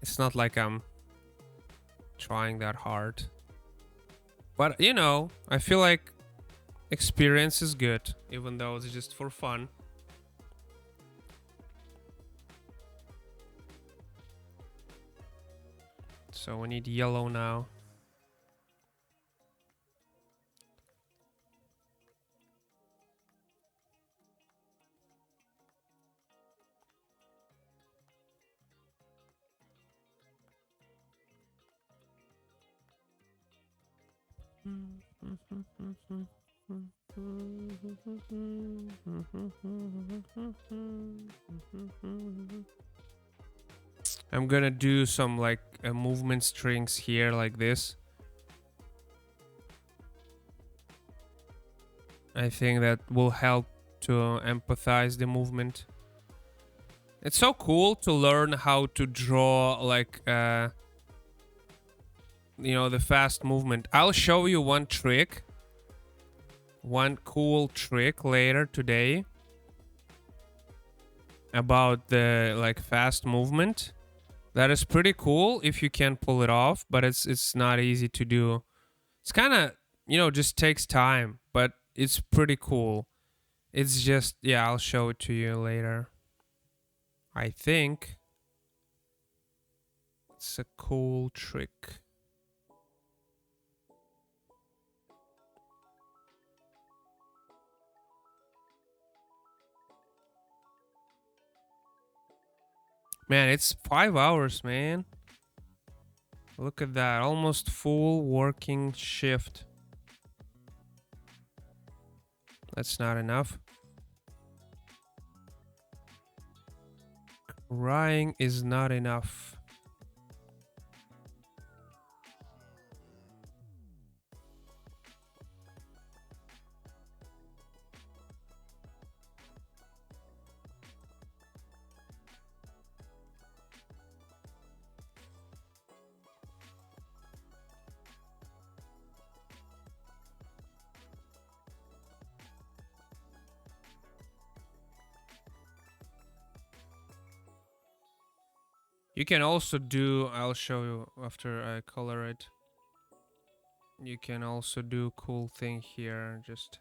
it's not like I'm trying that hard. But, you know, I feel like experience is good, even though it's just for fun. So we need yellow now. I'm gonna do some like movement strings here like this. I think that will help to empathize the movement. It's so cool to learn how to draw like you know, the fast movement. I'll show you one trick. One cool trick later today about the like fast movement. That is pretty cool if you can pull it off, but it's not easy to do. It's kind of, you know, just takes time, but it's pretty cool. It's just, yeah, I'll show it to you later. I think it's a cool trick. Man, it's 5 hours, man. Look at that. Almost full working shift. That's not enough. Crying is not enough. You can also do, I'll show you after I color it. You can also do cool thing here. Just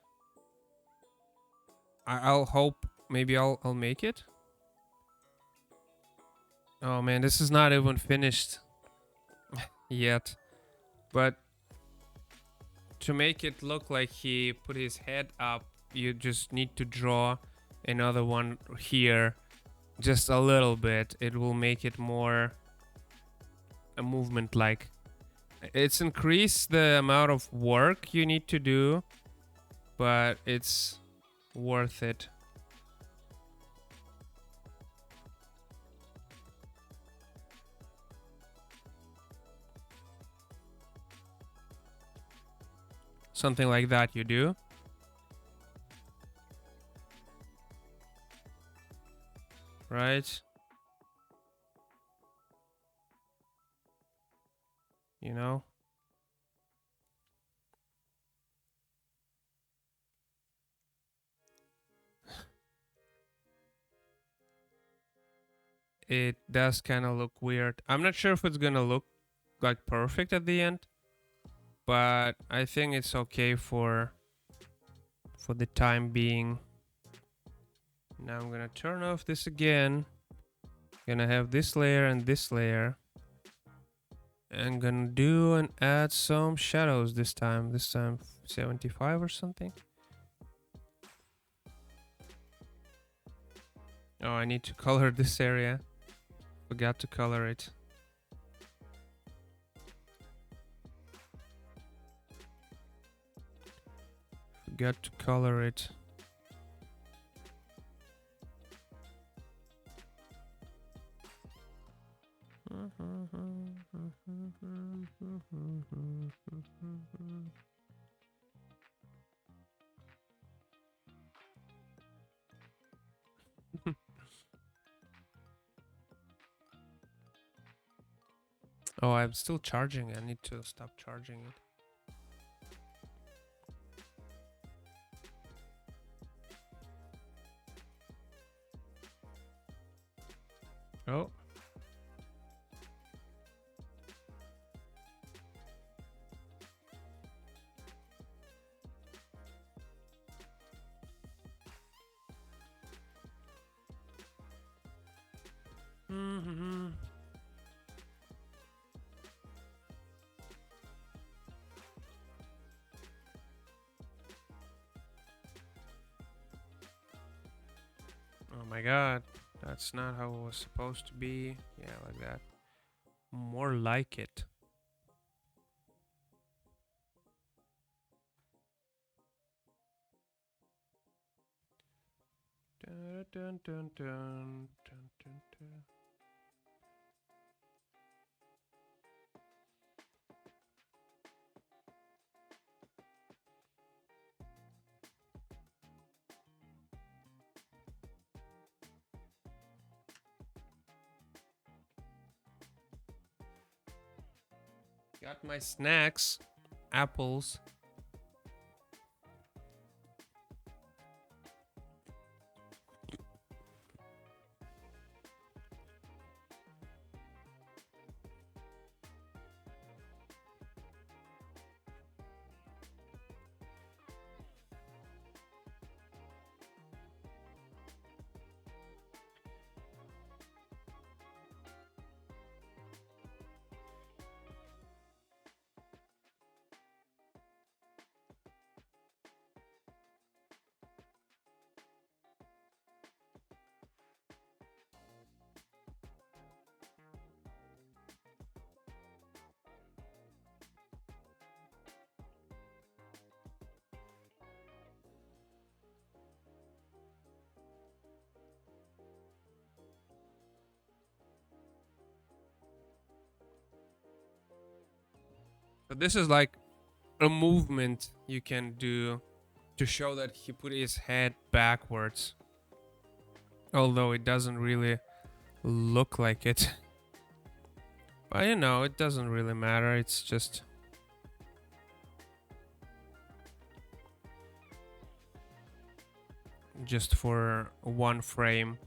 I'll hope maybe I'll make it. Oh man, this is not even finished yet. But to make it look like he put his head up, you just need to draw another one here. Just a little bit. It will make it more a movement like. It's increased the amount of work you need to do, but it's worth it. Something like that you do. right? You know? It does kind of look weird. I'm not sure if it's gonna look like perfect at the end, but I think it's okay for the time being. Now I'm gonna turn off this again. Gonna have this layer and this layer. And gonna do and add some shadows this time. This time 75 or something. Oh, I need to color this area. Forgot to color it. Forgot to color it. Oh, I'm still charging. I need to stop charging it. Oh. Oh my god. That's not how it was supposed to be. Yeah, like that. More like it. Dun, dun, dun, dun, dun, dun, dun. Got my snacks. Apples. So this is like a movement you can do to show that he put his head backwards. Although it doesn't really look like it. But you know, it doesn't really matter. It's just for one frame.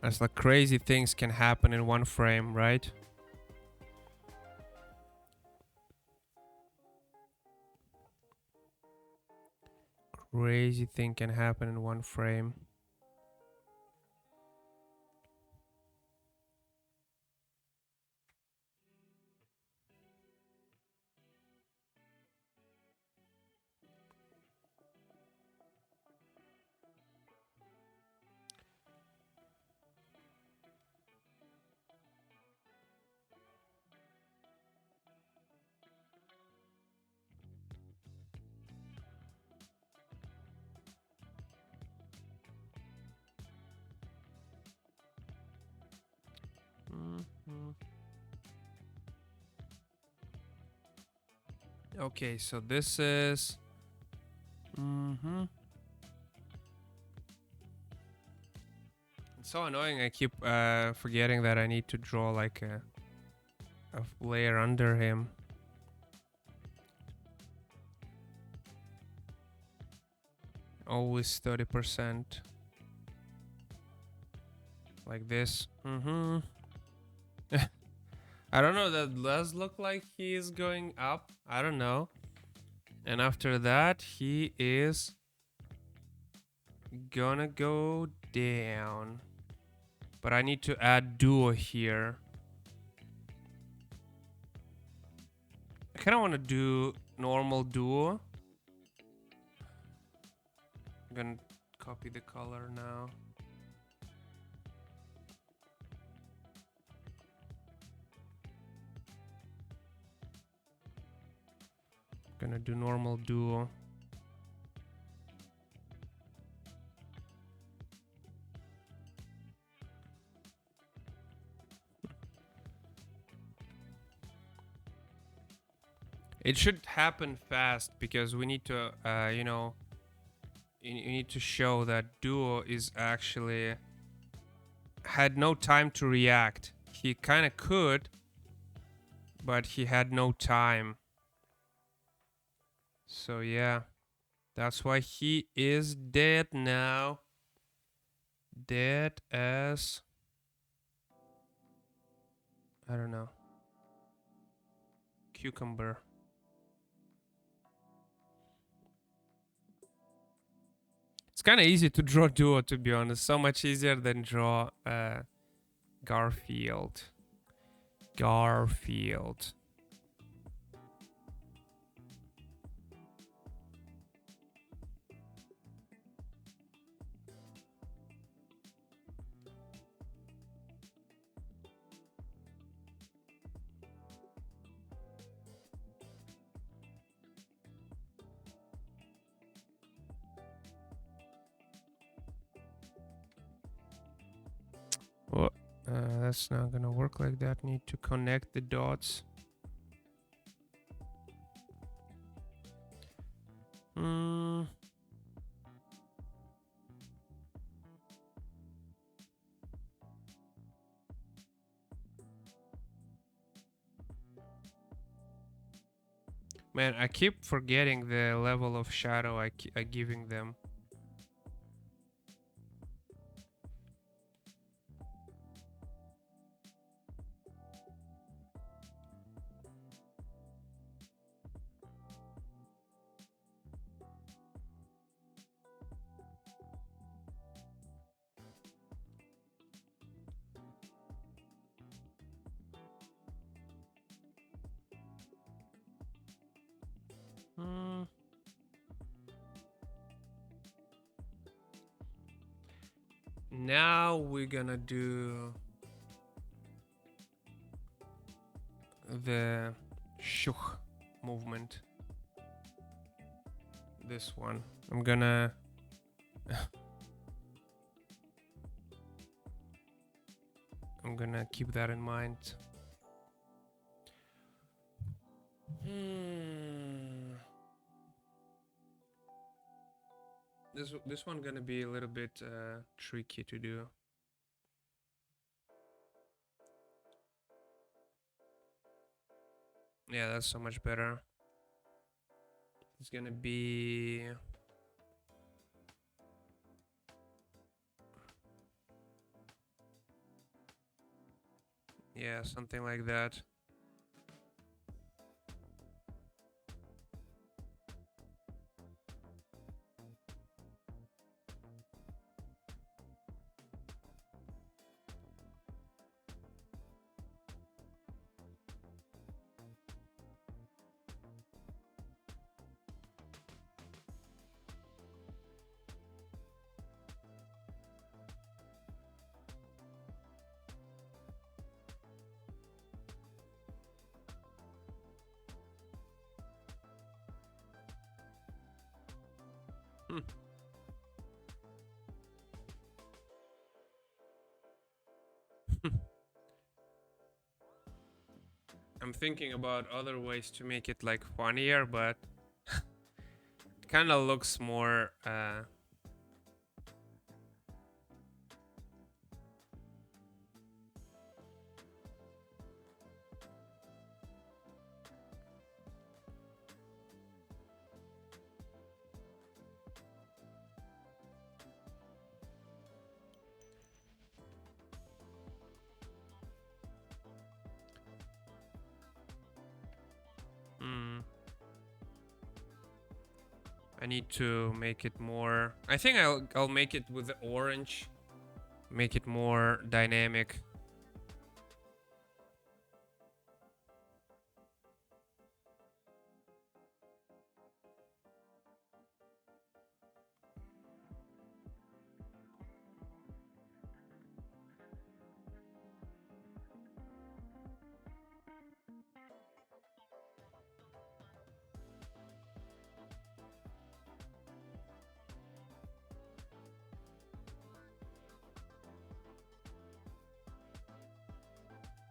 As like crazy things can happen in one frame, right? Crazy thing can happen in one frame. Mhm. Okay, so this is. It's so annoying. I keep forgetting that I need to draw like a layer under him. Always 30%. Like this. Mm-hmm. I don't know. That does look like he is going up. I don't know. And after that, he is gonna go down. But I need to add duo here. I kind of want to do normal duo. I'm gonna copy the color now. Gonna do normal duo. It should happen fast because we need to, you know, you need to show that duo is actually had no time to react. He kind of could, but he had no time. So yeah, that's why he is dead now. Dead as, I don't know, cucumber. It's kind of easy to draw duo, to be honest. So much easier than draw Garfield. Garfield. Well, that's not gonna work like that. Need to connect the dots. Man, I keep forgetting the level of shadow I giving them. Now we're gonna do the shuk movement. This one. I'm gonna I'm gonna keep that in mind. This one gonna be a little bit tricky to do. Yeah, that's so much better. It's gonna be yeah, something like that. I'm thinking about other ways to make it like funnier, but it kind of looks more I need to make it more. I think I'll make it with the orange. Make it more dynamic.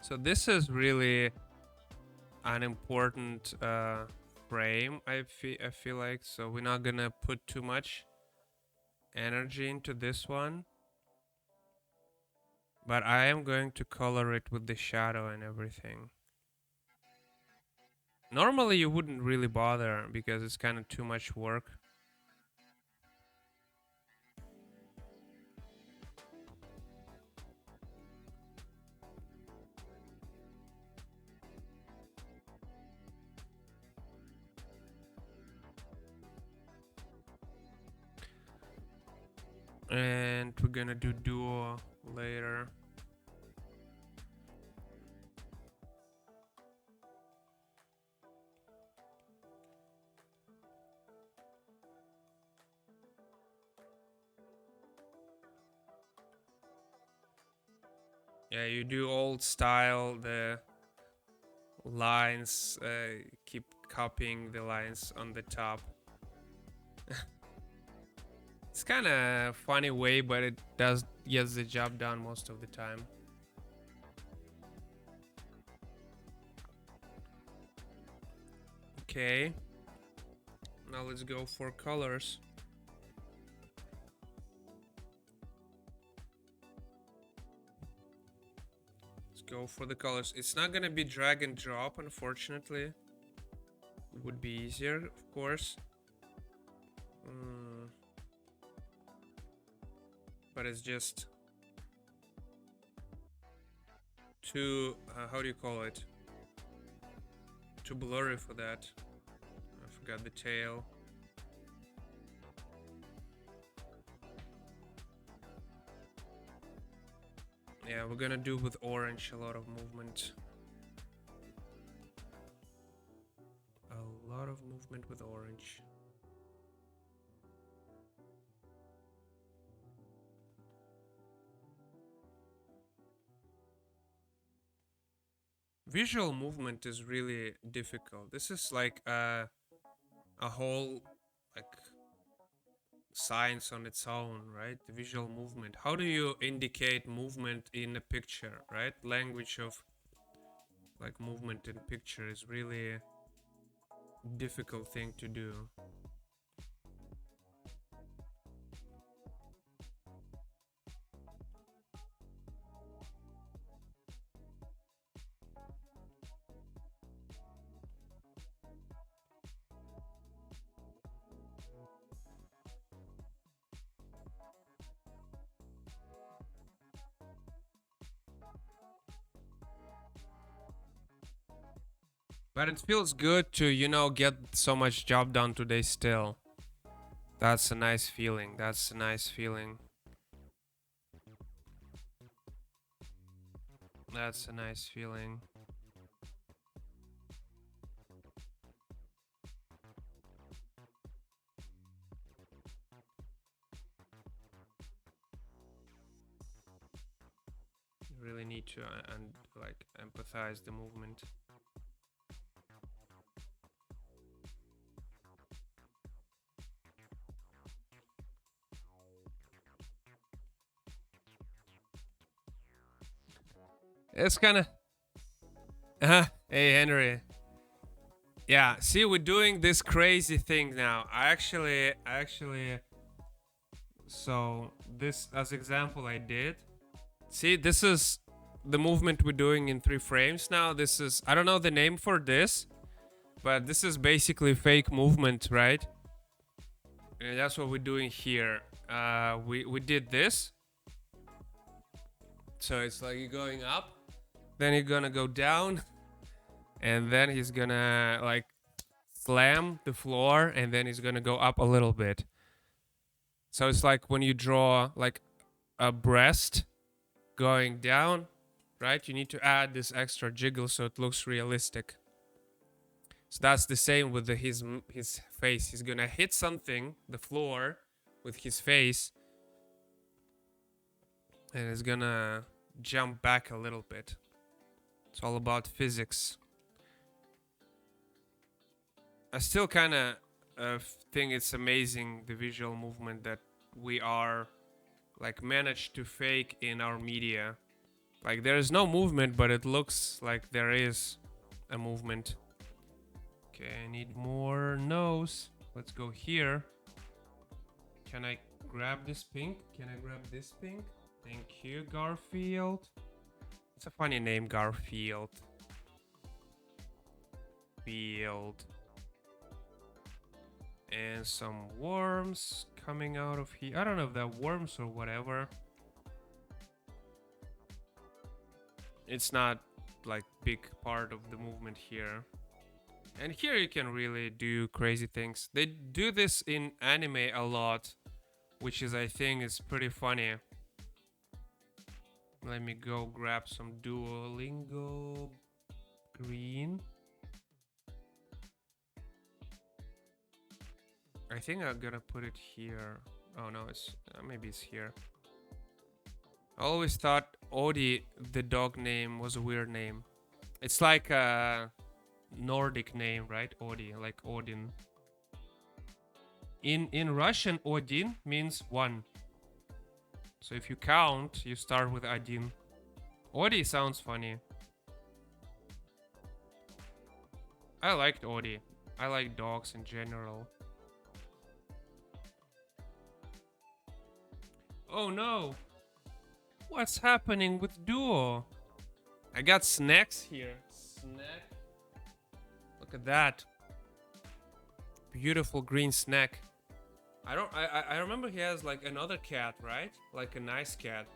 So this is really an important frame. I feel like, so we're not gonna put too much energy into this one, but I am going to color it with the shadow and everything. Normally you wouldn't really bother because it's kind of too much work. And we're gonna do Duo later. Yeah, you do old style, the lines, keep copying the lines on the top. It's kind of funny way, but it gets the job done most of the time. Okay. Now let's go for colors. Let's go for the colors. It's not gonna be drag and drop, unfortunately. It would be easier, of course. But it's just too, how do you call it? Too blurry for that. I forgot the tail. Yeah, we're gonna do with orange a lot of movement. A lot of movement with orange. Visual movement is really difficult. This is like a whole like science on its own, right? The visual movement. How do you indicate movement in a picture, right? Language of like movement in picture is really a difficult thing to do. But it feels good to, you know, get so much job done today still. That's a nice feeling. That's a nice feeling. That's a nice feeling. You really need to and like empathize the movement. It's kind of hey Henry. Yeah, see, we're doing this crazy thing now. I actually so this as example I did. See, this is the movement we're doing in 3 frames now. This is, I don't know the name for this, but this is basically fake movement, right? And that's what we're doing here. We did this. So it's like you're going up, then you're gonna go down, and then he's gonna like slam the floor, and then it's gonna go up a little bit. So it's like when you draw like a breast going down, right? You need to add this extra jiggle so it looks realistic. So that's the same with his face. He's gonna hit something, the floor, with his face, and it's gonna jump back a little bit. It's all about physics. I still kind of think it's amazing, the visual movement that we are like managed to fake in our media. Like there is no movement, but it looks like there is a movement. Okay, I need more nose. Let's go here. Can I grab this pink? Can I grab this pink? Thank you, Garfield. It's a funny name, Garfield. Field. And some worms coming out of here. I don't know if they're worms or whatever. It's not like big part of the movement here. And here you can really do crazy things. They do this in anime a lot, which is, I think, is pretty funny. Let me go grab some Duolingo green. I think I'm gonna put it here. Oh no, it's maybe it's here. I always thought Odie, the dog name, was a weird name. It's like a Nordic name, right? Odie, like Odin. In Russian, Odin means one. So if you count, you start with Odin. Odie sounds funny. I liked Odie. I like dogs in general. Oh no! What's happening with Duo? I got snacks here. Snack. Look at that. Beautiful green snack. I remember he has like another cat, right? Like a nice cat.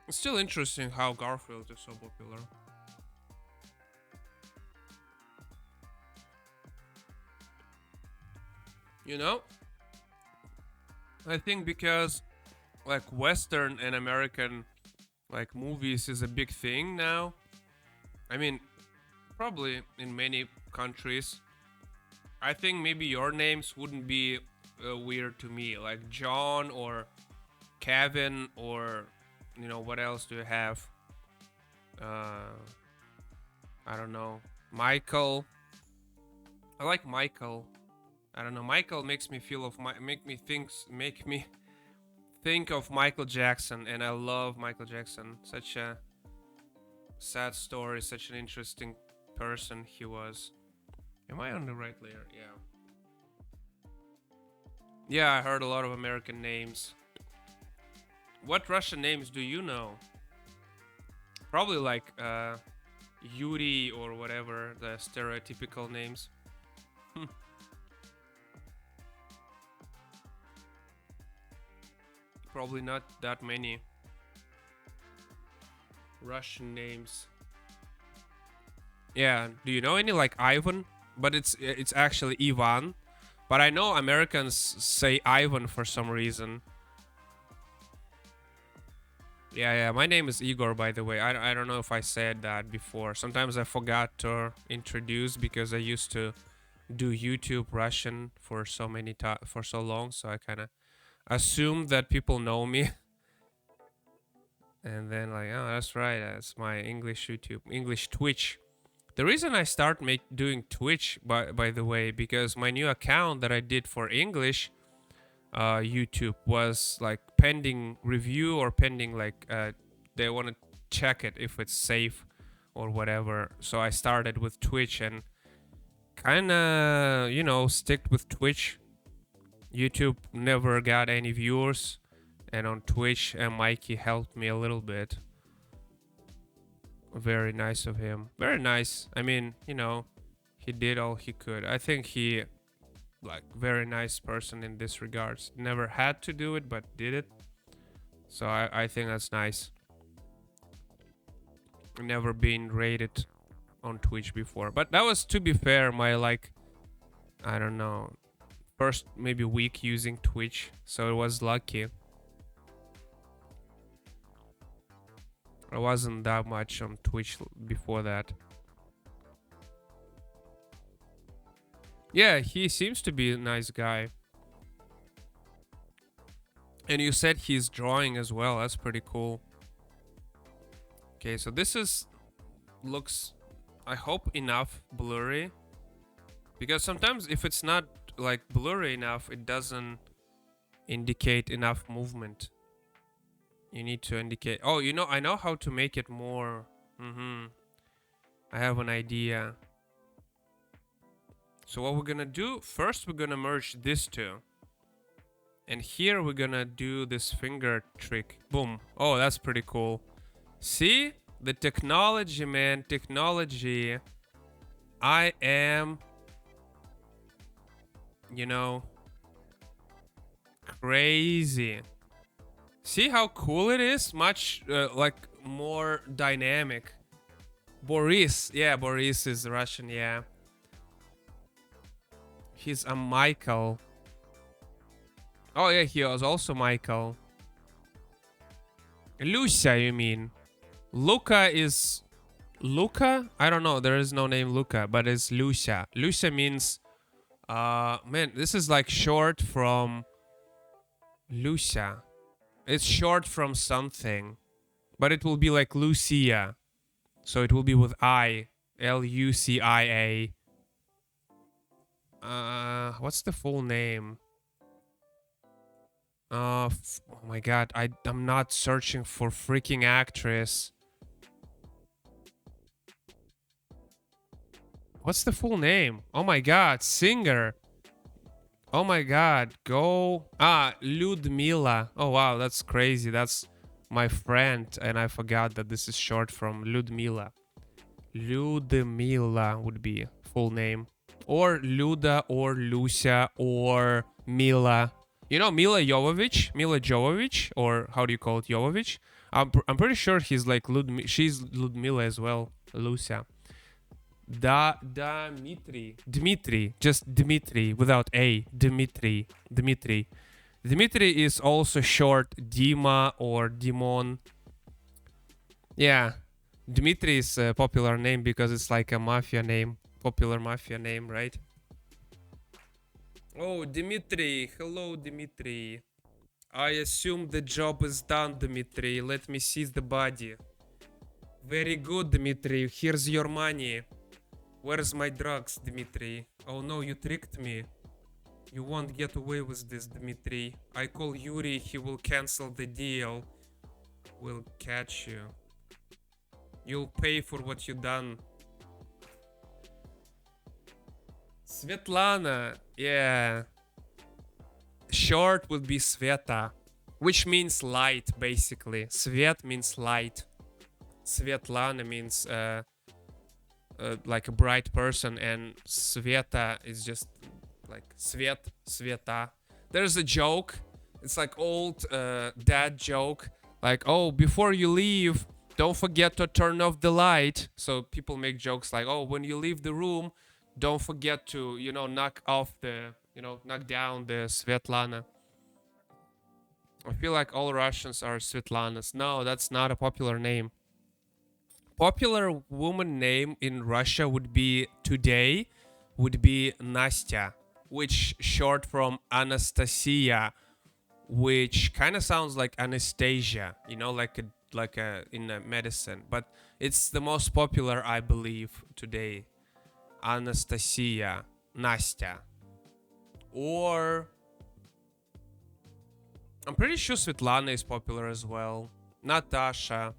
It's still interesting how Garfield is so popular. You know? I think because like Western and American like movies is a big thing now. I mean, probably in many countries. I think maybe your names wouldn't be weird to me, like John or Kevin, or you know, what else do you have? I don't know. Michael. I like Michael. I don't know. Michael makes me feel of make me think of Michael Jackson, and I love Michael Jackson. Such a sad story, such an interesting person he was. Am I on the right layer? Yeah. Yeah, I heard a lot of American names. What Russian names do you know? Probably like Yuri or whatever, the stereotypical names. Probably not that many Russian names. Yeah, do you know any like Ivan? But it's actually Ivan. But I know Americans say Ivan for some reason. Yeah, my name is Igor, by the way. I don't know if I said that before. Sometimes I forgot to introduce because I used to do YouTube Russian for so long, so I kind of assumed that people know me. And then like, oh, that's right, that's my English YouTube, English Twitch. The reason I start doing Twitch, by the way, because my new account that I did for English YouTube was like pending review, or pending like they want to check it if it's safe or whatever. So I started with Twitch and kind of, you know, sticked with Twitch. YouTube never got any viewers, And on Twitch, Mikey helped me a little bit. Very nice of him. Very nice. I mean, you know, he did all he could. I think he, like, very nice person in this regards. Never had to do it, but did it. So I think that's nice. Never been rated on Twitch before. But that was, to be fair, my, like, I don't know, first maybe week using Twitch. So it was lucky. I wasn't that much on Twitch before that. Yeah, he seems to be a nice guy. And you said he's drawing as well. That's pretty cool. Okay, so this looks, I hope, enough blurry. Because sometimes if it's not like blurry enough, it doesn't indicate enough movement. You need to indicate. Oh, you know, I know how to make it more. I have an idea. So what we're gonna do, first we're gonna merge these two. And here we're gonna do this finger trick. Boom. Oh, that's pretty cool. See? The technology, man. Technology. I am, you know, crazy. See how cool it is? Much, like, more dynamic. Boris. Yeah, Boris is Russian, yeah. He's a Michael. Oh, yeah, he was also Michael. Lucia, you mean? Luca is... Luca? I don't know. There is no name Luca, but it's Lucia. Lucia means... man, this is like short from... Lucia. It's short from something. But it will be like Lucia. So it will be with I. Lucia. What's the full name? Oh my god, I'm not searching for freaking actress. What's the full name? Oh my god, singer. Oh my god, go. Ludmila. Oh wow, that's crazy. That's my friend, and I forgot that this is short from Ludmila. Ludmila would be full name. Or Luda, or Lucia, or Mila. You know Mila Jovovich? Mila Jovovich? Or how do you call it? Jovovich? I'm pretty sure he's like she's Ludmila as well. Lucia. Dmitry. Just Dmitry without A. Dmitry. Dmitry is also short Dima or Dimon. Yeah. Dmitry is a popular name because it's like a mafia name. Popular mafia name, right? Oh, Dmitry. Hello, Dmitry. I assume the job is done, Dmitry. Let me seize the body. Very good, Dmitry. Here's your money. Where's my drugs, Dmitry? Oh no, you tricked me. You won't get away with this, Dmitry. I call Yuri, he will cancel the deal. We'll catch you. You'll pay for what you done. Svetlana, yeah. Short would be Sveta, which means light, basically. Svet means light. Svetlana means like a bright person, and Sveta is just like Sveta. There's a joke. It's like old dad joke. Like, oh, before you leave, don't forget to turn off the light. So people make jokes like, oh, when you leave the room, don't forget to, you know, knock down the Svetlana. I feel like all Russians are Svetlanas. No, that's not a popular name. Popular woman name in Russia would be today, would be Nastya, which short from Anastasia, which kind of sounds like Anastasia, you know, like a in a medicine, but it's the most popular, I believe, today. Anastasia, Nastya. Or I'm pretty sure Svetlana is popular as well. Natasha.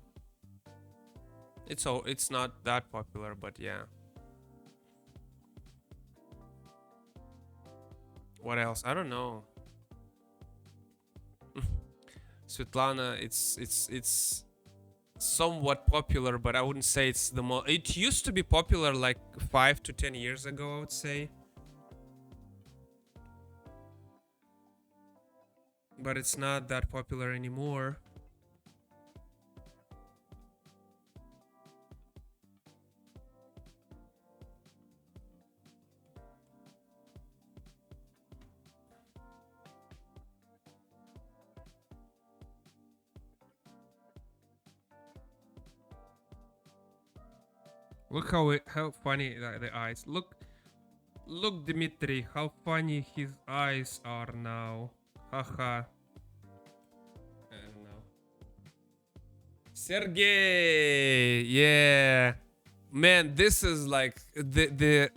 It's not that popular, but yeah. What else? I don't know. Svetlana, it's somewhat popular, but I wouldn't say it's the most. It used to be popular like 5 to 10 years ago, I would say. But it's not that popular anymore. Look how funny the eyes. Look, Dmitry, how funny his eyes are now. Haha. I don't know. Sergey, yeah, man, this is like the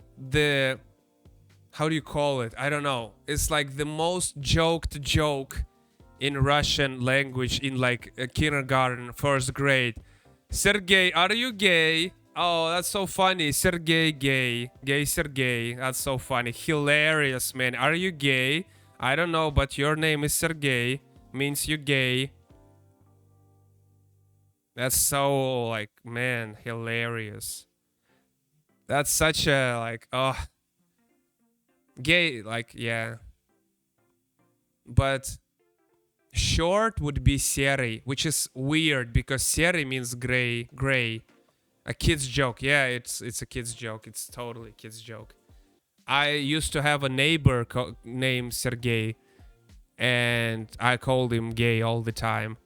how do you call it? I don't know. It's like the most joked joke in Russian language in like a kindergarten, first grade. Sergey, are you gay? Oh, that's so funny. Sergey, gay. Gay Sergey. That's so funny. Hilarious, man. Are you gay? I don't know, but your name is Sergey. Means you're gay. That's so, like, man, hilarious. That's such a, like, oh. Gay, like, yeah. But short would be Seri, which is weird because Seri means gray. A kid's joke. Yeah, it's a kid's joke. It's totally a kid's joke. I used to have a neighbor named Sergey, and I called him gay all the time.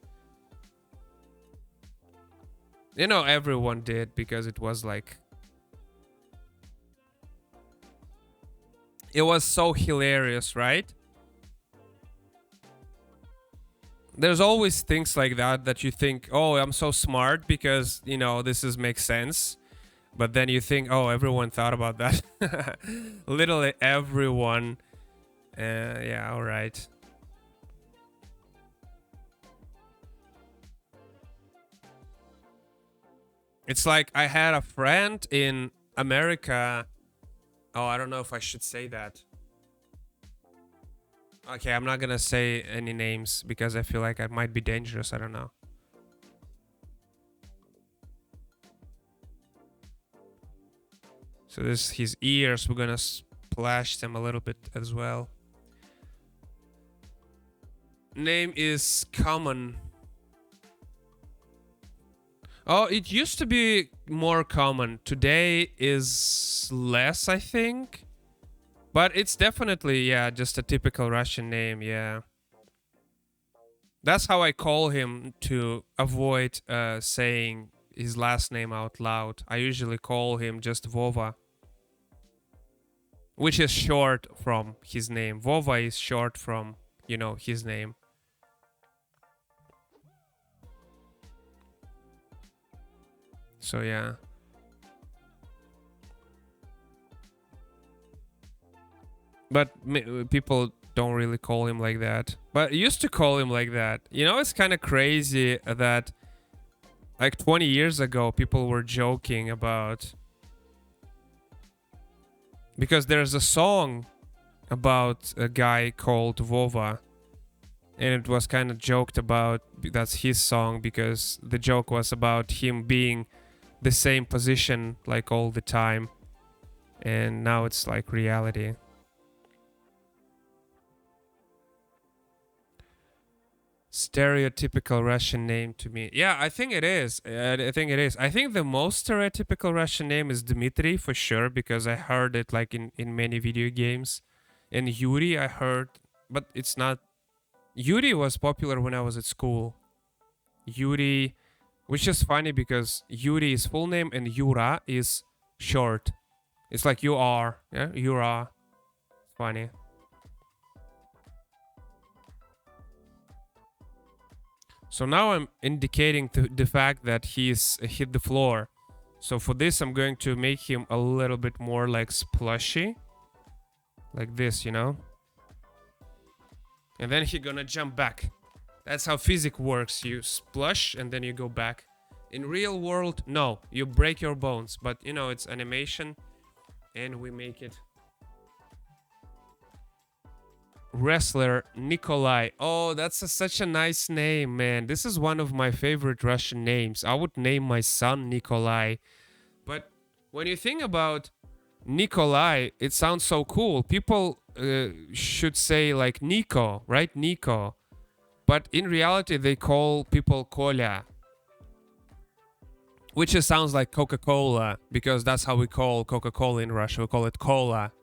You know, everyone did because it was like... It was so hilarious, right? There's always things like that you think, oh, I'm so smart because, you know, makes sense. But then you think, oh, everyone thought about that. Literally everyone. Yeah, all right. It's like I had a friend in America. Oh, I don't know if I should say that. Okay, I'm not gonna say any names because I feel like it might be dangerous. I don't know. So this his ears. We're gonna splash them a little bit as well. Name is common. Oh, it used to be more common. Today is less, I think. But it's definitely, yeah, just a typical Russian name, yeah. That's how I call him to avoid saying his last name out loud. I usually call him just Vova. Which is short from his name. Vova is short from, you know, his name. So, yeah. But people don't really call him like that. But used to call him like that. You know, it's kind of crazy that like 20 years ago, people were joking about... Because there's a song about a guy called Vova. And it was kind of joked about, that's his song, because the joke was about him being the same position like all the time. And now it's like reality. Stereotypical Russian name to me. Yeah, I think it is. I think it is. I think the most stereotypical Russian name is Dmitry for sure, because I heard it like in many video games. And Yuri I heard, but it's not. Yuri was popular when I was at school. Yuri, which is funny because Yuri is full name and Yura is short. It's like you are. Yeah, Yura. Funny. So now I'm indicating the fact that he's hit the floor. So for this, I'm going to make him a little bit more like splashy. Like this, you know? And then he's gonna jump back. That's how physics works. You splash and then you go back. In real world, no. You break your bones. But, you know, it's animation. And we make it. wrestler Nikolai. Oh, that's such a nice name, man. This is one of my favorite Russian names. I would name my son Nikolai. But when you think about Nikolai, it sounds so cool. People should say like Nico, right? Nico. But in reality, they call people Kolya, which just sounds like Coca-Cola because that's how we call Coca-Cola in Russia. We call it cola.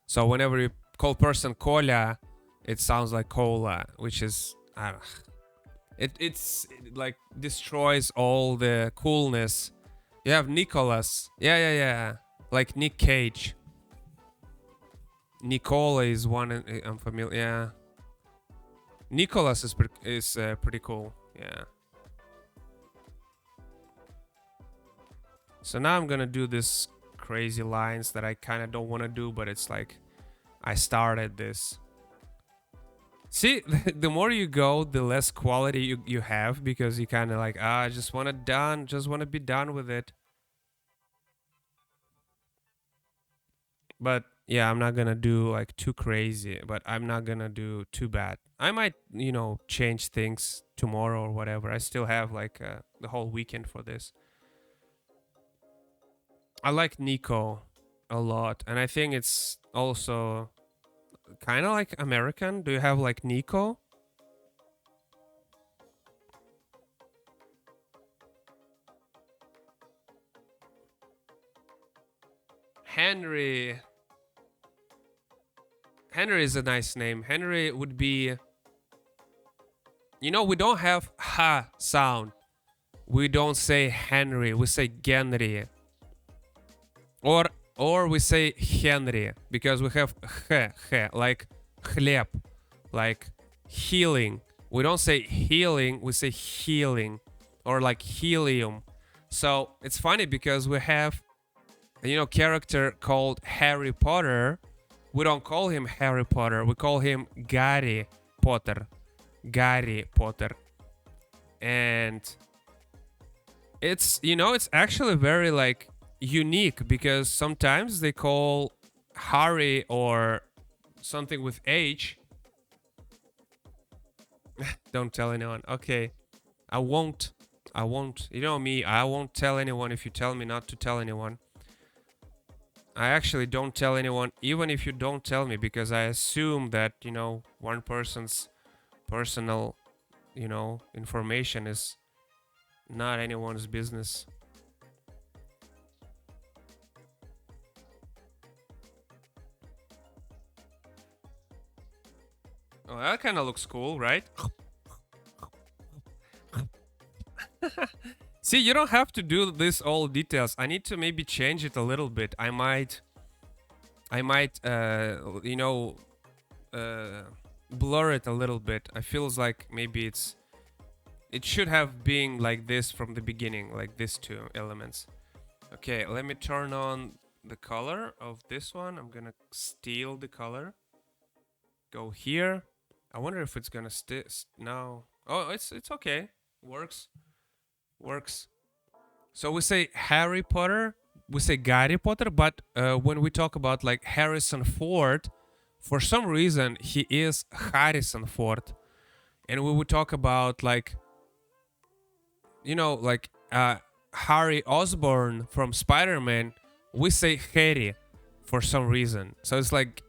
So whenever you call person Kolya, it sounds like cola, which is it like destroys all the coolness. You have Nicholas. Yeah. Like Nick Cage. Nicola is one I'm familiar. Yeah. Nicholas is pretty cool. Yeah. So now I'm gonna do this crazy lines that I kind of don't want to do, but it's like I started this. See, the more you go, the less quality you have because you kind of like, I just want to be done with it. But yeah, I'm not gonna do like too crazy, but I'm not gonna do too bad. I might, change things tomorrow or whatever. I still have like the whole weekend for this. I like Nico a lot, and I think it's also kind of like American. Do you have like Nico? Henry. Henry is a nice name. Henry would be. We don't have ha sound. We don't say Henry. We say Genry. Or we say Henry because we have he like хлеб, like healing. We don't say healing, we say healing, or like helium. So it's funny because we have character called Harry Potter. We don't call him Harry Potter, we call him Gary Potter. Gary Potter. And it's actually very like unique because sometimes they call Harry or something with H. Don't tell anyone. Okay. I won't. You know me, I won't tell anyone if you tell me not to tell anyone. I actually don't tell anyone, even if you don't tell me, because I assume that, one person's personal, information is not anyone's business. Oh, that kind of looks cool, right? See, you don't have to do this all details. I need to maybe change it a little bit. I might, blur it a little bit. I feels like maybe it should have been like this from the beginning, like these two elements. Okay, let me turn on the color of this one. I'm gonna steal the color. Go here. I wonder if it's gonna no. Oh, it's okay. Works. So we say Harry Potter, we say Gary Potter, but when we talk about like Harrison Ford, for some reason he is Harrison Ford, and we would talk about like, Harry Osborn from Spider-Man, we say Harry for some reason. So it's like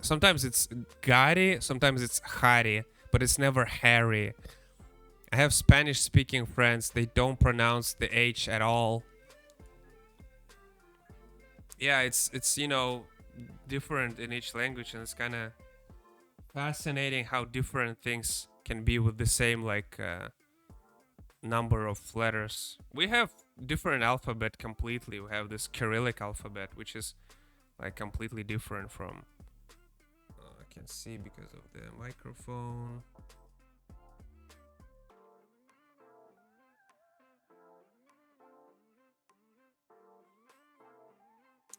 sometimes it's Gary, sometimes it's Harry, but it's never Harry. I have Spanish speaking friends, they don't pronounce the H at all. Yeah, it's different in each language, and it's kind of fascinating how different things can be with the same like number of letters. We have different alphabet completely. We have this Cyrillic alphabet, which is like completely different from I can see because of the microphone.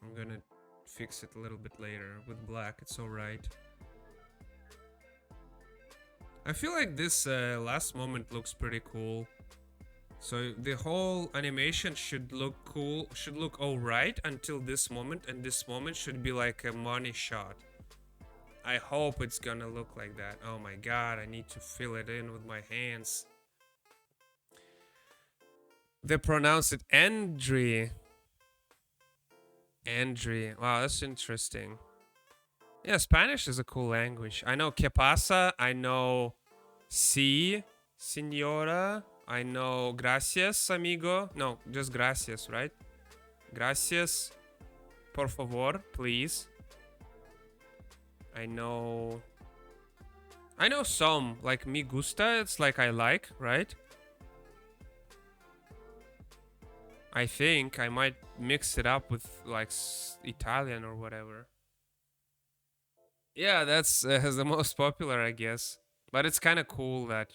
I'm gonna fix it a little bit later with black. It's all right. I feel like this last moment looks pretty cool. So the whole animation should look cool, should look all right until this moment, and this moment should be like a money shot. I hope it's gonna look like that. Oh my god, I need to fill it in with my hands. They pronounce it Andri. Andri. Wow, that's interesting. Yeah, Spanish is a cool language. I know que pasa. I know si, señora. I know gracias, amigo. No, just gracias, right? Gracias. Por favor, please. I know some, like me gusta, it's like I like, right? I think I might mix it up with like Italian or whatever. Yeah, that's the most popular, I guess. But it's kind of cool that,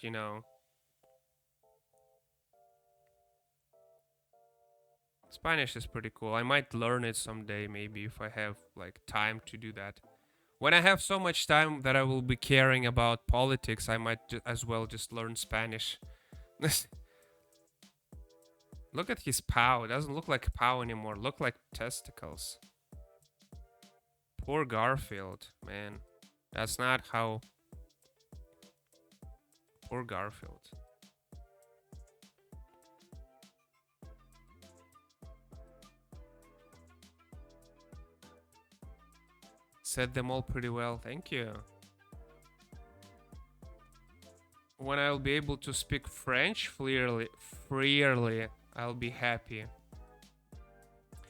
Spanish is pretty cool. I might learn it someday, maybe, if I have like time to do that. When I have so much time that I will be caring about politics, I might as well just learn Spanish. Look at his pow. It doesn't look like pow anymore. Look like testicles. Poor Garfield, man. That's not how. Poor Garfield. Said them all pretty well. Thank you. When I'll be able to speak French freely, I'll be happy.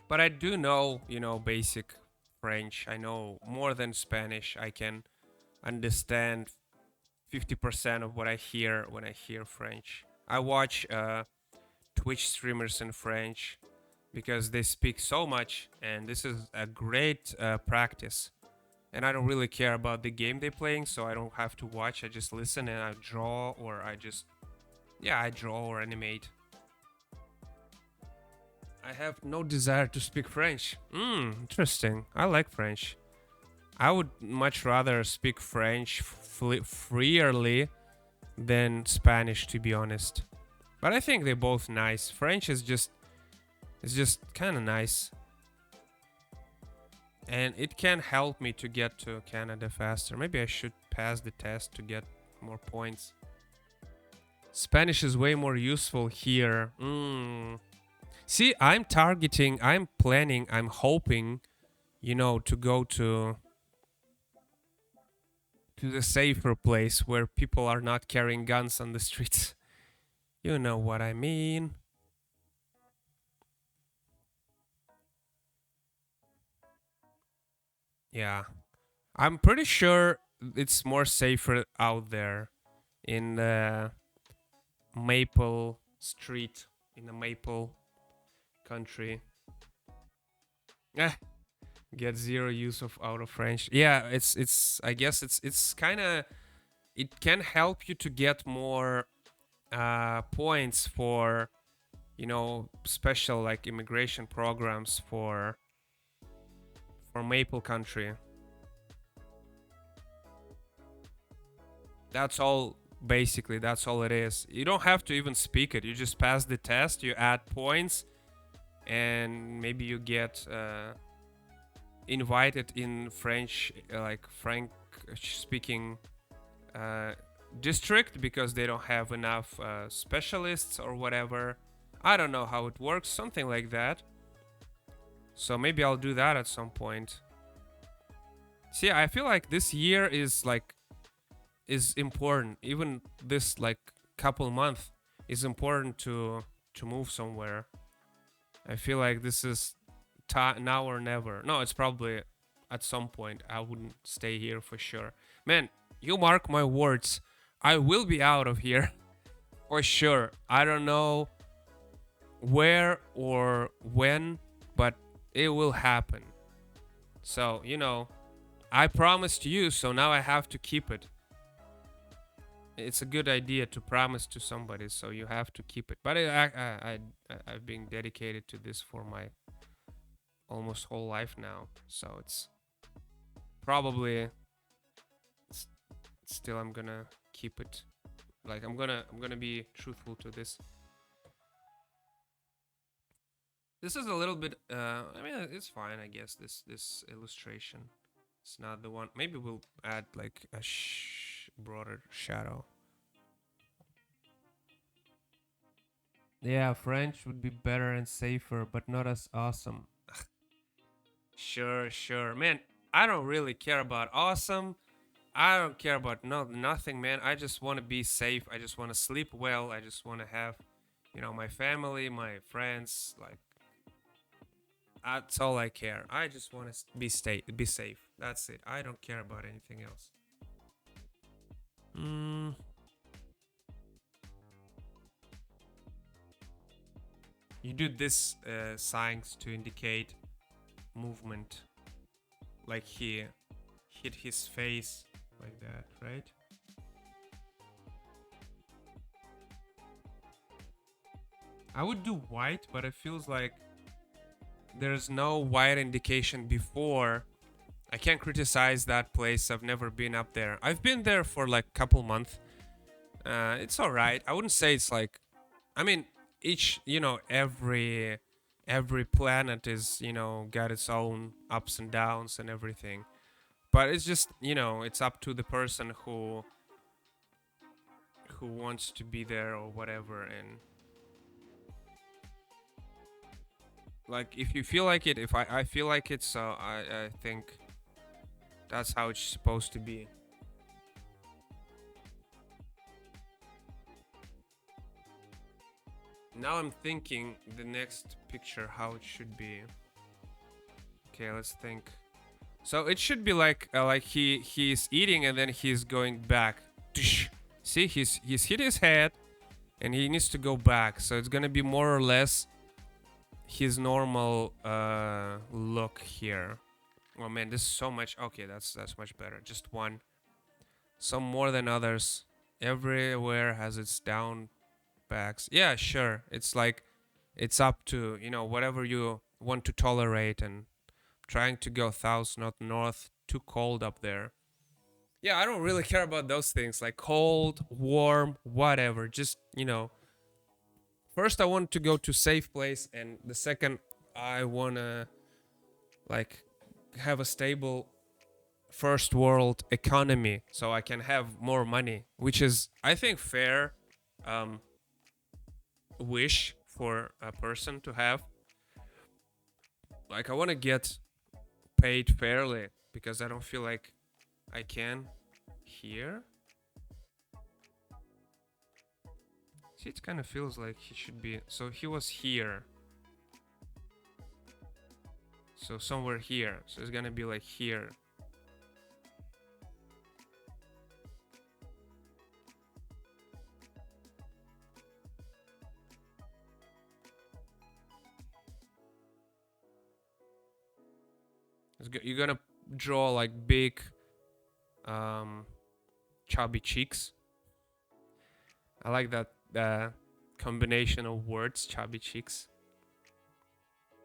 But I do know, basic French. I know more than Spanish. I can understand 50% of what I hear when I hear French. I watch Twitch streamers in French because they speak so much, and this is a great practice. And I don't really care about the game they're playing, so I don't have to watch. I just listen and I draw, or I draw or animate. I have no desire to speak French. Interesting. I like French. I would much rather speak French freely than Spanish, to be honest. But I think they're both nice. French is just kind of nice. And it can help me to get to Canada faster. Maybe I should pass the test to get more points. Spanish is way more useful here. See, I'm planning, I'm hoping, to go to the safer place where people are not carrying guns on the streets. You know what I mean. Yeah. I'm pretty sure it's more safer out there in the Maple Street, in the Maple country. Eh, get zero use of out of French. Yeah, it's I guess it's kind of, it can help you to get more points for, special like immigration programs for Maple country. That's all. Basically, that's all it is. You don't have to even speak it. You just pass the test, you add points, and maybe you get invited in French, like French speaking district, because they don't have enough specialists or whatever. I don't know how it works, something like that. So maybe I'll do that at some point. See, I feel like this year is important. Even this like couple month is important to move somewhere. I feel like this is now or never. No, it's probably at some point. I wouldn't stay here for sure. Man, you mark my words. I will be out of here for sure. I don't know where or when, but it will happen. So, I promised you, so now I have to keep it. It's a good idea to promise to somebody, so you have to keep it. But I've been dedicated to this for my almost whole life now, so it's probably still I'm gonna keep it. Like I'm gonna be truthful to this. This is a little bit. I mean, it's fine, I guess. This illustration. It's not the one. Maybe we'll add like a broader shadow. Yeah, French would be better and safer, but not as awesome. Sure, sure. Man, I don't really care about awesome. I don't care about nothing, man. I just want to be safe. I just want to sleep well. I just want to have, my family, my friends. Like, that's all I care. I just want to be safe. That's it. I don't care about anything else. Mm, you do this signs to indicate movement, like he hit his face like that, right? I would do white, but it feels like there's no white indication before. I can't criticize that place. I've never been up there. I've been there for like a couple months. It's all right. I wouldn't say it's like. I mean, every planet is got its own ups and downs and everything. But it's just it's up to the person who wants to be there or whatever. And like if you feel like it, if I feel like it, so I think that's how it's supposed to be. Now I'm thinking the next picture how it should be. Okay, let's think. So it should be like he's eating and then he's going back. See, he's hit his head and he needs to go back. So it's gonna be more or less his normal look here. Oh man, this is so much. Okay, that's much better. Just one. Some more than others. Everywhere has its down backs. Yeah, sure. It's like it's up to whatever you want to tolerate, and trying to go south, not north. Too cold up there. Yeah, I don't really care about those things like cold, warm, whatever. Just first I want to go to safe place, and the second I wanna like have a stable first world economy so I can have more money, which is I think fair um, wish for a person to have. Like I want to get paid fairly because I don't feel like I can here. See, it kind of feels like he should be. So he was here. So somewhere here. So it's gonna be like here. You're gonna draw like big, um, chubby cheeks. I like that combination of words, chubby cheeks.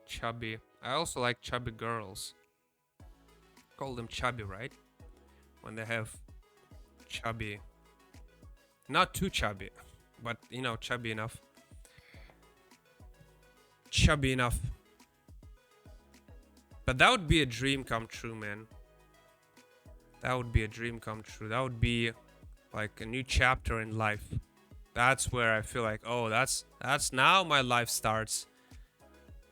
Chubby. I also like chubby girls. Call them chubby, right? When they have chubby. Not too chubby, but chubby enough. Chubby enough. But that would be a dream come true, man. That would be a dream come true. That would be like a new chapter in life. That's where I feel like, oh, that's now my life starts.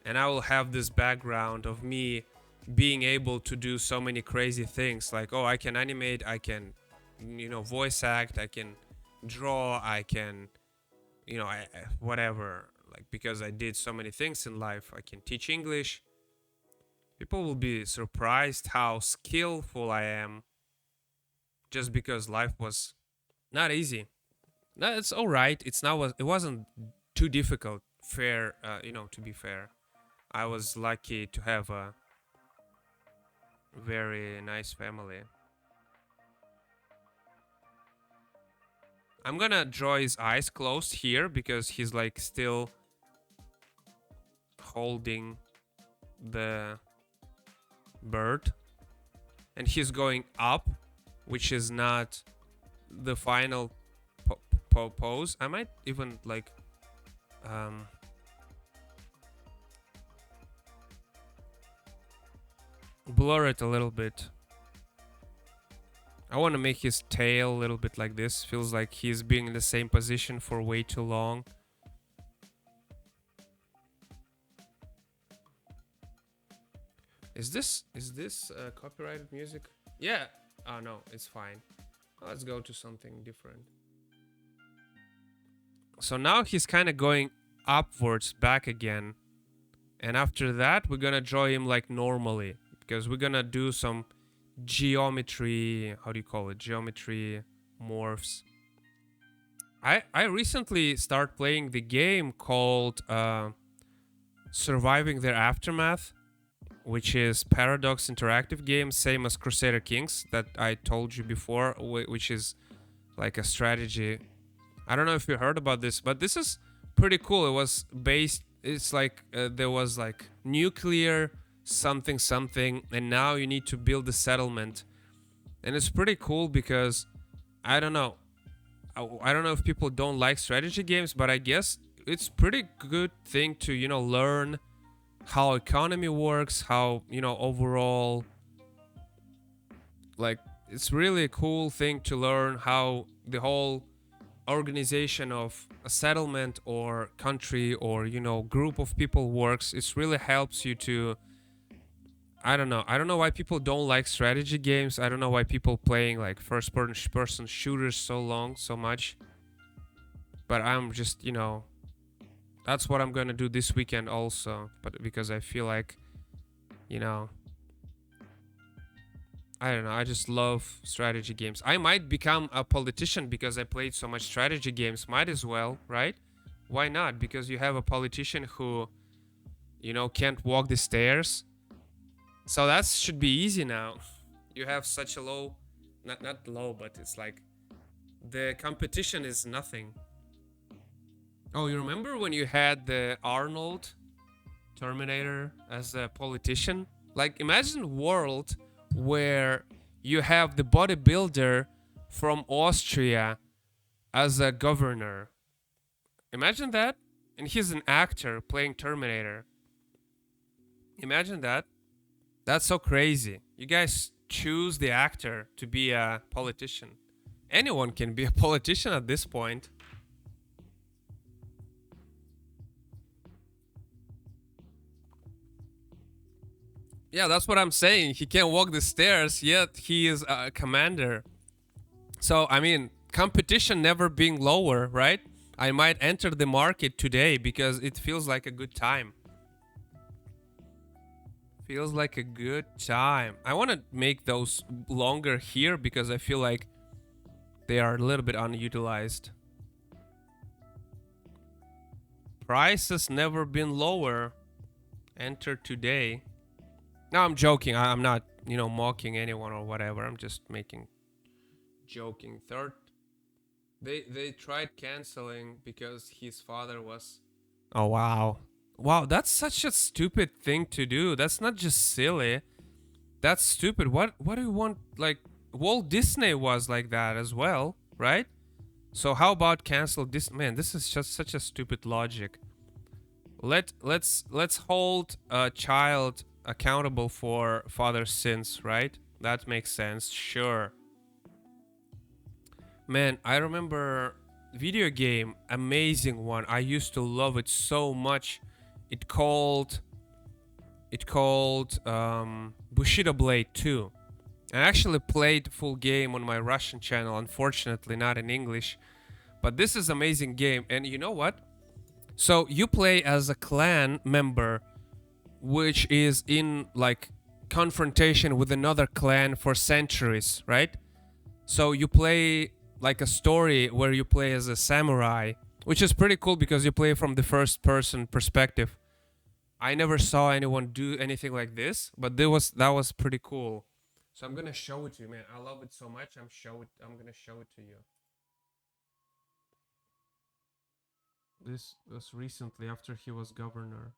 And I will have this background of me being able to do so many crazy things. Like, oh, I can animate, I can, voice act, I can draw, I can, whatever. Like, because I did so many things in life, I can teach English. People will be surprised how skillful I am just because life was not easy. No, it's all right. It wasn't too difficult. Fair, to be fair. I was lucky to have a very nice family. I'm gonna draw his eyes closed here because he's like still holding the bird and he's going up, which is not the final pose. I might even like blur it a little bit. I want to make his tail a little bit like this. Feels like he's being in the same position for way too long. Is this copyrighted music? Yeah. Oh no, it's fine. Let's go to something different. So now he's kind of going upwards back again. And after that, we're gonna draw him like normally. Because we're gonna do some geometry, how do you call it? Geometry morphs. I recently started playing the game called Surviving Their Aftermath, which is Paradox interactive game, same as Crusader Kings that I told you before, which is like a strategy. I don't know if you heard about this, but this is pretty cool. It was based, it's like there was like nuclear something something, and now you need to build a settlement. And it's pretty cool because I don't know. I don't know if people don't like strategy games, but I guess it's pretty good thing to, you know, learn how economy works, how, you know, overall, like, it's really a cool thing to learn how the whole organization of a settlement or country or, you know, group of people works. It really helps you to, I don't know why people don't like strategy games. I don't know why people playing like first person shooters so much, but I'm just, you know, that's what I'm gonna do this weekend also. But because I feel like, you know, I don't know, I just love strategy games. I might become a politician because I played so much strategy games. Might as well, right? Why not? Because you have a politician who, you know, can't walk the stairs. So that should be easy now. You have such a low, not low, but it's like the competition is nothing. Oh, you remember when you had the Arnold Terminator as a politician? Like, imagine a world where you have the bodybuilder from Austria as a governor. Imagine that. And he's an actor playing Terminator. Imagine that. That's so crazy. You guys choose the actor to be a politician. Anyone can be a politician at this point. Yeah, that's what I'm saying. He can't walk the stairs, yet he is a commander. So, I mean, competition never being lower, right? I might enter the market today because it feels like a good time. Feels like a good time. I want to make those longer here because I feel like they are a little bit unutilized. Price has never been lower. Enter today. No, I'm joking. I'm not, you know, mocking anyone or whatever. I'm just making joking. Third, they tried canceling because his father was. Oh wow, wow! That's such a stupid thing to do. That's not just silly. That's stupid. What do you want? Like Walt Disney was like that as well, right? So how about cancel this? Man, this is just such a stupid logic. Let's hold a child accountable for father's sins, right? That makes sense. Sure. Man, I remember video game, amazing one. I used to love it so much. It called Bushido Blade 2. I actually played full game on my Russian channel, unfortunately not in English. But this is amazing game, and you know what? So you play as a clan member which is in like confrontation with another clan for centuries, right? So you play like a story where you play as a samurai, which is pretty cool because you play from the first person perspective. I never saw anyone do anything like this, but that was pretty cool. So I'm gonna show it to you, man. I love it so much. I'm gonna show it to you. This was recently after he was governor.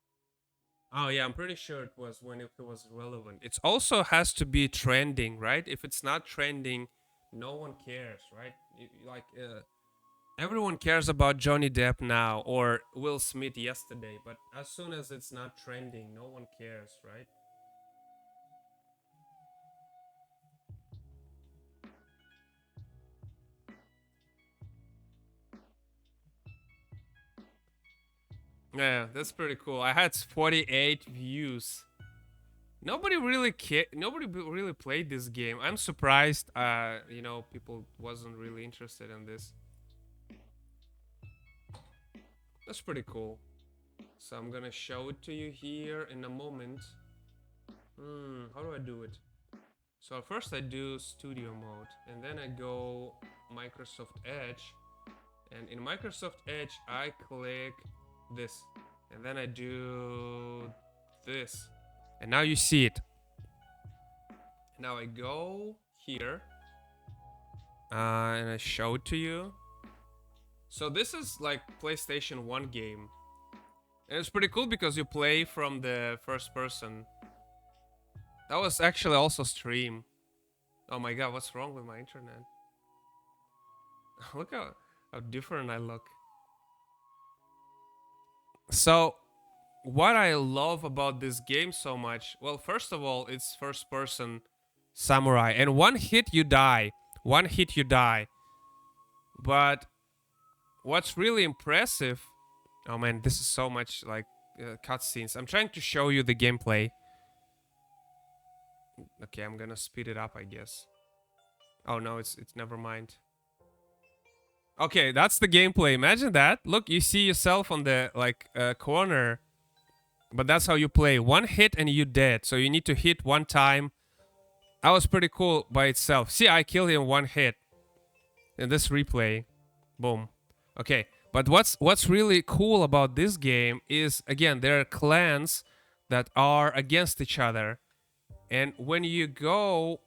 Oh yeah, I'm pretty sure it was when it was relevant. It also has to be trending, right? If it's not trending, no one cares, right? Like everyone cares about Johnny Depp now or Will Smith yesterday, but as soon as it's not trending, no one cares, right? Yeah, that's pretty cool. I had 48 views. Nobody really played this game. I'm surprised. People wasn't really interested in this. That's pretty cool. So I'm gonna show it to you here in a moment. How do I do it? So first I do studio mode, and then I go Microsoft Edge, and in Microsoft Edge I click this, and then I do this, and now you see it. Now I go here, and I show it to you. So this is like PlayStation 1 game, and it's pretty cool because you play from the first person. That was actually also stream. Oh my god, what's wrong with my internet? Look how different I look. So, what I love about this game so much, well, first of all, it's first person samurai, and one hit you die. One hit you die. But what's really impressive, oh man, this is so much like cutscenes. I'm trying to show you the gameplay. Okay, I'm gonna speed it up, I guess. Oh no, it's never mind. Okay, that's the gameplay. Imagine that. Look, you see yourself on the corner, but that's how you play. One hit and you dead. So you need to hit one time. That was pretty cool by itself. See, I killed him one hit. In this replay, boom. Okay, but what's really cool about this game is, again, there are clans that are against each other, and when you go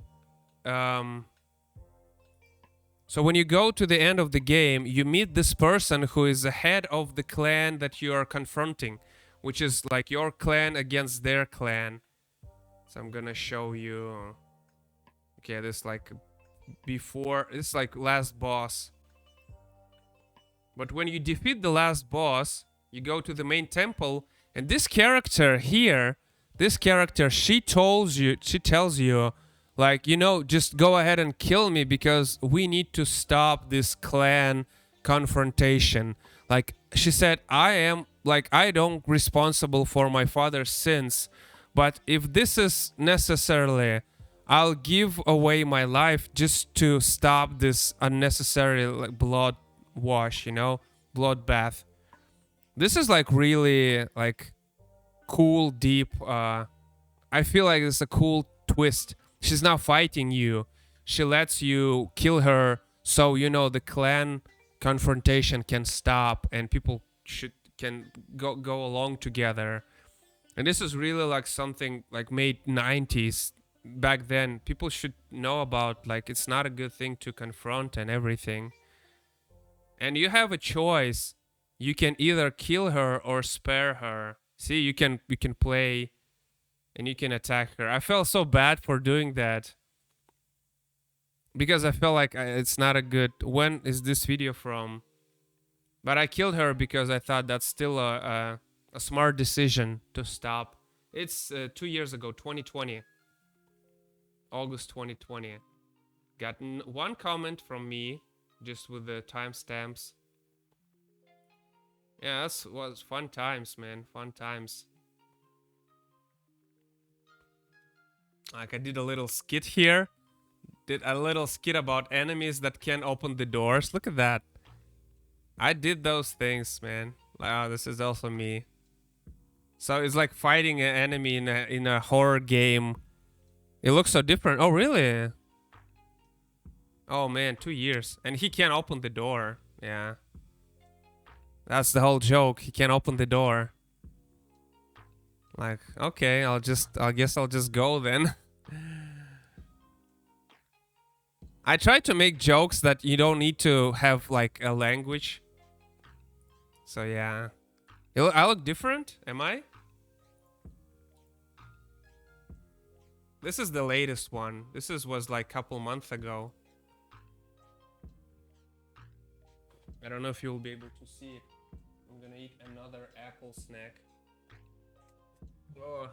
so when you go to the end of the game, you meet this person who is the head of the clan that you are confronting, which is like your clan against their clan. So I'm gonna show you. Okay, this like this like last boss. But when you defeat the last boss, you go to the main temple, and this character here, she tells you, like, just go ahead and kill me because we need to stop this clan confrontation. Like, she said, I don't responsible for my father's sins, but if this is necessarily, I'll give away my life just to stop this unnecessary like blood wash, bloodbath. This is like really like cool, deep. I feel like it's a cool twist. She's not fighting you. She lets you kill her, so the clan confrontation can stop and people can go along together. And this is really like something like made 90s. Back then, people should know about, like, it's not a good thing to confront and everything. And you have a choice. You can either kill her or spare her. See, you can play and you can attack her. I felt so bad for doing that because I felt like it's not a good. When is this video from? But I killed her because I thought that's still a smart decision to stop. It's 2 years ago, 2020. August 2020. Got one comment from me, just with the timestamps. Yeah, that was fun times, man. Fun times. Like, I did a little skit here. Did a little skit about enemies that can open the doors. Look at that. I did those things, man. Wow, this is also me. So it's like fighting an enemy in a horror game. It looks so different. Oh, really? Oh, man, 2 years. And he can't open the door. Yeah. That's the whole joke. He can't open the door. Like, okay, I guess I'll just go then. I try to make jokes that you don't need to have like a language. So yeah. I look different, am I? This is the latest one. Was like a couple months ago. I don't know if you'll be able to see it. I'm gonna eat another apple snack. Oh.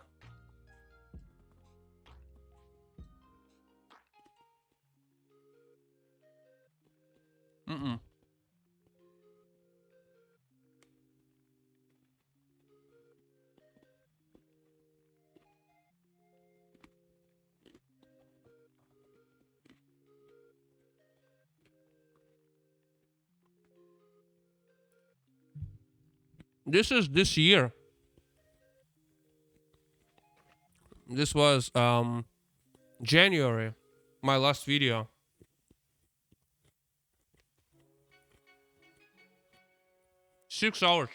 Mm-mm. This is this year. This was January. My last video. 6 hours.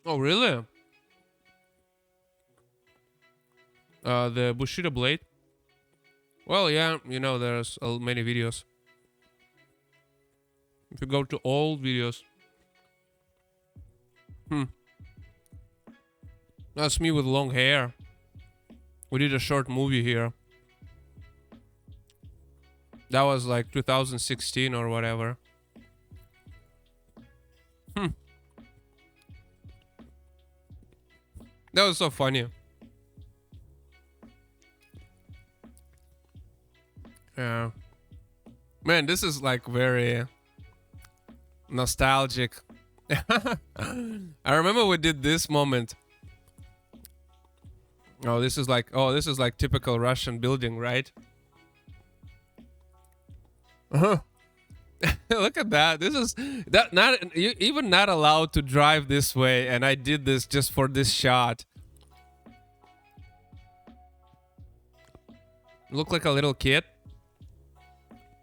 Oh really? The Bushido blade. Well, yeah, you know, there's many videos. If you go to old videos. That's me with long hair. We did a short movie here. That was like 2016 or whatever. That was so funny. Yeah. Man, this is like very nostalgic. I remember we did this moment. Oh, this is like typical Russian building, right? Look at that. This is that not you even not allowed to drive this way, and I did this just for this shot. Look like a little kid.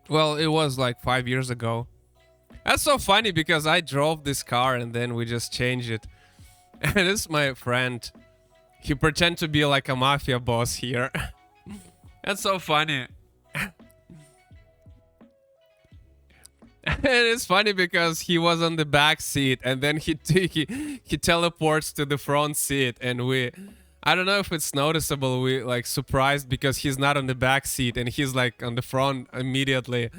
Well, it was like 5 years ago. That's so funny because I drove this car and then we just changed it. And this is my friend. He pretend to be like a mafia boss here. That's so funny. And it's funny because he was on the back seat and then he teleports to the front seat, and I don't know if it's noticeable, we like surprised because he's not on the back seat and he's like on the front immediately.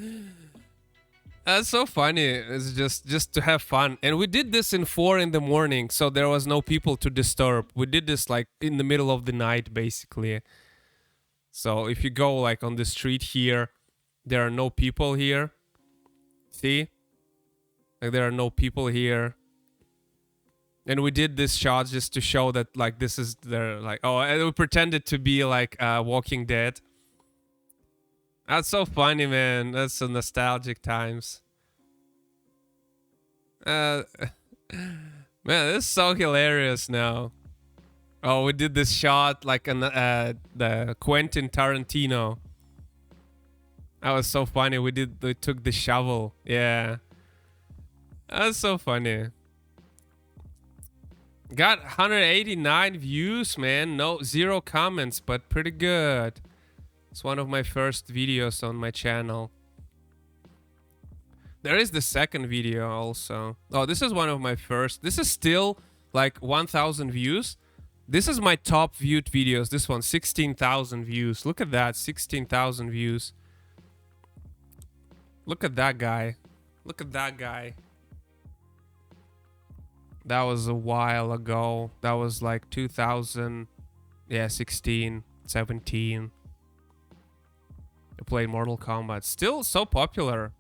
That's so funny. It's just to have fun. And we did this in 4 in the morning, so there was no people to disturb. We did this like in the middle of the night basically. So if you go like on the street here, there are no people here. See? Like there are no people here. And we did this shot just to show that like this is their like, oh, and we pretended to be like Walking Dead. That's so funny, man. That's so nostalgic times. Man, this is so hilarious now. Oh, we did this shot like the Quentin Tarantino. That was so funny. We took the shovel. Yeah. That's so funny. Got 189 views, man. Zero comments, but pretty good. It's one of my first videos on my channel. There is the second video also. Oh, this is one of my first. This is still like 1,000 views. This is my top viewed videos. This one, 16,000 views. Look at that, 16,000 views. Look at that guy. Look at that guy. That was a while ago. That was like 2000, yeah, 16, 17. I played Mortal Kombat. Still so popular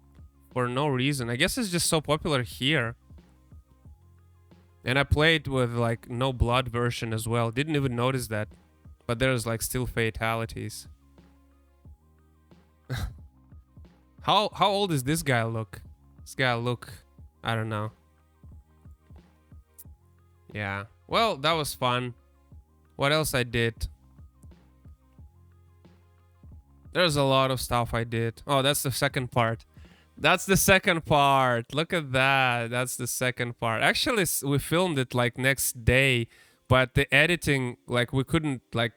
for no reason. I guess it's just so popular here. And I played with like no blood version as well. Didn't even notice that. But there's like still fatalities. How old does this guy look? This guy look, I don't know. Yeah. Well, that was fun. What else I did? There's a lot of stuff I did. Oh, that's the second part. That's the second part. Look at that. That's the second part. Actually, we filmed it like next day, but the editing, like we couldn't like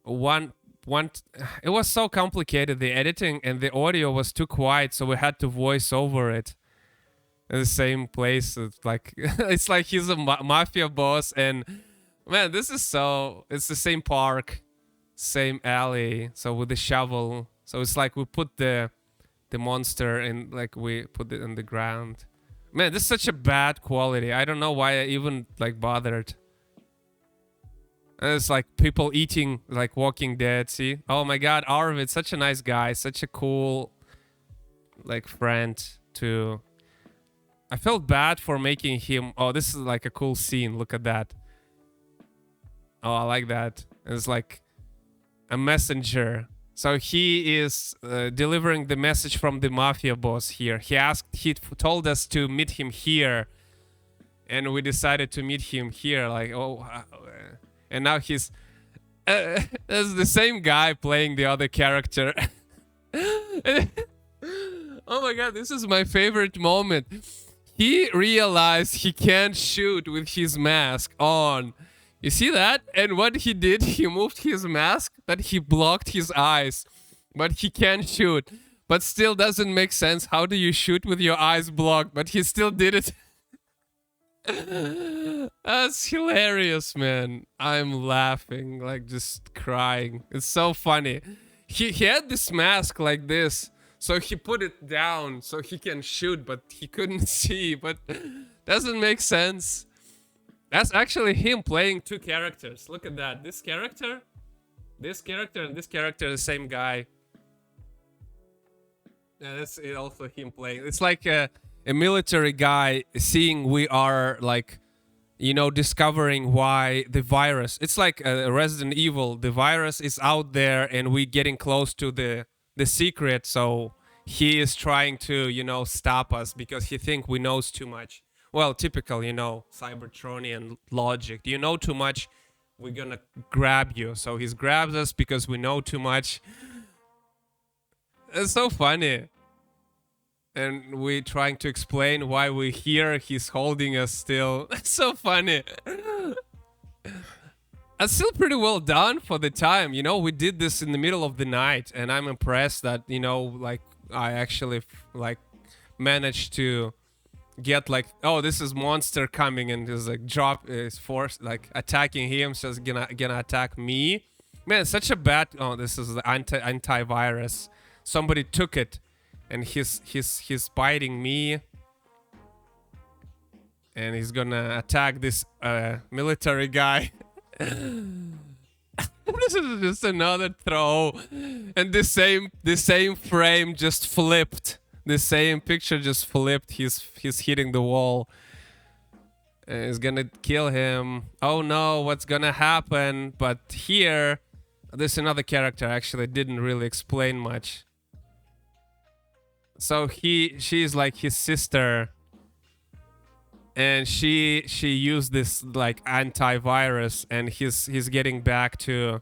it was so complicated, the editing, and the audio was too quiet, so we had to voice over it. In the same place. It's like it's like he's a mafia boss, and man, this is so, it's the same park, same alley, so with the shovel. So it's like we put the monster and like we put it on the ground. Man, this is such a bad quality. I don't know why I even like bothered. And it's like people eating like Walking Dead. See? Oh my god, Arvid, such a nice guy, such a cool like friend too. I felt bad for making him. Oh, this is like a cool scene. Look at that. Oh, I like that. It's like a messenger. So he is delivering the message from the mafia boss here. He told us to meet him here and we decided to meet him here. Like, and now he's that's the same guy playing the other character. Oh my god, this is my favorite moment. He realized he can't shoot with his mask on. You see that? And what he did, he moved his mask that he blocked his eyes. But he can't shoot. But still doesn't make sense. How do you shoot with your eyes blocked? But he still did it. That's hilarious, man. I'm laughing, like just crying. It's so funny. He had this mask like this, so he put it down so he can shoot, but he couldn't see. But doesn't make sense. That's actually him playing two characters. Look at that. This character, and this character, the same guy. Yeah, that's also him playing. It's like a military guy seeing we are like, you know, discovering why the virus. It's like a Resident Evil. The virus is out there, and we getting close to the secret. So he is trying to, you know, stop us because he think we knows too much. Well, typical, you know, Cybertronian logic. You know too much, we're gonna grab you. So he grabs us because we know too much. It's so funny. And we trying to explain why we're here. He's holding us still. It's so funny. It's still pretty well done for the time. You know, we did this in the middle of the night, and I'm impressed that, you know, like I actually like managed to get like, oh, this is monster coming, and just like drop is force like attacking him, so it's gonna attack me. Man, it's such a bad. Oh, this is the antivirus. Somebody took it, and he's biting me, and he's gonna attack this military guy. This is just another throw, and the same frame just flipped. The same picture just flipped. He's hitting the wall. He's gonna kill him. Oh no, what's gonna happen? But here, there's another character. Actually, didn't really explain much. So she's like his sister, and she used this like antivirus, and he's getting back to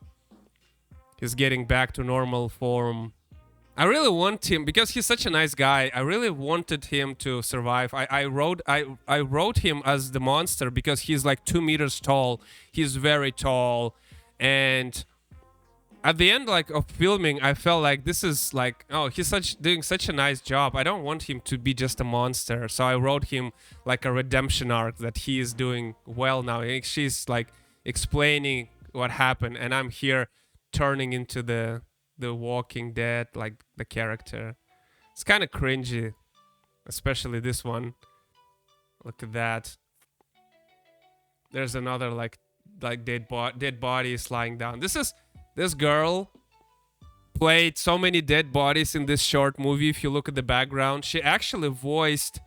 normal form. I really want him, because he's such a nice guy. I really wanted him to survive. I wrote him as the monster because he's like 2 meters tall. He's very tall, and at the end, like, of filming, I felt like this is like, oh, he's doing such a nice job. I don't want him to be just a monster. So I wrote him like a redemption arc that he is doing well now. She's like explaining what happened, and I'm here turning into the Walking Dead, like the character. It's kind of cringy, especially this one. Look at that. There's another like dead bodies lying down. This girl played so many dead bodies in this short movie. If you look at the background, she actually later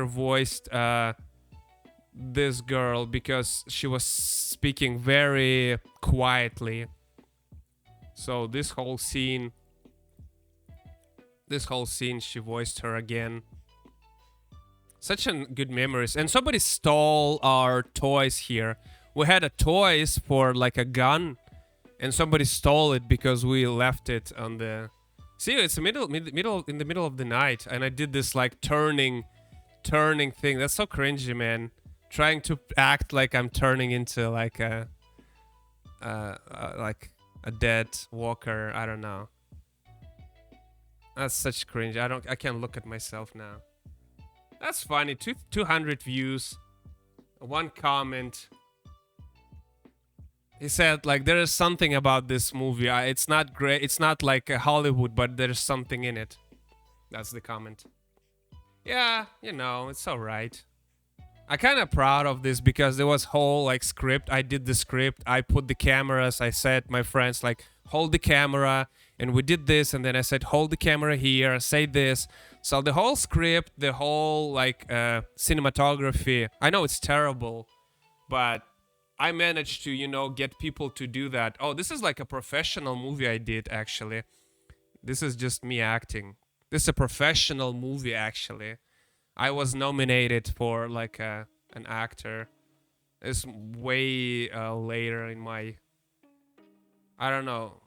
voiced this girl because she was speaking very quietly. So this whole scene, she voiced her again. Such a good memories. And somebody stole our toys here. We had a toys for like a gun, and somebody stole it because we left it on the. See, it's in the middle of the night, and I did this like turning thing. That's so cringy, man. Trying to act like I'm turning into like a dead walker. I don't know. That's such cringe. I can't look at myself now. That's funny. 200 views, 1 comment. He said, like, there is something about this movie. It's not great. It's not like a Hollywood, but there's something in it. That's the comment. Yeah, you know, it's alright. I'm kind of proud of this because there was whole, like, script. I did the script. I put the cameras. I said, my friends, like, hold the camera. And we did this. And then I said, hold the camera here. Say this. So the whole script, the whole, like, cinematography. I know it's terrible, but I managed to, you know, get people to do that. Oh, this is like a professional movie I did, actually. This is just me acting. This is a professional movie, actually. I was nominated for like an actor. It's way later in my. I don't know.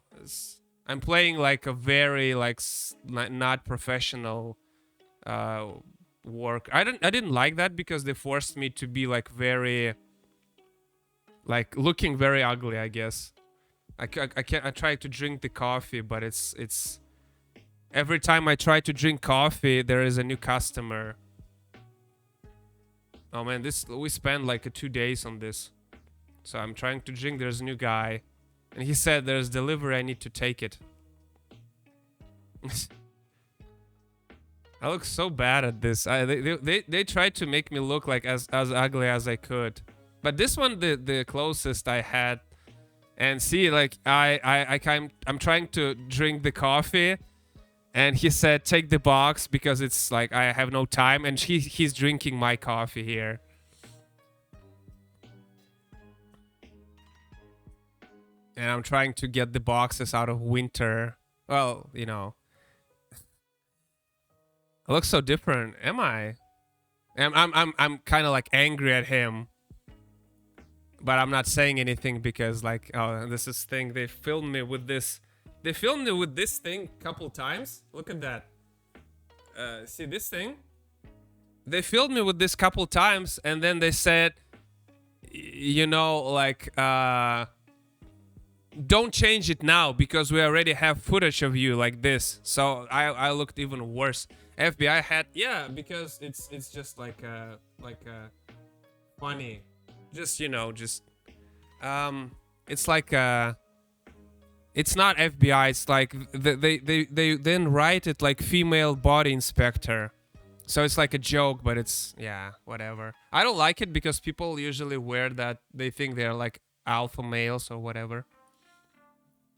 I'm playing like a very like not professional uh work. I didn't like that because they forced me to be like very like looking very ugly, I guess. I can't I try to drink the coffee, but it's every time I try to drink coffee there is a new customer. Oh man, this we spent like 2 days on this. So I'm trying to drink, there's a new guy. And he said there's delivery, I need to take it. I look so bad at this. They tried to make me look like as ugly as I could. But this one the closest I had. And see, like I'm trying to drink the coffee, and he said take the box because it's like I have no time, and he's drinking my coffee here. And I'm trying to get the boxes out of winter. Well, you know, I look so different. Am I? I'm kind of like angry at him, but I'm not saying anything because like, oh, this is thing. They filmed me with this. They filmed me with this thing a couple times. Look at that. See this thing? They filmed me with this couple times, and then they said, you know, like, don't change it now because we already have footage of you like this. So I looked even worse. FBI had, yeah, because it's just like funny, just you know, just it's like it's not FBI. It's like they then write it like female body inspector. So it's like a joke, but it's, yeah, whatever. I don't like it because people usually wear that. They think they're like alpha males or whatever.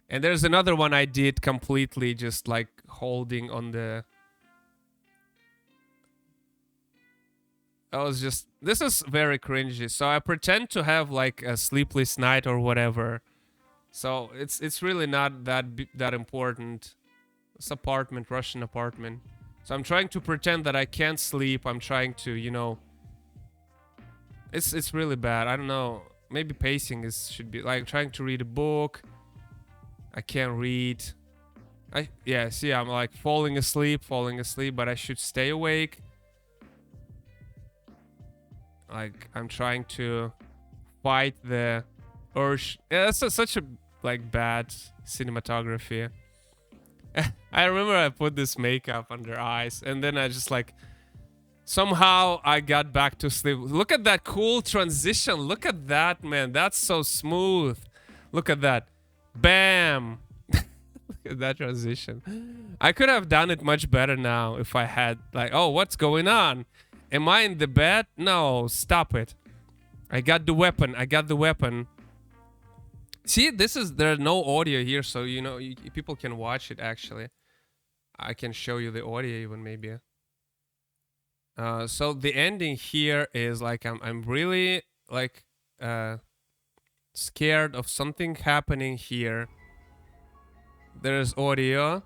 And there's another one I did completely just like holding on the... I was just... This is very cringy. So I pretend to have like a sleepless night or whatever. So it's really not that important. This apartment, Russian apartment. So I'm trying to pretend that I can't sleep. I'm trying to, you know... It's really bad. I don't know. Maybe pacing should be like trying to read a book. I can't read. Yeah, see, I'm like falling asleep, but I should stay awake. Like I'm trying to fight the urge. Yeah, that's such a like bad cinematography. I remember I put this makeup under eyes, and then I just like somehow I got back to sleep. Look at that cool transition. Look at that, man. That's so smooth. Look at that. Bam. Look at that transition. I could have done it much better now if I had like, oh, what's going on? Am I in the bed? No, stop it. I got the weapon. I got the weapon. See, there's no audio here, so you know people can watch it. Actually, I can show you the audio even maybe. So the ending here is like I'm really like scared of something happening here. There's audio.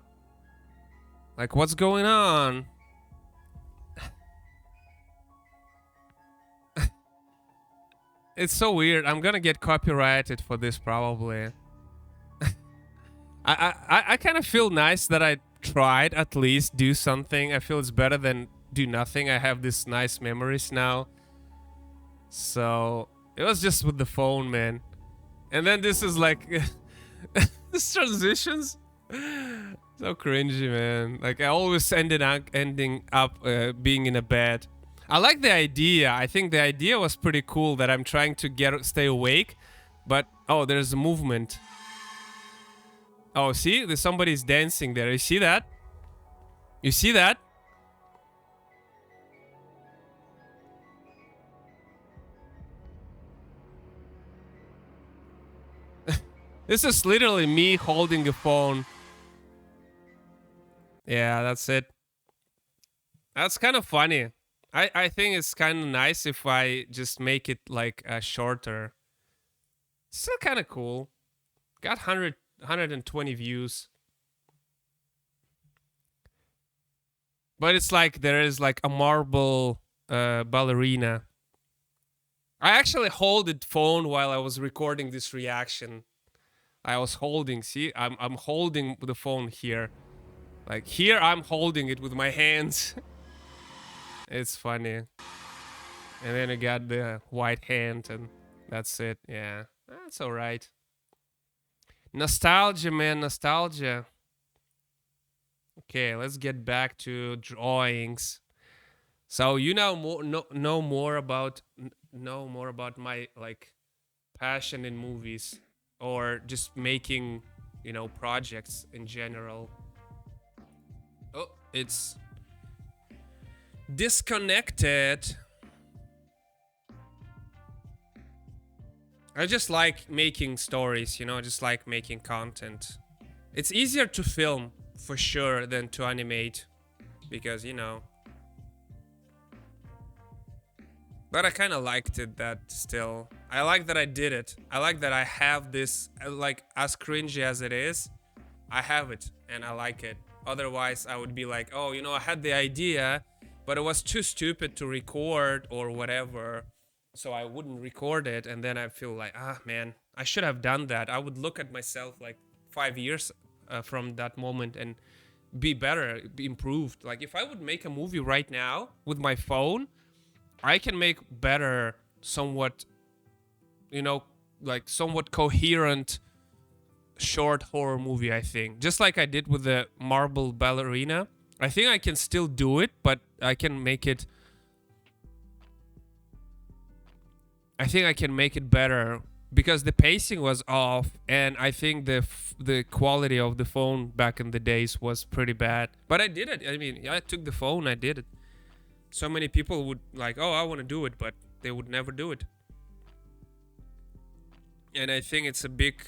Like what's going on? It's so weird. I'm gonna get copyrighted for this probably. I kind of feel nice that I tried at least do something. I feel it's better than do nothing. I have these nice memories now. So it was just with the phone, man. And then this is like this transitions. So cringy, man. Like I always ending up being in a bed. I like the idea. I think the idea was pretty cool that I'm trying to stay awake, but oh, there's a movement. Oh, see, there's somebody's dancing there. You see that? You see that? This is literally me holding a phone. Yeah, that's it. That's kind of funny. I think it's kind of nice if I just make it like shorter. Still kind of cool. Got 120 views. But it's like there is like a marble ballerina. I actually hold the phone while I was recording this reaction. I was holding. See, I'm holding the phone here. Like here, I'm holding it with my hands. It's funny. And then I got the white hand, and that's it. Yeah, that's all right. Nostalgia, man, nostalgia. Okay, let's get back to drawings. So you know more about know more about my like passion in movies or just making, projects in general. Oh, it's disconnected. I just like making stories, just like making content. It's easier to film for sure than to animate because, but I kind of liked it that still. I like that I did it. I like that I have this, like, as cringy as it is, I have it and I like it. Otherwise, I would be like, oh, I had the idea, but it was too stupid to record or whatever. So I wouldn't record it. And then I feel like, man, I should have done that. I would look at myself like 5 years from that moment and be better, be improved. Like, if I would make a movie right now with my phone, I can make better, somewhat, like somewhat coherent short horror movie, I think. Just like I did with the Marble Ballerina. I think I can still do it, but I can make it. I think I can make it better because the pacing was off, and I think the quality of the phone back in the days was pretty bad. But I did it. I mean, I took the phone, I did it. So many people would like, oh, I want to do it, but they would never do it. And I think it's a big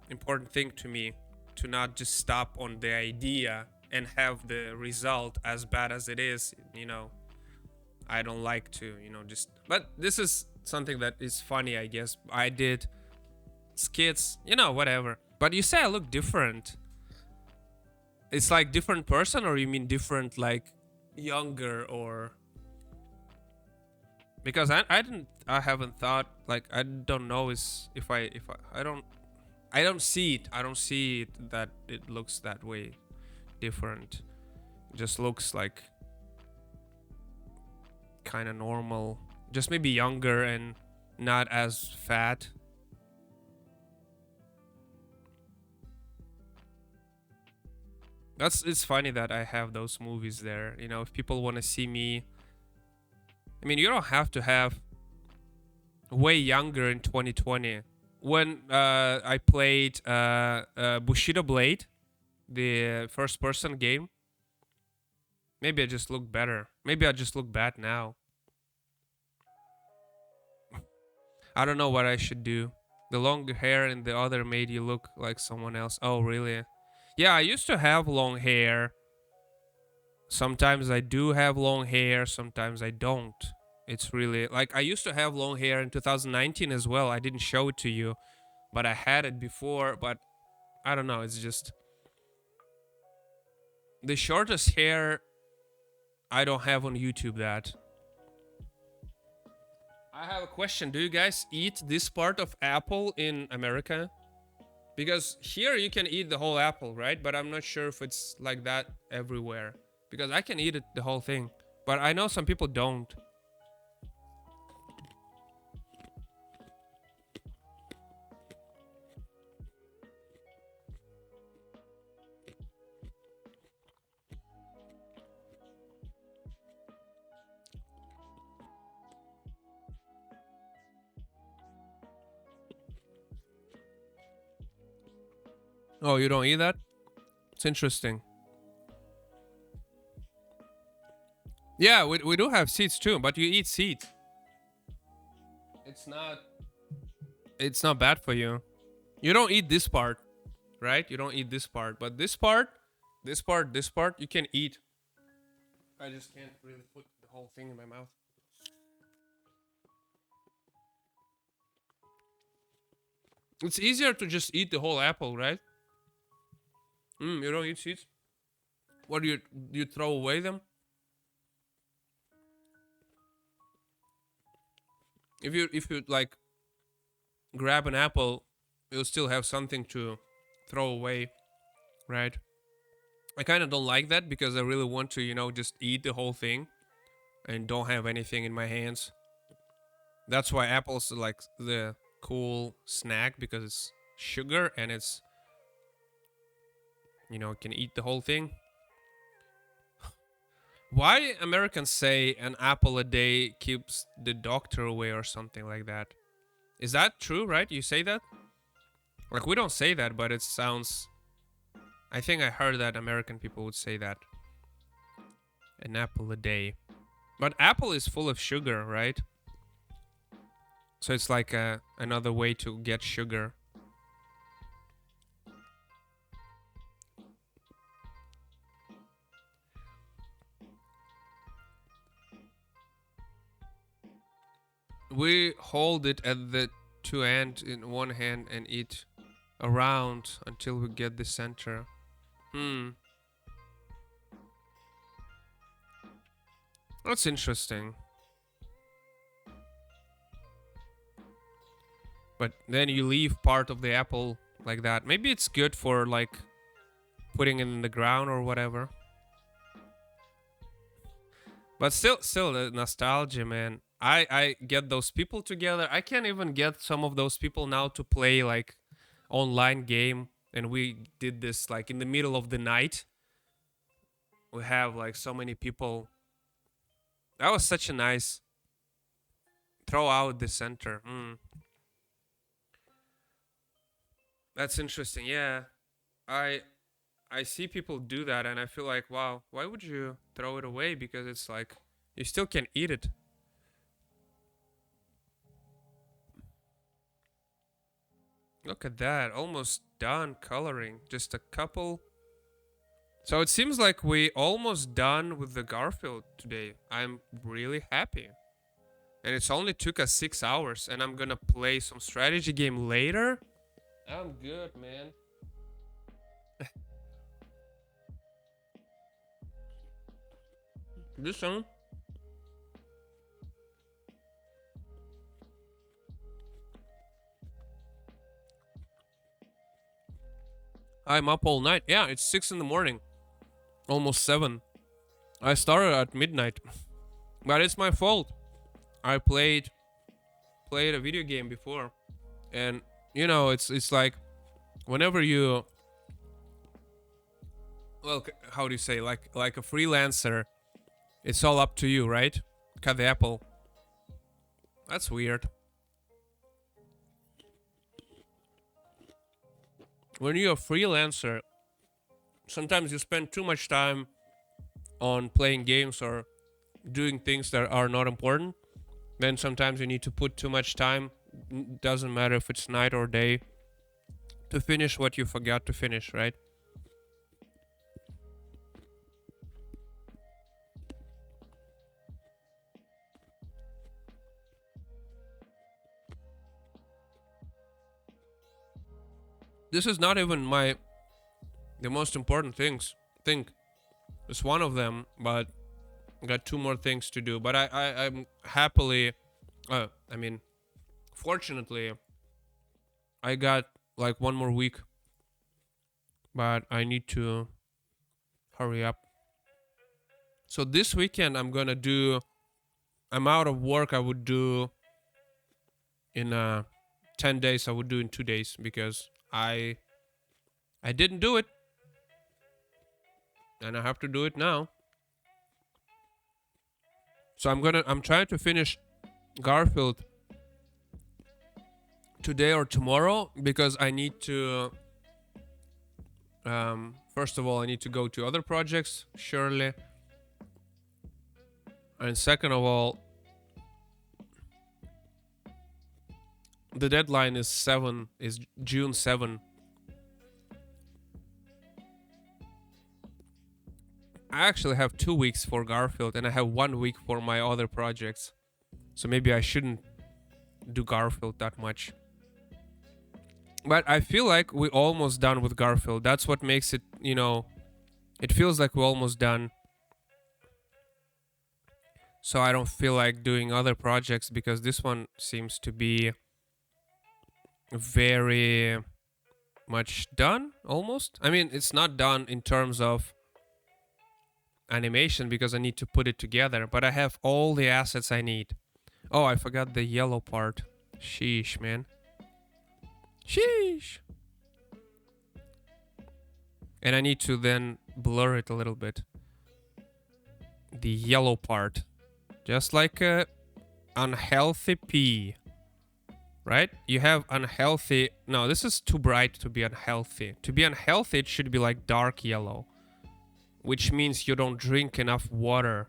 important thing to me to not just stop on the idea and have the result as bad as it is. I don't like to, just. But this is something that is funny, I guess. I did skits, whatever. But you say I look different. It's like different person, or you mean different, like younger, or because I haven't thought, like, I don't know if I don't see it that it looks that way different. It just looks like kind of normal, just maybe younger and not as fat. It's funny that I have those movies there. If people want to see me, I mean, you don't have to have way younger in 2020. When I played Bushido Blade, the first-person game, maybe I just look better. Maybe I just look bad now. I don't know what I should do. The long hair in the other made you look like someone else. Oh, really? Yeah, I used to have long hair. Sometimes I do have long hair, sometimes I don't. It's really like I used to have long hair in 2019 as well. I didn't show it to you, but I had it before. But I don't know. It's just the shortest hair I don't have on YouTube. That I have a question. Do you guys eat this part of apple in America? Because here you can eat the whole apple, right? But I'm not sure if it's like that everywhere. Because I can eat it, the whole thing. But I know some people don't. Oh, you don't eat that? It's interesting. Yeah, we do have seeds too, but you eat seeds. It's not bad for you. You don't eat this part, right? You don't eat this part, but this part you can eat. I just can't really put the whole thing in my mouth. It's easier to just eat the whole apple, right? You don't eat seeds? What do you throw away them? If you like grab an apple, you'll still have something to throw away, right? I kind of don't like that because I really want to, just eat the whole thing and don't have anything in my hands. That's why apples are like the cool snack because it's sugar and it's, can eat the whole thing. Why Americans say an apple a day keeps the doctor away or something like that? Is that true, right? You say that? Like, we don't say that, but it sounds... I think I heard that American people would say that. An apple a day. But apple is full of sugar, right? So it's like another way to get sugar. We hold it at the two ends in one hand and eat around until we get the center. That's interesting. But then you leave part of the apple like that. Maybe it's good for like putting it in the ground or whatever. But still the nostalgia, man. I get those people together. I can't even get some of those people now to play like online game, and we did this like in the middle of the night. We have like so many people. That was such a nice throw out the center. That's interesting. Yeah. I see people do that and I feel like, wow, why would you throw it away? Because it's like you still can eat it. Look at that. Almost done coloring. Just a couple. So it seems like we almost done with the Garfield today. I'm really happy. And it's only took us 6 hours. And I'm gonna play some strategy game later. I'm good, man. This one? I'm up all night. Yeah, it's 6 in the morning. Almost 7. I started at midnight. But it's my fault. I played a video game before. And it's like whenever you, well, how do you say, like a freelancer, it's all up to you, right? Cut the apple. That's weird. When you're a freelancer, sometimes you spend too much time on playing games or doing things that are not important. Then sometimes you need to put too much time, doesn't matter if it's night or day, to finish what you forgot to finish, right? This is not even the most important thing. It's one of them, but I got 2 more things to do. But I'm happily, fortunately, I got like 1 more week, but I need to hurry up. So this weekend I'm out of work. I would do in 10 days. I would do in 2 days because I didn't do it, and I have to do it now. So I'm trying to finish Garfield today or tomorrow because I need to, first of all, I need to go to other projects, surely. And second of all, the deadline is June 7. I actually have 2 weeks for Garfield and I have 1 week for my other projects. So maybe I shouldn't do Garfield that much. But I feel like we're almost done with Garfield. That's what makes it, It feels like we're almost done. So I don't feel like doing other projects because this one seems to be very much done almost. I mean, it's not done in terms of animation because I need to put it together, but I have all the assets I need. Oh, I forgot the yellow part. Sheesh, man. Sheesh. And I need to then blur it a little bit. The yellow part. Just like a unhealthy pea. Right? You have unhealthy... No, this is too bright to be unhealthy. To be unhealthy, it should be like dark yellow. Which means you don't drink enough water.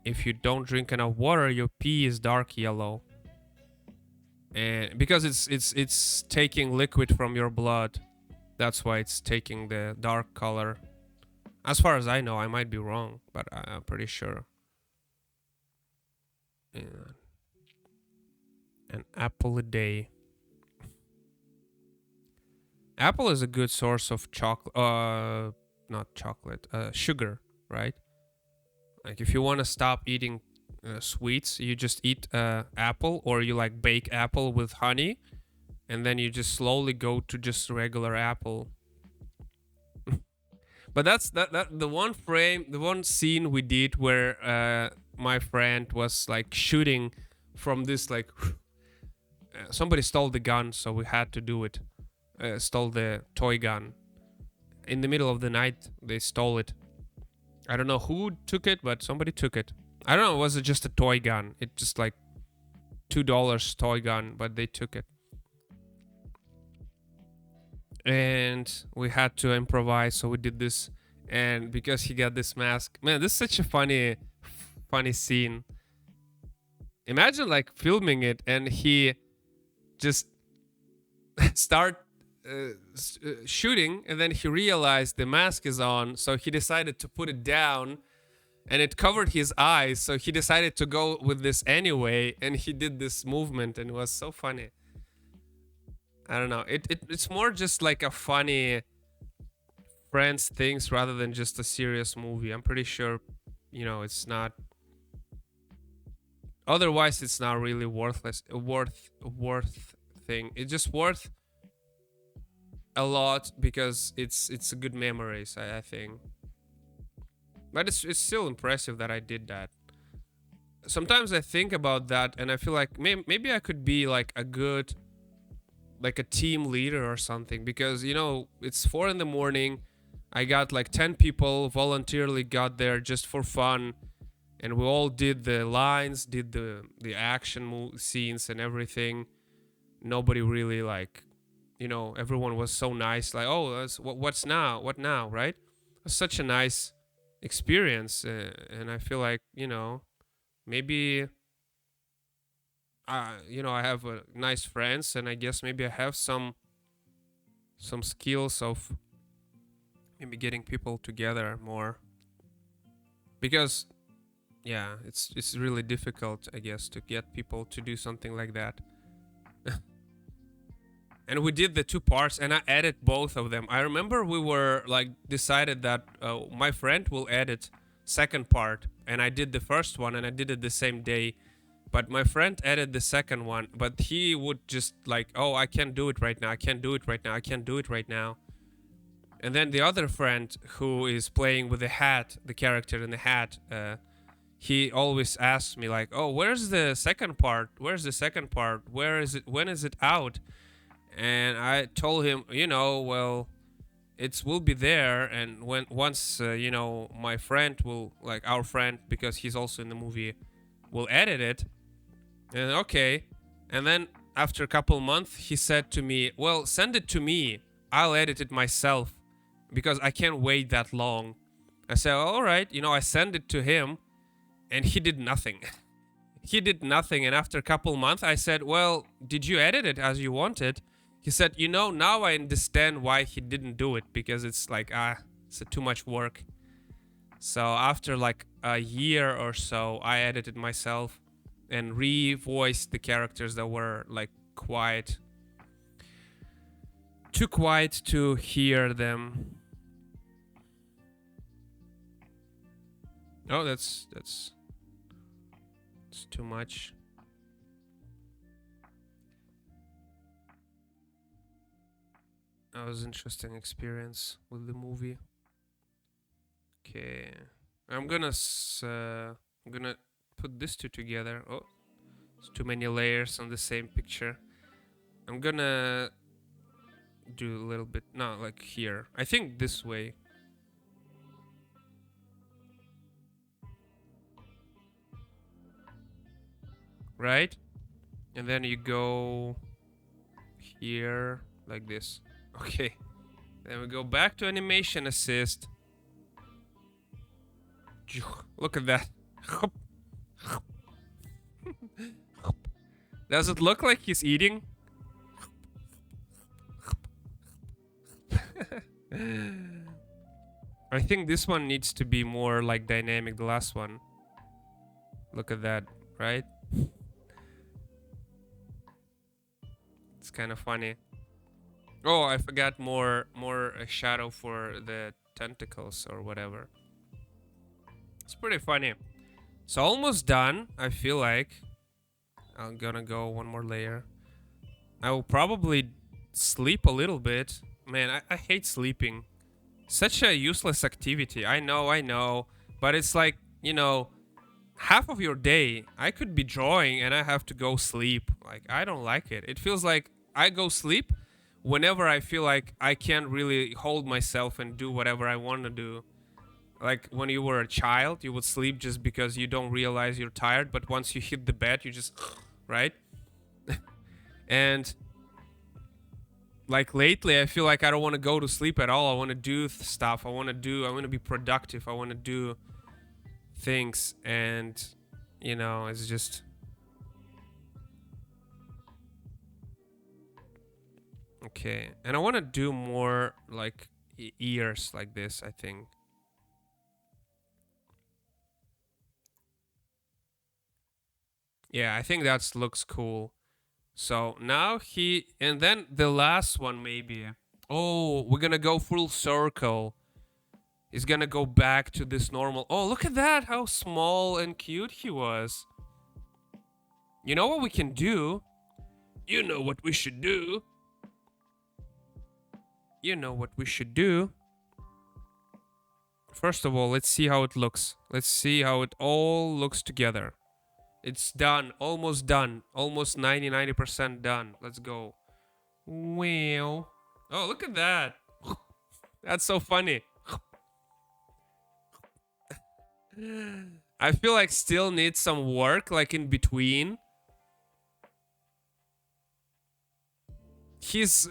If you don't drink enough water, your pee is dark yellow. And because it's taking liquid from your blood. That's why it's taking the dark color. As far as I know, I might be wrong, but I'm pretty sure. Yeah. An apple a day. Apple is a good source of chocolate. Not chocolate. Sugar, right? Like if you want to stop eating sweets, you just eat apple, or you like bake apple with honey, and then you just slowly go to just regular apple. But that's the one scene we did where my friend was like shooting from this like somebody stole the gun, so we had to do it. Stole the toy gun in the middle of the night. They stole it. I don't know who took it, but somebody took it. I don't know. Was it just a toy gun? It just like $2 toy gun, but they took it. And we had to improvise, so we did this. And because he got this mask, man, this is such a funny scene. Imagine like filming it and he just start shooting, and then he realized the mask is on, so he decided to put it down, and it covered his eyes, so he decided to go with this anyway, and he did this movement, and it was so funny. I don't know. It's more just like a funny friends things rather than just a serious movie. I'm pretty sure, you know, it's not. Otherwise, it's not really worth thing. It's just worth a lot because it's a good memories. I think. But it's still impressive that I did that. Sometimes I think about that and I feel like maybe I could be like a good, like a team leader or something, because you know it's 4 a.m. I got like 10 people voluntarily got there just for fun, and we all did the lines, did the action scenes and everything. Nobody really like, you know, everyone was so nice, like, oh, that's, what now, right? It's such a nice experience, and I feel like, you know, maybe you know, I have nice friends, and I guess maybe I have some skills of maybe getting people together more, because yeah, it's really difficult, I guess, to get people to do something like that. And we did the 2 parts, and I edit both of them. I remember we were like decided that my friend will edit second part, and I did the first one, and I did it the same day. But my friend edited the second one, but he would just like, oh, I can't do it right now. I can't do it right now. I can't do it right now. And then the other friend who is playing with the hat, the character in the hat, he always asks me like, oh, where's the second part? Where's the second part? Where is it? When is it out? And I told him, you know, well, it will be there, and once you know, my friend will, like our friend, because he's also in the movie, will edit it. And okay. And then after a couple months, he said to me, well, send it to me. I'll edit it myself because I can't wait that long. I said, all right. You know, I sent it to him and he did nothing. He did nothing. And after a couple months, I said, well, did you edit it as you wanted? He said, you know, now I understand why he didn't do it, because it's like, it's too much work. So after like a year or so, I edited myself and re-voiced the characters that were like quiet. Too quiet to hear them. Oh, that's it's too much. That was an interesting experience with the movie. Okay, I'm gonna put these two together. Oh, it's too many layers on the same picture. I'm gonna do a little bit, no, like here. I think this way. Right? And then you go here like this. Okay. Then we go back to animation assist. Look at that. Does it look like he's eating? I think this one needs to be more like dynamic, the last one. Look at that, right? It's kind of funny. Oh, I forgot more shadow for the tentacles or whatever. It's pretty funny. So almost done, I feel like. I'm gonna go one more layer. I will probably sleep a little bit. Man, I hate sleeping. Such a useless activity. I know. But it's like, you know, half of your day, I could be drawing and I have to go sleep. Like, I don't like it. It feels like I go sleep whenever I feel like I can't really hold myself and do whatever I want to do. Like when you were a child, you would sleep just because you don't realize you're tired, but once you hit the bed, you just, right? And like lately, I feel like I don't want to go to sleep at all. I want to do stuff. I want to be productive. I want to do things. And, you know, it's just. Okay. And I want to do more like ears like this, I think. Yeah, I think that looks cool. So now and then the last one maybe. Oh, we're gonna go full circle. He's gonna go back to this normal. Oh, look at that, how small and cute he was. You know what we can do? You know what we should do? You know what we should do? First of all, let's see how it looks. Let's see how it all looks together. It's done, almost 90% done. Let's go. Wow. Oh, look at that. That's so funny. I feel like still needs some work, like in between. He's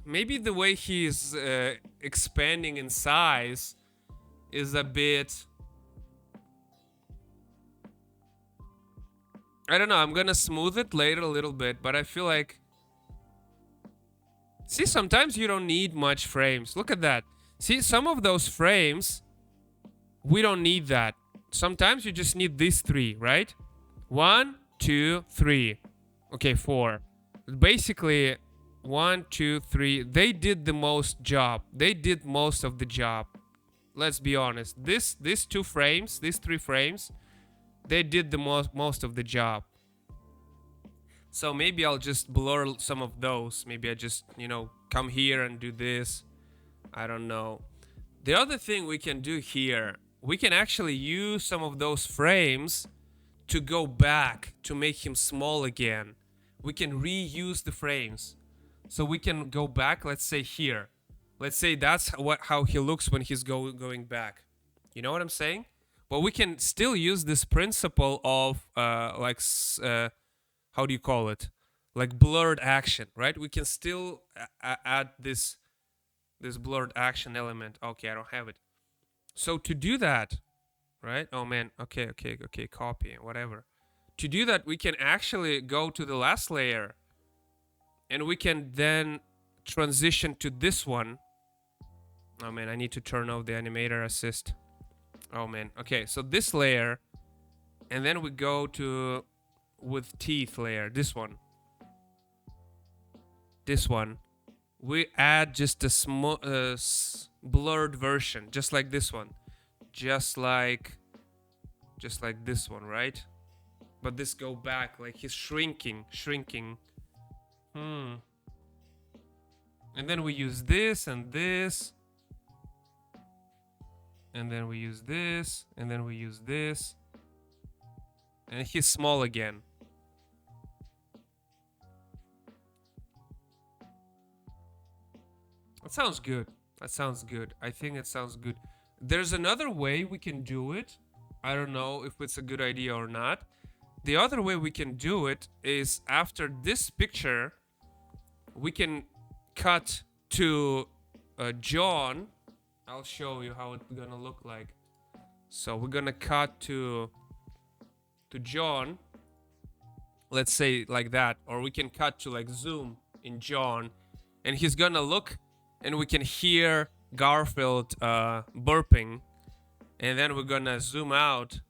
maybe the way he's expanding in size is a bit. I don't know. I'm gonna smooth it later a little bit, but I feel like. See, sometimes you don't need much frames. Look at that. See, some of those frames, we don't need that. Sometimes you just need these three, right? 1, 2, 3. Okay, 4. Basically, 1, 2, 3. They did the most job. They did most of the job. Let's be honest. These 2 frames, these 3 frames, they did the most of the job. So maybe I'll just blur some of those. Maybe I just, you know, come here and do this. I don't know. The other thing we can do here, we can actually use some of those frames to go back to make him small again. We can reuse the frames. So we can go back, let's say here. Let's say that's how he looks when he's going back. You know what I'm saying? But we can still use this principle of how do you call it? Like blurred action, right? We can still add this blurred action element. Okay, I don't have it. So to do that, right? Oh man, okay, copy, whatever. To do that, we can actually go to the last layer and we can then transition to this one. Oh man, I need to turn off the animator assist. Oh man, okay, so this layer, and then we go to with teeth layer, this one. We add just a small blurred version, just like this one. Just like Just like this one, right? But this go back, like he's shrinking. And then we use this and this. And then we use this. And then we use this. And he's small again. That sounds good. I think it sounds good. There's another way we can do it. I don't know if it's a good idea or not. The other way we can do it is after this picture, we can cut to John. I'll show you how it's gonna look like. So we're gonna cut to John. Let's say like that. Or we can cut to like zoom in John. And he's gonna look and we can hear Garfield burping. And then we're gonna zoom out.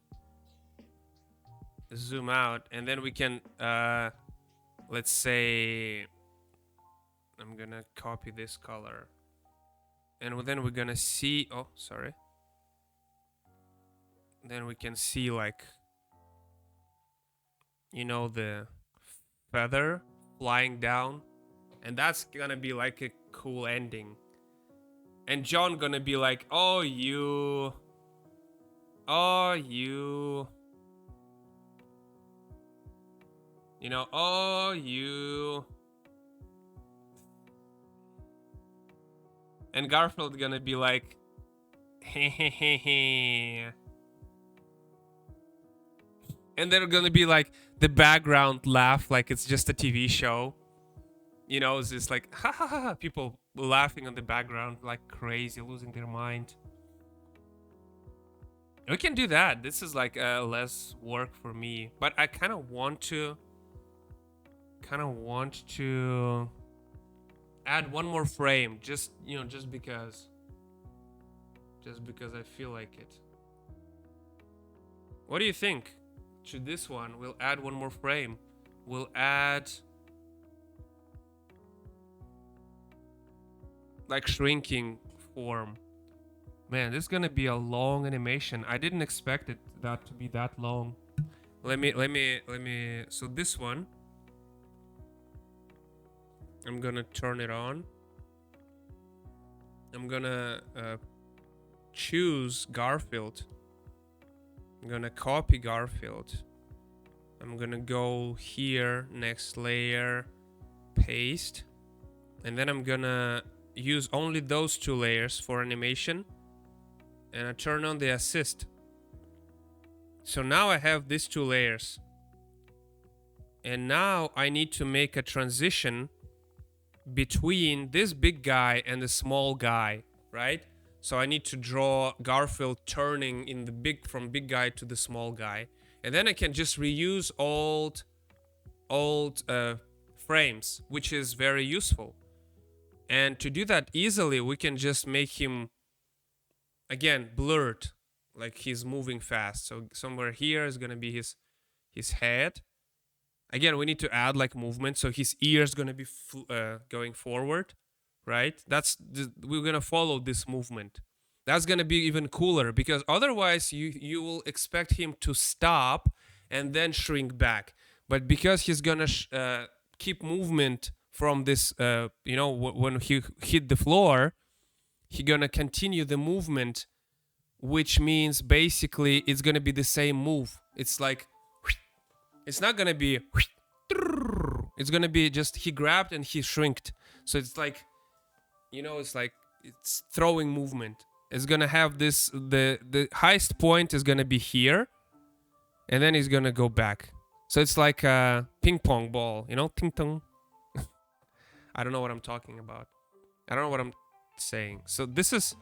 And then we can, let's say, I'm gonna copy this color. And then we're gonna see, oh, sorry. Then we can see like, you know, the feather flying down. And that's gonna be like a cool ending. And John gonna be like, oh, you. You know, oh, you. And Garfield gonna be like, hehehe. And they're gonna be like the background laugh, like it's just a TV show. You know, it's just like, ha ha ha, people laughing on the background like crazy, losing their mind. We can do that. This is like less work for me, but I kind of want to add one more frame, just, you know, just because I feel like it. What do you think? To this one, we'll add one more frame. We'll add like shrinking form. Man, this is gonna be a long animation. I didn't expect that to be that long. Let me. So this one, I'm gonna turn it on. I'm gonna choose Garfield. I'm gonna copy Garfield. I'm gonna go here, next layer, paste, and then I'm gonna use only those two layers for animation. And I turn on the assist. So now I have these two layers. And now I need to make a transition between this big guy and the small guy, right? So I need to draw Garfield turning in the from big guy to the small guy. And then I can just reuse old frames, which is very useful. And to do that easily, we can just make him again blurred, like he's moving fast. So somewhere here is gonna be his head. Again, we need to add like movement, so his ear is gonna be going forward, right? We're gonna follow this movement. That's gonna be even cooler, because otherwise you will expect him to stop and then shrink back. But because he's gonna keep movement from this, you know, when he hit the floor, he's gonna continue the movement, which means basically it's gonna be the same move. It's like, it's not gonna be, it's gonna be just he grabbed and he shrinked. So it's like, you know, it's like it's throwing movement. It's gonna have this, the highest point is gonna be here, and then he's gonna go back. So it's like a ping pong ball, you know, ting tong. I don't know what I'm talking about. I don't know what I'm saying. So this is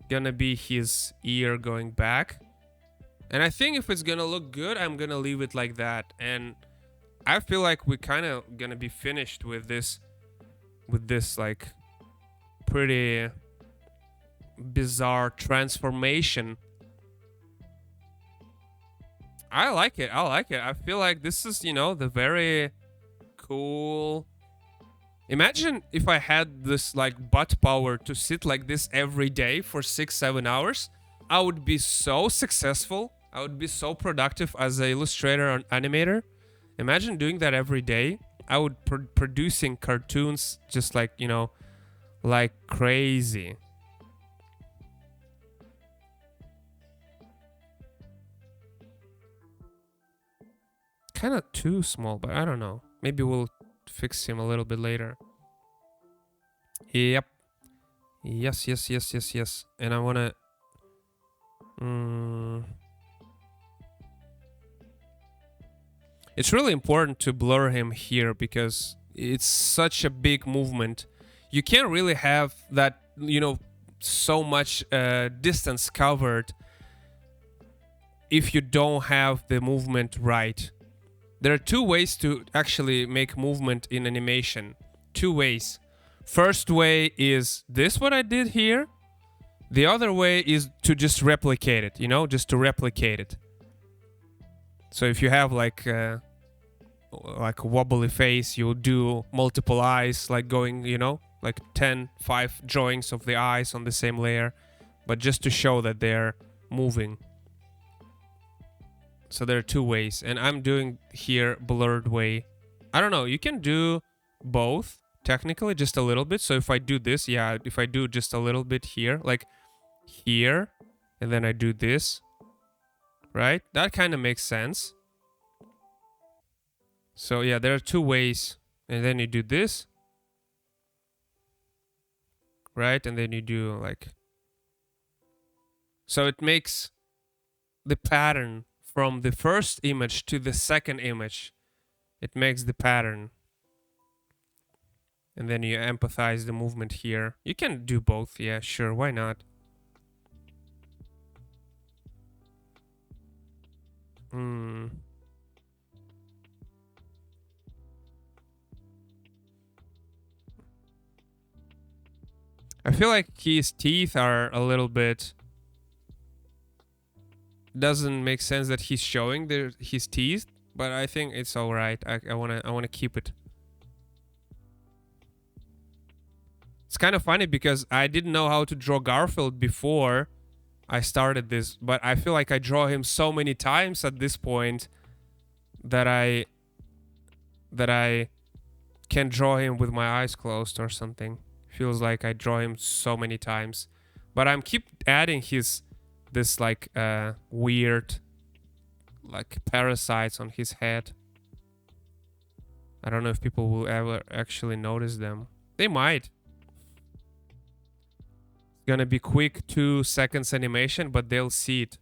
gonna be his ear going back, and I think if it's gonna look good, I'm gonna leave it like that. And I feel like we're kind of gonna be finished with this like pretty bizarre transformation. I like it. I feel like this is, you know, the very cool. Imagine if I had this like butt power to sit like this every day for 6-7 hours. I would be so successful. I would be so productive as an illustrator or animator. Imagine doing that every day. I would producing cartoons just like, like crazy. Kind of too small, but I don't know. Maybe we'll fix him a little bit later. Yep. Yes, yes, yes, yes, yes. And I want to... It's really important to blur him here because it's such a big movement. You can't really have that, so much distance covered if you don't have the movement right. There are two ways to actually make movement in animation. Two ways. First way is this what I did here. The other way is to just replicate it, just to replicate it. So if you have like a wobbly face, you'll do multiple eyes, like going, like 5 drawings of the eyes on the same layer, but just to show that they're moving. So there are two ways, and I'm doing here blurred way. I don't know, you can do both, technically, just a little bit. So if I do this, if I do just a little bit here, like here, and then I do this, right? That kind of makes sense. So yeah, there are two ways, and then you do this, right? And then you do like... So it makes the pattern from the first image to the second image. It makes the pattern. And then you empathize the movement here. You can do both, yeah, sure, why not? I feel like his teeth are a little bit... Doesn't make sense that he's showing his teeth, but I think it's all right. I wanna keep it. It's kind of funny because I didn't know how to draw Garfield before I started this, but I feel like I draw him so many times at this point that I can draw him with my eyes closed or something. Feels like I draw him so many times, but I'm keep adding this like weird like parasites on his head. I don't know if people will ever actually notice them. They might. It's gonna be quick 2 seconds animation, but they'll see it.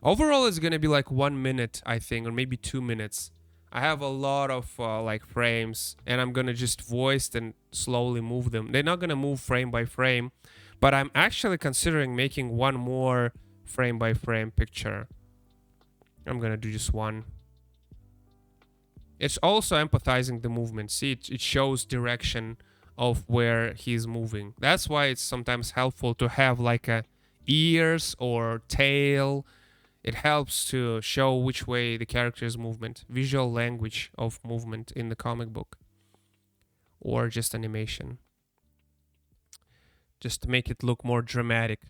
Overall, it's gonna be like 1 minute, I think, or maybe 2 minutes. I have a lot of like frames, and I'm gonna just voice and slowly move them. They're not gonna move frame by frame, but I'm actually considering making one more frame by frame picture. I'm gonna do just one. It's also empathizing the movement. See, it shows direction of where he's moving. That's why it's sometimes helpful to have like a ears or tail. It helps to show which way the character is movement. Visual language of movement in the comic book. Or just animation. Just to make it look more dramatic.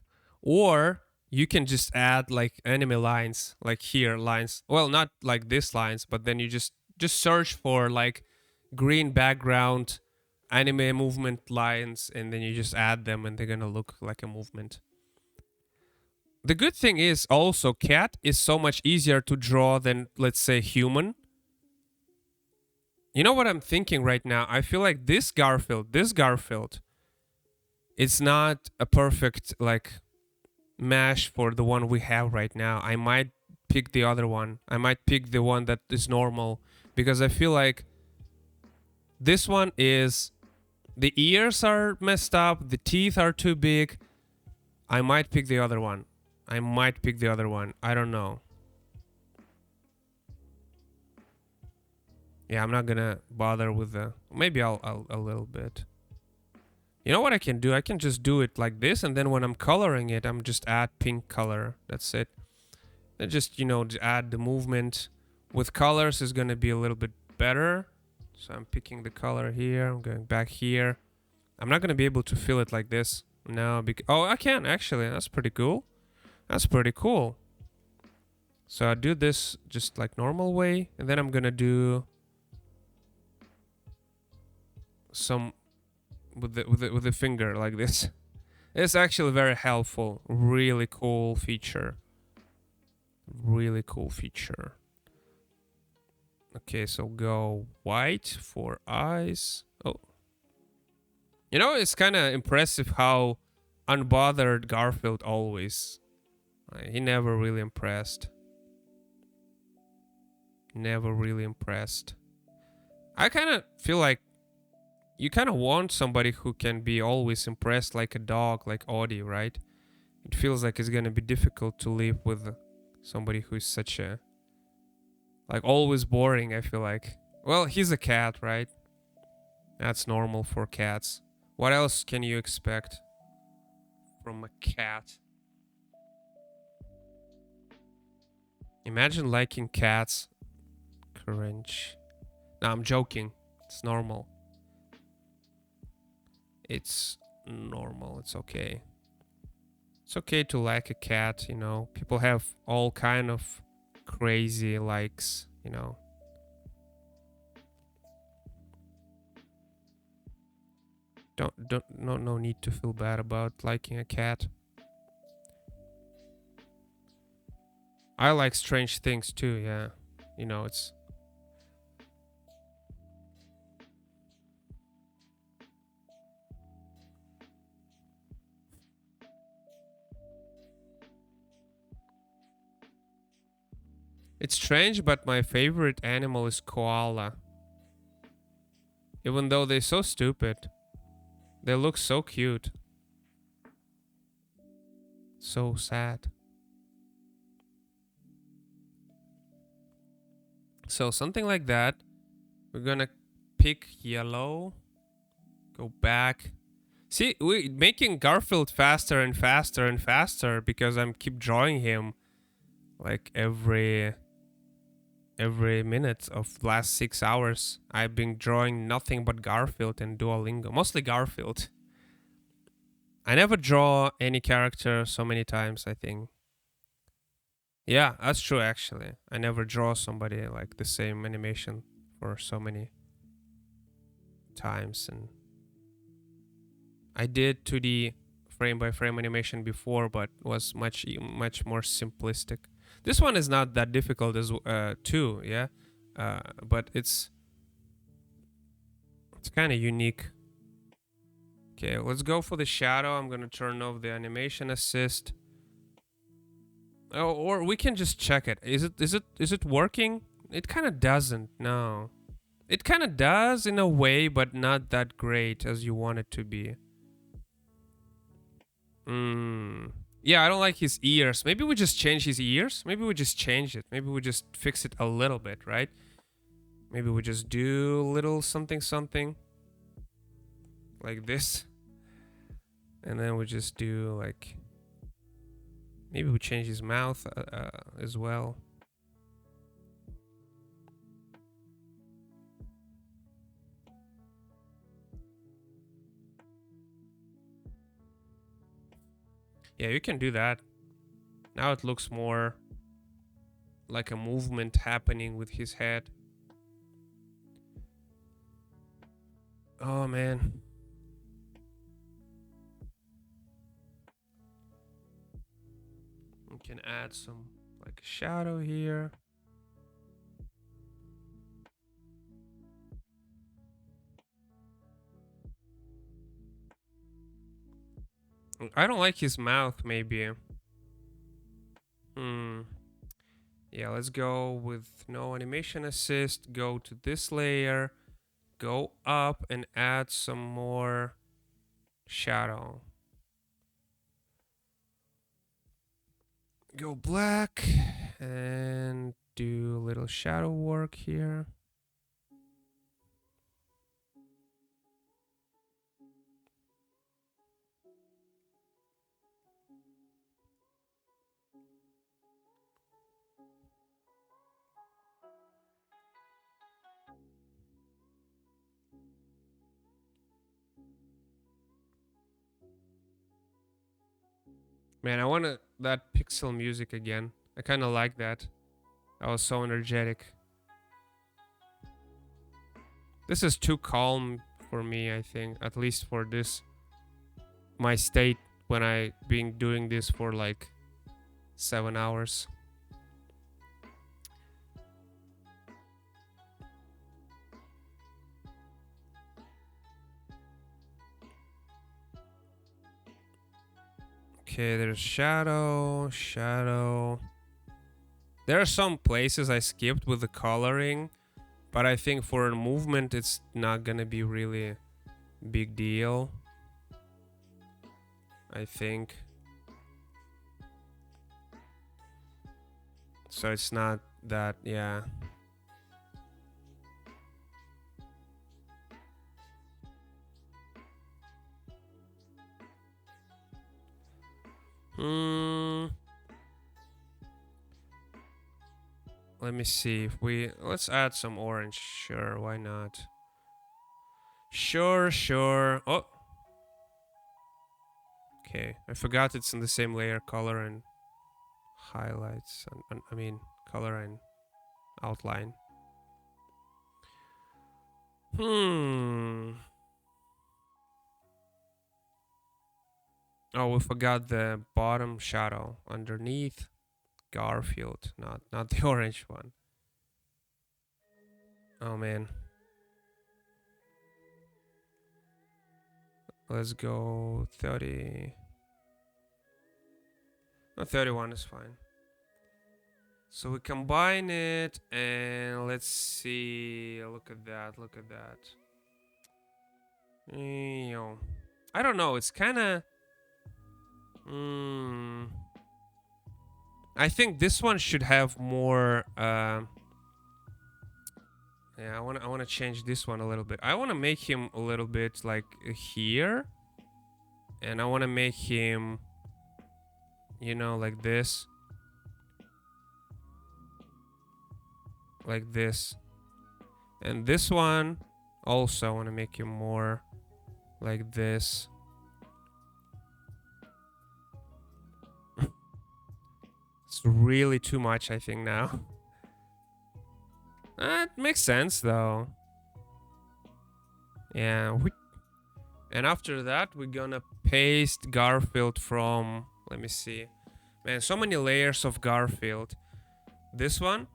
Or you can just add like anime lines, like here lines. Well, not like this lines, but then you just search for like green background anime movement lines, and then you just add them, and they're gonna look like a movement. The good thing is also cat is so much easier to draw than, let's say, human. You know what I'm thinking right now? I feel like this Garfield, it's not a perfect like mesh for the one we have right now. I might pick the other one. I might pick the one that is normal, because I feel like this one is... The ears are messed up, the teeth are too big. I might pick the other one. I don't know. Yeah, I'm not gonna bother with the... Maybe I'll a little bit. You know what I can do? I can just do it like this, and then when I'm coloring it, I'm just add pink color. That's it. Then just, add the movement. With colors is gonna be a little bit better. So I'm picking the color here. I'm going back here. I'm not gonna be able to fill it like this. No, oh, I can actually. That's pretty cool. So I'll do this just like normal way, and then I'm gonna do some with the finger like this. It's actually very helpful. Really cool feature. Really cool feature. Okay, so go white for eyes. Oh, you know, it's kind of impressive how unbothered Garfield always. He never really impressed. Never really impressed. I kind of feel like you kind of want somebody who can be always impressed, like a dog, like Audie, right? It feels like it's gonna be difficult to live with somebody who's such a like always boring. I feel like. Well, he's a cat, right? That's normal for cats. What else can you expect from a cat? Imagine liking cats. Cringe. No, I'm joking. It's normal. It's normal. It's okay. It's okay to like a cat, you know. People have all kind of crazy likes, you know. Don't no need to feel bad about liking a cat. I like strange things too, yeah. You know, it's strange, but my favorite animal is koala. Even though they're so stupid, they look so cute. So sad. So something like that. We're gonna pick yellow. Go back. See, we making Garfield faster and faster and faster because I'm keep drawing him like every minute of last 6 hours. I've been drawing nothing but Garfield and Duolingo, mostly Garfield. I never draw any character so many times. I think. Yeah, that's true. Actually, I never draw somebody like the same animation for so many times, and I did 2D frame by frame animation before, but was much more simplistic. This one is not that difficult as too, yeah, but it's kind of unique. Okay, let's go for the shadow. I'm gonna turn off the animation assist. Oh, or we can just check it. Is it working? It kind of doesn't. No, it kind of does in a way, but not that great as you want it to be. Mm. Yeah, I don't like his ears. Maybe we just change his ears. Maybe we just change it. Maybe we just fix it a little bit, right? Maybe we just do a little something something like this. And then we just do like maybe we change his mouth as well. Yeah, you can do that. Now it looks more like a movement happening with his head. Oh man. We can add some like a shadow here. I don't like his mouth maybe. Hmm. Yeah, let's go with no animation assist. Go to this layer, go up and add some more shadow. Go black and do a little shadow work here. Man, I want that pixel music again. I kind of like that. I was so energetic. This is too calm for me, I think. At least for this, my state when I been doing this for like 7 hours. Okay, there's shadow, shadow. There are some places I skipped with the coloring, but I think for a movement it's not gonna be really big deal. I think. So it's not that, yeah. Let me see if let's add some orange. Sure, why not? Sure, sure. Oh. Okay, I forgot it's in the same layer, color and highlights. I mean, color and outline. Oh, we forgot the bottom shadow underneath Garfield, not the orange one. Oh man. Let's go 30. No, 31 is fine. So we combine it and let's see. Look at that. Look at that. I don't know. It's kind of. I think this one should have more. Yeah, I wanna change this one a little bit. I wanna make him a little bit like here, and I wanna make him, like this, like this, and this one also I wanna make him more like this. It's really too much, I think, now. It makes sense, though. Yeah. And after that, we're gonna paste Garfield from... Let me see. Man, so many layers of Garfield. This one?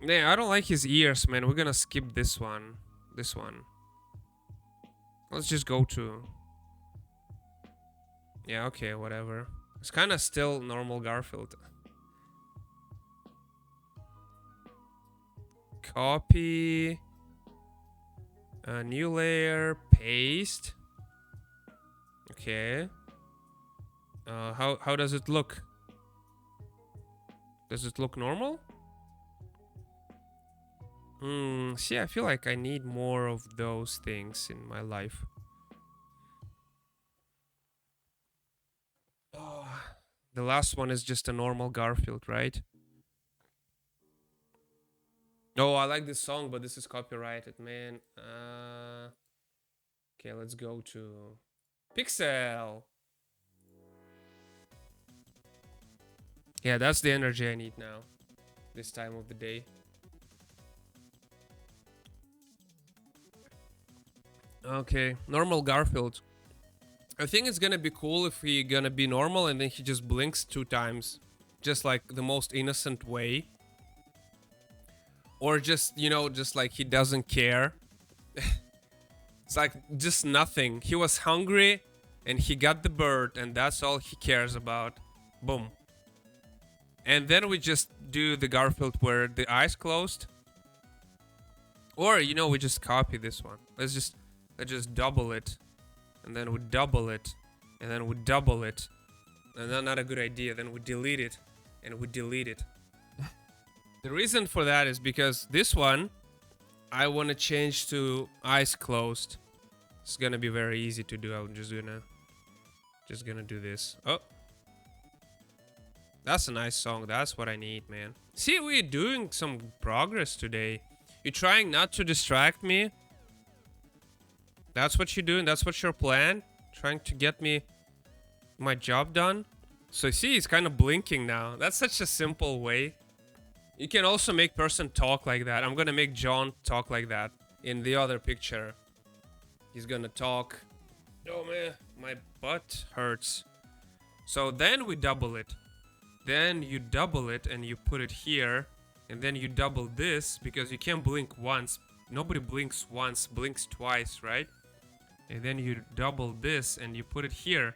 Yeah, I don't like his ears, man. We're gonna skip this one. This one. Let's just go to... Yeah, okay, whatever. It's kind of still normal Garfield. Copy. A new layer. Paste. Okay. How does it look? Does it look normal? See, I feel like I need more of those things in my life. Oh, the last one is just a normal Garfield, right? Oh, I like this song, but this is copyrighted, man. Okay, let's go to Pixel. Yeah, that's the energy I need now. This time of the day. Okay, normal Garfield. I think it's gonna be cool if he gonna be normal and then he just blinks 2 times. Just like the most innocent way. Or just, just like he doesn't care. It's like just nothing. He was hungry and he got the bird and that's all he cares about. Boom. And then we just do the Garfield where the eyes closed. Or, we just copy this one. Let's just double it. And then we double it. And then we double it. And then not a good idea. Then we delete it. And we delete it. The reason for that is because this one, I want to change to eyes closed. It's gonna be very easy to do. I'm just gonna do this. Oh. That's a nice song. That's what I need, man. See, we're doing some progress today. You're trying not to distract me. That's what you're doing. That's what your plan. Trying to get me my job done. So see, he's kind of blinking now. That's such a simple way. You can also make person talk like that. I'm gonna make John talk like that in the other picture. He's gonna talk. Oh man, my butt hurts. So then we double it. Then you double it and you put it here. And then you double this because you can't blink once. Nobody blinks once, blinks twice, right? And then you double this and you put it here.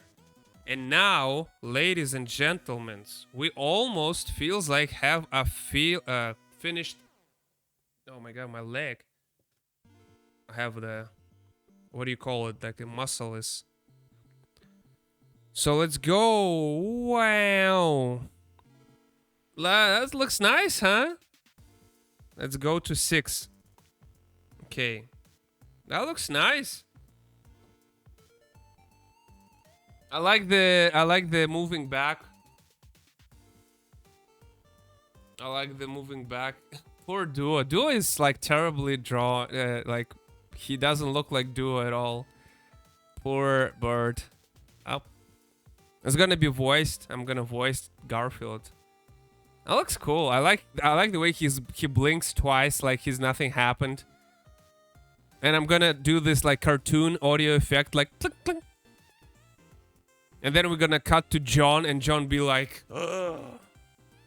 And now, ladies and gentlemen, we almost feels like have a finished. Oh my god, my leg. I have the, what do you call it? Like the muscle is. So let's go. Wow. That looks nice, huh? Let's go to 6. Okay. That looks nice. I like the moving back. I like the moving back. Poor Duo. Duo is like terribly drawn. Like he doesn't look like Duo at all. Poor bird. Up. It's gonna be voiced. I'm gonna voice Garfield. That looks cool. I like the way he blinks twice like nothing happened. And I'm gonna do this like cartoon audio effect like click click. And then we're gonna cut to John and John be like, ugh.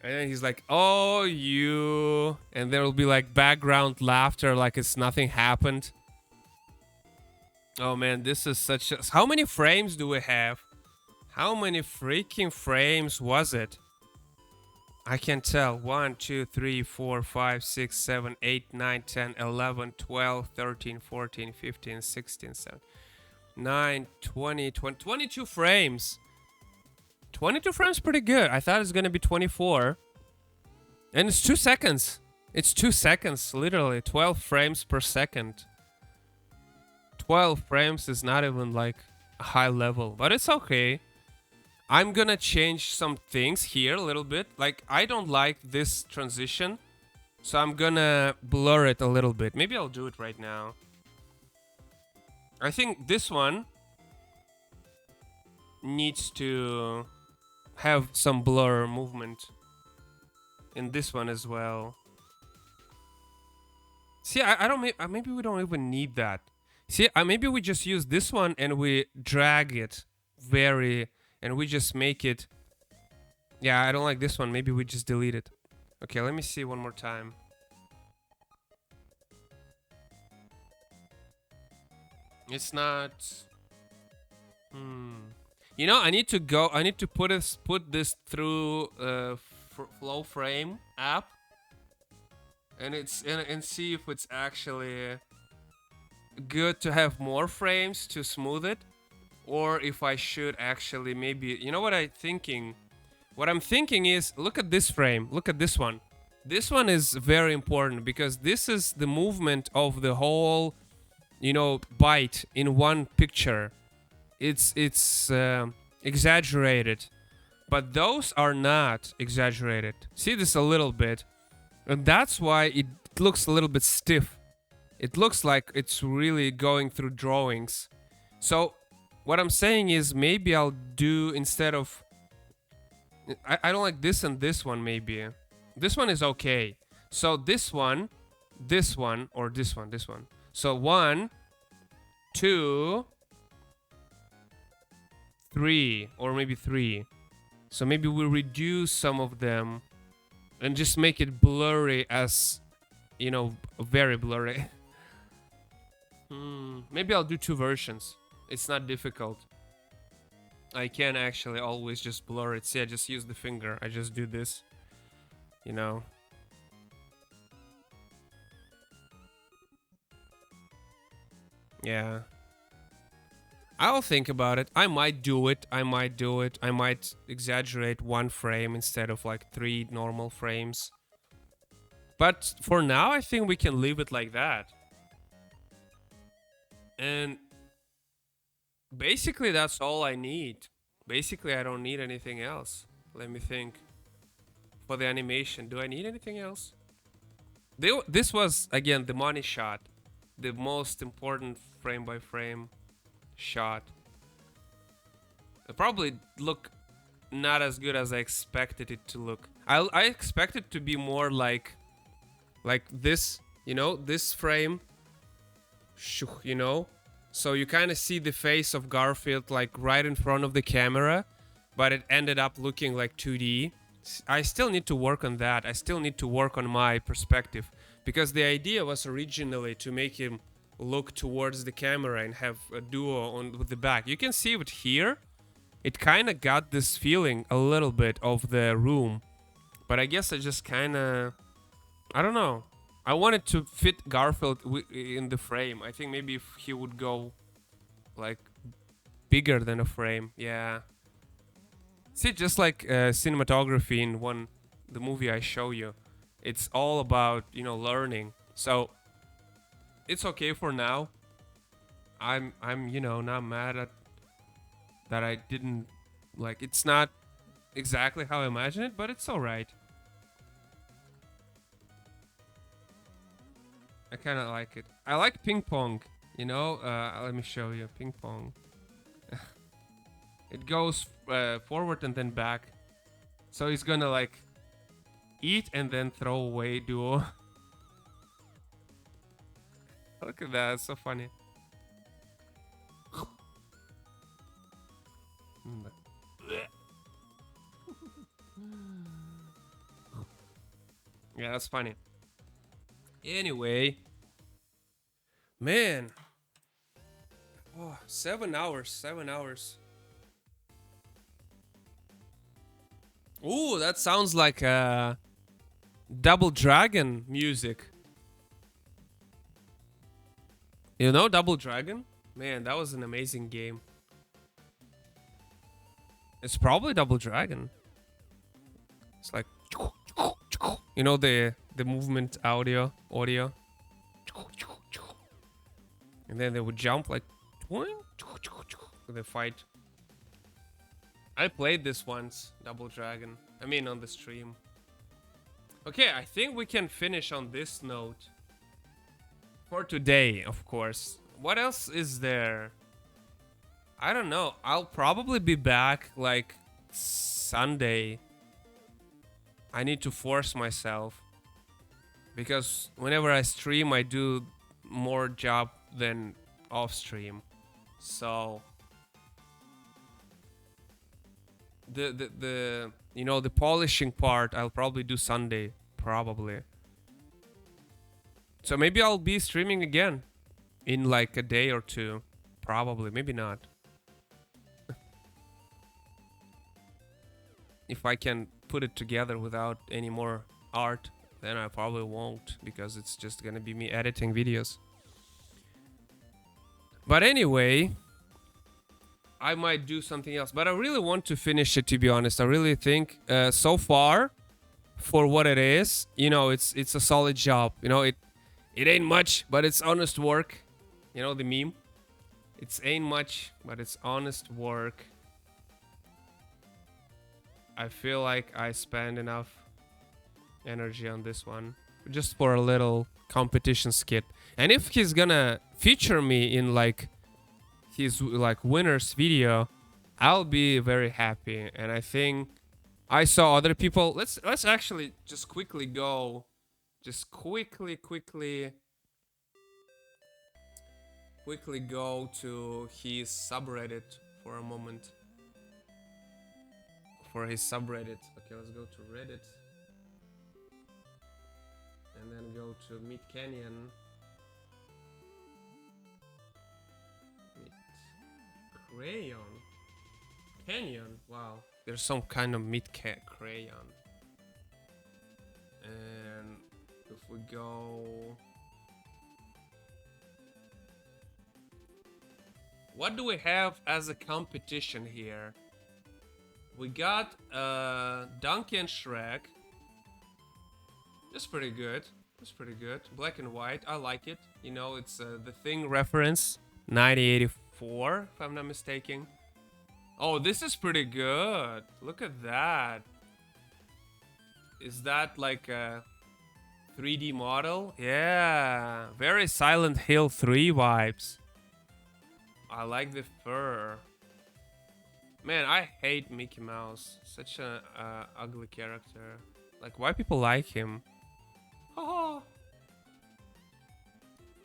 And then he's like, oh, you. And there will be like background laughter like it's nothing happened. Oh man, this is such a... How many frames do we have? How many freaking frames was it? I can't tell. 1, 2, 3, 4, 5, 6, 7, 8, 9, 10, 11, 12, 13, 14, 15, 16, 17. 9, 20, 22 frames. 22 frames pretty good. I thought it was gonna be 24. And it's 2 seconds. It's 2 seconds, literally. 12 frames per second. 12 frames is not even like a high level, but it's okay. I'm gonna change some things here a little bit. Like, I don't like this transition, so I'm gonna blur it a little bit. Maybe I'll do it right now. I think this one needs to have some blur movement. In this one as well. See, I don't... Maybe we don't even need that. See, maybe we just use this one and we drag it very... And we just make it... Yeah, I don't like this one. Maybe we just delete it. Okay, let me see one more time. It's not... You know, I need to go... I need to put this through Flow Frame app. And see if it's actually good to have more frames to smooth it. Or if I should actually maybe... You know what I'm thinking? What I'm thinking is, look at this frame. Look at this one. This one is very important because this is the movement of the whole, you know, bite in one picture. It's exaggerated. But those are not exaggerated. See this a little bit. And that's why it looks a little bit stiff. It looks like it's really going through drawings. So what I'm saying is maybe I'll do instead of... I don't like this and this one maybe. This one is okay. So this one, or this one. So 1, 2, 3, or maybe 3. So maybe we reduce some of them and just make it blurry as, you know, very blurry. Maybe I'll do 2 versions. It's not difficult. I can actually always just blur it. See, I just use the finger. I just do this. You know. Yeah. I'll think about it. I might do it. I might do it. I might exaggerate 1 frame instead of like 3 normal frames. But for now, I think we can leave it like that. And basically, that's all I need. Basically, I don't need anything else. Let me think. For the animation, do I need anything else? This was, again, the money shot. The most important frame-by-frame shot. It probably look not as good as I expected it to look. I expected to be more like this, you know, this frame, you know, so you kind of see the face of Garfield like right in front of the camera, but it ended up looking like 2D. I still need to work on that. I still need to work on my perspective, because the idea was originally to make him look towards the camera and have a duo on with the back. You can see it here. It kind of got this feeling a little bit of the room, but I guess I just kind of, I don't know. I wanted to fit Garfield in the frame. I think maybe if he would go like bigger than a frame, yeah. See, just like cinematography in the movie I show you, it's all about, you know, learning. So it's okay for now. I'm you know, not mad at that. I didn't like. It's not exactly how I imagined it, but it's all right. I kind of like it. I like ping pong, you know. Let me show you ping pong. It goes forward and then back. So he's gonna like eat and then throw away duo. Look at that, it's so funny. Yeah, that's funny. Anyway, man, oh, 7 hours, 7 hours. Ooh, that sounds like Double Dragon music. You know Double Dragon? Man, that was an amazing game. It's probably Double Dragon. It's like, you know, the movement audio, and then they would jump like with the fight. I played this once, Double Dragon. I mean, on the stream. Okay, I think we can finish on this note for today, of course. What else is there? I don't know. I'll probably be back like Sunday. I need to force myself, because whenever I stream, I do more job than off stream. So the you know, the polishing part I'll probably do Sunday, probably. So maybe I'll be streaming again in like a day or two, probably, maybe not. If I can put it together without any more art, then I probably won't, because it's just gonna be me editing videos. But anyway, I might do something else, but I really want to finish it, to be honest. I really think so far, for what it is, you know, it's a solid job. You know, it ain't much, but it's honest work. You know the meme? It's ain't much, but it's honest work. I feel like I spend enough energy on this one just for a little competition skit. And if he's gonna feature me in like his like winners video, I'll be very happy. And I think I saw other people. Let's actually just quickly go, just quickly go to his subreddit for a moment. For his subreddit. Okay, let's go to Reddit. And then go to Meet Canyon. Meet Crayon. Canyon? Wow. There's some kind of Meet Crayon. And if we go... What do we have as a competition here? We got Donkey and Shrek. That's pretty good. That's pretty good. Black and white. I like it. You know, it's the Thing reference. 1984, if I'm not mistaken. Oh, this is pretty good. Look at that. Is that like a 3D model? Yeah. Very Silent Hill 3 vibes. I like the fur. Man, I hate Mickey Mouse. Such a ugly character. Like, why people like him? Oh.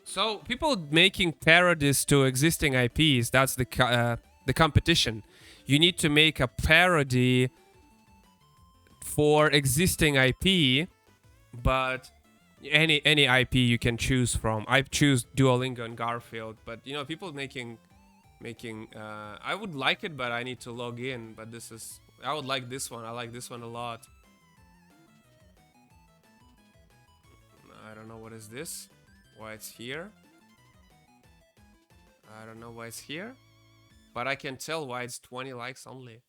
So people making parodies to existing IPs. That's the competition. You need to make a parody for existing IP, but any IP you can choose from. I choose Duolingo and Garfield, but you know, people making I would like it, but I need to log in. But this is, I would like this one. I like this one a lot. I don't know what is this, why it's here. I don't know why it's here, but I can tell why it's 20 likes only.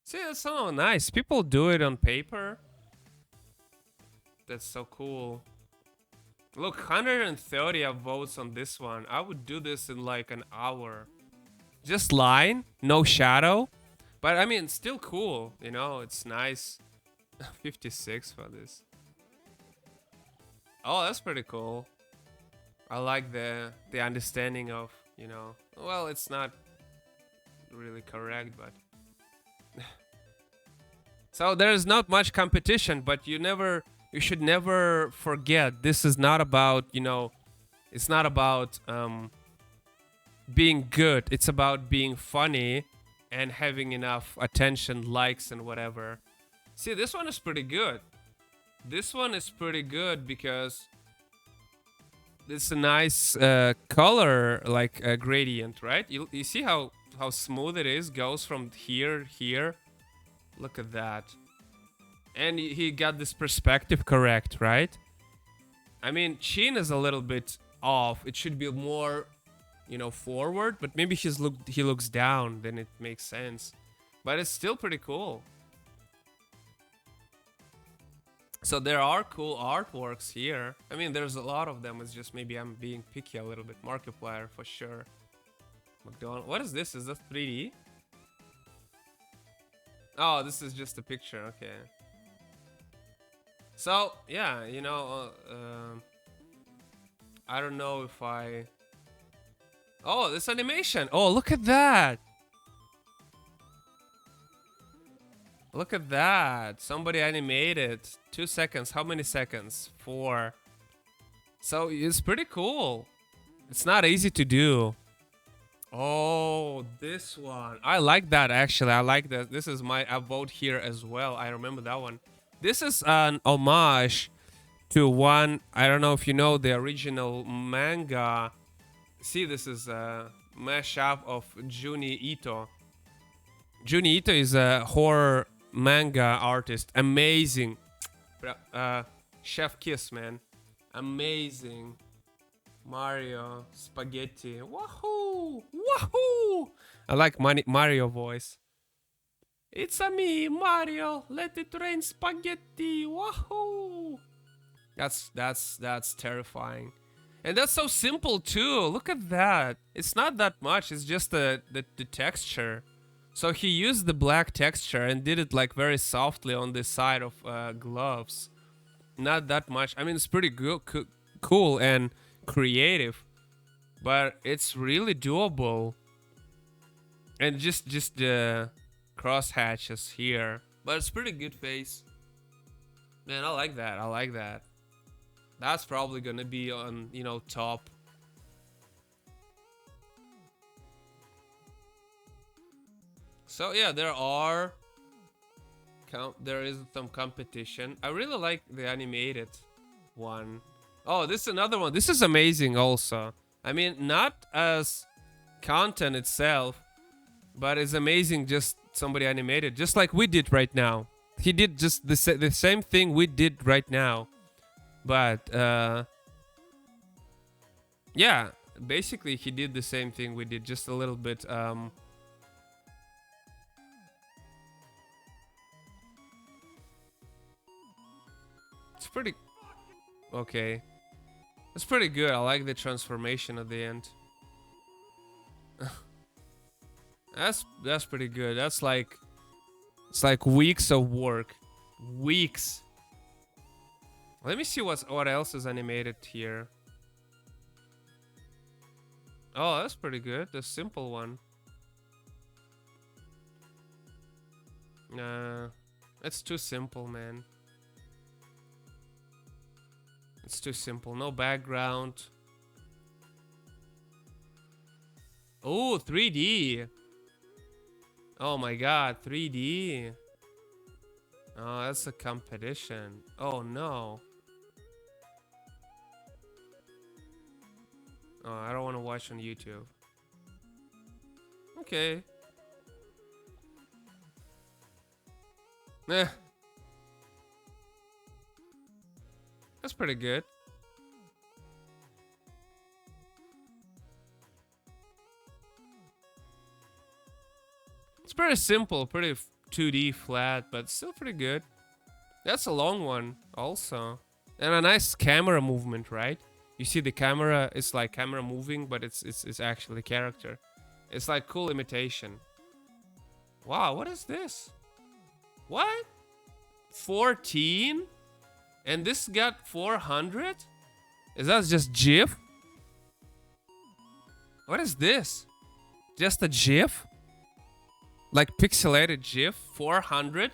See, that's so nice. People do it on paper. That's so cool. Look, 130 votes on this one. I would do this in like an hour. Just line, no shadow. But I mean, still cool, you know, it's nice. 56 for this. Oh, that's pretty cool. I like the understanding of, you know, well, it's not really correct, but so there's not much competition, but you should never forget, this is not about, you know, it's not about being good. It's about being funny and having enough attention, likes, and whatever. See, this one is pretty good. This one is pretty good because it's a nice color, like gradient, right? You see how smooth it is? Goes from here. Look at that. And he got this perspective correct, right? I mean, chin is a little bit off. It should be more, you know, forward, but maybe he looks down, then it makes sense. But it's still pretty cool. So there are cool artworks here. I mean, there's a lot of them. It's just maybe I'm being picky a little bit. Markiplier for sure. McDonald. What is this? Is that 3D? Oh, this is just a picture. Okay. So yeah, you know, I don't know if I. Oh, this animation. Oh, look at that. Look at that. Somebody animated. 2 seconds. How many seconds? 4. So it's pretty cool. It's not easy to do. Oh, this one. I like that, actually. I like that. This is my vote here as well. I remember that one. This is an homage to one. I don't know if you know the original manga. See, this is a mashup of Juni Ito. Juni Ito is a horror manga artist. Amazing. Chef Kiss, man. Amazing. Mario, spaghetti. Wahoo! Wahoo! I like Mario voice. It's a me, Mario. Let it rain spaghetti. Wahoo! That's terrifying. And that's so simple too. Look at that. It's not that much. It's just the texture. So he used the black texture and did it like very softly on the side of gloves. Not that much. I mean, it's pretty good, cool and creative, but it's really doable. And just the cross hatches here, but it's pretty good face. Man, I like that. I like that. That's probably gonna be on, you know, top. So yeah, there is some competition. I really like the animated one. Oh, this is another one. This is amazing also. I mean, not as content itself, but it's amazing just somebody animated. Just like we did right now. He did just the same thing we did right now. But, yeah, basically he did the same thing we did, just a little bit, it's pretty, okay. It's pretty good. I like the transformation at the end. That's pretty good. That's like, it's like weeks of work. Weeks. Let me see what else is animated here. Oh, that's pretty good. The simple one. It's too simple, man. It's too simple. No background. Oh, 3D. Oh my god, 3D. Oh, that's a competition. Oh no. Oh, I don't want to watch on YouTube. Okay. Eh. That's pretty good. It's pretty simple, pretty 2D flat, but still pretty good. That's a long one also. And a nice camera movement, right? You see the camera, it's like camera moving, but it's actually character. It's like cool imitation. Wow, what is this? What? 14? And this got 400? Is that just GIF? What is this? Just a GIF? Like pixelated GIF? 400?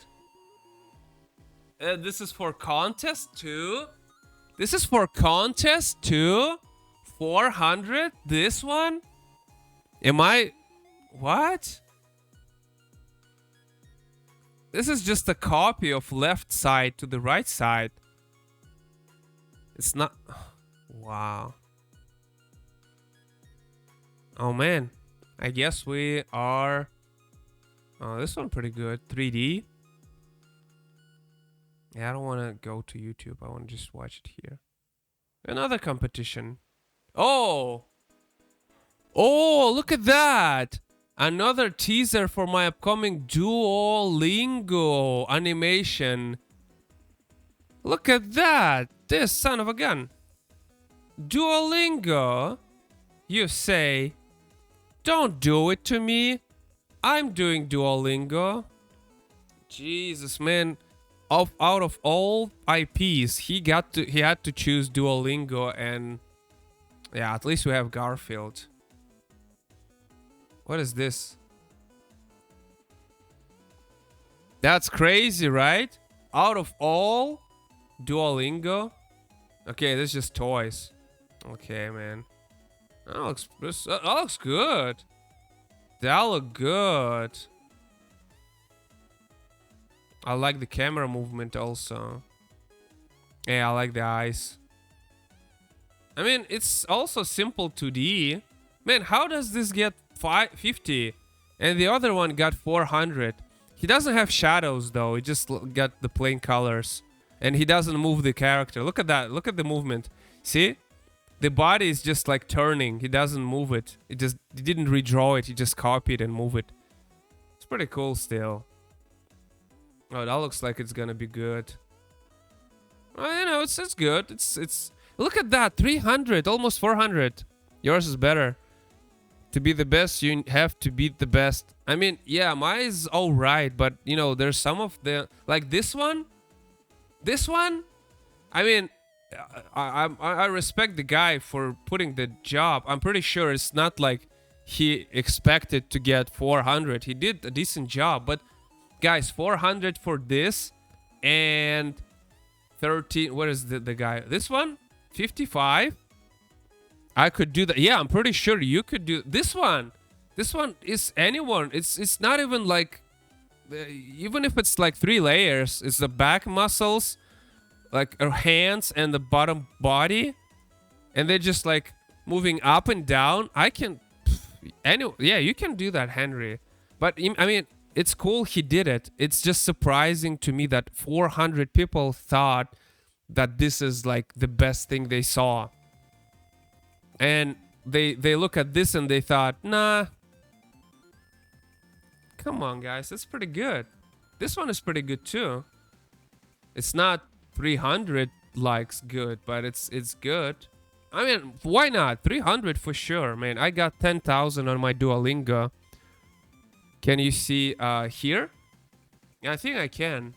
This is for contest too? This is for contest too? 400? This one? Am I... What? This is just a copy of left side to the right side. It's not... Wow. Oh man. I guess we are... Oh, this one pretty good. 3D. Yeah, I don't want to go to YouTube. I want to just watch it here. Another competition. Oh! Oh, look at that! Another teaser for my upcoming Duolingo animation. Look at that! This son of a gun. Duolingo? You say? Don't do it to me. I'm doing Duolingo. Jesus, man. Out of all IPs, he had to choose Duolingo, and yeah, at least we have Garfield. What is this? That's crazy, right? Out of all Duolingo. Okay, this is just toys. Okay, man. That looks good. That look good. I like the camera movement also. Yeah, I like the eyes. I mean, it's also simple 2D. Man, how does this get 50? And the other one got 400. He doesn't have shadows though. He just got the plain colors. And he doesn't move the character. Look at that. Look at the movement. See? The body is just like turning. He doesn't move it. He didn't redraw it. He just copied and move it. It's pretty cool still. Oh, that looks like it's gonna be good. Oh, you know, it's good. It's look at that, 300, almost 400. Yours is better. To be the best, you have to beat the best. I mean, yeah, mine is all right, but you know, there's some of the like this one. This one, I mean, I respect the guy for putting the job. I'm pretty sure it's not like he expected to get 400. He did a decent job, but. Guys, 400 for this and 13. What is the guy? This one? 55? I could do that. Yeah, I'm pretty sure you could do this one. This one is anyone. It's not even like even if it's like 3 layers, it's the back muscles, like her hands and the bottom body, and they're just like moving up and down. I can yeah, you can do that, Henry. But I mean, it's cool he did it. It's just surprising to me that 400 people thought that this is like the best thing they saw. And they look at this and they thought, nah. Come on, guys. That's pretty good. This one is pretty good too. It's not 300 likes good, but it's good. I mean, why not? 300 for sure, man. I got 10,000 on my Duolingo. Can you see here? Yeah, I think I can.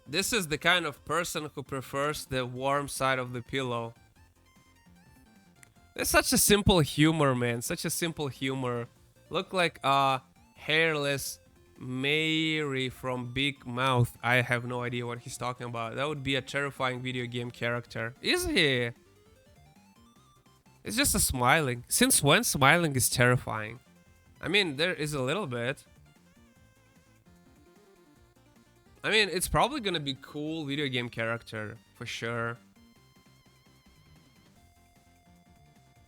This is the kind of person who prefers the warm side of the pillow. It's such a simple humor, man. Such a simple humor. Look like Hairless Mary from Big Mouth. I have no idea what he's talking about. That would be a terrifying video game character. Is he? It's just a smiling. Since when smiling is terrifying? I mean, there is a little bit. I mean, it's probably gonna be cool video game character for sure.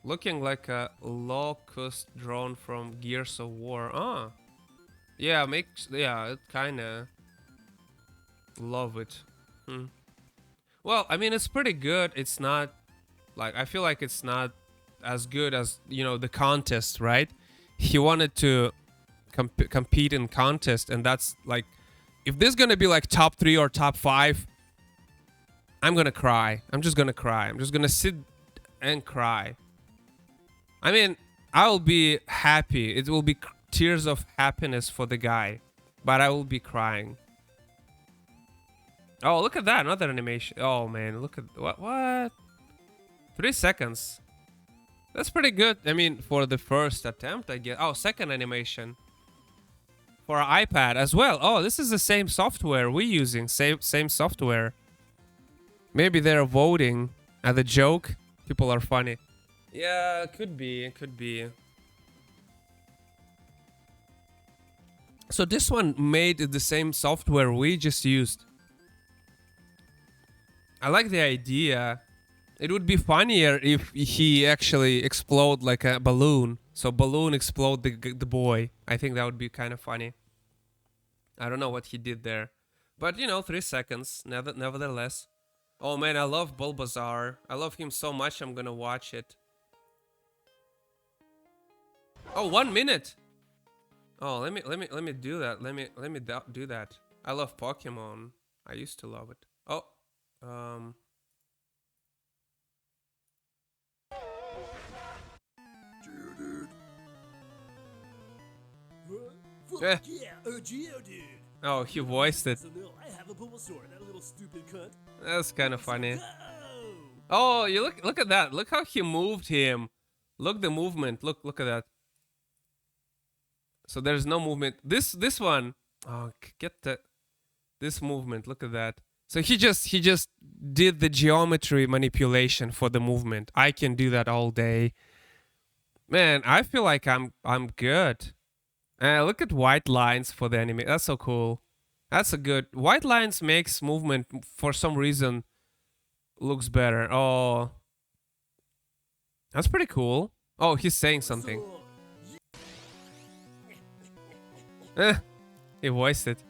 Looking like a locust drone from Gears of War. Ah, yeah, it kinda love it. Well, I mean, it's pretty good. It's not like, I feel like it's not as good as, you know, the contest, right? He wanted to compete in contest, and that's like, if this is gonna be like top 3 or top 5, I'm gonna cry. I'm just gonna cry. I'm just gonna sit and cry. I mean, I'll be happy. It will be tears of happiness for the guy, but I will be crying. Oh, look at that, another animation. Oh man, look at what? 3 seconds. That's pretty good. I mean, for the first attempt, I guess. Oh, second animation. For iPad as well. Oh, this is the same software we're using. Same software. Maybe they're voting at a joke. People are funny. Yeah, it could be. It could be. So this one made the same software we just used. I like the idea. It would be funnier if he actually explode like a balloon. So balloon explode the boy. I think that would be kind of funny. I don't know what he did there. But, you know, 3 seconds, nevertheless. Oh man, I love Bulbasaur. I love him so much, I'm gonna watch it. Oh, 1 minute. Oh, let me do that. Let me do that. I love Pokemon. I used to love it. Oh, Fuck yeah, Geo dude. Oh, he voiced it. So I have a Bulbasaur, that little stupid cunt. That's kind of funny. Go! Oh, you look at that. Look how he moved him. Look the movement. Look at that. So there's no movement. This one. Oh, get this movement. Look at that. So he just did the geometry manipulation for the movement. I can do that all day. Man, I feel like I'm good. Look at white lines for the anime. That's so cool. That's a good. White lines makes movement for some reason looks better. Oh, that's pretty cool. Oh, he's saying something. He voiced it.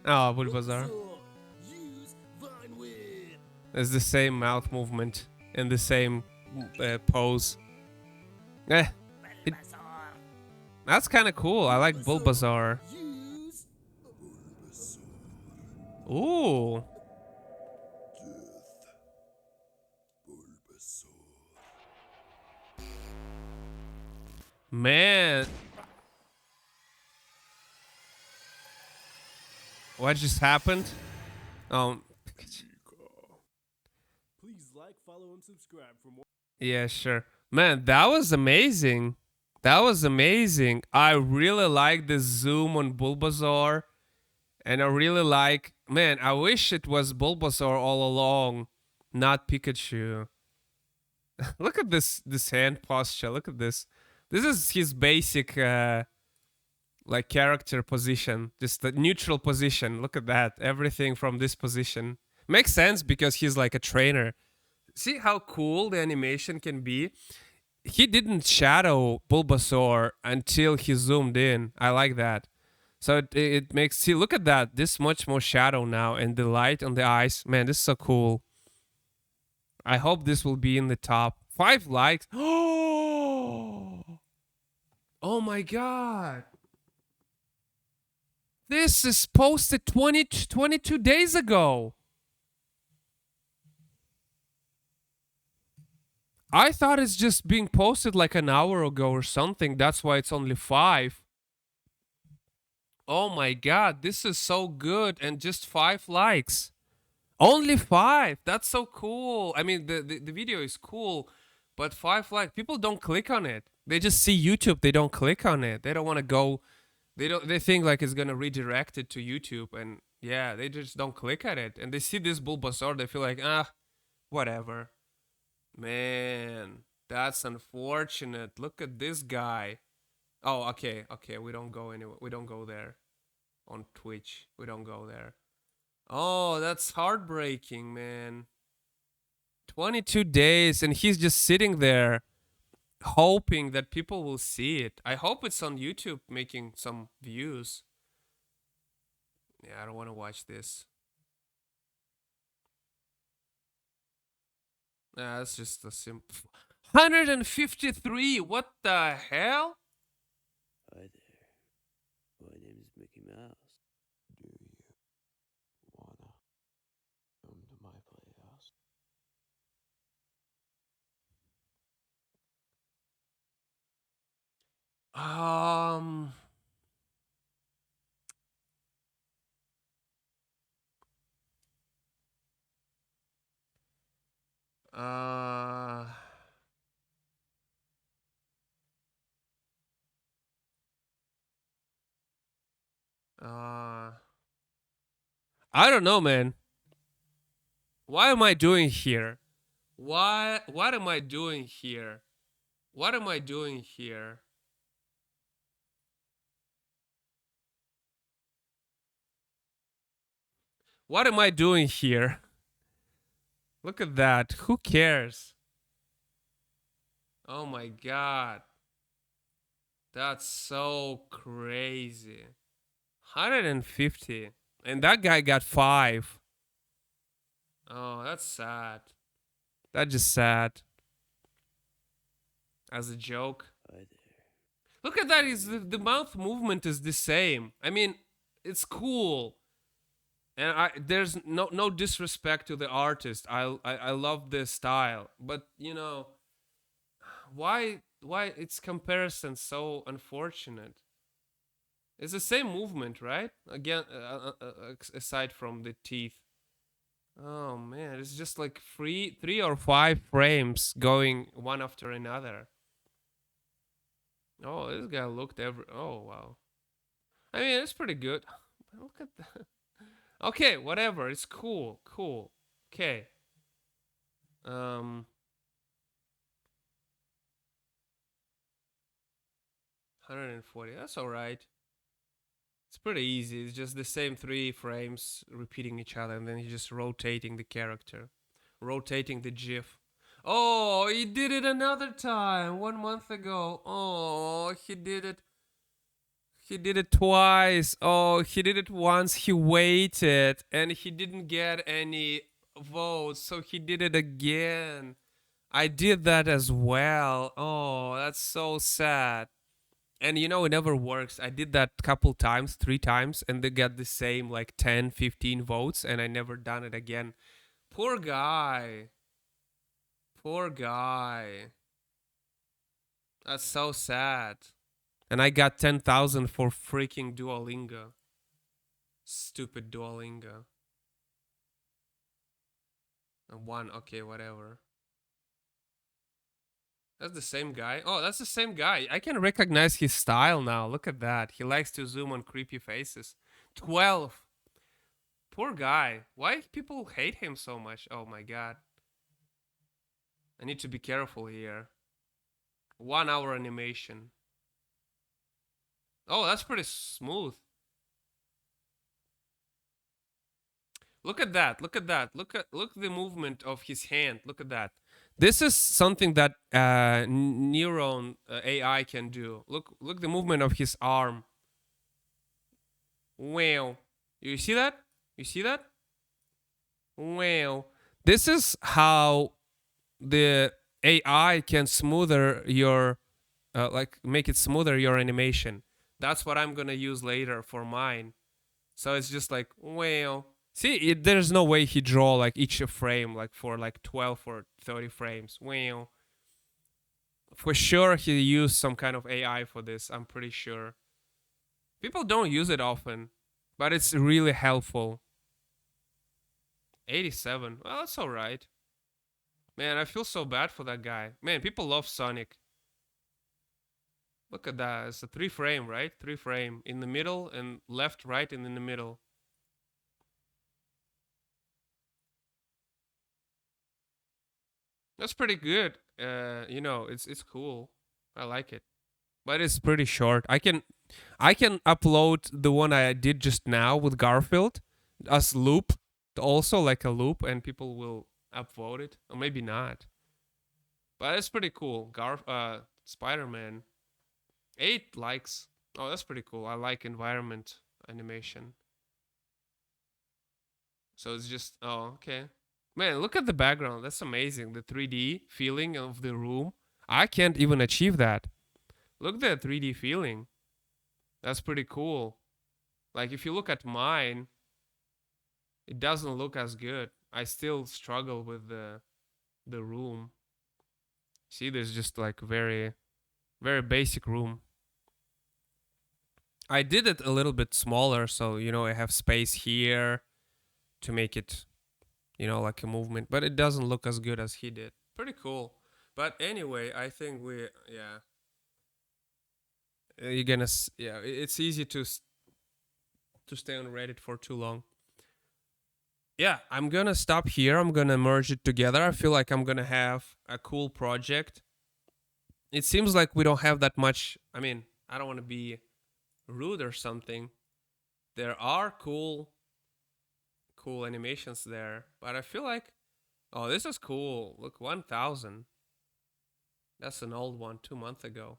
Oh, Bulbasaur. It's the same mouth movement and the same pose. That's kind of cool. I like Bulbasaur. Ooh. Man. What just happened? Please like, follow, and subscribe for more. Yeah, sure. Man, that was amazing. That was amazing. I really like the zoom on Bulbasaur. And I really like... Man, I wish it was Bulbasaur all along, not Pikachu. Look at this hand posture. Look at this. This is his basic like character position. Just the neutral position. Look at that. Everything from this position. Makes sense because he's like a trainer. See how cool the animation can be? He didn't shadow Bulbasaur until he zoomed in. I like that. So it makes... See, look at that. This much more shadow now. And the light on the eyes. Man, this is so cool. I hope this will be in the top. 5 likes. Oh my god. This is posted 22 days ago. I thought it's just being posted like an hour ago or something. That's why it's only 5. Oh my god, this is so good. And just 5 likes. Only 5. That's so cool. I mean, the video is cool. But 5 likes, people don't click on it. They just see YouTube. They don't click on it. They don't want to go. They don't. They think like it's gonna redirect it to YouTube, and yeah, they just don't click at it. And they see this Bulbasaur, they feel like whatever. Man, that's unfortunate. Look at this guy. Oh, okay, okay. We don't go anywhere. We don't go there on Twitch. We don't go there. Oh, that's heartbreaking, man. 22 days, and he's just sitting there hoping that people will see it. I hope it's on YouTube making some views. Yeah, I don't want to watch this. Nah, that's just a simple. 153. What the hell? Hi there. My name is Mickey Mouse. Do you wanna come to my playhouse? Um. Uh. Uh. I don't know, man. Why am I doing here? Why? What am I doing here? What am I doing here? What am I doing here? Look at that. Who cares? Oh my god. That's so crazy. 150. And that guy got 5. Oh, that's sad. That's just sad. As a joke. Hi there. Look at that. The mouth movement is the same. I mean, it's cool. And there's no disrespect to the artist. I love this style. But, you know, why its comparison so unfortunate? It's the same movement, right? Again, aside from the teeth. Oh man, it's just like three or 5 frames going one after another. Oh, this guy looked every. Oh wow. I mean, it's pretty good. Look at that. Okay, whatever. It's cool. Cool. Okay. 140. That's all right. It's pretty easy. It's just the same 3 frames repeating each other, and then he's just rotating the character, rotating the GIF. Oh, he did it another time 1 month ago. Oh, he did it. He did it twice. Oh, he did it once. He waited and he didn't get any votes, so he did it again. I did that as well. Oh, that's so sad. And you know, it never works. I did that couple times, 3 times, and they got the same like 10, 15 votes, and I never done it again. Poor guy. Poor guy. That's so sad. And I got 10,000 for freaking Duolingo. Stupid Duolingo. And 1, okay, whatever. That's the same guy. Oh, that's the same guy. I can recognize his style now. Look at that. He likes to zoom on creepy faces. 12. Poor guy. Why people hate him so much? Oh my god. I need to be careful here. 1 hour animation. Oh, that's pretty smooth. Look at that. Look at that. Look the movement of his hand. Look at that. This is something that Neuron AI can do. Look the movement of his arm. Wow. You see that? You see that? Wow. This is how the AI can smoother your like make it smoother your animation. That's what I'm going to use later for mine. So it's just like, wow. See, there's no way he draw like each frame like for like 12 or 30 frames. Wow. For sure he used some kind of AI for this. I'm pretty sure. People don't use it often, but it's really helpful. 87. Well, that's all right. Man, I feel so bad for that guy. Man, people love Sonic. Look at that. It's a 3 frame, right? 3 frame in the middle and left, right, and in the middle. That's pretty good. You know, it's cool. I like it. But it's pretty short. I can upload the one I did just now with Garfield as loop, also like a loop, and people will upvote it or maybe not. But it's pretty cool. Spider-Man, 8 likes. Oh, that's pretty cool. I like environment animation. So it's just okay. Man, look at the background. That's amazing. The 3D feeling of the room. I can't even achieve that. Look at the 3D feeling. That's pretty cool. Like if you look at mine, it doesn't look as good. I still struggle with the room. See, there's just like very basic room. I did it a little bit smaller, so you know I have space here to make it, you know, like a movement, but it doesn't look as good as he did. Pretty cool. But anyway, I think yeah, you're gonna yeah, it's easy to stay on Reddit for too long. Yeah, I'm gonna stop here. I'm gonna merge it together. I feel like I'm gonna have a cool project. It seems like we don't have that much. I mean, I don't want to be rude or something. There are cool animations there, but I feel like, oh, this is cool. Look, 1,000. That's an old one, 2 months ago.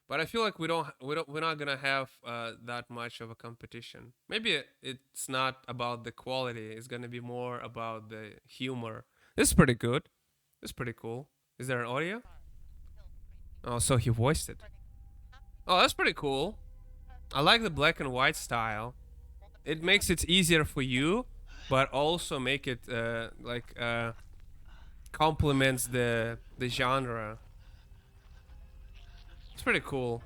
But I feel like we're not gonna have that much of a competition. Maybe it's not about the quality. It's gonna be more about the humor. This is pretty good. This is pretty cool. Is there an audio? Oh, so he voiced it. Oh, that's pretty cool. I like the black and white style. It makes it easier for you, but also make it complements the genre. It's pretty cool.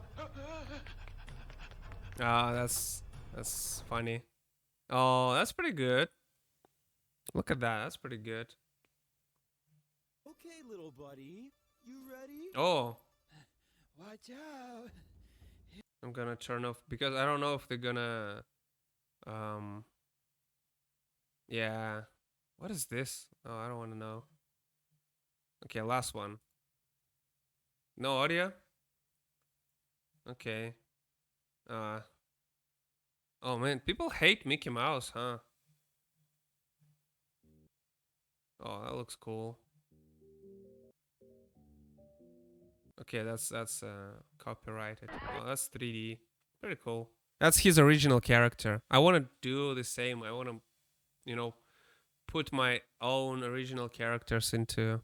Ah, that's funny. Oh, that's pretty good. Look at that. That's pretty good. Okay, little buddy, you ready? Oh, Watch out. I'm gonna turn off because I don't know if they're gonna um yeah. What is this? Oh, I don't want to know. Okay, last one. No audio? Okay. Uh oh man, people hate Mickey Mouse, huh? Oh, that looks cool. Okay, that's copyrighted. Oh, that's 3D. Pretty cool. That's his original character. I want to do the same. I want to, you know, put my own original characters into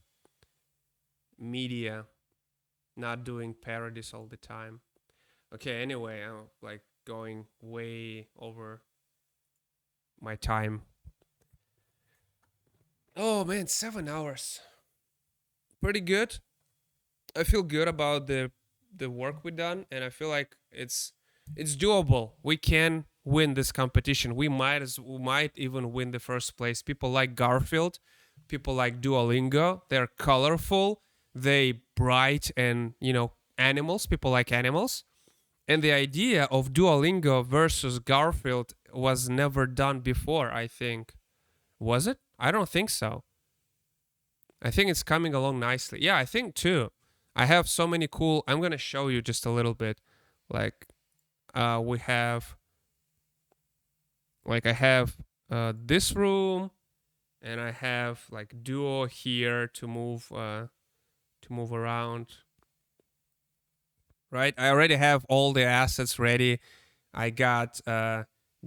media, not doing parodies all the time. Okay, anyway, I'm like going way over my time. Oh man, 7 hours. Pretty good. I feel good about the work we done, and I feel like it's doable. We can win this competition. We might even win the first place. People like Garfield, people like Duolingo. They're colorful, they bright, and you know animals. People like animals. And the idea of Duolingo versus Garfield was never done before. I think was it? I don't think so. I think it's coming along nicely. Yeah, I think too. I have so many cool. I'm gonna show you just a little bit. Like, we have, like, I have this room, and I have like Duo here to move around. Right, I already have all the assets ready. I got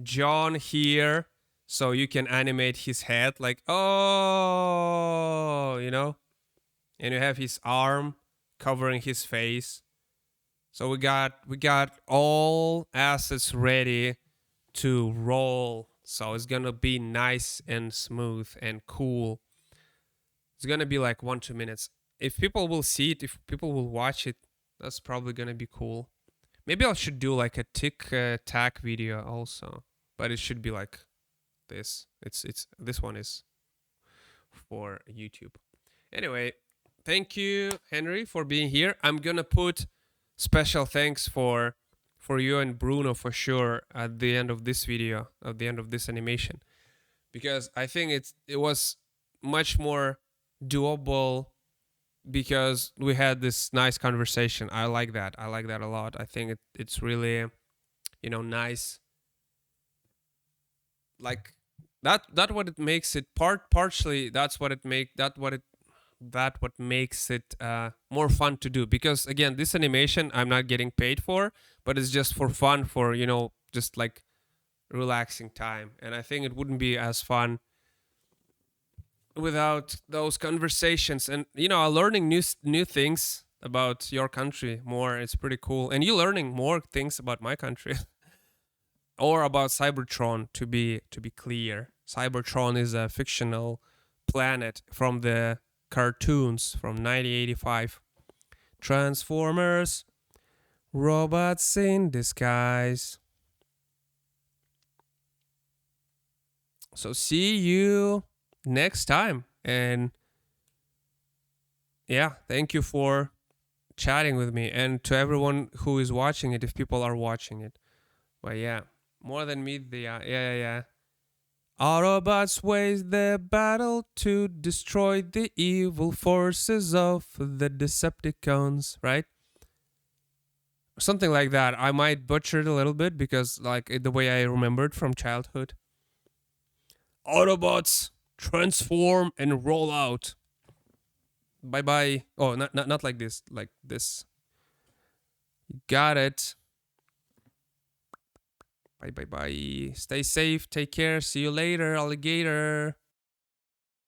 John here, so you can animate his head, like oh, you know, and you have his arm covering his face. So we got all assets ready to roll. So it's gonna be nice and smooth and cool. It's gonna be like 1-2 minutes. If people will see it, if people will watch it, that's probably gonna be cool. Maybe I should do like a tick tack video also, but it should be like this. It's this one is for YouTube. Anyway, thank you, Henry, for being here. I'm gonna put special thanks for you and Bruno for sure at the end of this video, at the end of this animation, because I think it was much more doable because we had this nice conversation. I like that. I like that a lot. I think it's really, nice. Like that what it makes it partially that's what it make that what makes it more fun to do, because again, this animation I'm not getting paid for, but it's just for fun, for just like relaxing time. And I think it wouldn't be as fun without those conversations. And learning new things about your country more. It's pretty cool, and you learning more things about my country. Or about Cybertron, to be clear. Cybertron is a fictional planet from the cartoons from 1985. Transformers, robots in disguise. So see you next time. And yeah, thank you for chatting with me, and to everyone who is watching it, if people are watching it. But yeah, more than me, yeah. Autobots wage the battle to destroy the evil forces of the Decepticons, right? Something like that. I might butcher it a little bit because, like, the way I remembered from childhood. Autobots, transform and roll out. Bye bye. Oh, not like this. Like this. Got it. Bye bye bye. Stay safe. Take care. See you later, alligator.